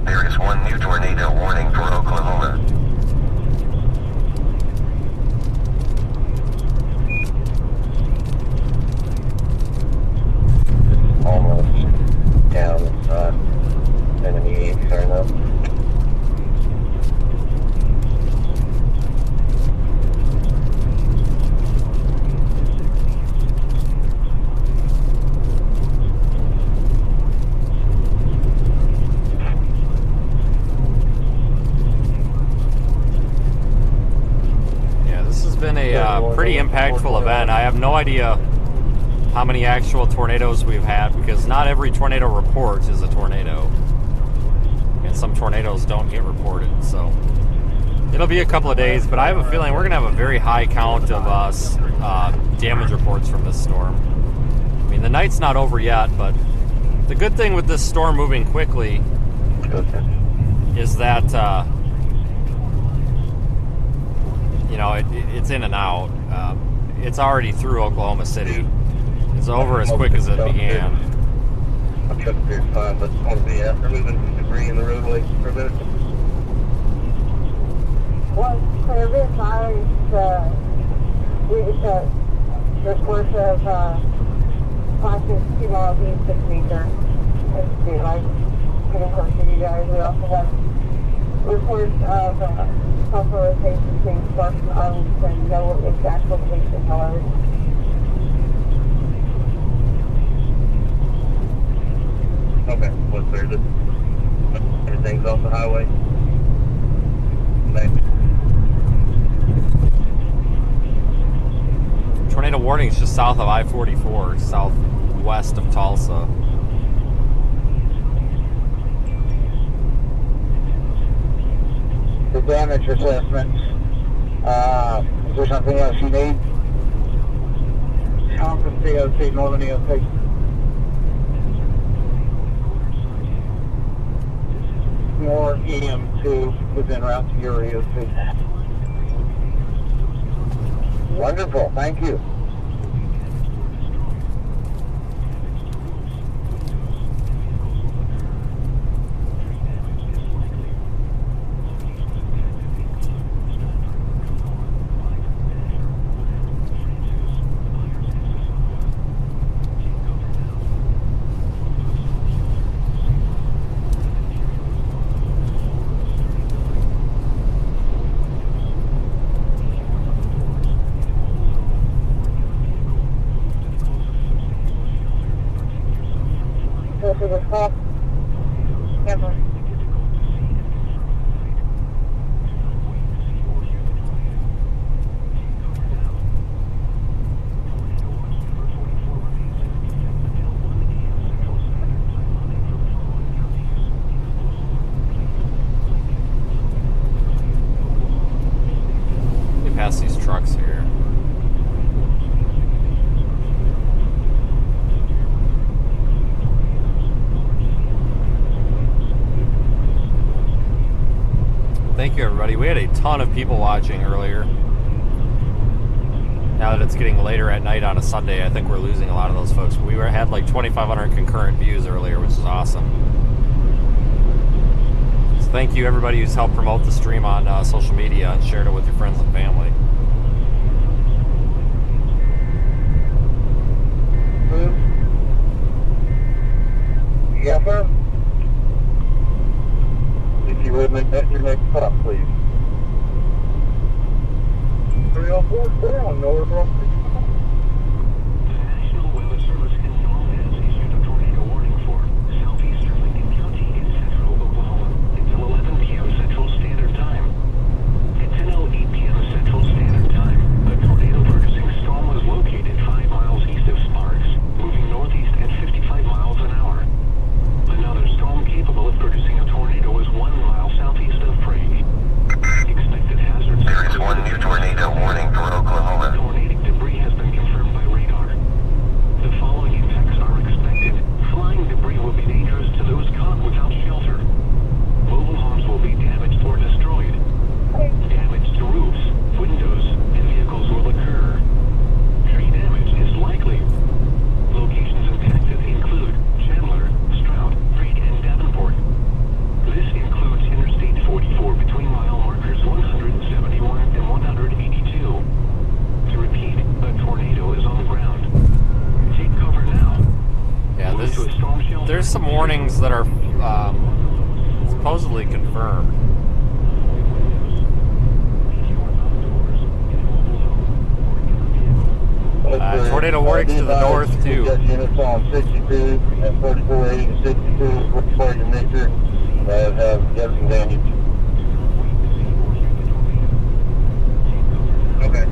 Speaker 2: There is one new tornado warning for Oklahoma.
Speaker 10: Almost down. Enemy turn up.
Speaker 1: a pretty impactful event. I have no idea how many actual tornadoes we've had because not every tornado report is a tornado. And some tornadoes don't get reported, so it'll be a couple of days, but I have a feeling we're going to have a very high count of damage reports from this storm. I mean, the night's not over yet, but the good thing with this storm moving quickly is that, you know, it's in and out. It's already through Oklahoma City. It's over as quick as it began.
Speaker 10: I'm sure it's fine, but I want to be after moving debris in the roadway for a minute.
Speaker 6: Well, for this fire, there's worth of 5 miles east of Meeker. It's daylight. Getting close to you guys. We also have reports of sulfur rotation between Sparks and Arlington. No exact location, however.
Speaker 10: Okay, what's there? Everything's off the highway. Thanks.
Speaker 1: Tornado warning is just south of I-44, southwest of Tulsa.
Speaker 11: The damage assessments. Is there something else you need? Conference EOC, Northern EOC. More EM2 within route to your EOC. Wonderful, thank you. To the top. Never.
Speaker 1: We pass these trucks here. Thank you, everybody. We had a ton of people watching earlier. Now that it's getting later at night on a Sunday, I think we're losing a lot of those folks. We had like 2,500 concurrent views earlier, which is awesome. So thank you, everybody who's helped promote the stream on social media and shared it with your friends and family.
Speaker 10: Yes, sir. If you would make that your next stop, please. 304 on North Rock.
Speaker 8: The National Weather Service in Norman has issued a tornado warning for southeastern Lincoln County in central Oklahoma until 11 p.m. Central Standard Time. At 10:08 p.m. Central Standard Time, a tornado-producing storm was located 5 miles east of Sparks, moving northeast at 55 miles an hour. Another storm capable of producing a tornado is 1 mile southeast of Prague. Expected hazards.
Speaker 2: There is one new tornado warning for Oklahoma.
Speaker 8: Tornadic debris has been confirmed by radar. The following impacts are expected. Flying debris will be dangerous to those caught without shelter. Mobile homes will be damaged or destroyed. Damage to roofs, windows, and vehicles will occur. Tree damage is likely. Locations impacted include Chandler, Stroud, Prague, and Davenport. This includes Interstate 44 between mile markers 171 and 182. To repeat, a tornado is on the ground. Take cover now.
Speaker 1: Yeah,
Speaker 8: Move to a storm shelter.
Speaker 1: there's some warnings that are supposedly confirmed. Tornado warnings to the north, too.
Speaker 10: We've got units on 62 and 4480 and 62, which part of your mixer that have got some damage. Okay,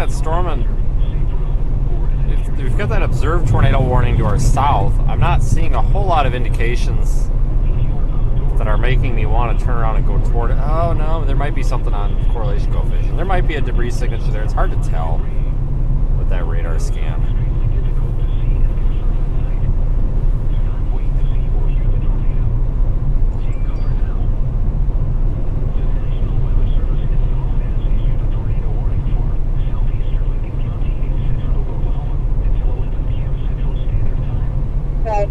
Speaker 1: that storm and we've got that observed tornado warning to our south. I'm not seeing a whole lot of indications that are making me want to turn around and go toward it. Oh no, there might be something on correlation coefficient. There might be a debris signature there. It's hard to tell with that radar scan.
Speaker 6: Okay.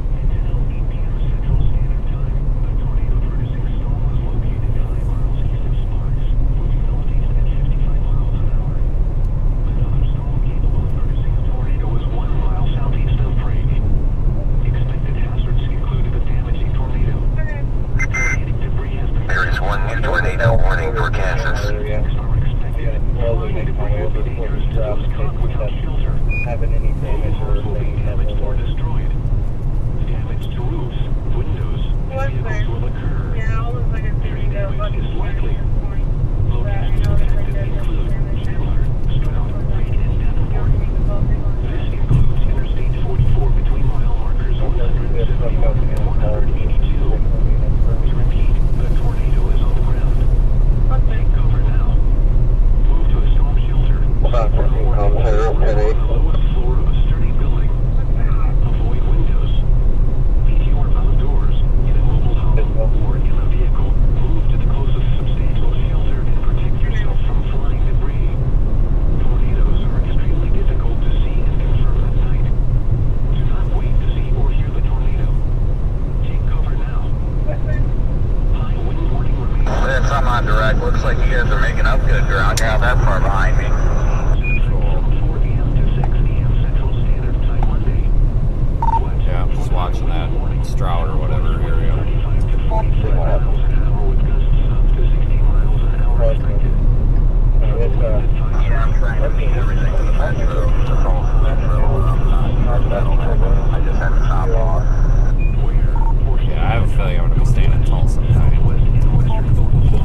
Speaker 2: There is one new tornado warning for Kansas.
Speaker 11: Having any damage or
Speaker 8: destroyed. Damage to roofs, windows, vehicles will occur.
Speaker 6: Yeah, all looks like it's
Speaker 8: Very damage is likely. Locations
Speaker 6: Yeah,
Speaker 8: affected include Chandler, Stroud, Reed, and Davenport. This includes Interstate 44 between mile markers 171 and 182. We repeat, the tornado is on the ground. Take cover now. Move to a storm shelter. Lowest floor of a sturdy building. Avoid windows. If you are outdoors, in a mobile home, or in a vehicle, move to the closest substantial shelter and protect yourself from flying debris. Tornadoes are extremely difficult to see and confirm at night. Do not wait to see or hear the tornado. Take cover now. High wind warning remains.
Speaker 2: That's on my direct. Looks like you guys are making up good ground. You're not that far behind me.
Speaker 8: From 4 a.m. to 6 a.m. Central Standard Time Monday.
Speaker 1: Yeah, I'm just watching that Stroud or whatever area.
Speaker 8: 35 to 45 miles an hour with gusts up to 60 miles an hour expected.
Speaker 2: Yeah, I'm trying to meet everything in the metro. That's all I just had to stop off.
Speaker 1: Yeah, I have a feeling I'm going to be staying in Tulsa tonight.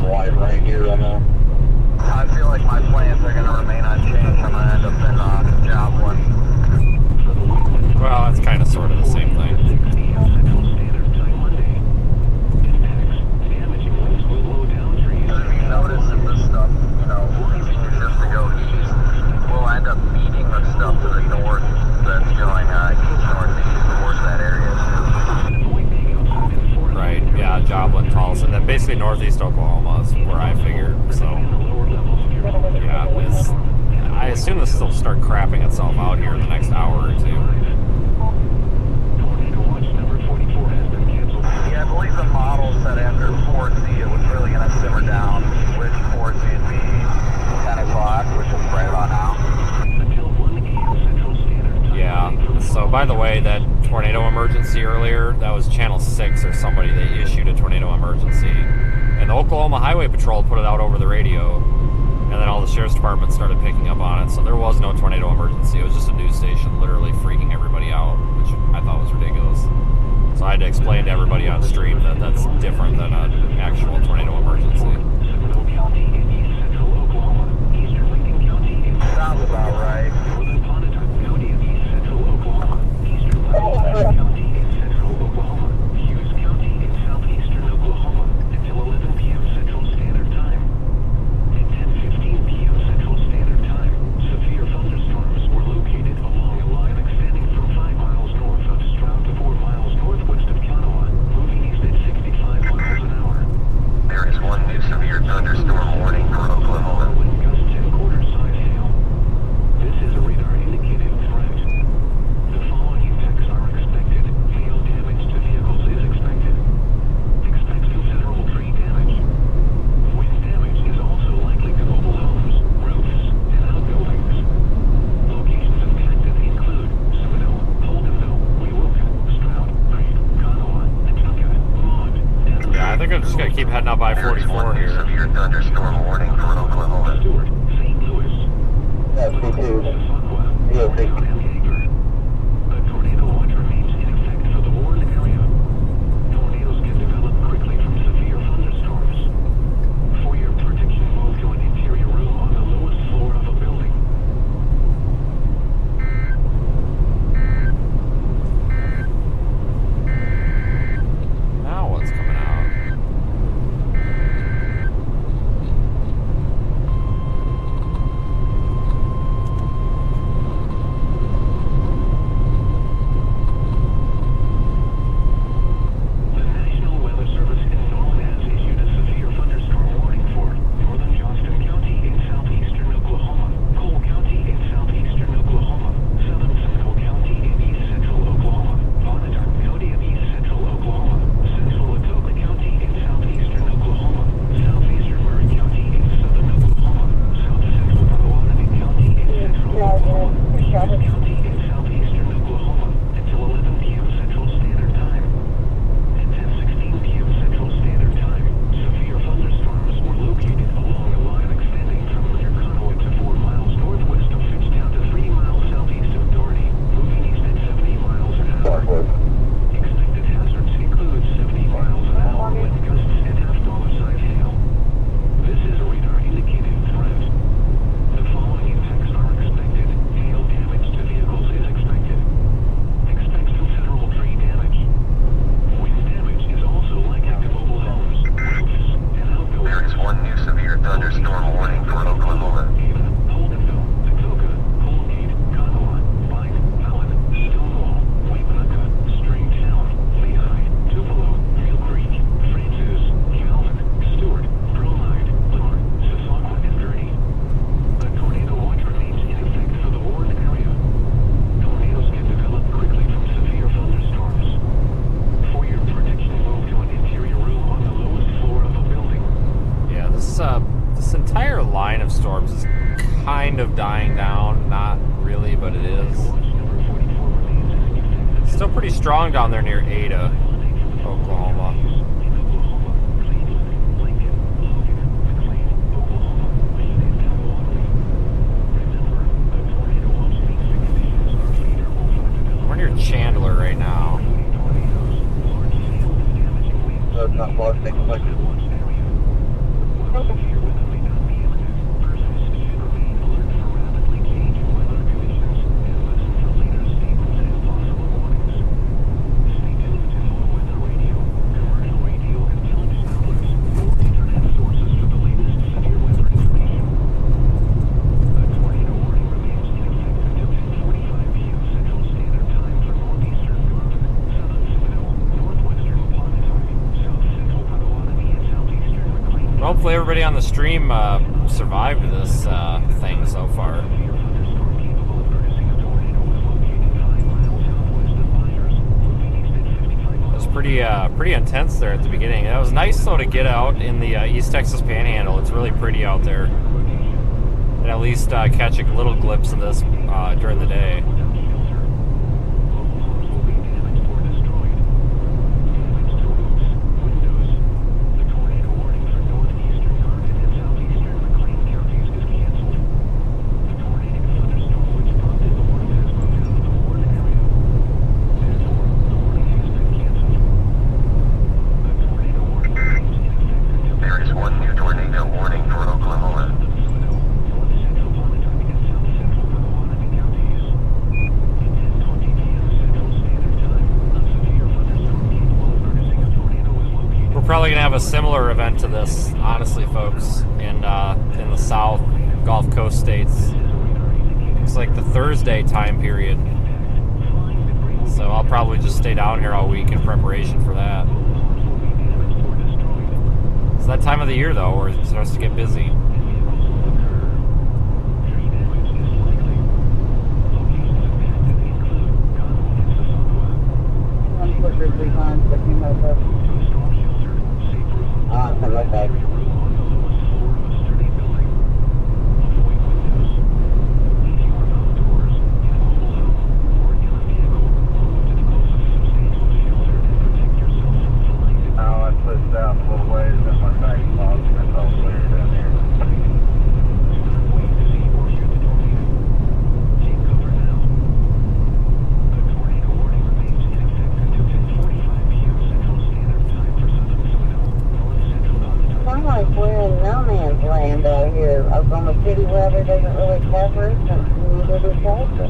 Speaker 10: White right here, I know.
Speaker 2: I feel like my plans are going to remain unchanged. I'm going to end up in job one.
Speaker 1: Well, it's kind of sort of the same thing.
Speaker 8: Central Standard Time Monday. Impacts, damaging winds will blow down trees.
Speaker 2: If you notice that the stuff, just to go east, we'll end up meeting the stuff to the north that's going east-northeast towards that area too.
Speaker 1: Right, yeah, Joplin, Tulsa, and then basically northeast Oklahoma is where I figured, so yeah, I assume this will start crapping itself out here in the next hour or two.
Speaker 8: Tornado watch number 44 has been canceled.
Speaker 2: Yeah, I believe the model said after 4C it was really going to simmer down, which 4C would be 10 o'clock, which is right about now.
Speaker 8: Until 1 a.m. Central Standard Time.
Speaker 1: Yeah, so by the way, that tornado emergency earlier, that was Channel 6 or somebody, they issued a tornado emergency. And the Oklahoma Highway Patrol put it out over the radio, and then all the sheriff's departments started picking up on it, so there was no tornado emergency. It was just a news station literally freaking everybody out, which I thought was ridiculous. So I had to explain to everybody on stream that that's different than an actual tornado emergency.
Speaker 8: Seminole County in east central Oklahoma. Eastern Lincoln County in
Speaker 2: Sounds about right.
Speaker 8: northern Pontotoc County in east central Oklahoma. Eastern Pontotoc County in central Oklahoma. Hughes County in southeastern Oklahoma until 11 p.m. Central Standard Time. At 10:15 p.m. Central Standard Time, severe thunderstorms were located along a line extending from 5 miles north of Stroud to 4 miles northwest of Kanawha, moving east at 65 miles an hour.
Speaker 2: There is one new severe thunderstorm warning for Oklahoma.
Speaker 8: Wind gusts and quarter-size hail. This is a radar-indicated threat. The following impacts are expected. Hail damage to vehicles is expected. Expect considerable tree damage. Wind damage is also likely to mobile homes, roofs, and outbuildings. Locations impacted include Seminole, Holdenville, Wewoka, Stroud, Reed, Kanawha, Nantucket, Maud, Denver.
Speaker 1: Yeah, I think I'm just going to keep heading up
Speaker 2: There is
Speaker 1: I-44
Speaker 2: one new
Speaker 1: here.
Speaker 2: severe thunderstorm warning for Oklahoma.
Speaker 8: Eastward, St. Louis,
Speaker 10: Yeah, me too.
Speaker 8: Saskatchewan,
Speaker 10: Yeah, thank you.
Speaker 8: and Yeager. A tornado watch remains in effect for the warned area. Tornadoes can develop quickly from severe thunderstorms. For your protection, move to an interior room on the lowest floor of a building.
Speaker 1: This entire line of storms is kind of dying down. Not really, but it is. Still pretty strong down there near Ada, Oklahoma. We're near Chandler right now.
Speaker 10: So it's not far, take a look.
Speaker 1: Hopefully everybody on the stream survived this thing so far. It was pretty intense there at the beginning. It was nice though to get out in the East Texas Panhandle. It's really pretty out there, and at least catch a little glimpse of this during the day. Probably gonna have a similar event to this, honestly, folks, in the South Gulf Coast states. It's like the Thursday time period, so I'll probably just stay down here all week in preparation for that. It's that time of the year though where it starts to get busy.
Speaker 10: Right back. Now I pushed out a little ways and my back box and all the way down here.
Speaker 12: Like we're in no man's land out here. Oklahoma City weather doesn't really cover it, and neither does Tulsa.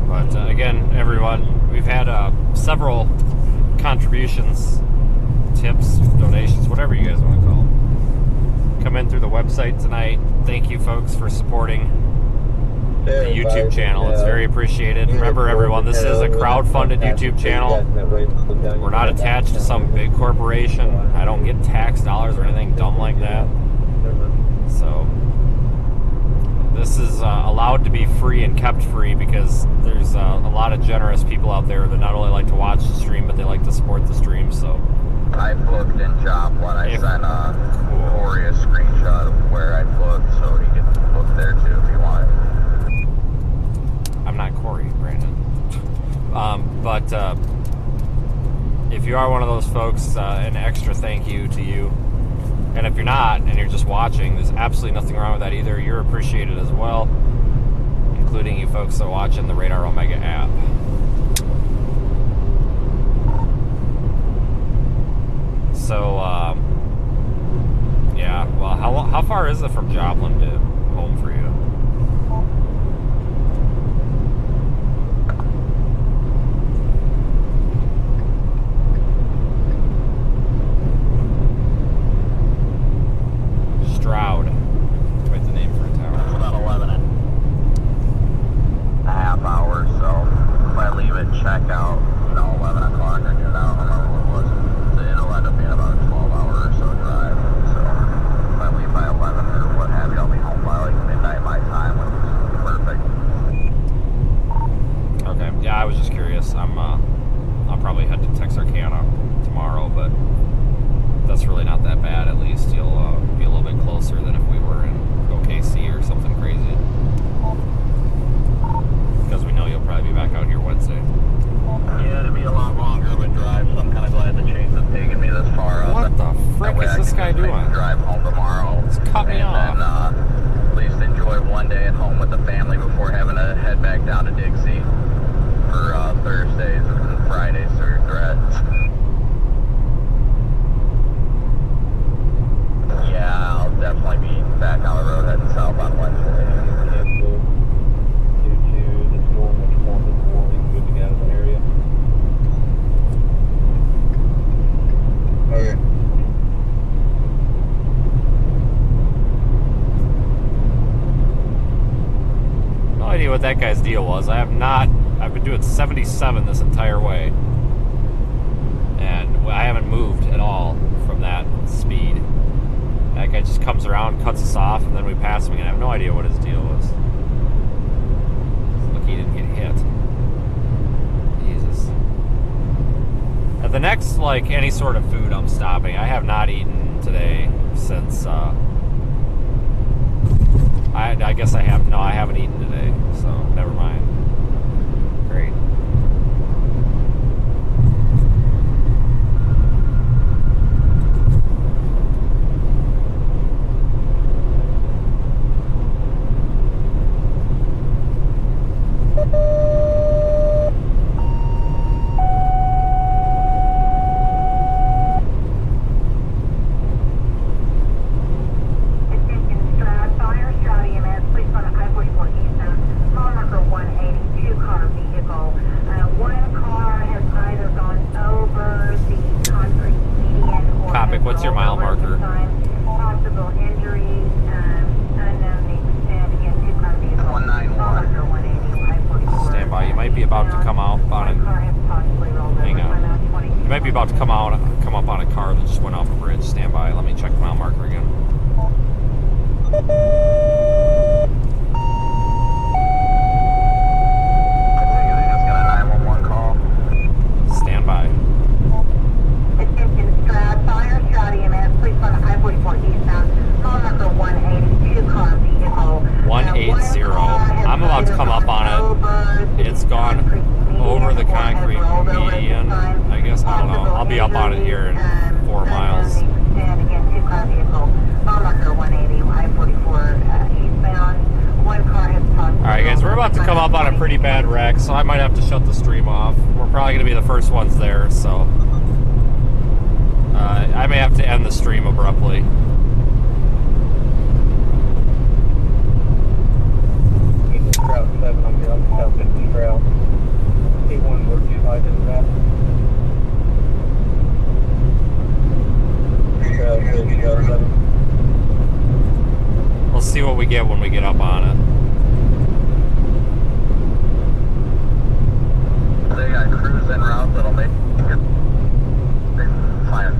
Speaker 1: But again, everyone, we've had several contributions, tips, donations, whatever you guys want to call them, come in through the website tonight. Thank you folks for supporting the YouTube channel. It's very appreciated. Remember everyone, this is a crowd-funded YouTube channel. We're not attached to some big corporation. I don't get tax dollars or anything dumb like that. So this is allowed to be free and kept free because there's a lot of generous people out there that not only like to watch the stream, but they like to support the stream. So
Speaker 2: I booked in Joplin. I sent Corey a screenshot of where I booked so he could book there too if he wanted.
Speaker 1: I'm not Corey, Brandon. But if you are one of those folks, an extra thank you to you. And if you're not, and you're just watching, there's absolutely nothing wrong with that either. You're appreciated as well, including you folks that are watching the Radar Omega app. So, yeah, well, how far is it from Joplin to home for you? Stroud. Quite the name for a town.
Speaker 2: It's about 11 and a half hours, so if I leave at checkout, 11 o'clock, I don't remember what it was. It'll
Speaker 1: this guy doing?
Speaker 2: Drive home tomorrow.
Speaker 1: Just cut me off.
Speaker 2: And at least enjoy one day at home with the family before having to head back down to Dixie for Thursdays and Fridays to regrets. Yeah, I'll definitely be back on the road heading south on Wednesday.
Speaker 7: Due to the storm which formed this morning moving out of the area.
Speaker 10: Okay.
Speaker 1: No idea what that guy's deal was. I've been doing 77 this entire way. And I haven't moved at all from that speed. That guy just comes around, cuts us off, and then we pass him again. I have no idea what his deal was. Look, he didn't get hit. Jesus. At the next, like, any sort of food I'm stopping, I have not eaten today since, I guess I haven't eaten today, so never mind. Great. What's your mile marker?
Speaker 6: Possible injuries, unknown extent, again,
Speaker 2: 191.
Speaker 1: Stand by. You might be about to come out on it. Hang on. You might be about to come up on a car that just went off a bridge. Stand by. Let me check the mile marker again.
Speaker 2: Just got a 911 call.
Speaker 1: Stand by.
Speaker 6: Attention, Stroud, fire, Stroud EMS, please on I-44 eastbound, mile number 182, car vehicle.
Speaker 1: 180. I'm about to come up on it. It's gone over the concrete median. I guess, I don't know. I'll be up on it here in 4 miles.
Speaker 6: And again, 2 car vehicle, mile number 180, I-44 eastbound. 1 car has possibly.
Speaker 1: Alright guys, we're about to come up on a pretty bad wreck, so I might have to shut the stream off. We're probably going to be the first ones there, so I may have to end the stream abruptly.
Speaker 11: Route 7, I'm here on South 50 Route. T1 work slide in the back. Route 7.
Speaker 1: We'll see what we get when we get up on it.
Speaker 2: They got crews en route that'll make it fine.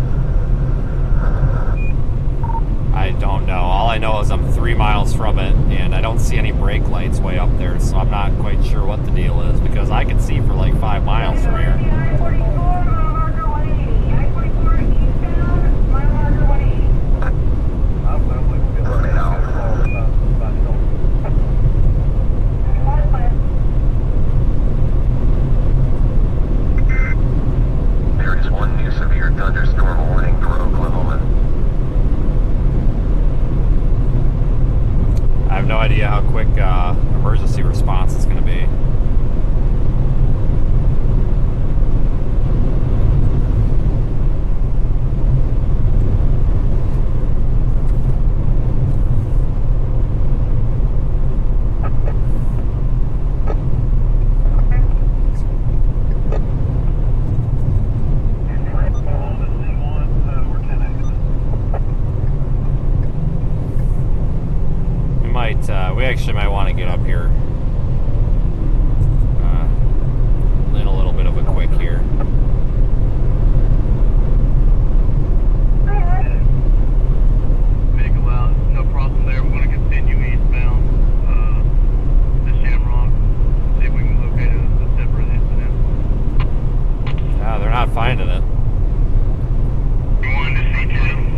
Speaker 1: I don't know. All I know is I'm 3 miles from it, and I don't see any brake lights way up there, so I'm not quite sure what the deal is, because I can see for like 5 miles from here.
Speaker 6: I-44, mile marker 180. I-44 eastbound, mile marker 180.
Speaker 2: Let me know. There is one new severe thunderstorm warning for Oklahoma.
Speaker 1: I have no idea how quick emergency response is going to be. We actually might want to get up here in a little bit of a quick here.
Speaker 5: Vehicle out, no problem there. We're going to continue eastbound to Shamrock, see if we can locate a separate incident.
Speaker 1: Yeah, they're not finding it.
Speaker 5: Going to C2.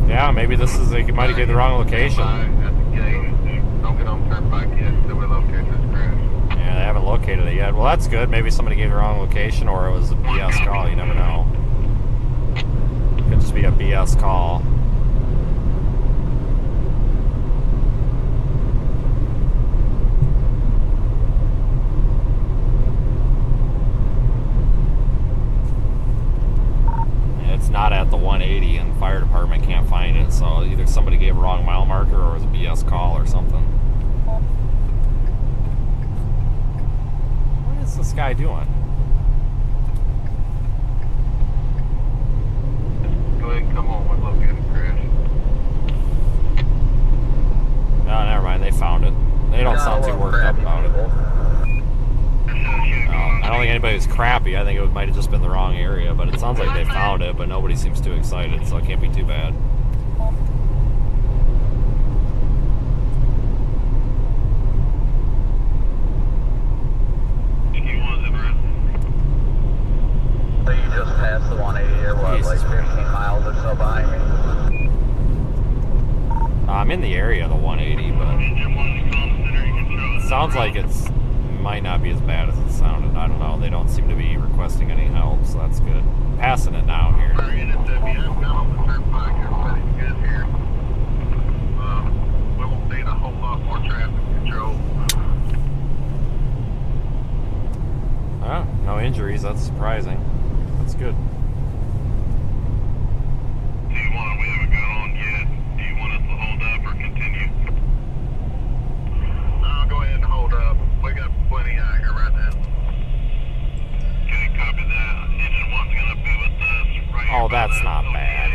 Speaker 1: Yeah, maybe this is, they might have gave the wrong location.
Speaker 5: At the gate. Don't get on turnpike yet until we locate this crash.
Speaker 1: Yeah, they haven't located it yet. Well, that's good. Maybe somebody gave the wrong location, or it was a BS call. You never know. BS call. It's not at the 180 and the fire department can't find it, so either somebody gave a wrong mile marker or it was a BS call or something. What is this guy doing?
Speaker 10: Go ahead and come on with located crash.
Speaker 1: No, never mind, they found it. They don't sound too worked up about it. I don't think anybody was crappy. I think it might have just been the wrong area, but it sounds like they found it, but nobody seems too excited, so it can't be too bad.
Speaker 2: So you just passed the 180 or what, like 15 miles or so behind me?
Speaker 1: I'm in the area of the 180, but it sounds like it's might not be as bad as it sounded. I don't know. They don't seem to be requesting any help, so that's good. Passing it now here.
Speaker 10: We won't need a whole lot more traffic control.
Speaker 1: Oh, no injuries. That's surprising. That's good.
Speaker 10: Do you want, we haven't got on yet. Do you want us to hold up or continue? No, go ahead and hold up. We got plenty out here right now. Okay, copy that. Engine 1's gonna be with us right here.
Speaker 1: Oh, that's not bad.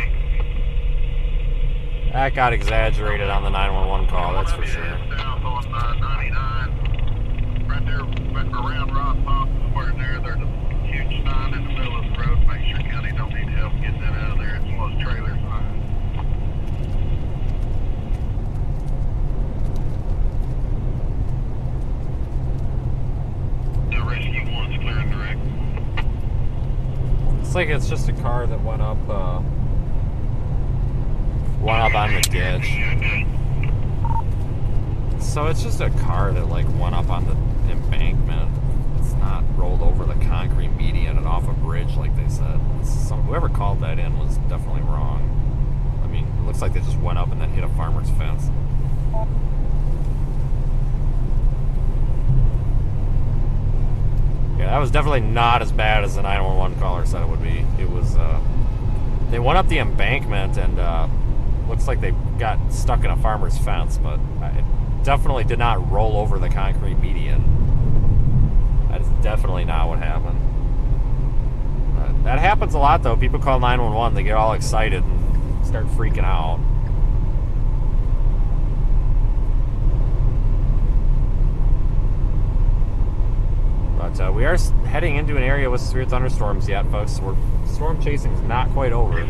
Speaker 1: That got exaggerated on the 911 call, that's for sure.
Speaker 10: South on 99. Right there, around Ross House Square there, there's a huge sign in the middle of the road. Make sure county don't need help getting that out of there. It's one of those trailer signs. The rescue 1's clear and direct.
Speaker 1: Looks like it's just a car that went up on the ditch. So it's just a car that like went up on the embankment. It's not rolled over the concrete median and off a bridge like they said. Whoever called that in was definitely wrong. I mean, it looks like they just went up and then hit a farmer's fence. Yeah, that was definitely not as bad as the 911 caller said it would be. It was, they went up the embankment and looks like they got stuck in a farmer's fence, but it definitely did not roll over the concrete median. That is definitely not what happened. That happens a lot, though. People call 911, they get all excited and start freaking out. But we are heading into an area with severe thunderstorms yet, folks. Storm chasing is not quite over.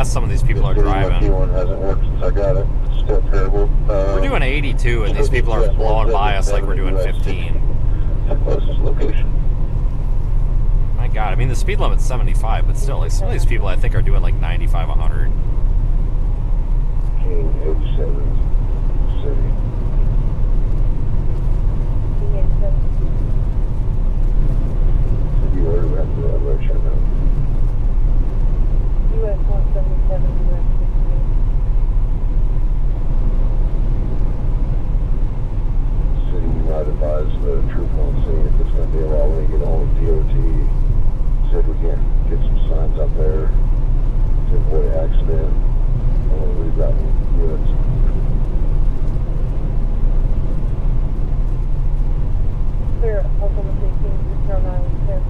Speaker 1: fast some of these people are
Speaker 7: My
Speaker 1: driving.
Speaker 7: P1 hasn't worked since I got it. It's still terrible.
Speaker 1: We're doing 82, and these people are blowing by us like we're doing 15.
Speaker 7: The closest location.
Speaker 1: My God, I mean the speed limit's 75, but still, like some of these people I think are doing like 95, 100.
Speaker 7: King 87 City. City order after that, let you know.
Speaker 6: US 177, US 16.
Speaker 7: City might advise the troop on scene if it's going to be a while when we get on with DOT. Said we can't get some signs up there to avoid accident. Rerouting units.
Speaker 6: Clear at Oklahoma 16, 609, 10.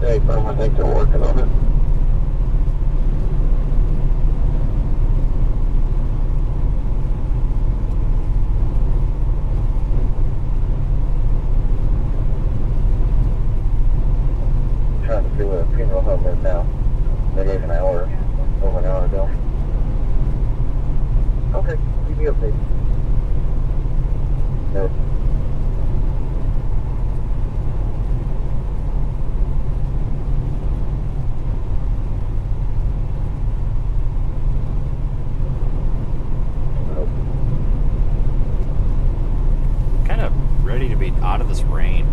Speaker 7: Hey, firm, I think they're working on it. Trying to do a funeral home right now. They gave an hour, over an hour ago. Okay, keep me updated. No.
Speaker 1: Kind of ready to be out of this rain.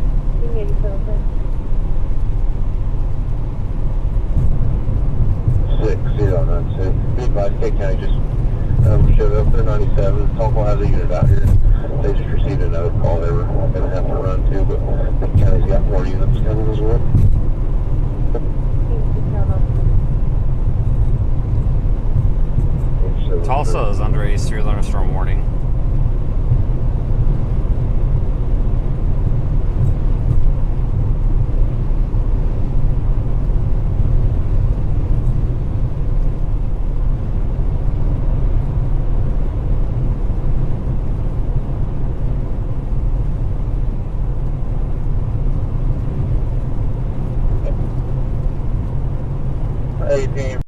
Speaker 7: 6096. Be advised, K County just showed up for 97. Tonkel has a unit out here. They just received another call they were going to have to run to, but the county's got more units coming as well.
Speaker 1: Tulsa is under a severe thunderstorm warning.
Speaker 7: Team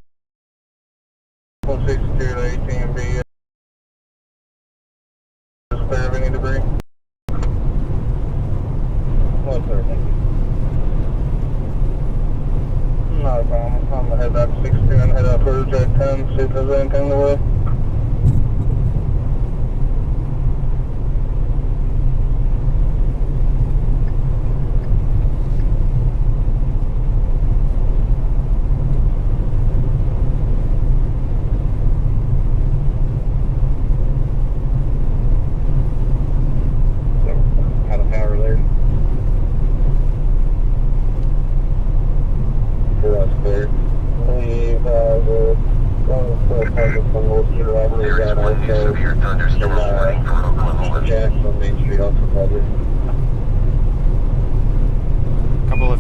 Speaker 7: 162 to ATMB is clear of any debris. Well, sir, thank you. Not a problem. I'm going to head back to 62 and head out towards J10, see if there's anything in the way.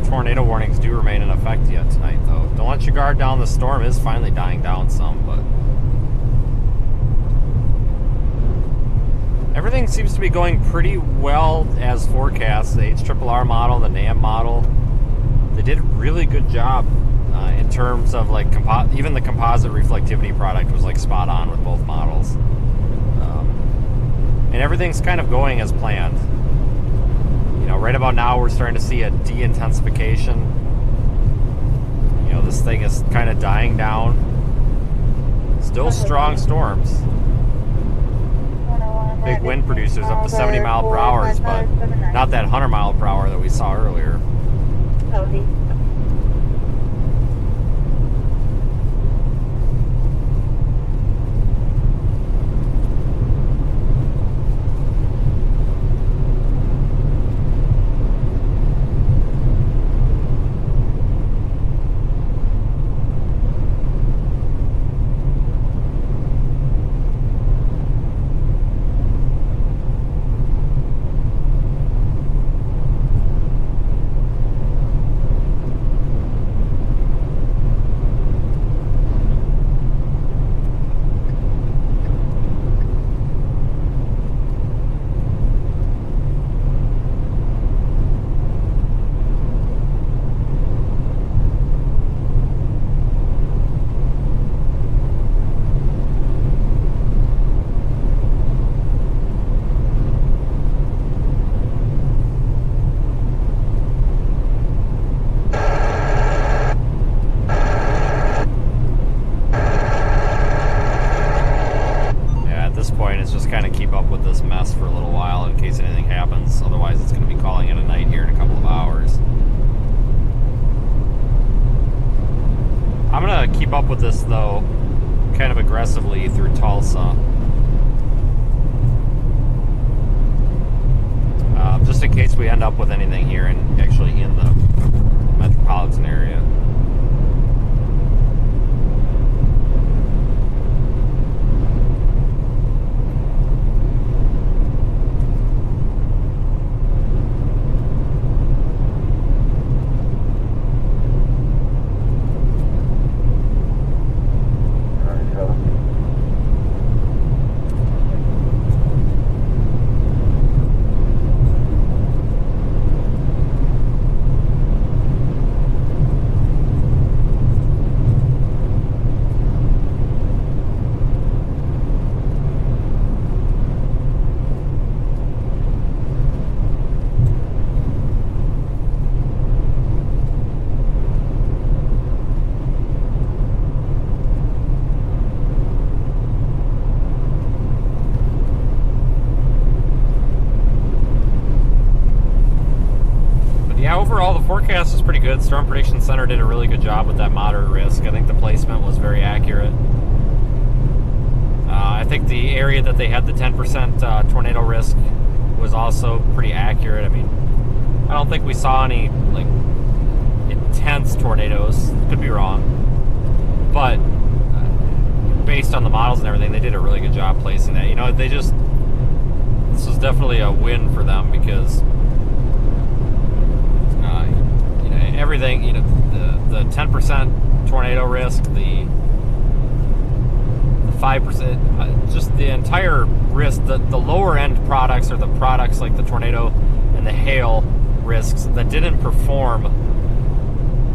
Speaker 1: Tornado warnings do remain in effect yet tonight, though. Don't let your guard down. The storm is finally dying down some, but everything seems to be going pretty well as forecast. The HRRR model, the NAM model, they did a really good job in terms of like even the composite reflectivity product was like spot on with both models, and everything's kind of going as planned. You know, right about now we're starting to see a de-intensification. You know, this thing is kind of dying down. Still strong storms. Big wind producers up to 70 mile per hour, but not that 100 mile per hour that we saw earlier. this mess for a little while in case anything happens. Otherwise, it's going to be calling in a night here in a couple of hours. I'm going to keep up with this, though, kind of aggressively through Tulsa. Just in case we end up with anything here and actually in the metropolitan area. Forecast is pretty good. Storm Prediction Center did a really good job with that moderate risk. I think the placement was very accurate. I think the area that they had the 10% tornado risk was also pretty accurate. I mean, I don't think we saw any like intense tornadoes. Could be wrong, but based on the models and everything, they did a really good job placing that. You know, this was definitely a win for them because everything, you know, the 10% tornado risk, the 5%, just the entire risk, the lower end products or the products like the tornado and the hail risks that didn't perform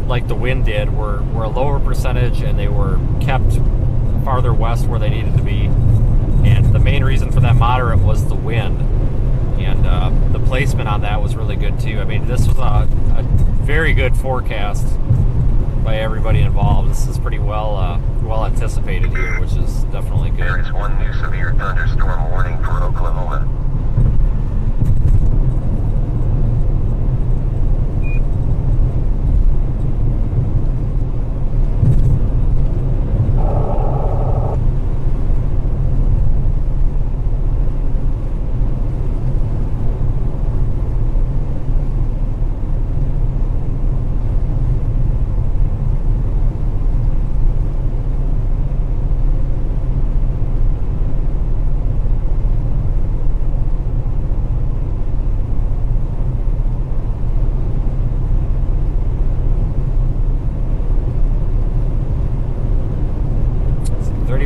Speaker 1: like the wind did were a lower percentage, and they were kept farther west where they needed to be. And the main reason for that moderate was the wind. And the placement on that was really good too. I mean, this was a very good forecast by everybody involved. This is pretty well anticipated here, which is definitely good.
Speaker 2: There is one new severe thunderstorm warning for Oklahoma.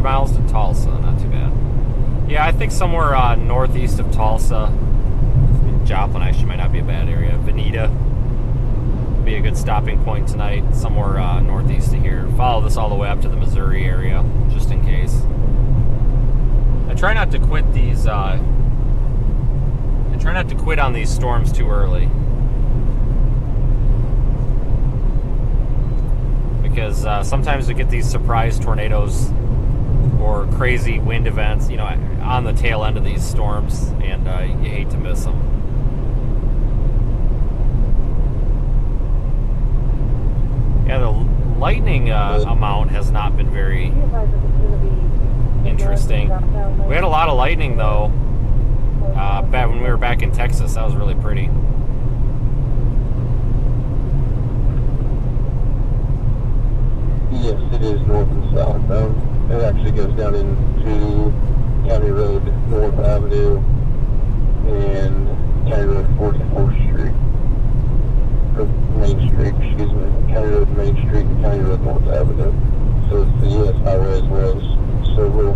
Speaker 1: Miles to Tulsa, not too bad. Yeah, I think somewhere northeast of Tulsa, Joplin actually might not be a bad area. Veneta would be a good stopping point tonight, somewhere northeast of here. Follow this all the way up to the Missouri area, just in case. I try not to quit these. I try not to quit on these storms too early, because sometimes we get these surprise tornadoes or crazy wind events, you know, on the tail end of these storms, and you hate to miss them. Yeah, the lightning amount has not been very interesting. We had a lot of lightning, though, back when we were back in Texas. That was really pretty.
Speaker 10: Yes, it is north and southbound. It actually goes down into County Road North Avenue and County Road 44th Street. Or Main Street, excuse me. County Road Main Street and County Road North Avenue. So it's the U.S. highway as well as several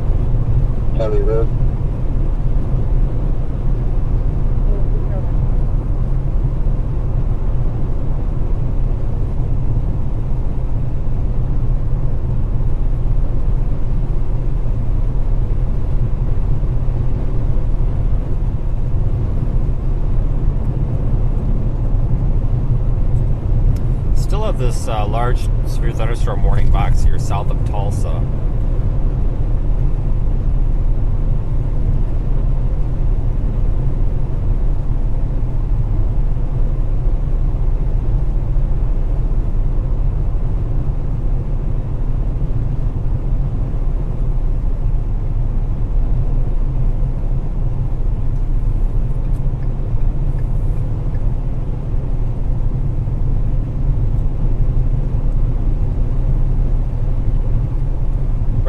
Speaker 10: county roads.
Speaker 1: This large severe thunderstorm warning box here south of Tulsa.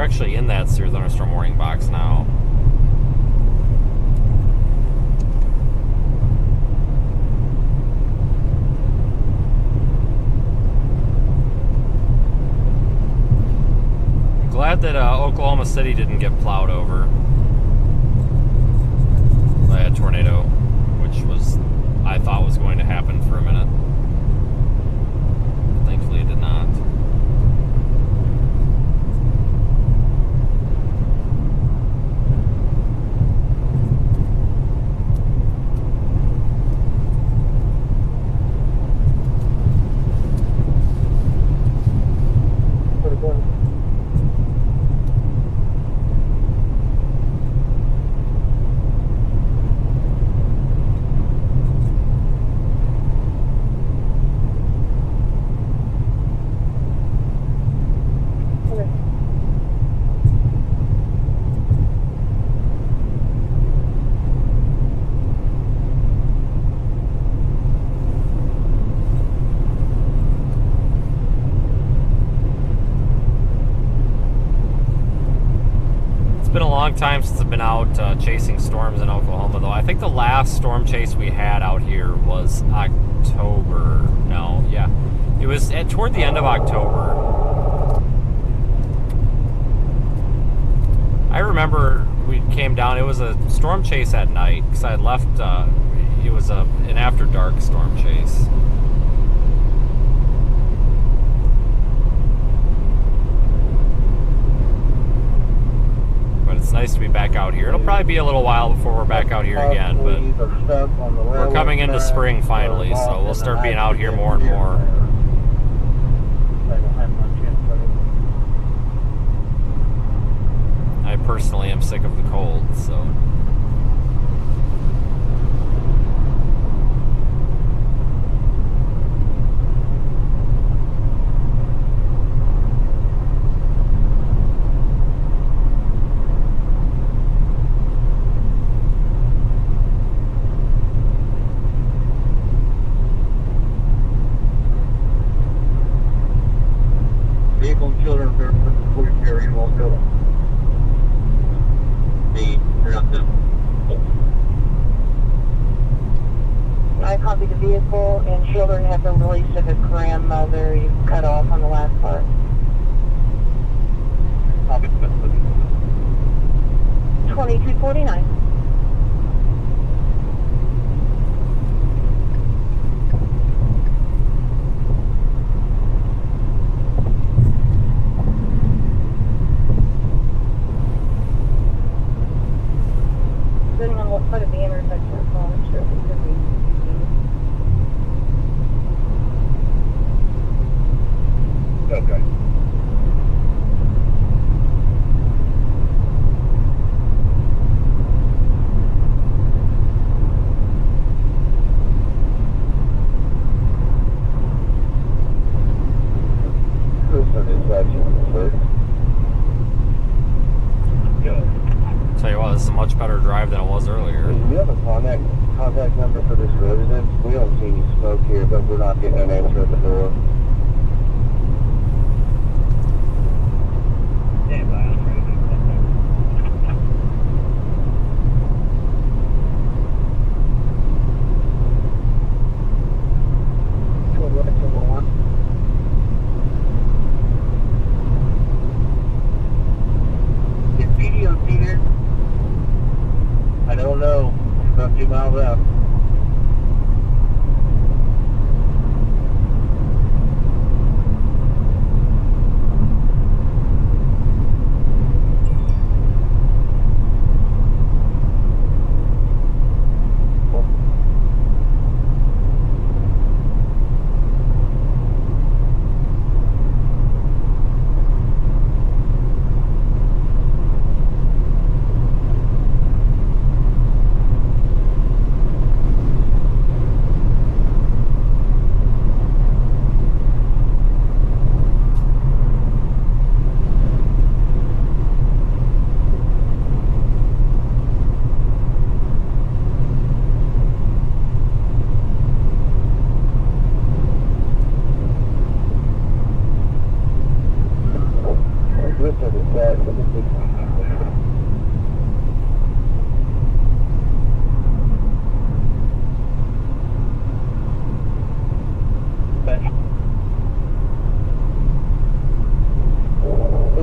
Speaker 1: We're actually in that severe thunderstorm warning box now. I'm glad that Oklahoma City didn't get plowed over by a tornado, which was, I thought was going to happen for a minute. Thankfully it did not. Time since I've been out chasing storms in Oklahoma, though. I think the last storm chase we had out here was October. No, yeah, it was toward the end of October. I remember we came down. It was a storm chase at night because I had left. It was an after dark storm chase. It's nice to be back out here. It'll probably be a little while before we're back out here again, but we're coming into spring finally, so we'll start being out here more and more. I personally am sick of the cold, so...
Speaker 12: I copied the vehicle, and children have been released if a grandmother you cut off on the last part. 2249. Depending on what part of the intersection it's on, I'm sure it could be.
Speaker 10: Okay.
Speaker 1: Tell you what, this is a much better drive than it was earlier.
Speaker 7: Do you have a contact number for this residence? We don't see any smoke here, but we're not getting an answer at the door. I don't know. It's about 2 miles out.
Speaker 10: Yeah, it's a big thing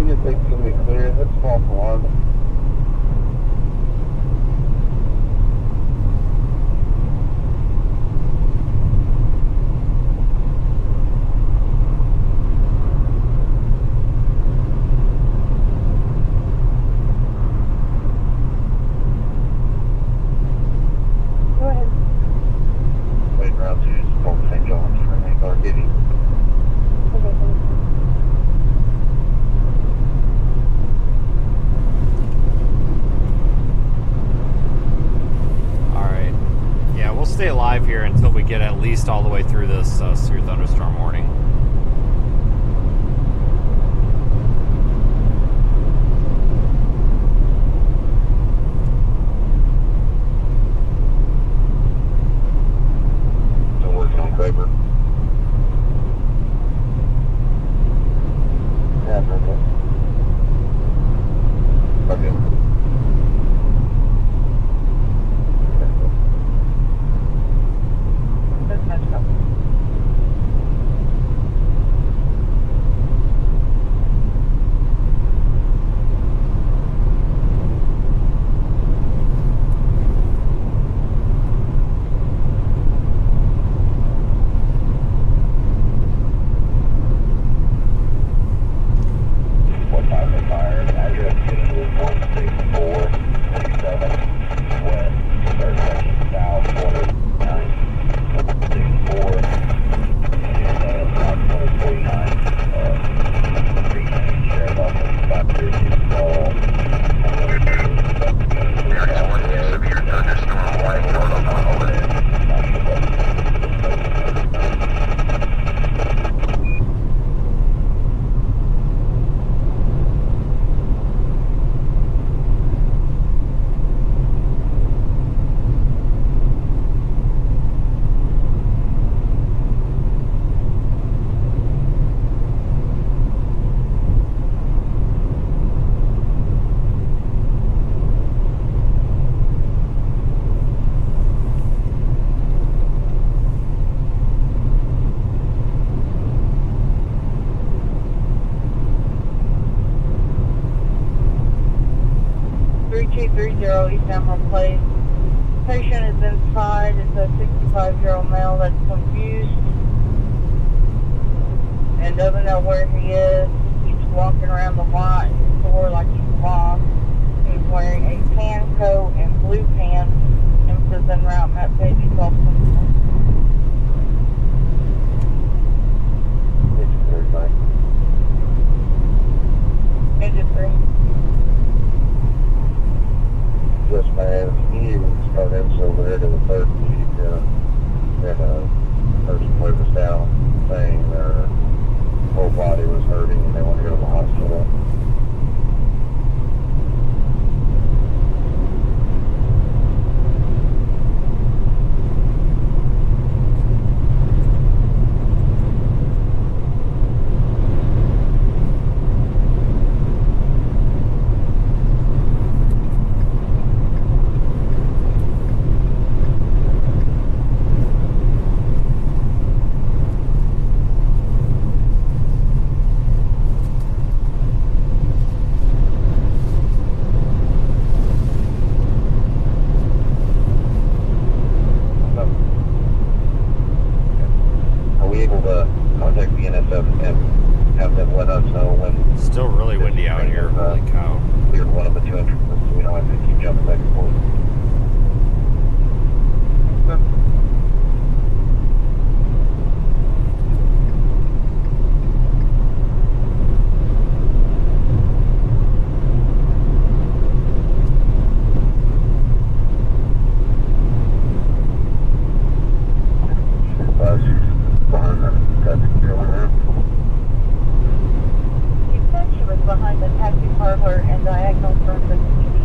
Speaker 10: is things can be clear. That's false alarm.
Speaker 1: Stay alive here until we get at least all the way through this severe thunderstorm warning.
Speaker 10: Still working on paper. Yeah, okay. Okay. Eastward Place. Patient is inside. It's a 65-year-old male that's confused and doesn't know where he is. He's walking around the lot in the store like he's lost. He's wearing a tan coat and blue pants. And says en route map page 1224. Engine 3. Yes, ma'am. He even started over there to the third peak, and a person waved us down saying their whole body was hurting and they want to go to the hospital.
Speaker 1: Still really windy out here. Holy cow.
Speaker 10: Cleared one of the two entrances, so we don't have to keep jumping back and forth.
Speaker 12: Behind the taxi parlor and diagonal from the TV.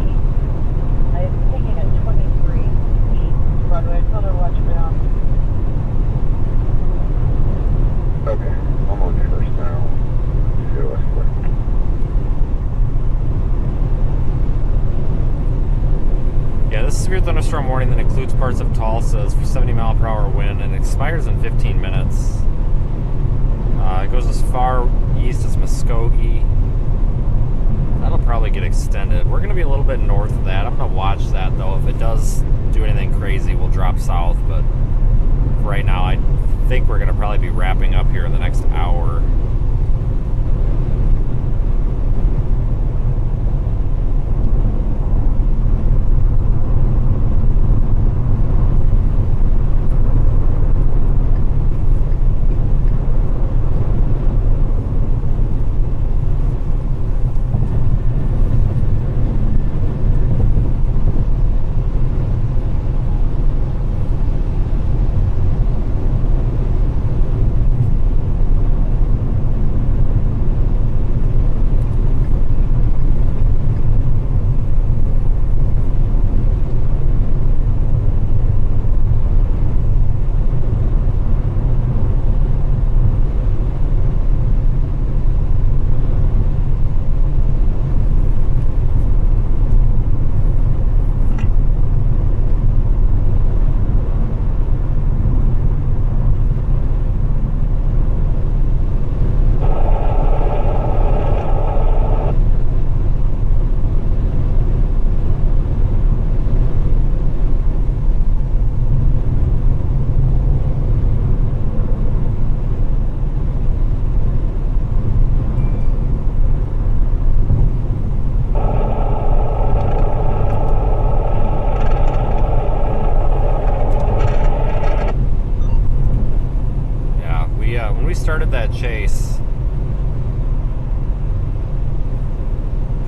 Speaker 12: I was thinking at 23 feet. Broadway. I told her to watch me off.
Speaker 10: Okay, I'm on first now. See what's
Speaker 1: this is a severe thunderstorm warning that includes parts of Tulsa for 70-mile-per-hour wind and expires in 15 minutes. It goes as far east as Muskogee. That'll probably get extended. We're going to be a little bit north of that. I'm going to watch that, though. If it does do anything crazy, we'll drop south. But right now, I think we're going to probably be wrapping up here in the next hour. Started that chase.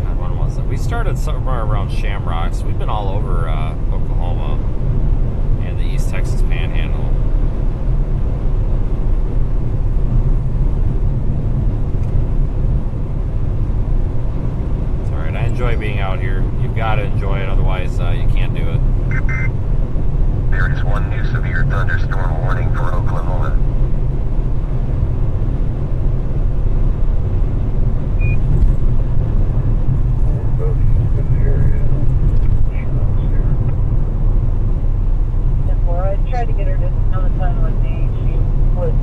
Speaker 1: God, when was it? We started somewhere around Shamrocks. We've been all over Oklahoma and the East Texas Panhandle. It's alright, I enjoy being out here. You've got to enjoy it, otherwise you can't do it.
Speaker 2: There is one new severe thunderstorm warning for Oklahoma.
Speaker 12: Tried to get her to spend the time with me. She would.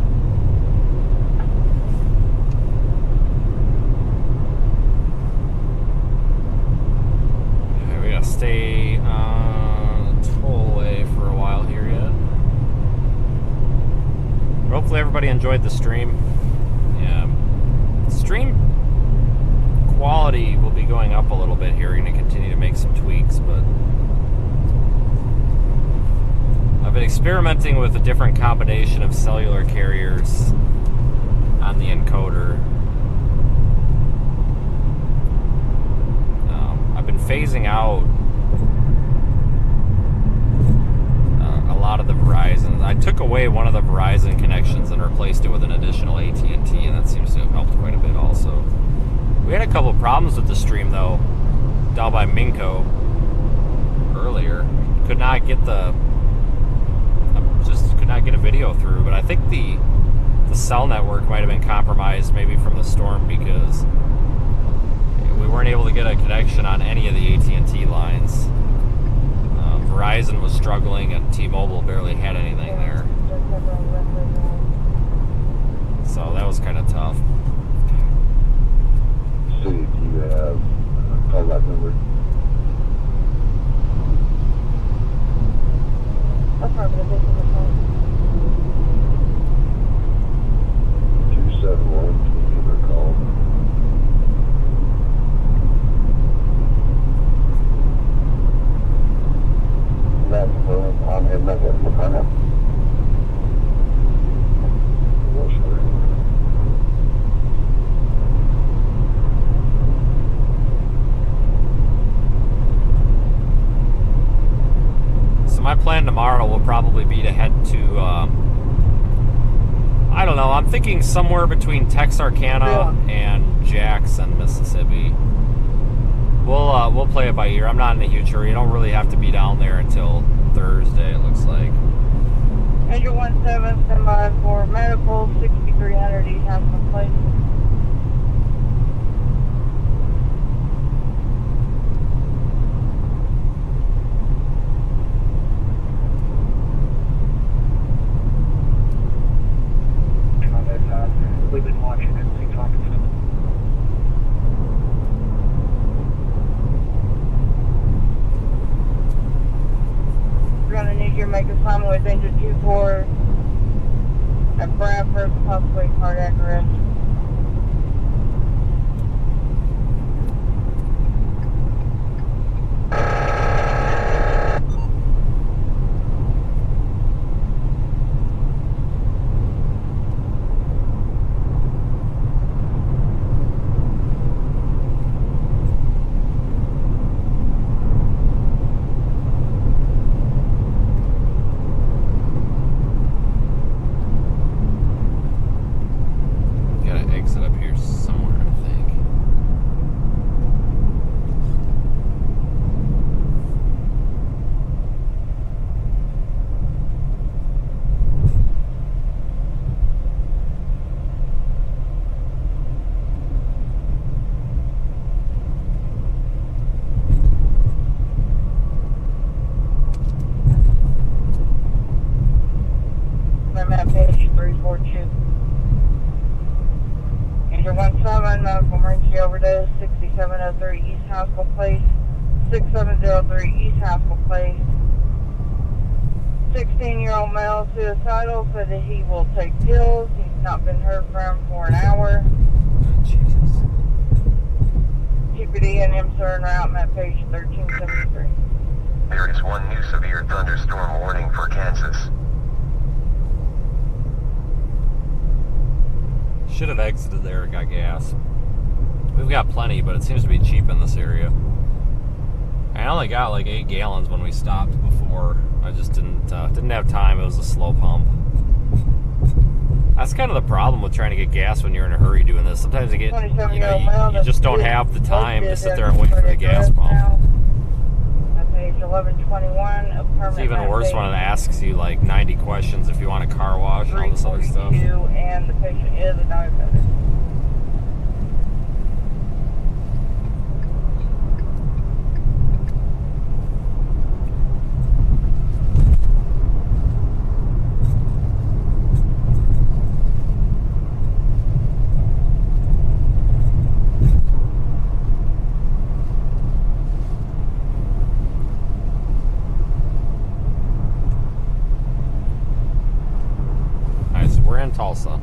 Speaker 1: Okay, we gotta stay on tollway for a while here yet. Hopefully everybody enjoyed the stream. Yeah, stream quality will be going up a little bit here. We're gonna continue to make some tweaks, but I've been experimenting with a different combination of cellular carriers on the encoder. I've been phasing out a lot of the Verizon. I took away one of the Verizon connections and replaced it with an additional AT&T, and that seems to have helped quite a bit also. We had a couple of problems with the stream, though, down by Minco earlier. Could not get a video through, but I think the cell network might have been compromised, maybe from the storm, because we weren't able to get a connection on any of the AT&T lines. Verizon was struggling, and T-Mobile barely had anything there. So that was kind of tough.
Speaker 10: See if you have call that number.
Speaker 12: Affirmative, this is the phone.
Speaker 10: 271, can you give her a call? That's I'm in that with the panel.
Speaker 1: My plan tomorrow will probably be to head to, I don't know, I'm thinking somewhere between Texarkana and Jackson, Mississippi. We'll play it by ear. I'm not in a huge hurry. You don't really have to be down there until Thursday, it looks like.
Speaker 12: Angel 17, stand by for medical, 6300 East Hampton Place. with engine 2-4 at Bradford, possibly cardiac arrest. Overdose, 6703 East Hospital Place, 6703 East Hospital Place. 16-year-old male suicidal, said that he will take pills. He's not been heard from for an hour.
Speaker 1: Jesus.
Speaker 12: TPD and IMSA en route, map page 1373.
Speaker 2: There is one new severe thunderstorm warning for Kansas.
Speaker 1: Should have exited there and got gas. We've got plenty, but it seems to be cheap in this area. I only got like 8 gallons when we stopped before. I just didn't have time. It was a slow pump. That's kind of the problem with trying to get gas when you're in a hurry doing this. Sometimes you get, you just don't have the time to sit there and wait for the gas pump.
Speaker 12: Page 1121.
Speaker 1: It's even worse when it asks you like 90 questions if you want a car wash and all this other stuff.
Speaker 12: And the patient is a diabetic.
Speaker 1: Tulsa.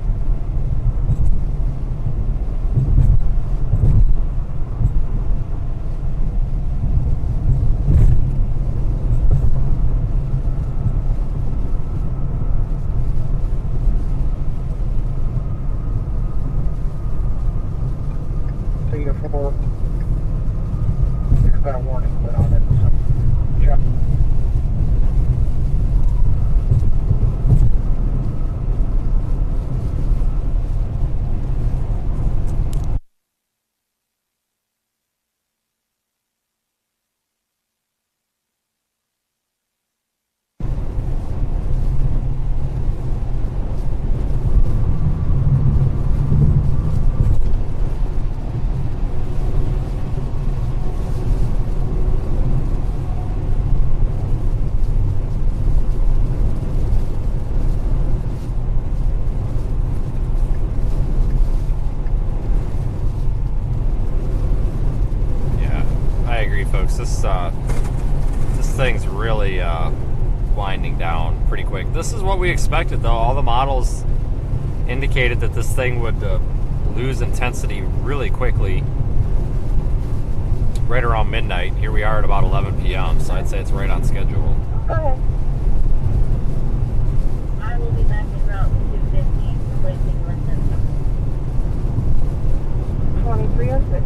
Speaker 11: There's been a warning put on it. So, check.
Speaker 1: This thing's really winding down pretty quick. This is what we expected, though. All the models indicated that this thing would lose intensity really quickly right around midnight. Here we are at about 11 p.m., so I'd say it's right on schedule.
Speaker 12: Go ahead. I will be back in route 250, placing listen. 2306.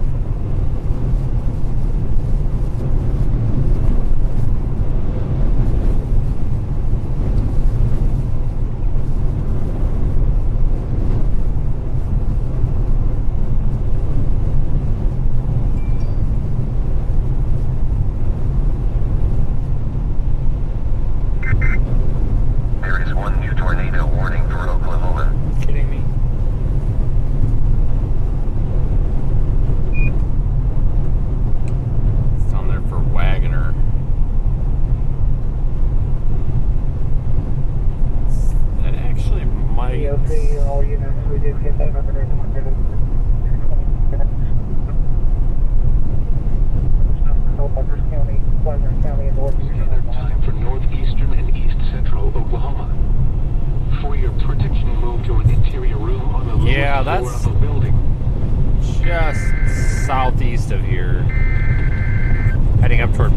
Speaker 8: Standard time for northeastern and east central Oklahoma.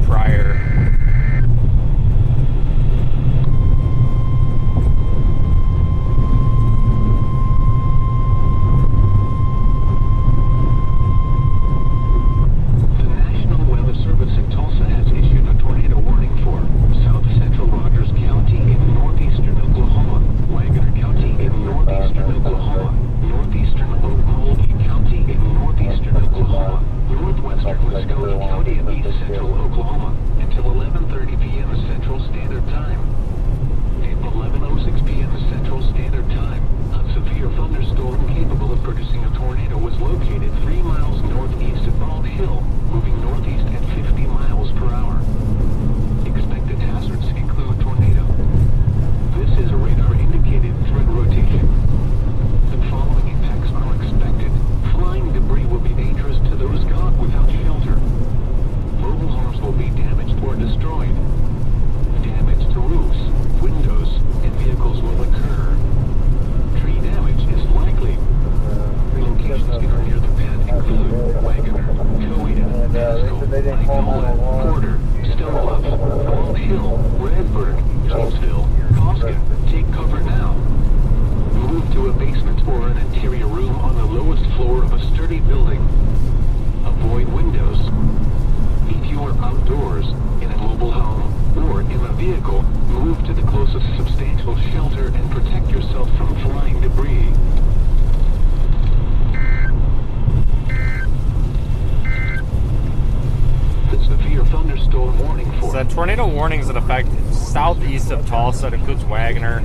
Speaker 1: prior. Tornado warnings in effect southeast of Tulsa. It includes Wagoner.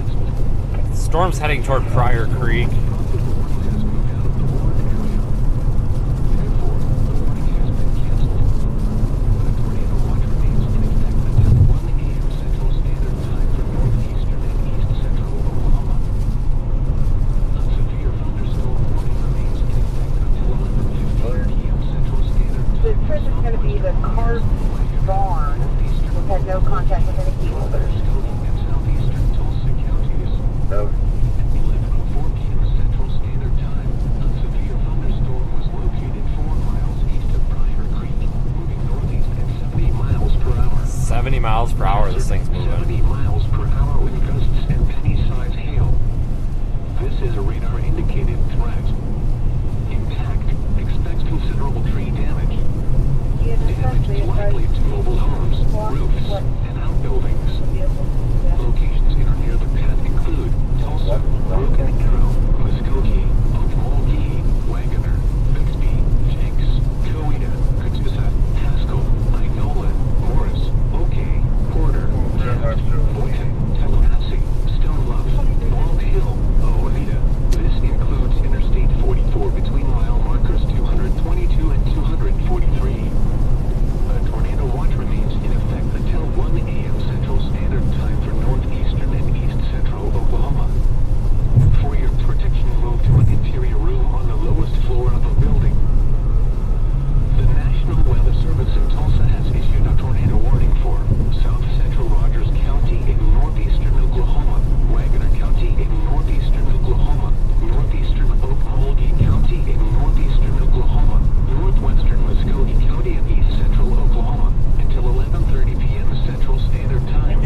Speaker 1: Storm's heading toward Pryor Creek.
Speaker 12: The trip is going to be the Card Barn. We've had no contact with any people there.
Speaker 10: No.
Speaker 8: Central Standard Time. A severe thunderstorm was located 4 miles east of Pryor Creek, moving northeast at 70 miles per hour.
Speaker 1: 70 miles per hour, this thing's moving.
Speaker 8: 70 miles per hour with gusts and penny-sized hail. This is a radar-indicated threat. Impact. Expects considerable tree damage. Damage is likely to mobile homes, roofs, and outbuildings. Locations in or near the path include Tulsa, Broken Arrow, Muskogee, Okmulgee, Wagoner, Bixby, Jenks, Coweta, Catoosa, Haskell, Inola, Morris, Oakey, Porter, Boynton, Tallahassee, Stone Bluff, Wall Hill, Oneida. This includes Interstate 44 between mile markers 222 and 243. A tornado watch remains in effect until 1 a.m. Central Standard Time for northeastern and east central Oklahoma. For your protection, move to an interior room on the lowest floor of a building. The National Weather Service in Tulsa has issued a tornado warning for South Central Rogers County in northeastern Oklahoma, Wagoner County in northeastern Oklahoma, northeastern Okmulgee County in northeastern Oklahoma, northwestern Muskogee County in east central Oklahoma until 11:30 p.m. Central Standard Time.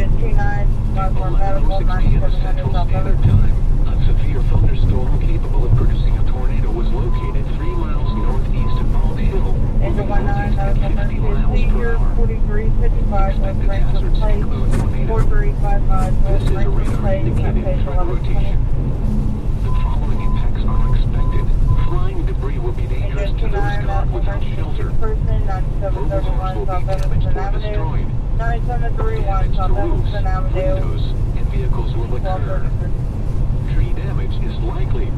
Speaker 8: 11:06 p.m. Central Standard Time. A severe thunderstorm capable of producing a tornado was located 3 miles northeast of Bald Hill, moving northeast at 50 miles per hour.
Speaker 12: 4355
Speaker 8: Expected hazards include tornado.
Speaker 12: 4355
Speaker 8: This is a radar-indicated threat rotation. The following impacts are expected. Flying debris will be dangerous to those caught without shelter. Mobile homes will be damaged or destroyed.
Speaker 12: 9731
Speaker 8: Damage to
Speaker 12: South
Speaker 8: roofs,
Speaker 12: Evanston Avenue.
Speaker 8: windows, and vehicles will occur. Tree damage is likely.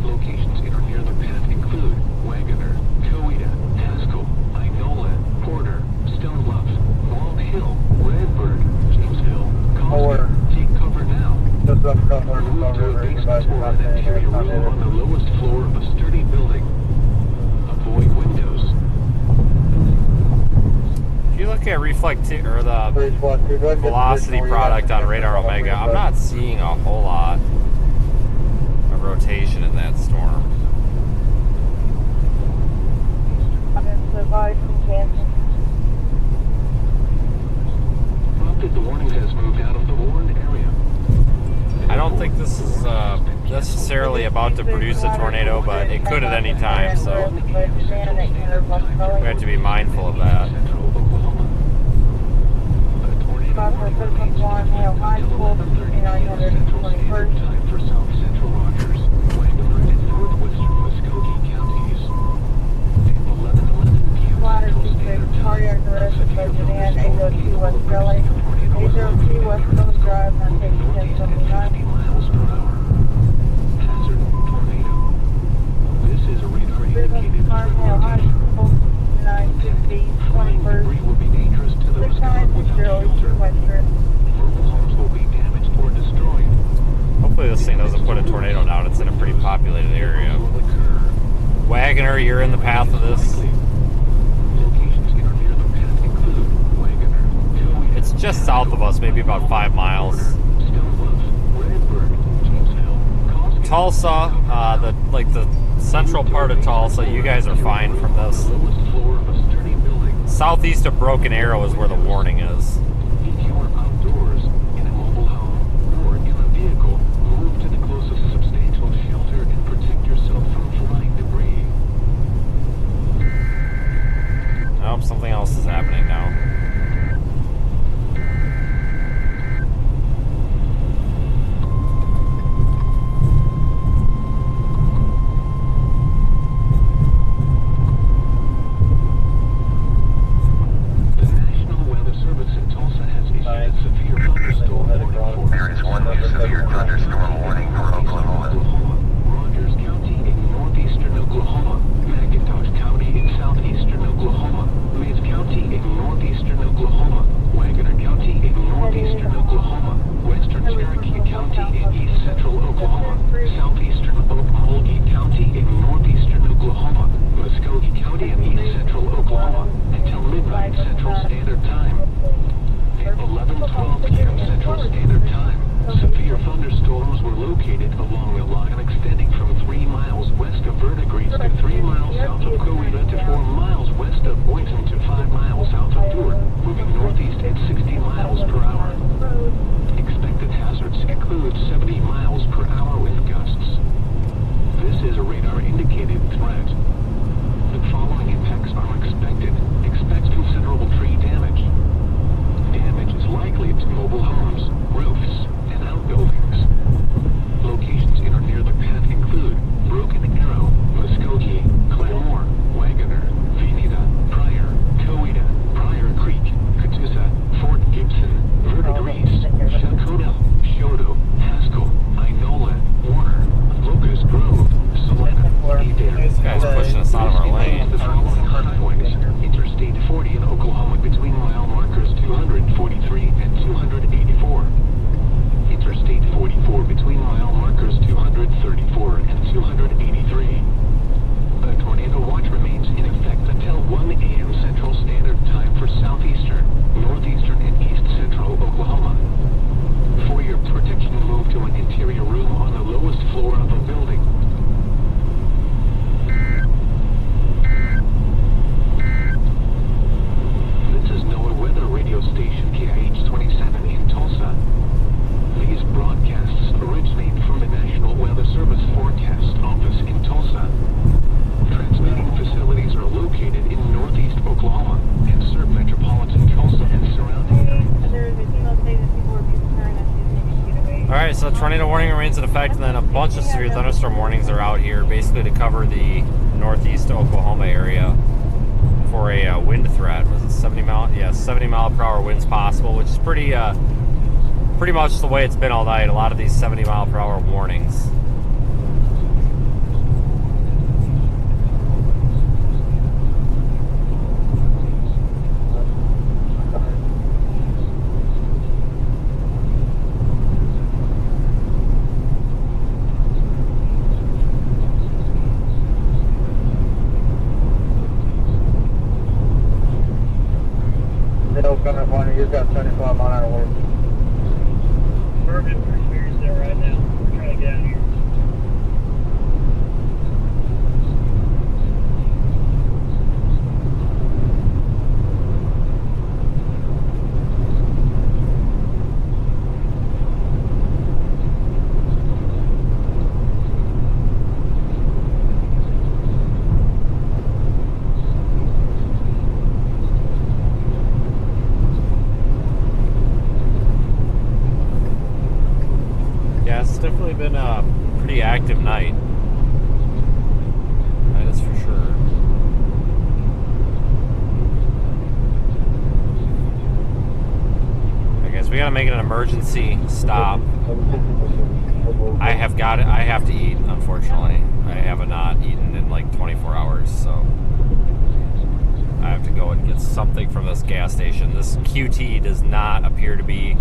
Speaker 8: Locations in or near the path include Wagoner, Coweta, Haskell, Inola, Porter, Stone Bluff, Wall Hill, Redbird, Jamesville, Cosby. Take cover now. Move to a basement or an interior room on the lowest floor of a sturdy building. Avoid windows.
Speaker 1: If you look at or the velocity product on Radar Omega, I'm not seeing a whole lot of rotation in that storm.
Speaker 8: tornado has moved out of the warned area.
Speaker 1: I don't think this is necessarily about to produce a tornado, but it could at any time, so we have to be mindful of that.
Speaker 8: Time for South Central Rogers, Wagoner, and northwestern Muskogee counties. 11:11 p.m. Central Standard Time. Severe thunderstorms will locate over the tornado is located near the coast, moving northeast at 50 miles per hour. Hazard tornado. This is a radar indicated threat location. Flying debris will be dangerous to those caught without shelter. Mobile homes will be damaged or destroyed.
Speaker 1: Hopefully this thing doesn't put a tornado down. It's in a pretty populated area. Wagoner, you're in the path of this.
Speaker 8: Locations in or near the path include Wagoner, Cowie,
Speaker 1: It's just south of us, maybe about 5 miles.
Speaker 8: Stonebluff, Redbird, James Hill, Cosby,
Speaker 1: Tulsa, the central part of Tulsa, you guys are fine from this.
Speaker 8: lowest floor of a sturdy building.
Speaker 1: Southeast of Broken Arrow is where the warning is.
Speaker 8: If you are outdoors, in a mobile home, or in a vehicle, move to the closest substantial shelter and protect yourself from flying debris.
Speaker 1: Nope, something else is happening now.
Speaker 8: The National Weather Service in Tulsa has issued a severe thunderstorm warning for
Speaker 2: There is one new severe thunderstorm warning for Oklahoma.
Speaker 8: Rogers County in northeastern Oklahoma, McIntosh County in southeastern Oklahoma, Mays County in northeastern Oklahoma, Wagoner County in northeastern Oklahoma, western Cherokee County in east central Oklahoma, southeastern Okmulgee County in northeastern Oklahoma, Muskogee County in east central Oklahoma, until midnight Central Standard Time. At 11:12 p.m. Central Standard Time, severe thunderstorms were located along a line extending from 3 miles west of Verdigris to 3 miles south of Coweta to 4 miles west of Boynton to 5 miles south of Dewar, moving northeast at 60 miles per hour. Expected hazards include 70 miles per hour wind gusts. This is a radar indicated threat. The following impacts are expected. Expect considerable tree damage. Damage is likely to mobile homes, roofs, and outbuildings. Locations in or near the path include Broken Arrow, Muskogee, Claremore, Wagoner, Veneta, Pryor, Coweta, Pryor Creek, Catoosa, Fort Gibson, Verdigris, Shakota, Shodo, Haskell, Inola, Warner, Locust Grove, Salina, Adair.
Speaker 1: This guy's pushing us out of our lane.
Speaker 8: The following highways: Interstate 40 in Oklahoma between mile markers 243 and 284. Interstate 44 between mile markers 234 and 283. A tornado watch remains in effect until 1 a.m. Central Standard Time for southeastern, northeastern, and east central Oklahoma. For your protection, move to an interior room on the lowest floor of a building. This is NOAA Weather Radio Station KIH-27 in Tulsa. These broadcasts originate from the National Weather Service Forecast Office in Tulsa. Transmitting facilities are located in northeast Oklahoma and serve metropolitan Tulsa and surrounding areas.
Speaker 1: Alright, so tornado warning remains in effect, and then a bunch of severe thunderstorm warnings are out here, basically to cover the northeast Oklahoma area for a wind threat. Was it 70 mile? Yeah, 70 mile per hour winds possible, which is pretty much the way it's been all night. A lot of these 70 mile per hour warnings.
Speaker 11: California, you've got 75 mile an hour winds.
Speaker 4: We're getting pretty serious there right now. We're trying to get out of here.
Speaker 1: been a pretty active night. That is for sure. I guess we gotta make it an emergency stop. I have to eat, unfortunately. I have not eaten in like 24 hours, so I have to go and get something from this gas station. This QT does not appear to be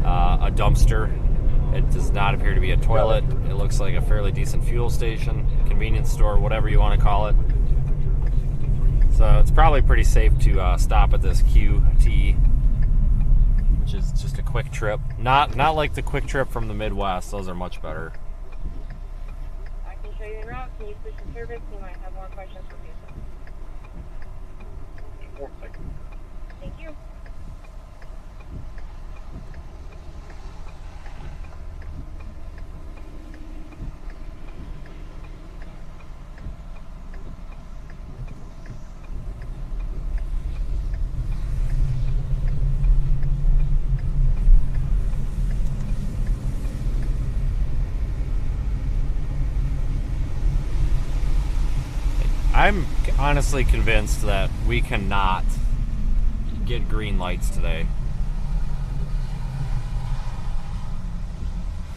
Speaker 1: a dumpster. It does not appear to be a toilet. It looks like a fairly decent fuel station, convenience store, whatever you want to call it. So it's probably pretty safe to stop at this QT, which is just a quick trip. Not like the quick trip from the Midwest. Those are much better.
Speaker 6: I can show you the route. Can you switch to service? You might have more questions for me. Thank you.
Speaker 1: I'm honestly convinced that we cannot get green lights today.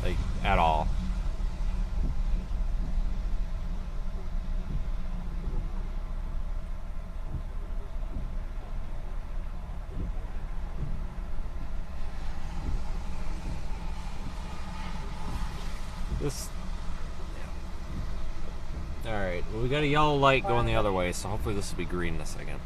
Speaker 1: Like, at all. Alright, well, we got a yellow light going the other way, so hopefully this will be green in a second.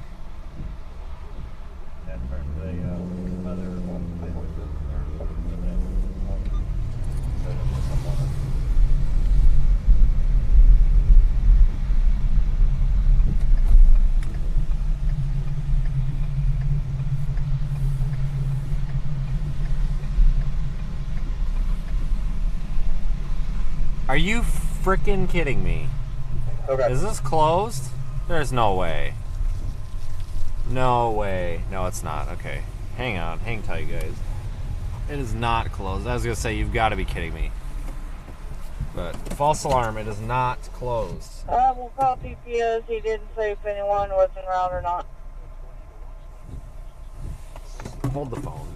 Speaker 1: Are you freaking kidding me?
Speaker 10: Okay.
Speaker 1: Is this closed? There's no way. No way. No, it's not. Okay. Hang on. Hang tight, guys. It is not closed. I was going to say, you've got to be kidding me. But, false alarm, it is not closed.
Speaker 12: We'll call PPOs. He didn't say if anyone was en route or not.
Speaker 1: Hold the phone.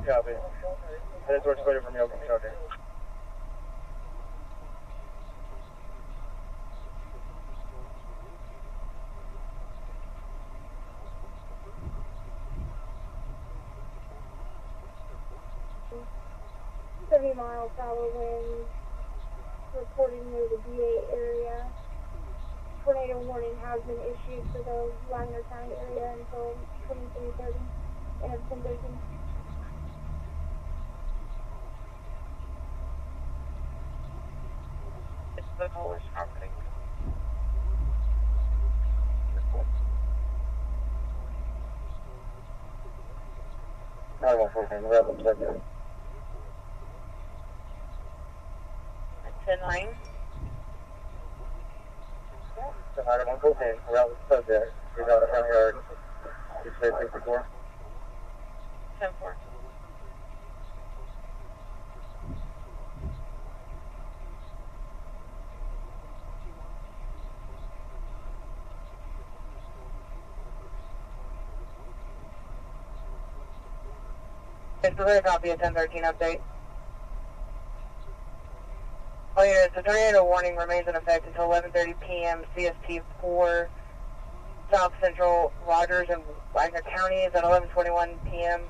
Speaker 10: Copy. Headed towards Twitter from Yoga County.
Speaker 6: mile-per-hour winds reported near the DA area. Tornado warning has been issued for the Wagner County area until 23:30 and it's been busy.
Speaker 3: It's the coolest property.
Speaker 12: At 10-9.
Speaker 10: Item 1 cocaine, around the subject. You're down at front yard. You say 54?
Speaker 12: 10-4. It's a very copy of 1013 update. Oh yeah, the tornado warning remains in effect until 11:30 p.m. CST for South Central Rogers and Wagner counties at 11:21 p.m.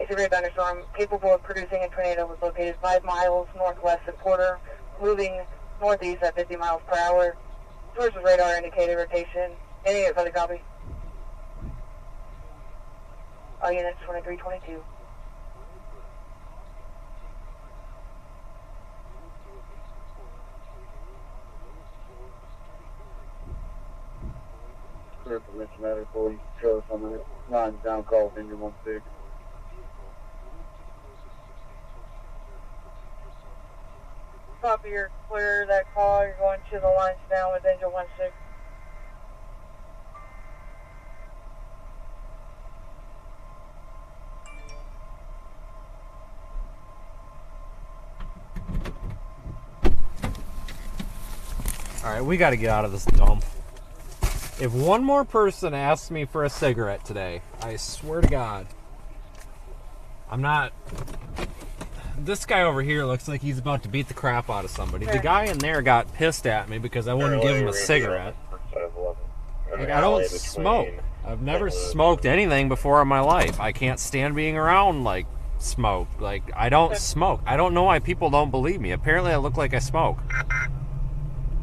Speaker 12: A severe thunderstorm capable of producing a tornado was located 5 miles northwest of Porter, moving northeast at 50 miles per hour. Source of radar indicated rotation. Any further copy? All units 2322.
Speaker 10: Clear permission matter for you. Show us on the 9 down call, engine 16.
Speaker 12: Copy, you're clear of that call. You're going to the lines down with engine 16.
Speaker 1: Alright, we gotta get out of this dump. If one more person asks me for a cigarette today, I swear to God, I'm not... This guy over here looks like he's about to beat the crap out of somebody. The guy in there got pissed at me because I wouldn't give him a cigarette. Like, I don't smoke. I've never smoked anything before in my life. I can't stand being around, like, smoke. Like, I don't smoke. I don't know why people don't believe me. Apparently I look like I smoke.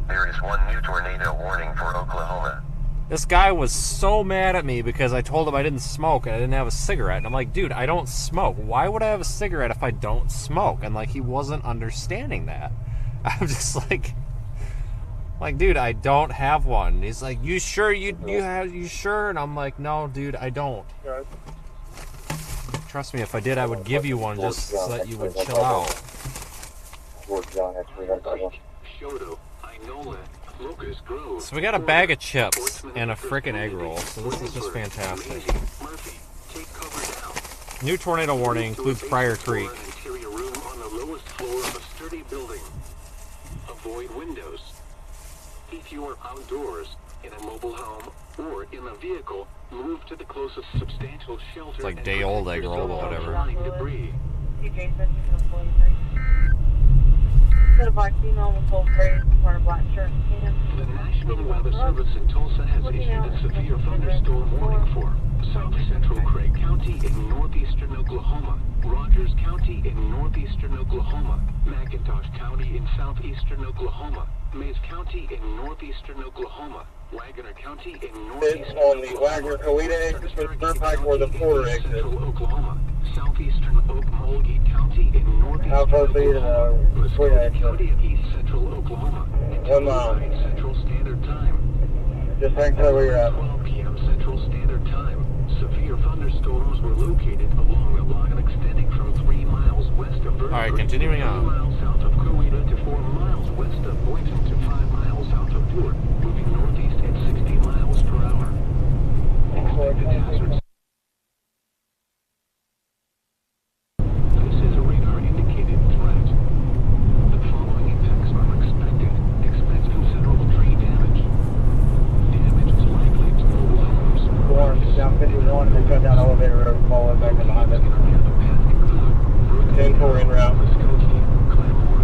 Speaker 2: There is one new tornado warning for Oklahoma.
Speaker 1: This guy was so mad at me because I told him I didn't smoke and I didn't have a cigarette. And I'm like, dude, I don't smoke. Why would I have a cigarette if I don't smoke? And, like, he wasn't understanding that. I'm just like, dude, I don't have one. And he's like, you sure you sure? And I'm like, no, dude, I don't. Trust me, if I did, I would give you one just so that you would chill out. So we got a bag of chips and a frickin' egg roll, so this is just fantastic. New tornado warning includes Pryor Creek.
Speaker 8: Avoid windows. If you are outdoors, in a mobile home, or in a vehicle, move to the closest substantial shelter.
Speaker 1: It's like day-old egg roll, but whatever.
Speaker 8: Debris.
Speaker 12: The black female with full gray, wearing a black shirt and pants.
Speaker 8: The National Weather Service in Tulsa has issued a severe thunderstorm warning for South Central Craig County in northeastern Oklahoma, Rogers County in northeastern Oklahoma, McIntosh County in southeastern Oklahoma, Mays County in northeastern Oklahoma, Wagner County in northeastern
Speaker 10: on the Wagner Coweta exit for the turnpike or the Porter exit.
Speaker 8: Central Oklahoma, southeastern Okmulgee County in northeastern
Speaker 10: How close are you to the
Speaker 8: Muskogee County in east central Oklahoma.
Speaker 10: 1 mile.
Speaker 8: Central Standard Time.
Speaker 10: Just hang tight where you're at.
Speaker 8: 12 p.m. Central Standard Time. Severe thunderstorms were located along the line extending from 3 miles west of Vernon.
Speaker 1: Alright, continuing on.
Speaker 8: 3 miles south of Coweta to 4 miles west of Boynton to 5 miles south of Newark, moving northeast at 60 miles per hour. Expected hazards. This is a radar-indicated threat. The following impacts are expected. Expect considerable tree damage. Damage is likely to mobile homes.
Speaker 10: Down 51 and they cut down elevator road and fall back in behind it. 10-4 en route.
Speaker 8: Muskogee, Claremore,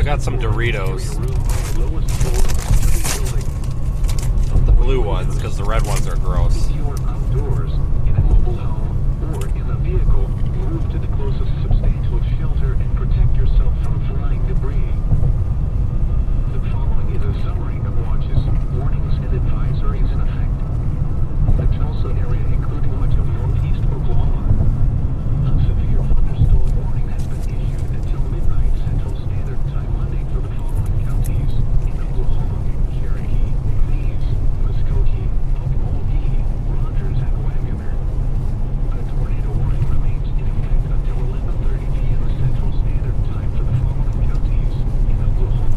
Speaker 1: got some Doritos. The blue ones, because the red ones are gross.
Speaker 8: If you are outdoors, in a mobile home, or in a vehicle, move to the closest substantial shelter and protect yourself from flying debris. The following is a summary of watches, warnings, and advisories in effect. The Tulsa area, including much of northeast Oklahoma. A severe thunderstorm warning has been issued until midnight Central Standard Time Monday for the following counties: in Oklahoma, Cherokee, Hays, Muskogee, Oldie, Rogers, and Wagoner. A tornado warning remains in effect until 11:30 p.m. Central Standard Time for the following counties: in Oklahoma,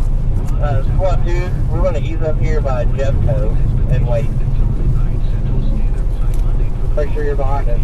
Speaker 8: Rogers,
Speaker 11: Squad 2, we're going to ease up here by Jeffco and wait.
Speaker 8: until midnight Central Standard Time Monday for the
Speaker 11: Make sure you're behind us.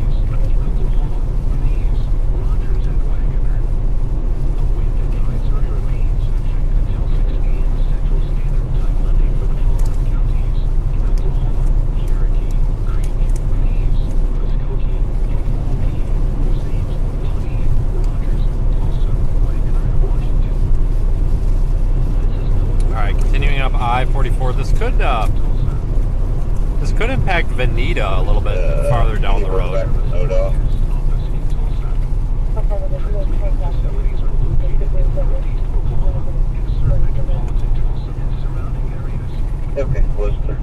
Speaker 1: Alright, continuing up I-44. This could impact Veneta a little bit farther down the road.
Speaker 11: Okay, close there.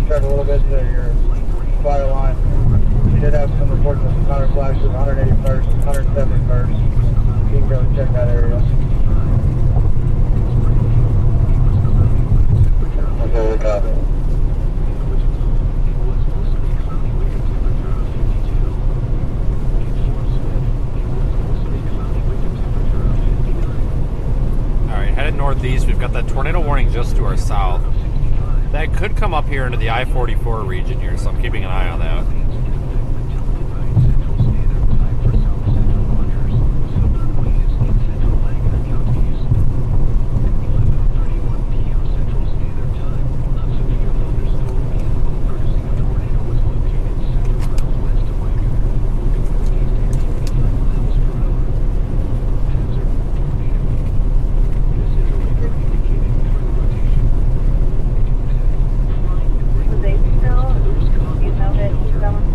Speaker 11: Check a little bit to your fire line. You did have some reports of some counterflashes, 181st, 171st. You can go check that area. Okay, we got it.
Speaker 1: Alright, headed northeast. We've got that tornado warning just to our south. That could come up here into the I-44 region here, so I'm keeping an eye on that.
Speaker 6: Was they still, you know that he's going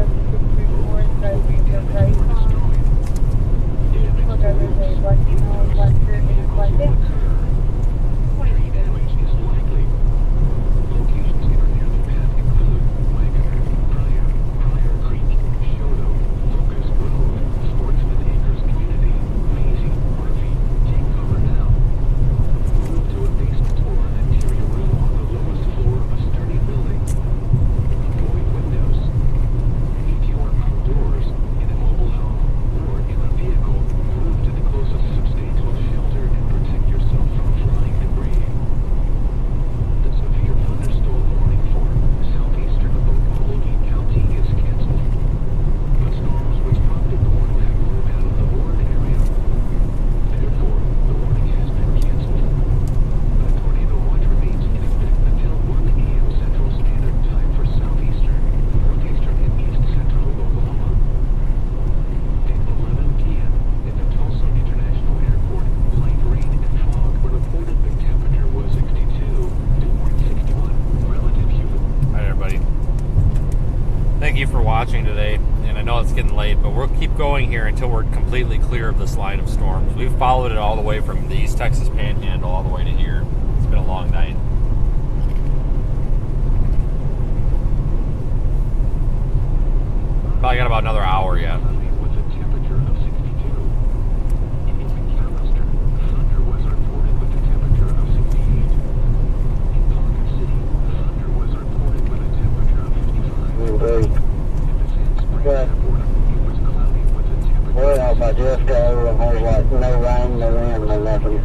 Speaker 1: watching today, and I know it's getting late, but we'll keep going here until we're completely clear of this line of storms. We've followed it all the way from the East Texas Panhandle all the way to here. It's been a long night. Probably got about another hour yet.
Speaker 10: We're out by Jesco and there's like no rain, no wind, no nothing.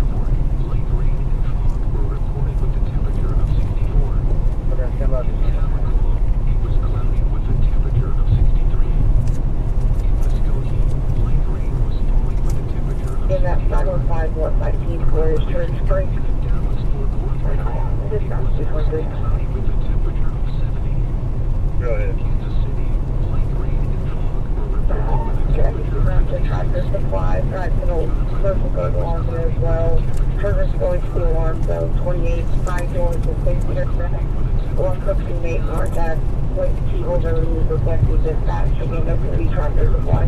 Speaker 12: In that 505, what, 19 square is Church Creek? This sounds 200.
Speaker 10: Go ahead.
Speaker 12: Tractor supply, right, so commercial goes along there as well. Turner's going to the alarm zone, 28, 5 doors to safety interconnect. 168 north at Point Keyhole Road is requesting dispatch again up to the tractor supply.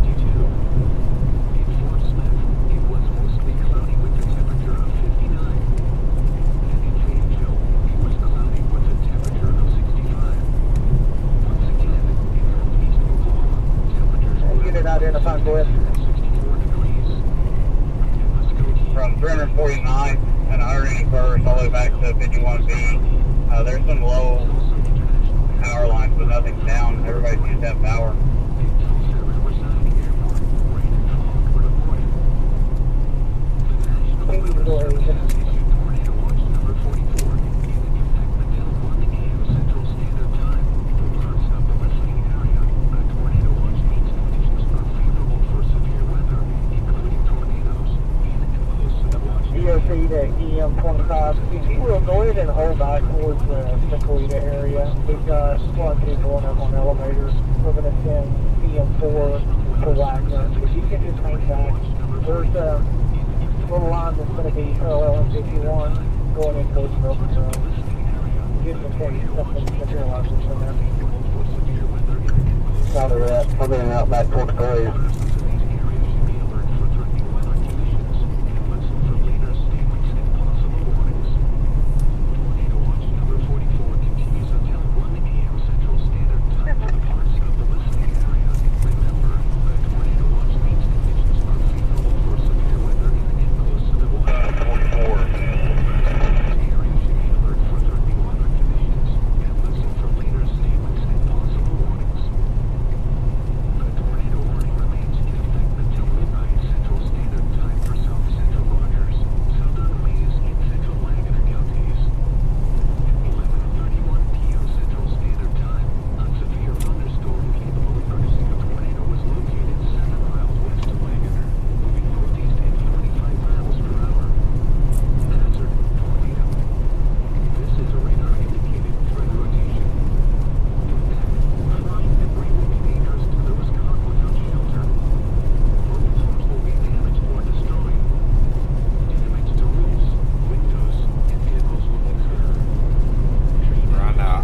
Speaker 11: Unit identified, go ahead.
Speaker 10: From 349 and 181st all the way back to 51B. There's some low power lines, but nothing's down. Everybody seems to have power.
Speaker 11: EOC to EM25. If you will, go ahead and hold back towards the Toledo area. We've got one two going up on elevators. We're going to send EM4 to Wagner. If you can just hang back, there's a little line that's going to be parallel in 51 going in towards Milton Road. Just in case something materializes from there.
Speaker 10: Copy that. I'm going out back towards Korea.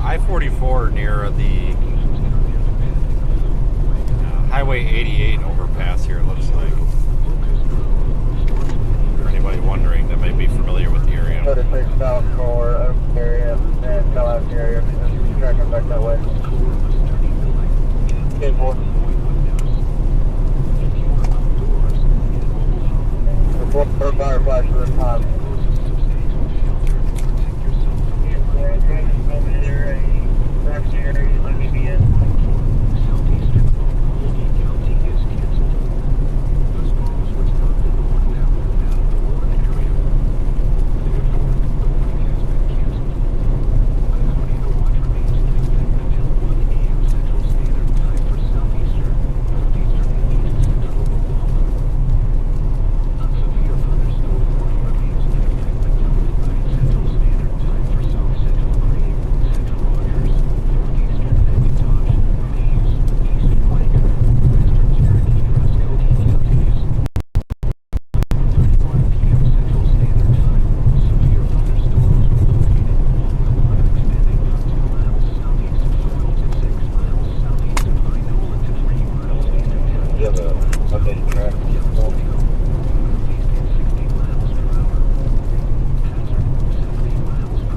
Speaker 1: I-44 near the Highway 88 overpass here, it looks like. For anybody wondering that may be familiar with the area.
Speaker 11: 36 south for Oak area and Tallahassee area. Tracking back that way. Good boy. Report fire flash for this time.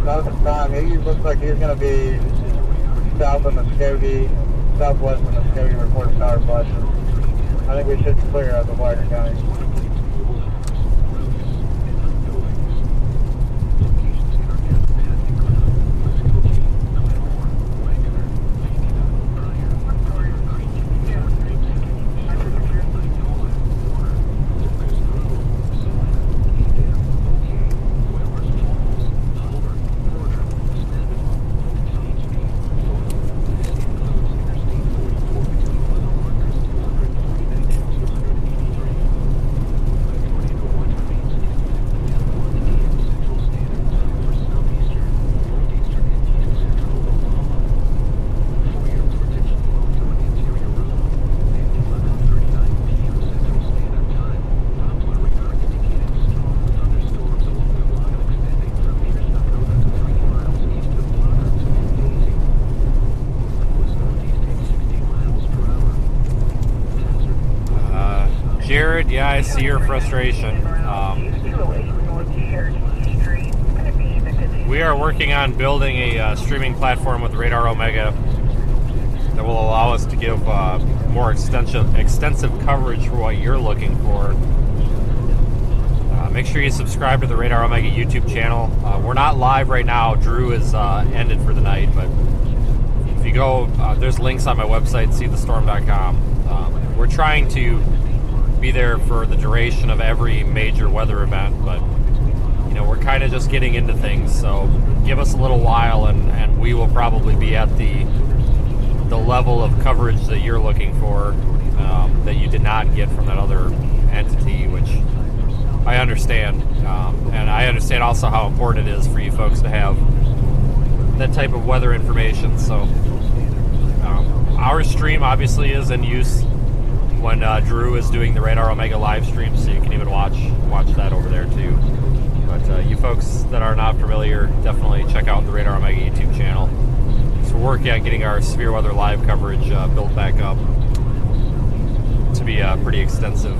Speaker 11: Not at the time. He looks like he's going to be south of Muskogee, southwest of Muskogee, reporting power flashes. I think we should clear out the wider county.
Speaker 1: Jared, yeah, I see your frustration. We are working on building a streaming platform with Radar Omega that will allow us to give more extensive coverage for what you're looking for. Make sure you subscribe to the Radar Omega YouTube channel. We're not live right now. Drew is ended for the night, but if you go, there's links on my website, seethestorm.com. We're trying to be there for the duration of every major weather event, but you know, we're kind of just getting into things, so give us a little while and we will probably be at the level of coverage that you're looking for, that you did not get from that other entity, which I understand, and I understand also how important it is for you folks to have that type of weather information. So our stream obviously is in use when Drew is doing the Radar Omega live stream, so you can even watch that over there too. But you folks that are not familiar, definitely check out the Radar Omega YouTube channel. So we're working on getting our severe weather live coverage built back up to be pretty extensive.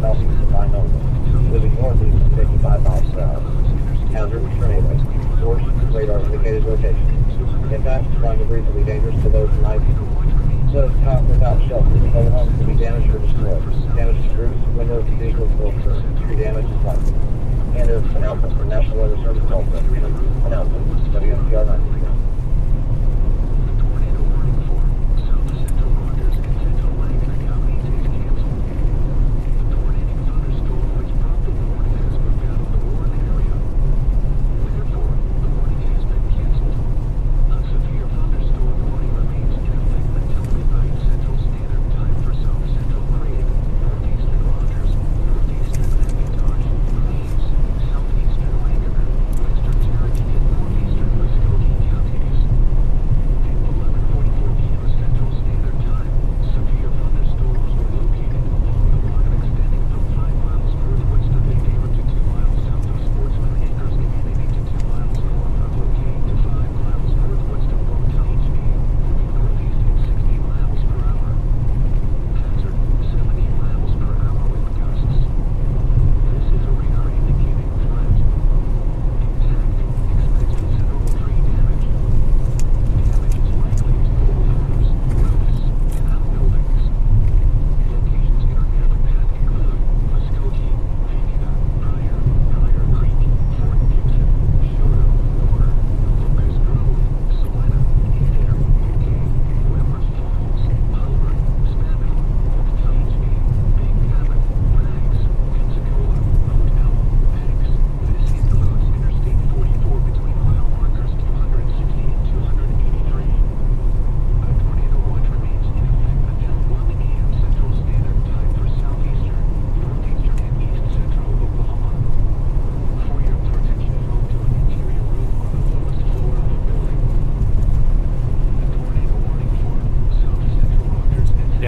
Speaker 10: southeast of 9 moving northeast at 55 miles per hour. Hazardous tornado. Source, radar indicated location. Impact, flying debris will be dangerous to those in life. Those caught without shelter. Mobile homes will be damaged or destroyed. Damage to roofs, windows, and vehicles will occur. Tree damage is likely. And there's an announcement from National Weather Service also. Announcement, WNPR 9.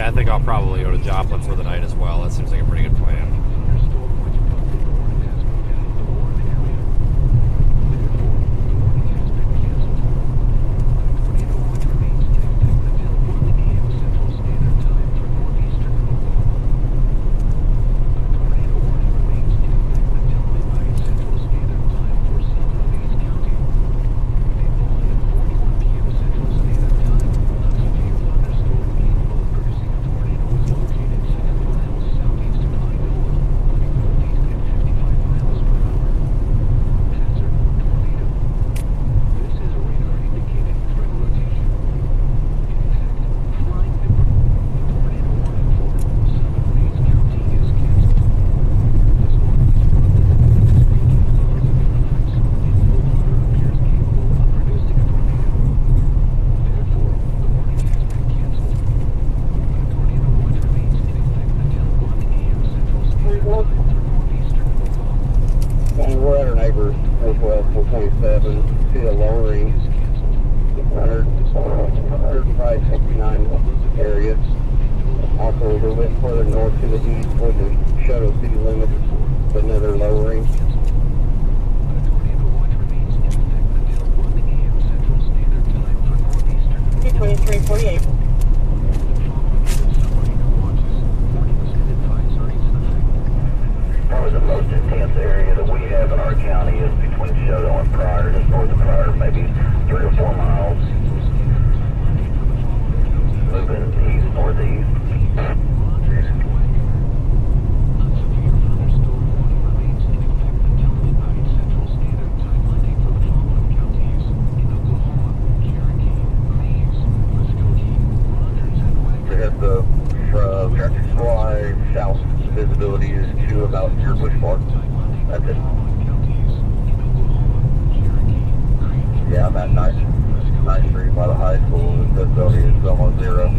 Speaker 1: I think I'll probably go to Joplin for the night as well. That seems like a pretty good plan.
Speaker 10: We're at our neighbor, Northwest 427, see a lowering 105-69 area. Also a little bit further north to the east toward the Shadow City limits, another lowering.
Speaker 12: 2348.
Speaker 10: Probably the most intense area that we have in our county is between Shadow and Pryor, just north of Pryor, maybe 3 or 4 miles. Moving east-northeast. The traffic squall south visibility is to about your bush mark. That's it. Yeah, I'm at 9th Street by the high school. The visibility is almost 0.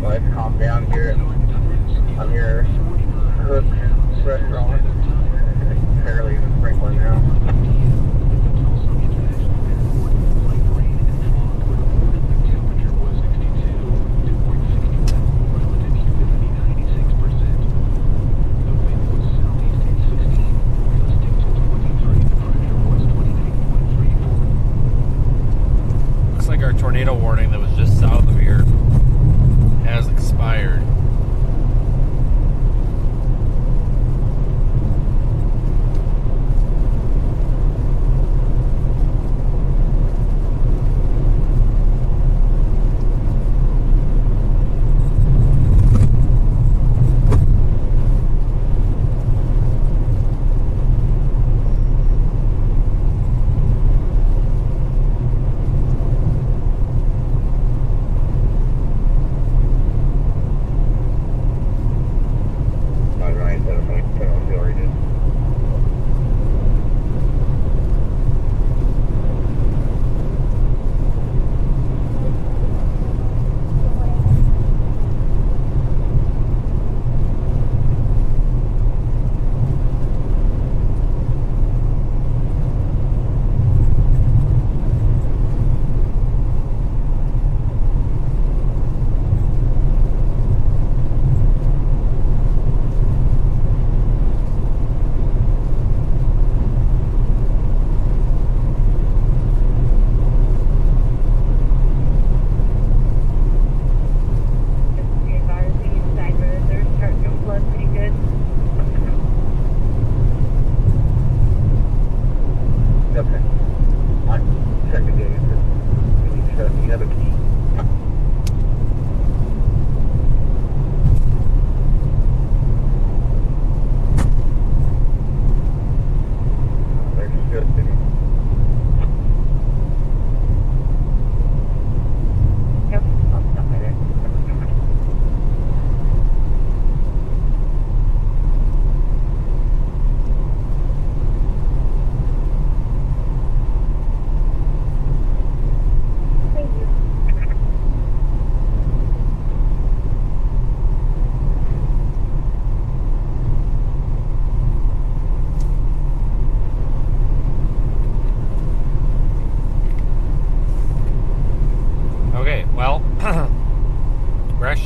Speaker 10: Let's calm down here. I'm here. Hook restaurant. It's fairly sprinkling now.
Speaker 1: Tornado warning that was just south of here has expired.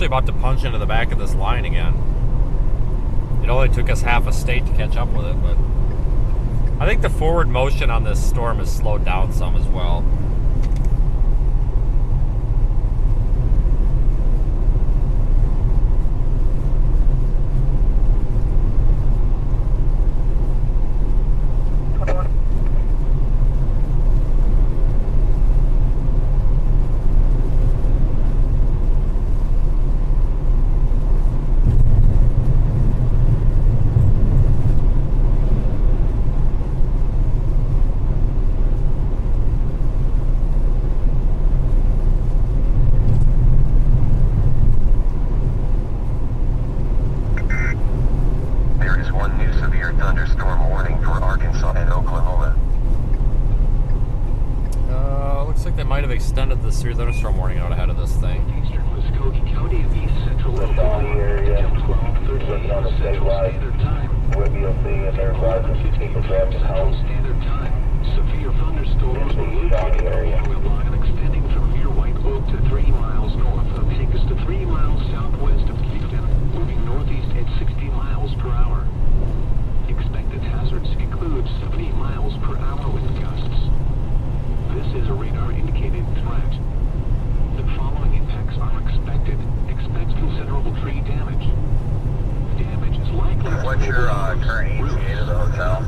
Speaker 1: actually about to punch into the back of this line again. It only took us half a state to catch up with it, but I think the forward motion on this storm has slowed down some as well. Extended the severe thunderstorm warning out ahead of this thing.
Speaker 8: Severe thunderstorms will loop the area line extending from near White Oak to 3 miles north of Angus to 3 miles southwest of Clifton, moving northeast at 60 miles per hour. Expected hazards include 70 miles per hour wind gusts. This is a radar-indicated threat. The following impacts are expected. Expect considerable tree damage. Damage is likely.
Speaker 2: What's your current ETA to the hotel?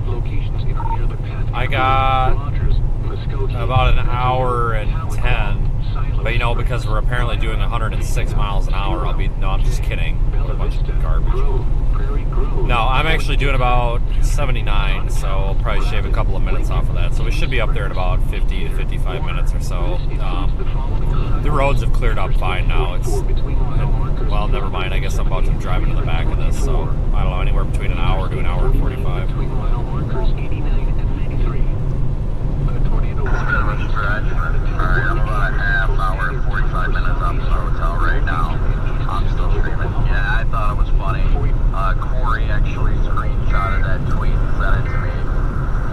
Speaker 8: Locations in or near the path.
Speaker 1: I got about an hour and 10. But you know, because we're apparently doing 106 miles an hour, no, I'm just kidding. What a bunch of garbage. No, I'm actually doing about 79, so I'll probably shave a couple of minutes off of that. So we should be up there in about 50 to 55 minutes or so. The roads have cleared up fine now. Well, never mind. I guess I'm about to drive into the back of this, so I don't know, anywhere between an hour to an hour and 45.
Speaker 2: Alright, I'm about a half hour and 45 minutes off the hotel right now. I'm still streaming. Yeah, I thought it was funny. Corey actually screenshotted that tweet and sent it to me.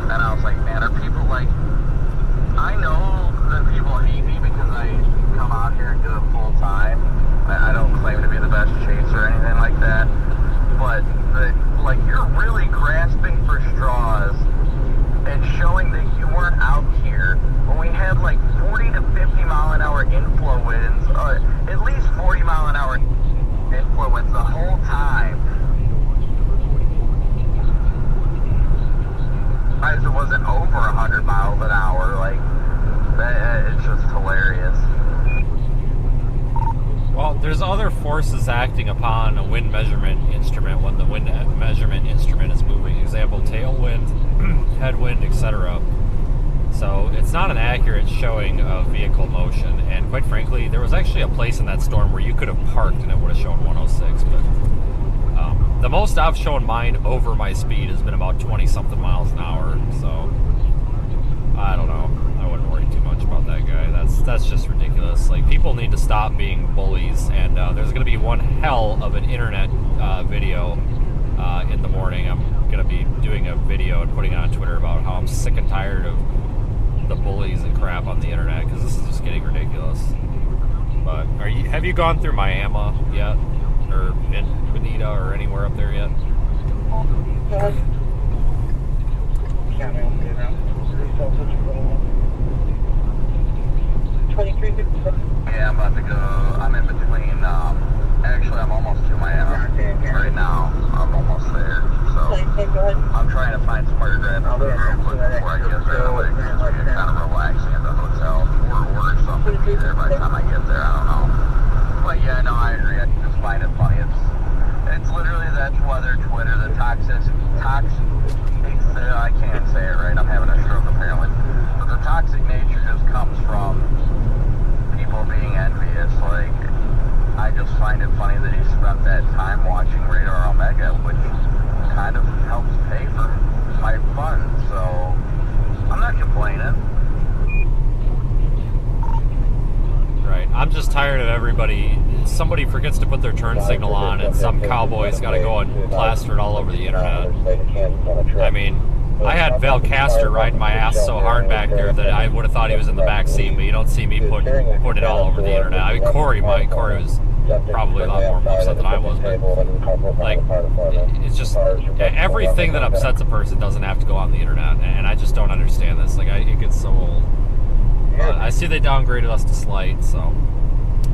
Speaker 2: And I was like, man, are people like... I know that people hate me because I come out here and do it full time. I don't claim to be the best chaser or anything like that. But, like, you're really grasping for straws and showing that you weren't out here when we had like 40 to 50 mile an hour inflow winds, at least 40 mile an hour inflow winds the whole time. As it wasn't over 100 miles an hour, like, that, it's just hilarious.
Speaker 1: Well, there's other forces acting upon a wind measurement instrument when the wind measurement instrument is moving. Example, tailwind, headwind, etc. So it's not an accurate showing of vehicle motion. And quite frankly, there was actually a place in that storm where you could have parked and it would have shown 106. But the most I've shown mine over my speed has been about 20-something miles an hour. So I don't know. I wouldn't worry too much about that guy. That's just ridiculous. Like, people need to stop being bullies. And there's going to be one hell of an internet video in the morning. I'm going to be doing a video and putting it on Twitter about how I'm sick and tired of the bullies and crap on the internet, because this is just getting ridiculous. But have you gone through Miami yet, or in Bonita or anywhere up there yet?
Speaker 2: Yeah, I'm about to go. I'm in between. Actually, I'm almost to Miami right now. I'm almost there. So I'm trying to find somewhere to grab a real quick before I get there. That way it gives me kind of relaxing at the hotel, or order something to be there by the time I get there. I don't know. But yeah, no, I agree. I just find it funny. It's literally that's weather, Twitter, the toxic. I can't say it right. I'm having a stroke apparently. But the toxic nature just comes from people being envious. Like, I just find it funny that he spent that time watching Radar Omega, which kind of helps pay for my fun. So I'm not complaining.
Speaker 1: Right. I'm just tired of everybody. Somebody forgets to put their turn signal on, and some cowboy's got to go and plaster it all over the internet. I mean, I had Valcaster riding my ass so hard back there that I would have thought he was in the back seat, but you don't see me put it all over the internet. I mean, Corey might. Corey was probably a lot more upset than I was, but like, it's just everything that upsets a person doesn't have to go on the internet, and I just don't understand this. Like, it gets so old. I see they downgraded us to Slight, so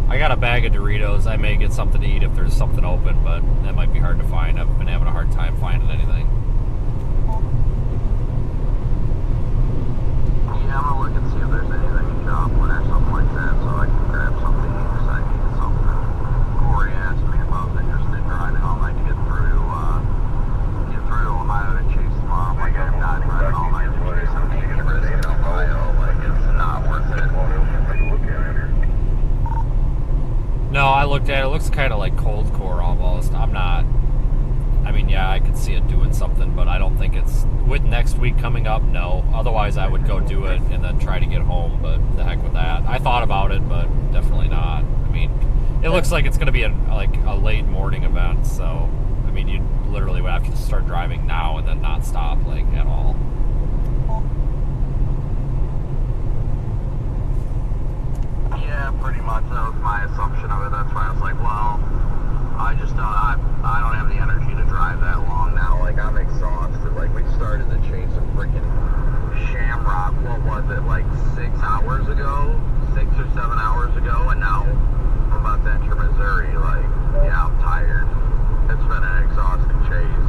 Speaker 1: I got a bag of Doritos. I may get something to eat if there's something open, but that might be hard to find. I've been having a hard time finding anything.
Speaker 3: Yeah, I'm gonna look and see if there's anything in Joplin or something like that, so I can grab something because I need something. Corey asked me if I was interested in driving all night to get through Ohio to Chase tomorrow. I'm like, I'm not driving all night to Chase. I'm taking a risk in Ohio. Like, it's not worth it.
Speaker 1: No, I looked at it. It looks kind of like cold core almost. I'm not. I mean, yeah, I could see it doing something, but I don't think it's with next week coming up. No, otherwise I would go do it and then try to get home. But the heck with that. I thought about it, but definitely not. I mean, it looks like it's going to be like a late morning event. So, I mean, you literally would have to start driving now and then not stop like at all.
Speaker 3: Yeah, pretty much. That was my assumption of it. That's why I was like, well, I don't have the energy to drive that long now. Like, I'm exhausted. Like, we started the chase of freaking Shamrock, what was it, like 6 hours ago? 6 or 7 hours ago, and now I'm about to enter Missouri. Like, yeah, I'm tired. It's been an exhausting chase.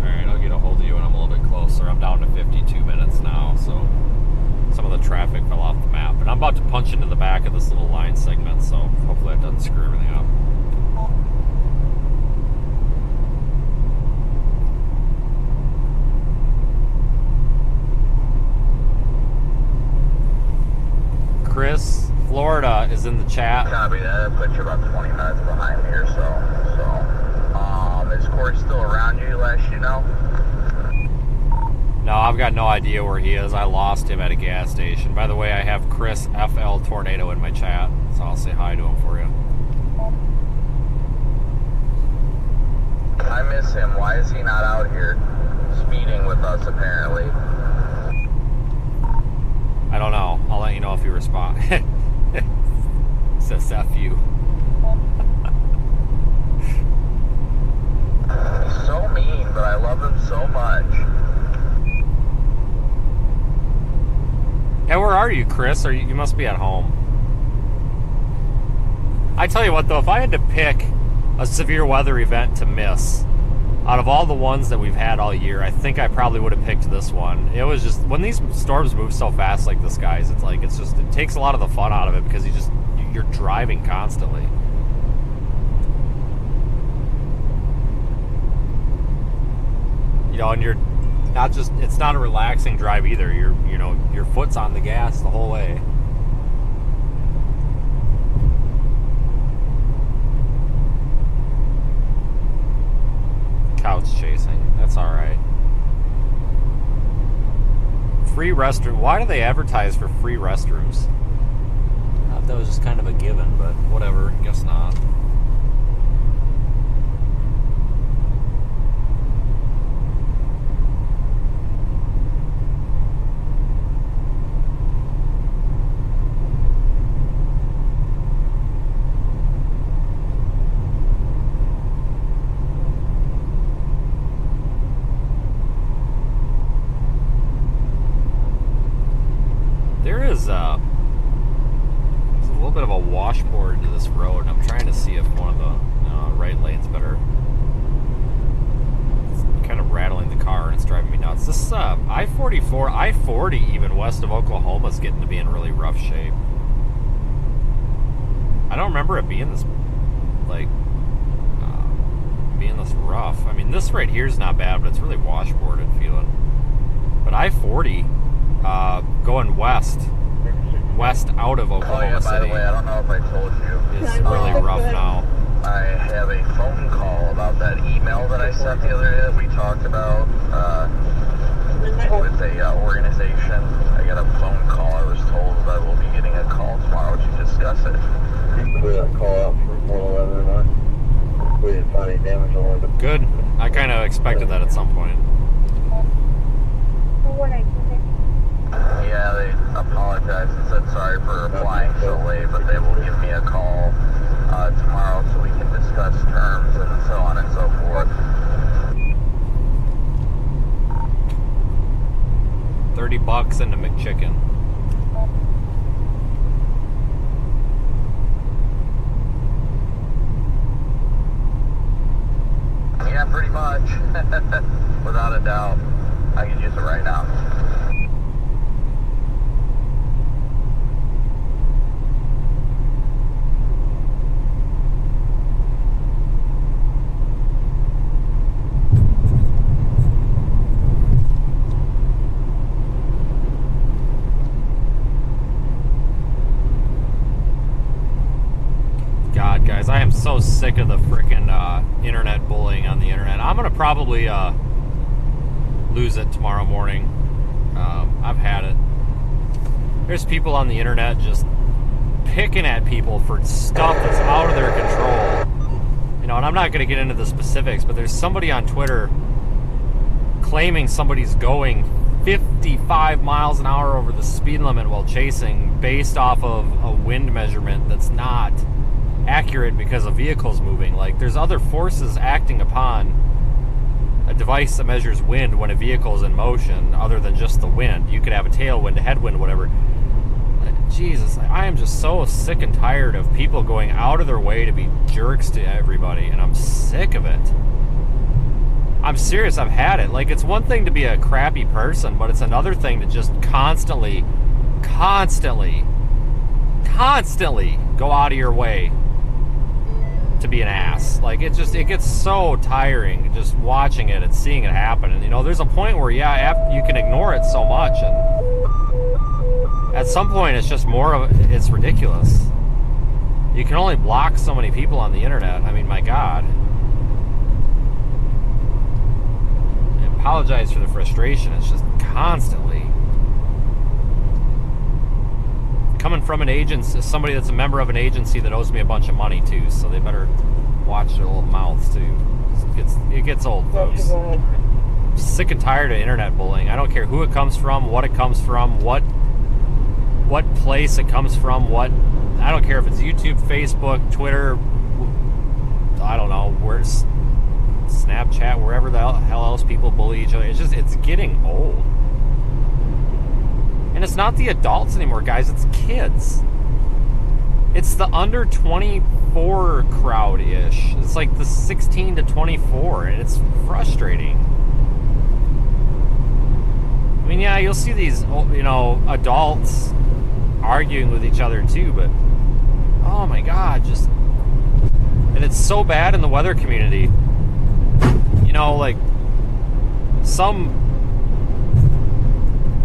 Speaker 1: Alright, I'll get a hold of you when I'm a little bit closer. I'm down to 52 minutes now, so some of the traffic fell off the map. And I'm about to punch into the back of this little line segment, so hopefully that doesn't screw everything up. Chris, Florida is in the chat.
Speaker 3: Copy that. That puts you about 20 minutes behind here, so is Corey still around you, last you know?
Speaker 1: No, I've got no idea where he is. I lost him at a gas station. By the way, I have Chris FL Tornado in my chat, so I'll say hi to him for you.
Speaker 3: I miss him. Why is he not out here speeding with us, apparently?
Speaker 1: I don't know. I'll let you know if he responds. Says F you.
Speaker 3: He's so mean, but I love him so much.
Speaker 1: Hey, where are you, Chris? You must be at home. I tell you what, though, if I had to pick a severe weather event to miss, out of all the ones that we've had all year, I think I probably would have picked this one. It was just, when these storms move so fast like this, guys, it's like, it takes a lot of the fun out of it because you're driving constantly. You know, and you're not just, it's not a relaxing drive either. Your foot's on the gas the whole way. Couch chasing. That's all right. Free restroom. Why do they advertise for free restrooms? I thought that was just kind of a given, but whatever. Guess not. There's a little bit of a washboard to this road, and I'm trying to see if one of the right lane's better. It's kind of rattling the car, and it's driving me nuts. This I-44, I-40 even west of Oklahoma is getting to be in really rough shape. I don't remember it being this, like, being this rough. I mean, this right here is not bad, but it's really washboarded feeling. But I-40, going west out of Oklahoma City.
Speaker 3: By the way, I don't know if I told you.
Speaker 1: It's really rough now.
Speaker 3: I have a phone call about that email that I sent the other day that we talked about with a organization. I got a phone call. I was told that we'll be getting a call tomorrow to discuss it.
Speaker 7: You can clear that call out for 411 or not? We didn't find any damage on it.
Speaker 1: Good. I kind of expected that at some point.
Speaker 5: Yeah, they apologized and said sorry for flying so late, but they will give me a call tomorrow so we can discuss terms and so on and so forth.
Speaker 1: $30 into McChicken.
Speaker 5: Yeah, pretty much. Without a doubt. I can use it right now.
Speaker 1: God, guys, I am so sick of the frickin' internet bullying on the internet. I'm gonna probably lose it tomorrow morning. I've had it. There's people on the internet just picking at people for stuff that's out of their control. You know, and I'm not gonna get into the specifics, but there's somebody on Twitter claiming somebody's going 55 miles an hour over the speed limit while chasing based off of a wind measurement that's not accurate because a vehicle's moving. Like, there's other forces acting upon a device that measures wind when a vehicle is in motion other than just the wind. You could have a tailwind, a headwind, whatever. Jesus, I am just so sick and tired of people going out of their way to be jerks to everybody, and I'm sick of it. I'm serious, I've had it. Like, it's one thing to be a crappy person, but it's another thing to just constantly go out of your way to be an ass. Like, it gets so tiring just watching it and seeing it happen. And, you know, there's a point where, yeah, you can ignore it so much, and at some point it's just it's ridiculous. You can only block so many people on the internet. I mean, my God. I apologize for the frustration. It's just constantly coming from an agency, somebody that's a member of an agency that owes me a bunch of money too, so they better watch their little mouths too. It gets old, folks. I'm sick and tired of internet bullying. I don't care who it comes from, what it comes from, what place it comes from, I don't care if it's YouTube, Facebook, Twitter, I don't know, where's Snapchat, wherever the hell else people bully each other. It's getting old. And it's not the adults anymore, guys, it's kids. It's the under 24 crowd-ish. It's like the 16 to 24, and it's frustrating. I mean, yeah, you'll see these, you know, adults arguing with each other too, but oh my God, and it's so bad in the weather community. You know, like,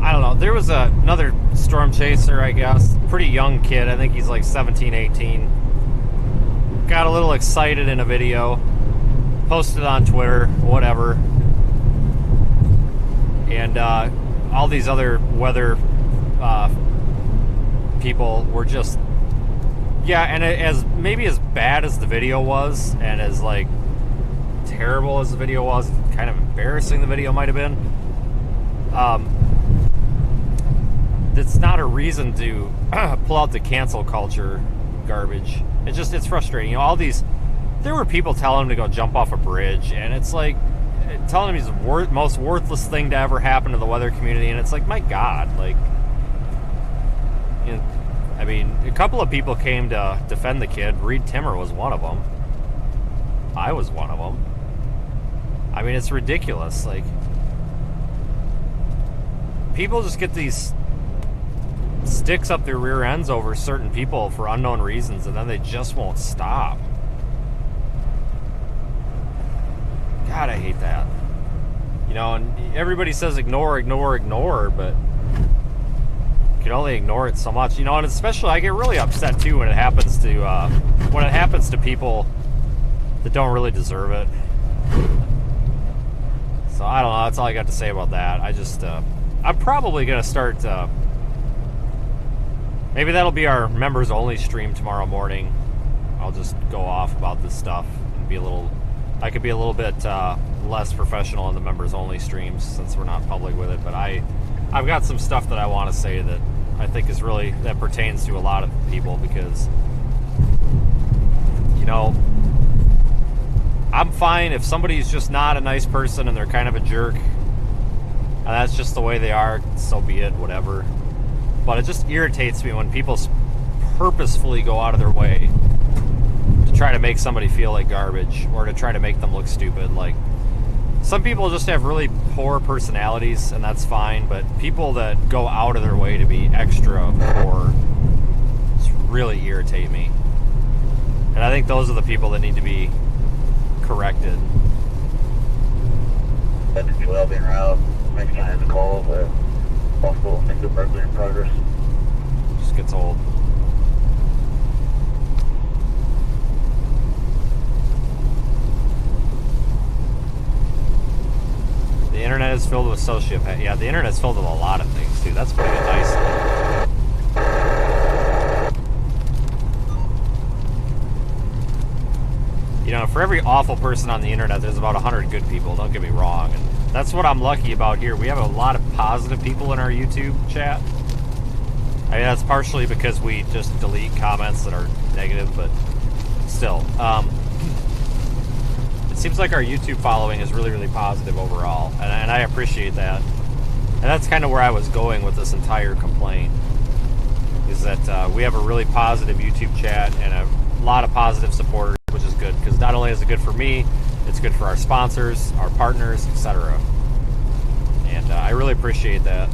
Speaker 1: I don't know, there was another storm chaser, I guess, pretty young kid, I think he's like 17, 18, got a little excited in a video, posted on Twitter, whatever, and all these other weather people were just, yeah, and as bad as the video was, and as like terrible as the video was, kind of embarrassing the video might have been, it's not a reason to pull out the cancel culture garbage. It's frustrating. You know, there were people telling him to go jump off a bridge, and it's like, telling him he's the most worthless thing to ever happen to the weather community, and it's like, my God, like, you know, I mean, a couple of people came to defend the kid. Reed Timmer was one of them. I was one of them. I mean, it's ridiculous. Like, people just get these sticks up their rear ends over certain people for unknown reasons, and then they just won't stop. God, I hate that. You know, and everybody says ignore, but you can only ignore it so much. You know, and especially I get really upset too when it happens to people that don't really deserve it. So I don't know. That's all I got to say about that. I'm probably gonna start. Maybe that'll be our members only stream tomorrow morning. I'll just go off about this stuff and be a little. I could be a little bit less professional on the members only streams since we're not public with it. But I've got some stuff that I want to say that I think is really that pertains to a lot of people because you know. I'm fine if somebody's just not a nice person and they're kind of a jerk. And that's just the way they are, so be it, whatever. But it just irritates me when people purposefully go out of their way to try to make somebody feel like garbage or to try to make them look stupid. Like, some people just have really poor personalities, and that's fine, but people that go out of their way to be extra poor just really irritate me. And I think those are the people that need to be corrected.
Speaker 7: At the 12 en route, next time has a call of possible single burglary in progress.
Speaker 1: Just gets old. The internet is filled with sociopaths. Yeah, the internet is filled with a lot of things too. That's pretty nice. You know, for every awful person on the internet, there's about 100 good people, don't get me wrong. And that's what I'm lucky about here. We have a lot of positive people in our YouTube chat. I mean, that's partially because we just delete comments that are negative, but still. It seems like our YouTube following is really, really positive overall, and I appreciate that. And that's kind of where I was going with this entire complaint, is that we have a really positive YouTube chat and a lot of positive supporters, which is good, because not only is it good for me, it's good for our sponsors, our partners, etc. And I really appreciate that.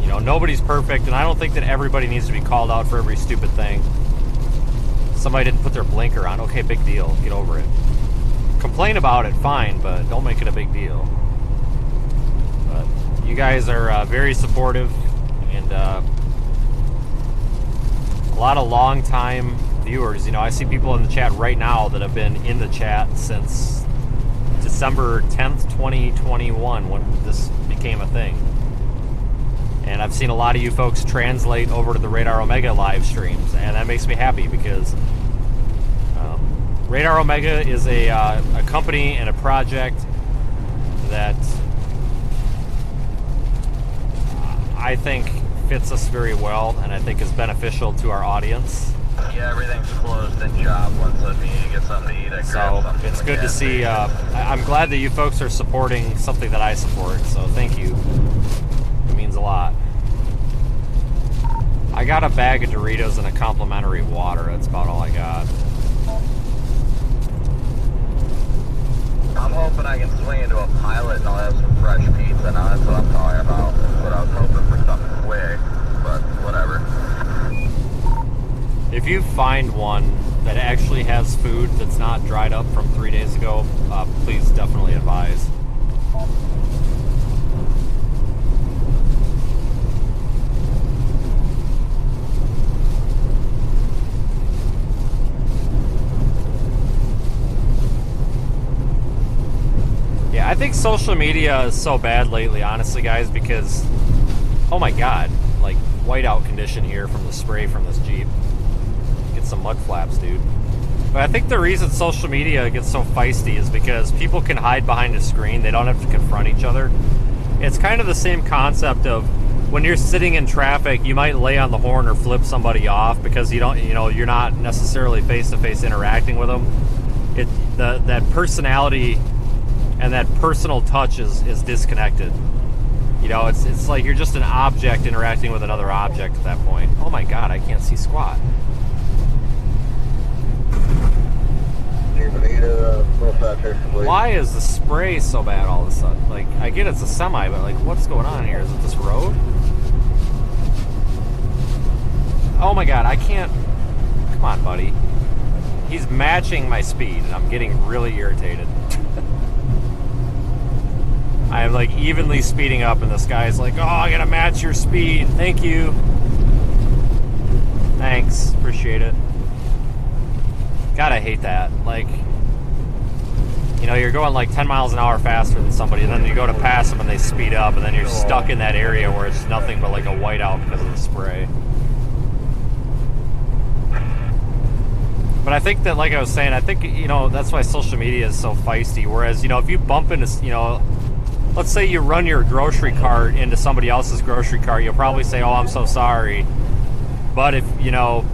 Speaker 1: You know, nobody's perfect, and I don't think that everybody needs to be called out for every stupid thing. Somebody didn't put their blinker on, okay, big deal, get over it. Complain about it, fine, but don't make it a big deal. But you guys are very supportive, and a lot of long-time viewers. You know, I see people in the chat right now that have been in the chat since December 10th, 2021, when this became a thing. And I've seen a lot of you folks translate over to the Radar Omega live streams, and that makes me happy because Radar Omega is a company and a project that I think fits us very well, and I think is beneficial to our audience.
Speaker 3: Yeah, everything's closed in shop. Once I need to get something to eat, I grab something.
Speaker 1: It's good to see. I'm glad that you folks are supporting something that I support, so thank you. It means a lot. I got a bag of Doritos and a complimentary water. That's about all I got.
Speaker 3: I'm hoping I can swing into a pilot and I'll have some fresh pizza. Now that's what I'm talking about. But I was hoping for something quick, but whatever.
Speaker 1: If you find one that actually has food that's not dried up from 3 days ago, please definitely advise. Yeah, I think social media is so bad lately, honestly, guys, because, oh my god, like, whiteout condition here from the spray from this Jeep. Get some mud flaps, dude. But I think the reason social media gets so feisty is because people can hide behind a screen. They don't have to confront each other. It's kind of the same concept of when you're sitting in traffic, you might lay on the horn or flip somebody off because you don't, you know, you're not necessarily face-to-face interacting with them. That personality and that personal touch is disconnected. You know, it's like you're just an object interacting with another object at that point. Oh my god, I can't see squat. Why is the spray so bad all of a sudden? Like, I get it's a semi, but like, what's going on here? Is it this road? Oh my god, I can't... Come on, buddy. He's matching my speed, and I'm getting really irritated. I'm like evenly speeding up, and this guy's like, oh, I gotta match your speed. Thank you. Thanks. Appreciate it. God, I hate that. Like, you know, you're going like 10 miles an hour faster than somebody, and then you go to pass them and they speed up, and then you're stuck in that area where it's nothing but like a whiteout because of the spray. But I think that, like I was saying, I think, you know, that's why social media is so feisty. Whereas, you know, if you bump into, you know, let's say you run your grocery cart into somebody else's grocery cart, you'll probably say, "Oh, I'm so sorry." But if, you know,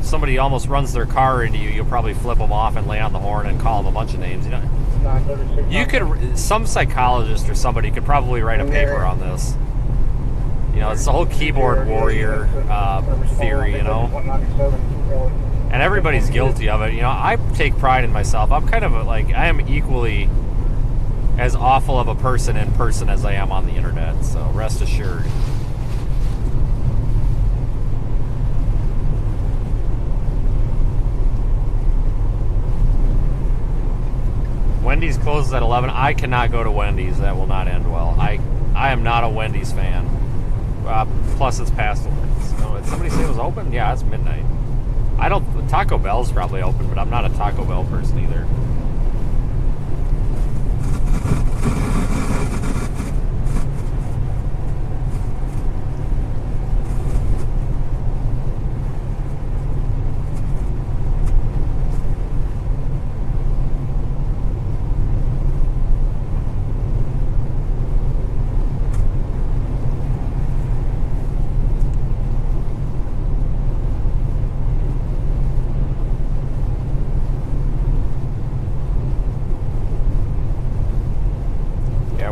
Speaker 1: somebody almost runs their car into you, you'll probably flip them off and lay on the horn and call them a bunch of names. You know, you could, some psychologist or somebody could probably write a paper on this. You know, it's the whole keyboard warrior theory, you know. And everybody's guilty of it. You know, I take pride in myself. I'm kind of like, I am equally as awful of a person in person as I am on the internet. So rest assured. Wendy's closes at 11. I cannot go to Wendy's. That will not end well. I am not a Wendy's fan. Plus, it's past 11. So, did somebody say it was open? Yeah, it's midnight. Taco Bell's probably open, but I'm not a Taco Bell person either.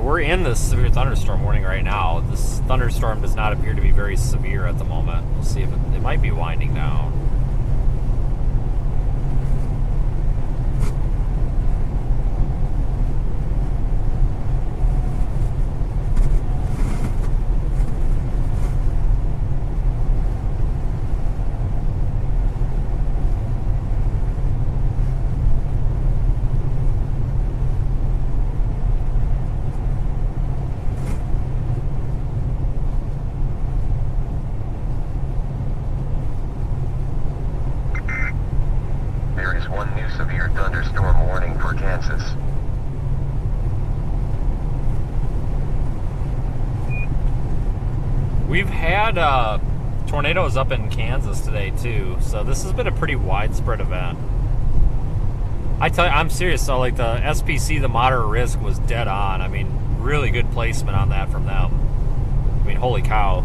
Speaker 1: We're in this severe thunderstorm warning right now. This thunderstorm does not appear to be very severe at the moment. We'll see if it might be winding down. We've had tornadoes up in Kansas today too, so this has been a pretty widespread event. I tell you, I'm serious. So like the SPC, the moderate risk, was dead on. I mean, really good placement on that from them. I mean, holy cow!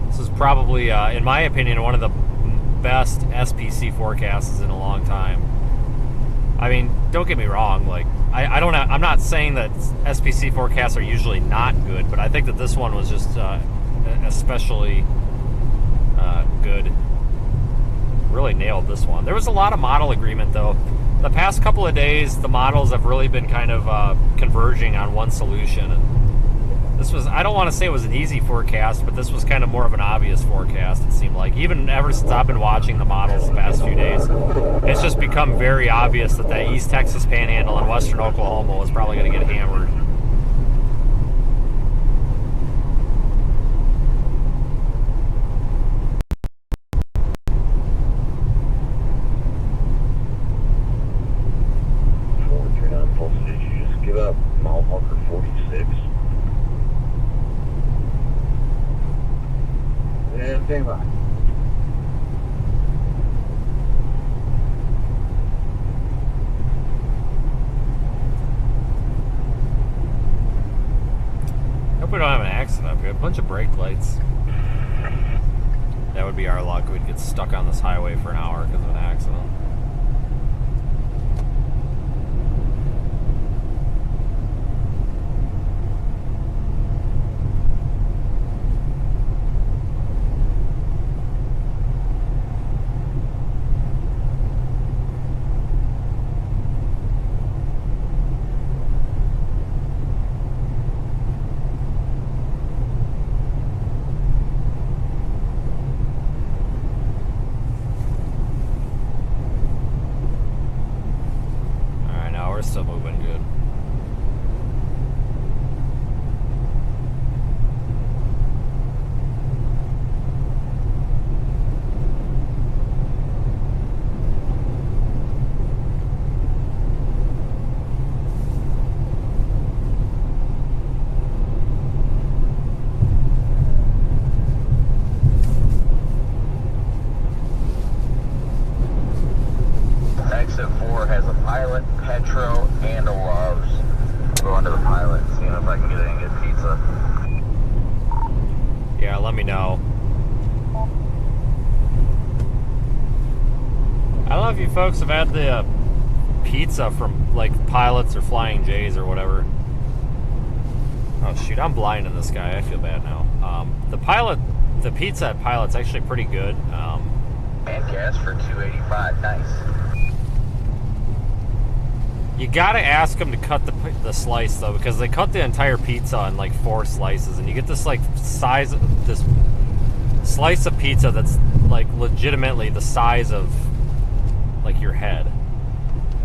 Speaker 1: This is probably, in my opinion, one of the best SPC forecasts in a long time. I mean, don't get me wrong. Like, I'm not saying that SPC forecasts are usually not good, but I think that this one was just especially good. Really nailed this one. There was a lot of model agreement though. The past couple of days, the models have really been kind of converging on one solution. And this was, I don't want to say it was an easy forecast, but this was kind of more of an obvious forecast, it seemed like. Even ever since I've been watching the models the past few days, it's just become very obvious that that East Texas Panhandle and Western Oklahoma is probably going to get hammered. Bunch of brake lights. That would be our luck. We'd get stuck on this highway for an hour because of an accident. if you folks have had the pizza from like Pilots or Flying J's or whatever. Oh shoot, I'm blinding this guy. I feel bad now. The pizza at Pilot's actually pretty good.
Speaker 2: And gas for $2.85. Nice.
Speaker 1: You gotta ask them to cut the slice though, because they cut the entire pizza in like 4 slices, and you get this like this slice of pizza that's like legitimately the size of like your head,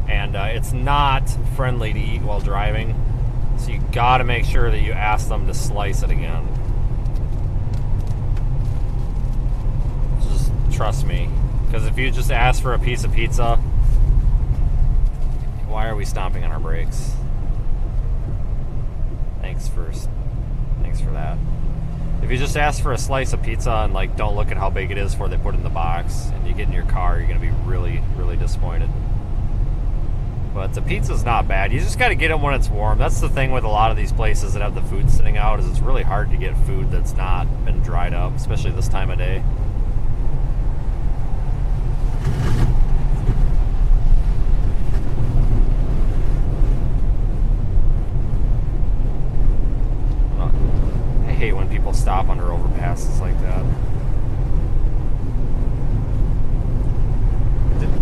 Speaker 1: and it's not friendly to eat while driving. So you gotta make sure that you ask them to slice it again. Just trust me, because if you just ask for a piece of pizza, why are we stomping on our brakes? Thanks for that. If you just ask for a slice of pizza and like don't look at how big it is before they put it in the box, and you get in your car, you're gonna be really, really disappointed. But the pizza's not bad. You just gotta get it when it's warm. That's the thing with a lot of these places that have the food sitting out, is it's really hard to get food that's not been dried up, especially this time of day. I hate when people stop under overpasses like that.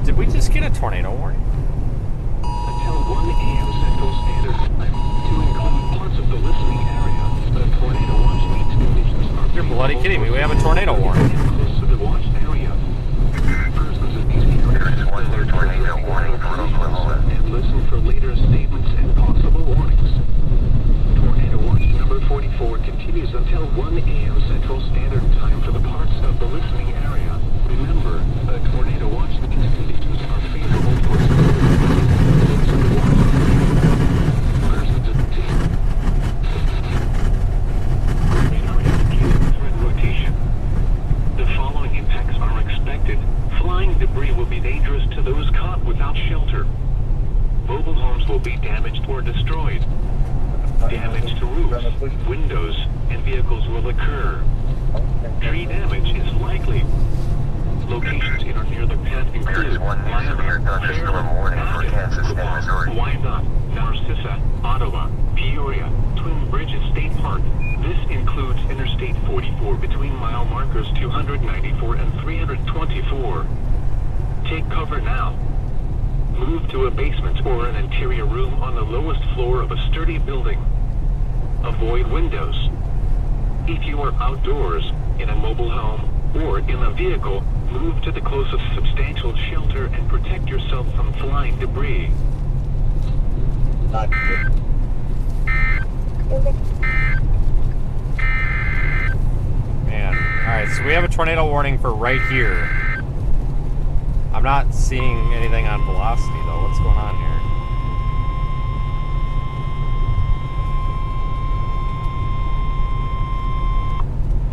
Speaker 1: Did we just get a tornado warning?
Speaker 8: Until 1 a.m. Central Standard Time, to include parts of the listening area, the tornado watch means conditions are...
Speaker 1: You're bloody kidding me. We have a tornado warning.
Speaker 8: Close to the watched area. Persons in these areas...
Speaker 2: There's one new tornado warning for Oklahoma.
Speaker 8: And listen for later statements and possible warnings. Tornado watch number 44 continues until 1 a.m. Central Standard Time for the parts of the listening area. Remember, a tornado watch means conditions are favorable for debris will be dangerous to those caught without shelter. Mobile homes will be damaged or destroyed. Damage to roofs, windows, and vehicles will occur. Tree damage is likely. Locations in or near the path include
Speaker 2: There's one new severe thunderstorm warning for Kansas and Missouri.
Speaker 8: Wyandotte, Narcissa, Ottawa, Peoria, Twin Bridges State Park. This includes Interstate 44 between mile markers 294 and 324. Take cover now. Move to a basement or an interior room on the lowest floor of a sturdy building. Avoid windows. If you are outdoors, in a mobile home, or in a vehicle, move to the closest substantial shelter and protect yourself from flying debris.
Speaker 1: Man, alright, so we have a tornado warning for right here. I'm not seeing anything on velocity though. What's going on here?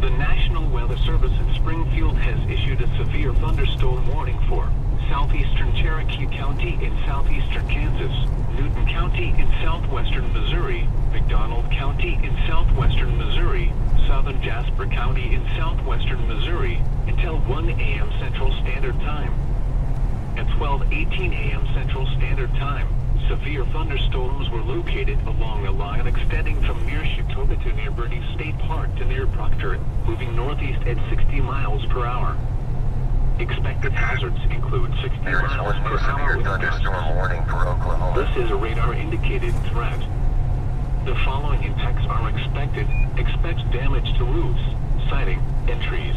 Speaker 8: The National Weather Service in Springfield has issued a severe thunderstorm warning for southeastern Cherokee County in southeastern Kansas, Newton County in southwestern Missouri, McDonald County in southwestern Missouri, southern Jasper County in southwestern Missouri, until 1 a.m. Central Standard Time. At 12:18 a.m. Central Standard Time, severe thunderstorms were located along a line extending from near Chutota to near Bernie State Park to near Proctor, moving northeast at 60 miles per hour. Expected hazards include 60
Speaker 2: There is
Speaker 8: miles
Speaker 2: one
Speaker 8: per
Speaker 2: new
Speaker 8: hour
Speaker 2: severe
Speaker 8: with
Speaker 2: thunderstorm warning for Oklahoma.
Speaker 8: This is a radar-indicated threat. The following impacts are expected. Expect damage to roofs, siding, and trees.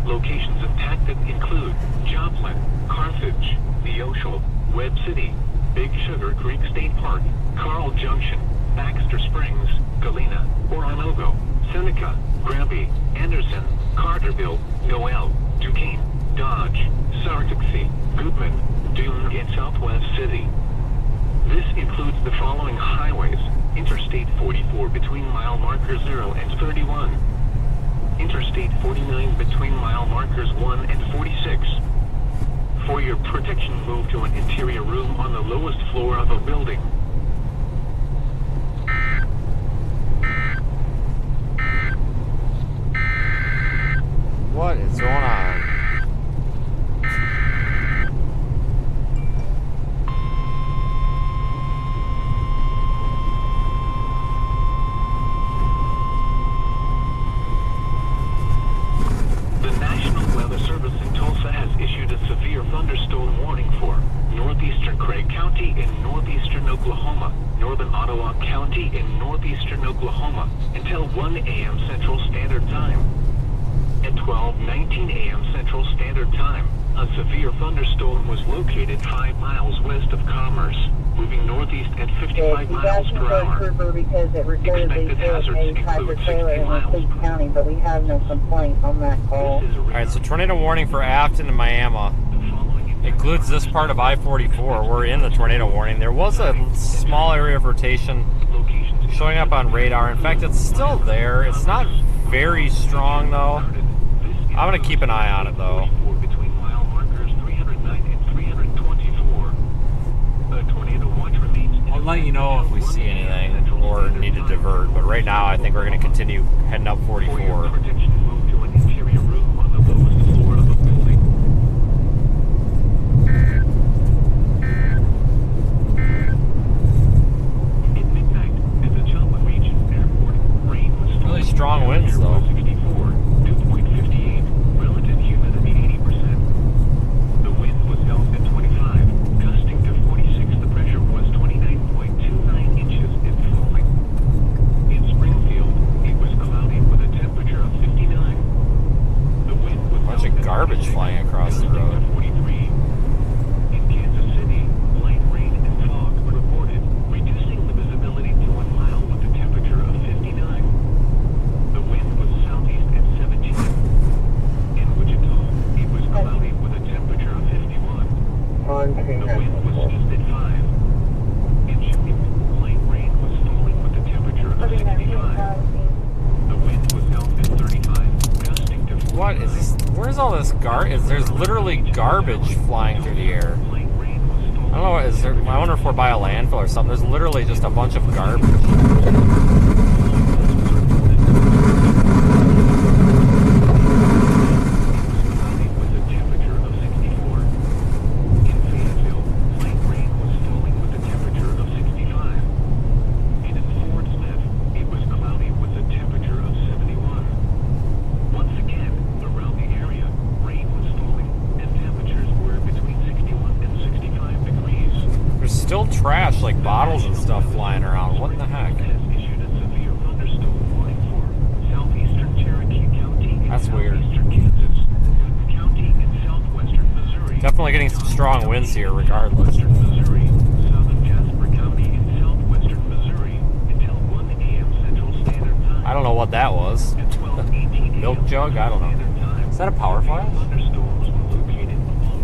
Speaker 8: Locations impacted include Joplin, Carthage, Neosho, Webb City, Big Sugar Creek State Park, Carl Junction, Baxter Springs, Galena, Oronogo, Seneca, Granby, Anderson, Carterville, Noel, Duquesne, Dodge, Sartuxi, Goodman, Dune, and Southwest City. This includes the following highways: Interstate 44 between mile marker 0 and 31. Interstate 49 between mile markers 1 and 46. For your protection, move to an interior room on the lowest floor of a building.
Speaker 1: What is going on?
Speaker 8: County in northeastern Oklahoma, northern Ottawa County in northeastern Oklahoma, until 1 a.m. Central Standard Time. At 12:19 a.m. Central Standard Time, a severe thunderstorm was located 5 miles west of Commerce, moving northeast at 55 miles per hour.
Speaker 11: Because it reported they hit a tractor trailer in Waelti County, but we have no complaint on that call.
Speaker 1: Alright, so tornado warning for Afton and Miami. Includes this part of I-44. We're in the tornado warning. There was a small area of rotation showing up on radar. In fact, it's still there. It's not very strong, though. I'm going to keep an eye on it, though. I'll let you know if we see anything or need to divert. But right now, I think we're going to continue heading up 44. Really strong winds, though. Garbage flying across the road.
Speaker 8: In Kansas City, light rain and fog were reported, reducing the visibility to 1 mile with a temperature of 59. The wind was southeast at 17. In Wichita, it was cloudy with a temperature of 51. The wind was east at 5. In Sheffield, light rain was falling with a temperature of 65. The wind was south at 35, gusting to 45.
Speaker 1: What is this? Where's all this there's literally garbage flying through the air. I don't know, I wonder if we're by a landfill or something. There's literally just a bunch of garbage. Still trash, like bottles and stuff flying around. What in the heck? That's weird. Definitely getting some strong winds here regardless. I don't know what that was. Milk jug? I don't know. Is that a power flash?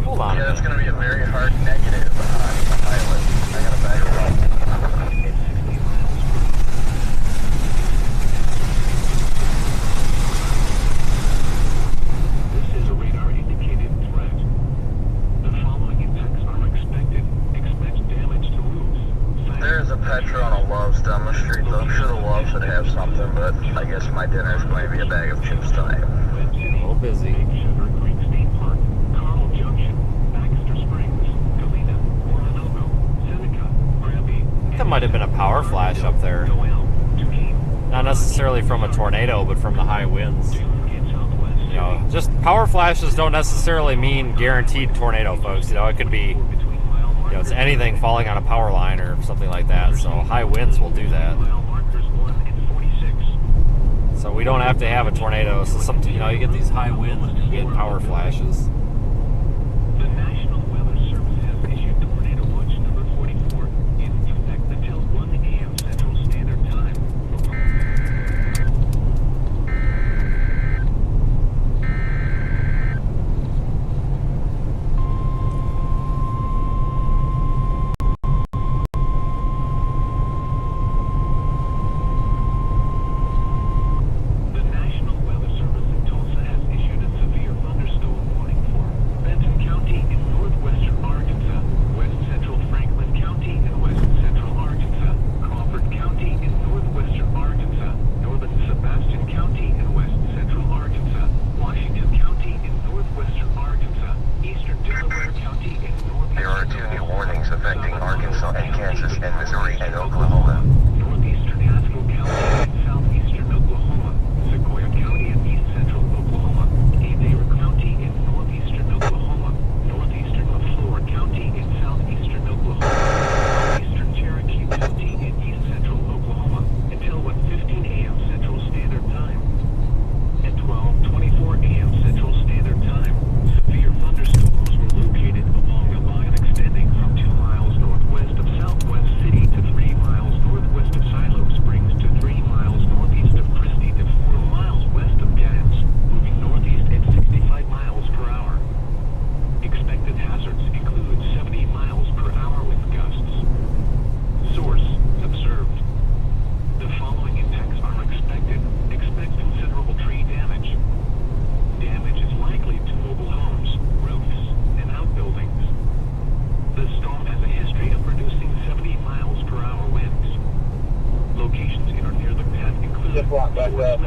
Speaker 1: Hold on.
Speaker 2: Yeah, that's going to be a very hard negative on the pilot. I got a bag of light.
Speaker 8: This is a radar-indicated threat. The following impacts are expected. Expect damage to roofs.
Speaker 2: There's a Petra on a Love's down the street, though. I'm sure the Love's would have something, but I guess my dinner is going to be a bag of chips tonight.
Speaker 1: A little busy. That might have been a power flash up there. Not necessarily from a tornado, but from the high winds. You know, just power flashes don't necessarily mean guaranteed tornado, folks. You know, it could be, you know, it's anything falling on a power line or something like that. So high winds will do that. So we don't have to have a tornado. So some, you know, you get these high winds and you get power flashes.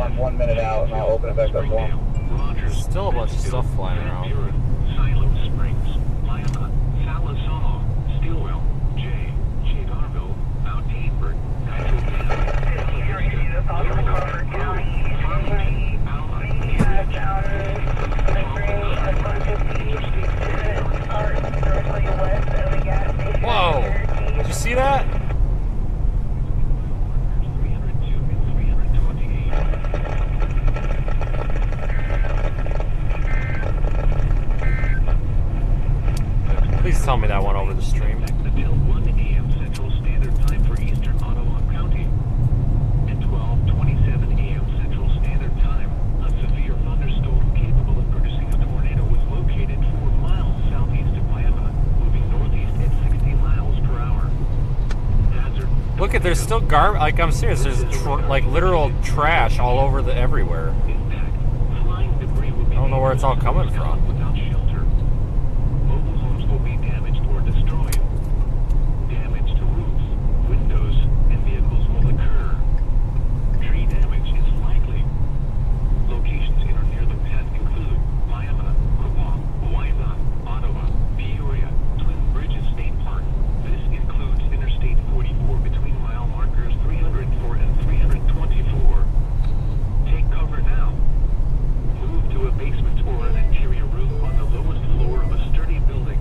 Speaker 10: I'm 1 minute out, and I'll open it back up for him.
Speaker 1: There's still a bunch of stuff flying around.
Speaker 8: Silo Springs, Lima, Salisal, Stillwell, Chigarville, Mount Eastward,
Speaker 1: Whoa! Did you see that? Please tell me that went over the stream.
Speaker 8: Until 1 a.m. Central Standard Time for Eastern Ottawa County. At 12:27 a.m. Central Standard Time, a severe thunderstorm capable of producing a tornado was located 4 miles southeast of Miami, moving northeast at 60 miles per hour. Hazard.
Speaker 1: Look at, there's still garbage. Like, I'm serious. There's like literal trash all over the everywhere.
Speaker 8: Impact. Flying debris will be
Speaker 1: I don't know where it's all coming from.
Speaker 8: without shelter. Mobile homes will be damaged or destroyed. Damage to roofs, windows, and vehicles will occur. Tree damage is likely. Locations in or near the path include Miami, Quebec, Waelti, Ottawa, Peoria, Twin Bridges State Park. This includes Interstate 44 between mile markers 304 and 324. Take cover now. Move to a basement or an interior room on the lowest floor of a sturdy building.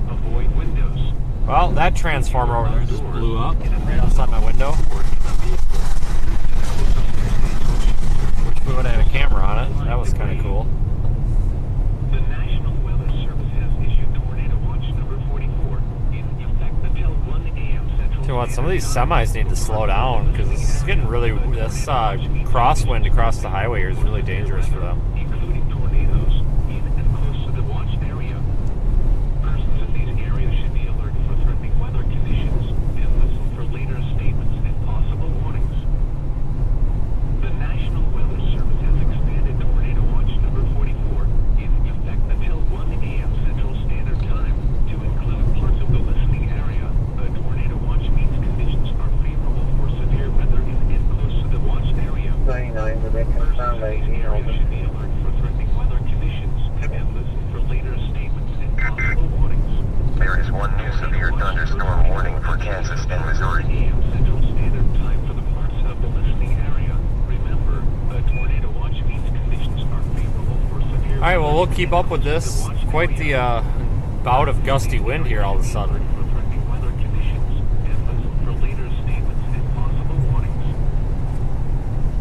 Speaker 8: Avoid windows.
Speaker 1: Well, that transformer over there just blew up right outside my window. Wish we would have had a camera on it. That was kind of cool.
Speaker 8: The National Weather Service has issued Tornado Watch number 44 in effect until 1 a.m. Central.
Speaker 1: Tell you what, some of these semis need to slow down because it's getting really. This crosswind across the highway here is really dangerous for them.
Speaker 8: Including tornadoes in and close to the watch area. Persons in these areas should be alert for threatening weather conditions and listen for later statements and possible warnings. The National Weather Service has expanded Tornado Watch number 44 in effect until 1 a.m. Central Standard Time to include parts of the listening area. A tornado watch means conditions are favorable for severe weather in and close to the watch area.
Speaker 11: 99, we've been confirmed by
Speaker 8: Areas should be alert for threatening weather conditions and listen for later statements and possible warnings.
Speaker 2: There is one new severe thunderstorm warning for Kansas and Missouri.
Speaker 8: 1 a.m. Central Standard Time for the parts of the listening area. Remember, a tornado watch means conditions are favorable for severe.
Speaker 1: All right, well, we'll keep up with this. Quite the bout of gusty wind here all of a sudden.
Speaker 8: For threatening weather conditions and listen for later statements and possible warnings.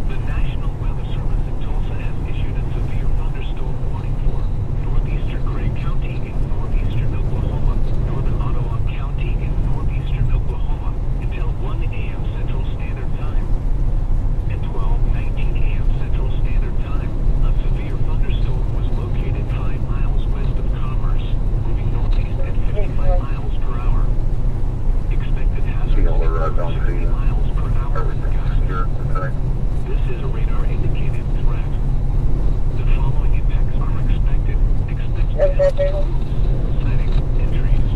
Speaker 8: The National Weather Service in Tulsa has issued a severe thunderstorm warning for northeastern Craig County in northeastern Oklahoma, northern Ottawa County in northeastern Oklahoma until 1 a.m. Central Standard Time. At 12:19 a.m. Central Standard Time, a severe thunderstorm was located 5 miles west of Commerce, moving northeast at 55 miles per hour. Expected hazard
Speaker 10: See all the roads on
Speaker 8: 60
Speaker 10: the
Speaker 8: miles per hour with gusts. This is a radar-indicated threat. The following impacts are expected. Expect damage to roofs, siding, and trees.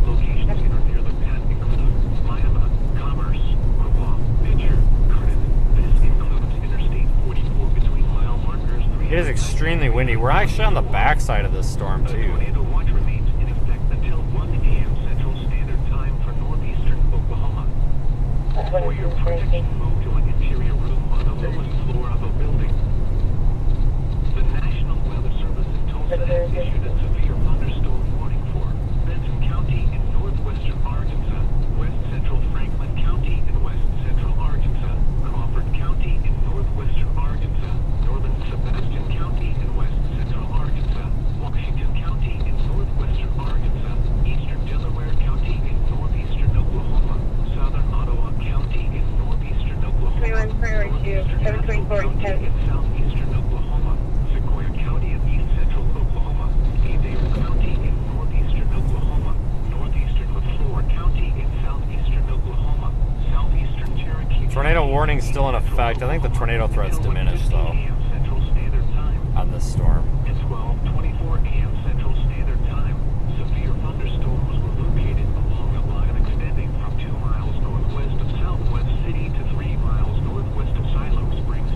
Speaker 8: Locations in or near the path include Miami, Commerce, Quebec, Pitcher, Curtin. This includes Interstate 44 between mile markers 3.
Speaker 1: It is extremely windy. We're actually on the backside of this storm,
Speaker 8: A
Speaker 1: too.
Speaker 8: tornado watch remains in effect until 1 a.m. Central Standard Time for northeastern Oklahoma. For your protection, move to an interior room on the lowest floor of a building. The National Weather Service in Tulsa has issued a severe thunderstorm warning for Benson County in northwestern Arkansas, west central Franklin County in west central Arkansas, Crawford County in northwestern Arkansas, northern Substation County in west central Arkansas, Washington County in northwestern Arkansas, eastern Delaware County in northeastern Oklahoma, southern Ottawa County in northeastern Oklahoma,
Speaker 12: 21 priority to 724
Speaker 8: in southeastern Oklahoma, Sequoia County in east central Oklahoma, Davis County in northeastern Oklahoma, northeastern LaFleur County in southeastern Oklahoma, southeastern Cherokee.
Speaker 1: Tornado warning still in effect. I think the tornado threat's diminished, though,
Speaker 8: Central Standard Time.
Speaker 1: on this storm.
Speaker 8: At 12:24 a.m. Central Standard Time, severe thunderstorms were located along a line extending from 2 miles northwest of Southwest City to 3 miles northwest of Silo Springs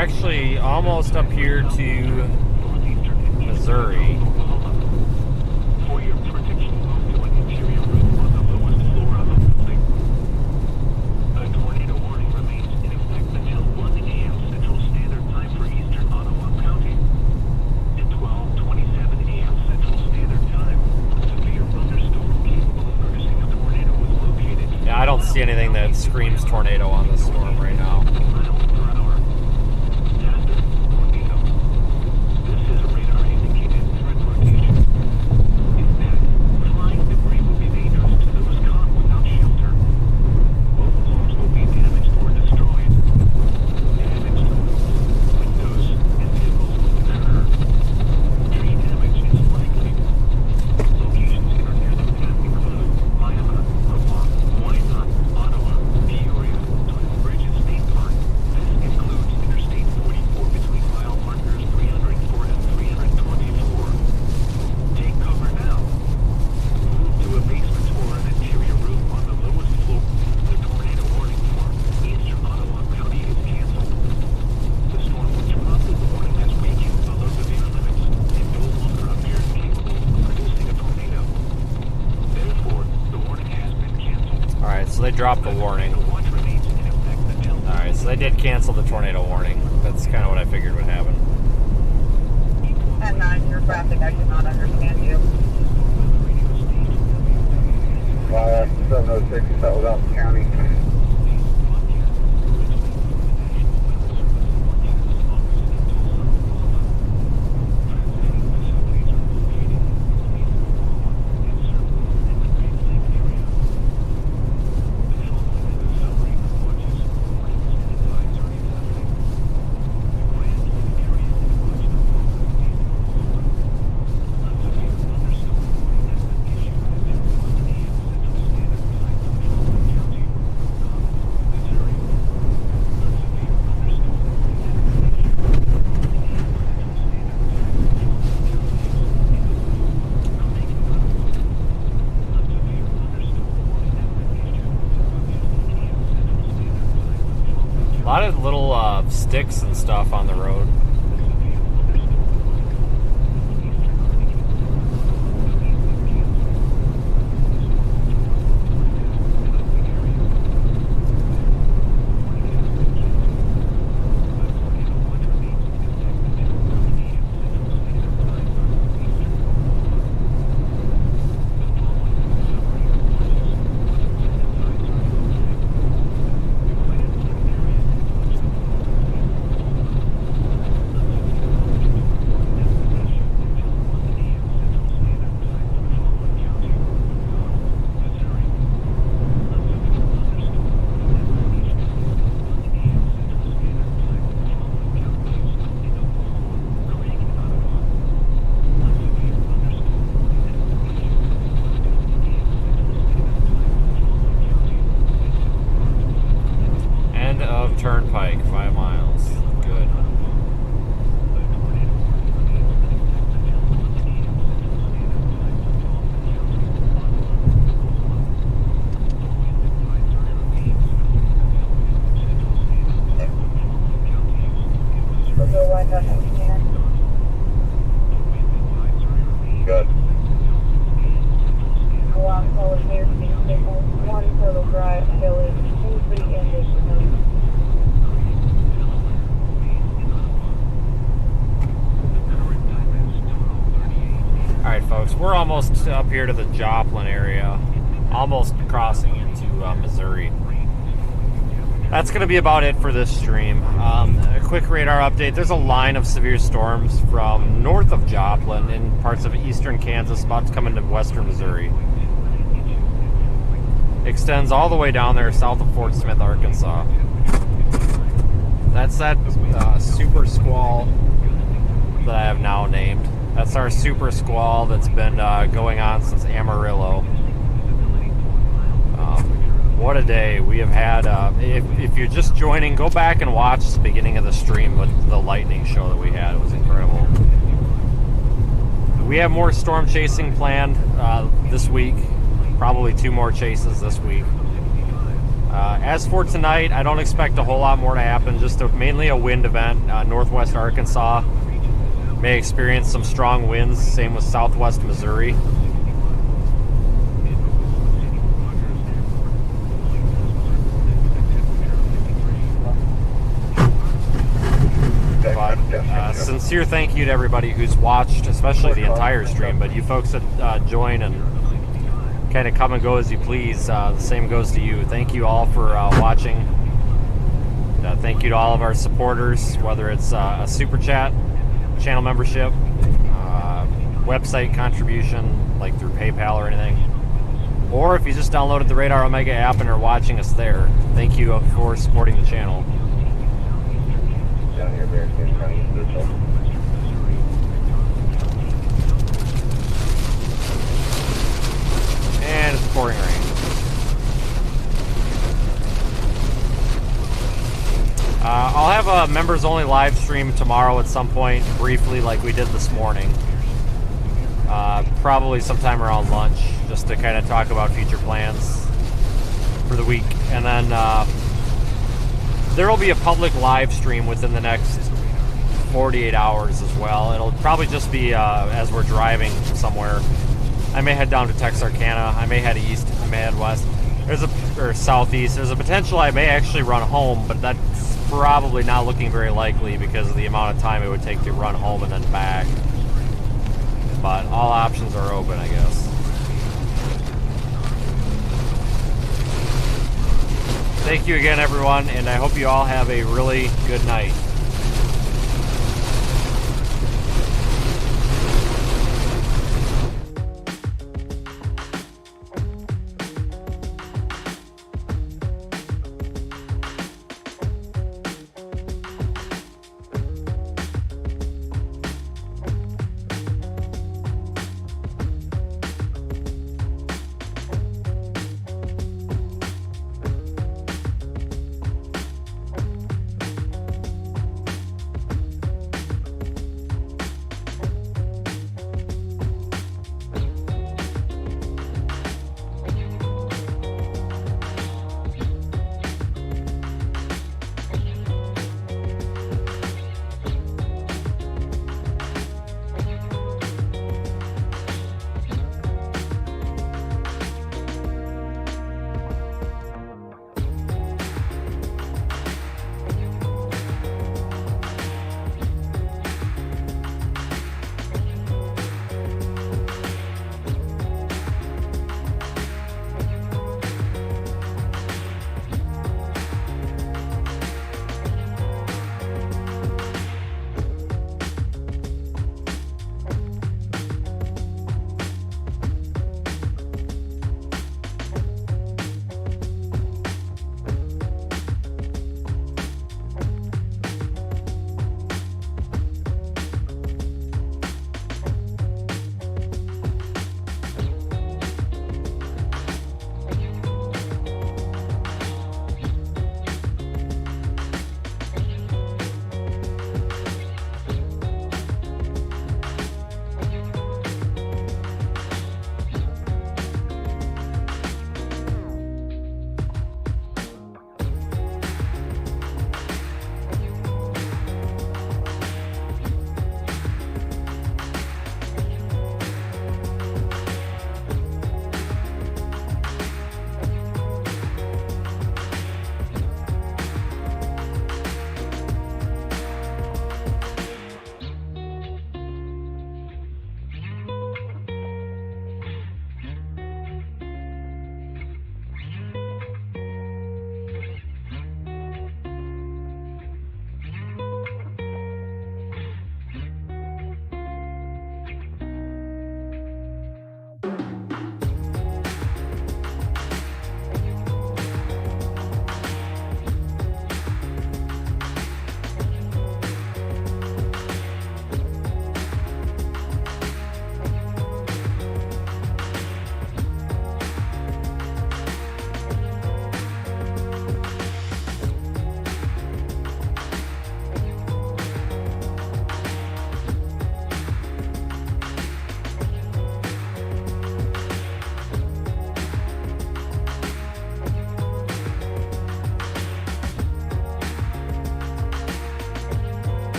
Speaker 1: actually almost up here to Missouri.
Speaker 8: For your protection, move to an interior room on the lowest floor of the building. A tornado warning remains in effect until 1 a.m. Central Standard Time for Eastern Ottawa County. At 12:27 a.m. Central Standard Time, a severe thunderstorm capable of producing a tornado was located.
Speaker 1: Yeah, I don't see anything that screams tornado on this storm right now.
Speaker 8: Miles per hour. Disaster tornado. This is a radar-indicated threat location. In fact, flying debris would be dangerous to those caught without shelter. Both homes will be damaged or destroyed. Damage to windows and vehicles will occur. Tree damage is likely. Locations in or near the path include Miami, Vermont, Wyandotte, Ottawa, Peoria, Twin Bridges State Park. This includes Interstate 44 between mile markers 304 and 324. Take cover now. Move to a basement or an interior room on the lowest floor. The tornado warning for Eastern Ottawa County is canceled. The storm which prompted the warning has weakened below severe limits and no longer appears capable of producing a tornado. Therefore, the warning has been canceled.
Speaker 1: Alright, so they dropped the warning.
Speaker 8: The watch remains in effect until
Speaker 1: Alright, so they did cancel the tornado warning. That's kind of what I figured would happen.
Speaker 12: And 9, your traffic, I cannot understand you.
Speaker 10: 706, that was out in the county.
Speaker 1: A lot of little sticks and stuff on the road. Turnpike, 5 miles. Good.
Speaker 10: Good.
Speaker 12: One total drive, Hilly, pretty ended.
Speaker 1: Alright folks, we're almost up here to the Joplin area. Almost crossing into Missouri. That's going to be about it for this stream. A quick radar update. There's a line of severe storms from north of Joplin in parts of eastern Kansas about to come into western Missouri. Extends all the way down there south of Fort Smith, Arkansas. That's that super squall that I have now named. That's our super squall that's been going on since Amarillo. What a day we have had. If you're just joining, go back and watch the beginning of the stream with the lightning show that we had. It was incredible. We have more storm chasing planned this week. Probably 2 more chases this week. As for tonight, I don't expect a whole lot more to happen. Just mainly a wind event. Northwest Arkansas may experience some strong winds. Same with southwest Missouri. But sincere thank you to everybody who's watched, especially the entire stream. But you folks that join and kind of come and go as you please, the same goes to you. Thank you all for watching. Thank you to all of our supporters, whether it's a super chat, channel membership, website contribution like through PayPal or anything, or if you just downloaded the Radar Omega app and are watching us there. Thank you for supporting the channel.
Speaker 7: Down here, Bearskin County, Mitchell.
Speaker 1: And it's pouring rain. I'll have a members-only live stream tomorrow at some point, briefly, like we did this morning. Probably sometime around lunch, just to kind of talk about future plans for the week. And then there will be a public live stream within the next 48 hours as well. It'll probably just be as we're driving somewhere. I may head down to Texarkana. I may head east. I may head west. Or southeast. There's a potential I may actually run home, but that's probably not looking very likely because of the amount of time it would take to run home and then back. But all options are open, I guess. Thank you again, everyone, and I hope you all have a really good night.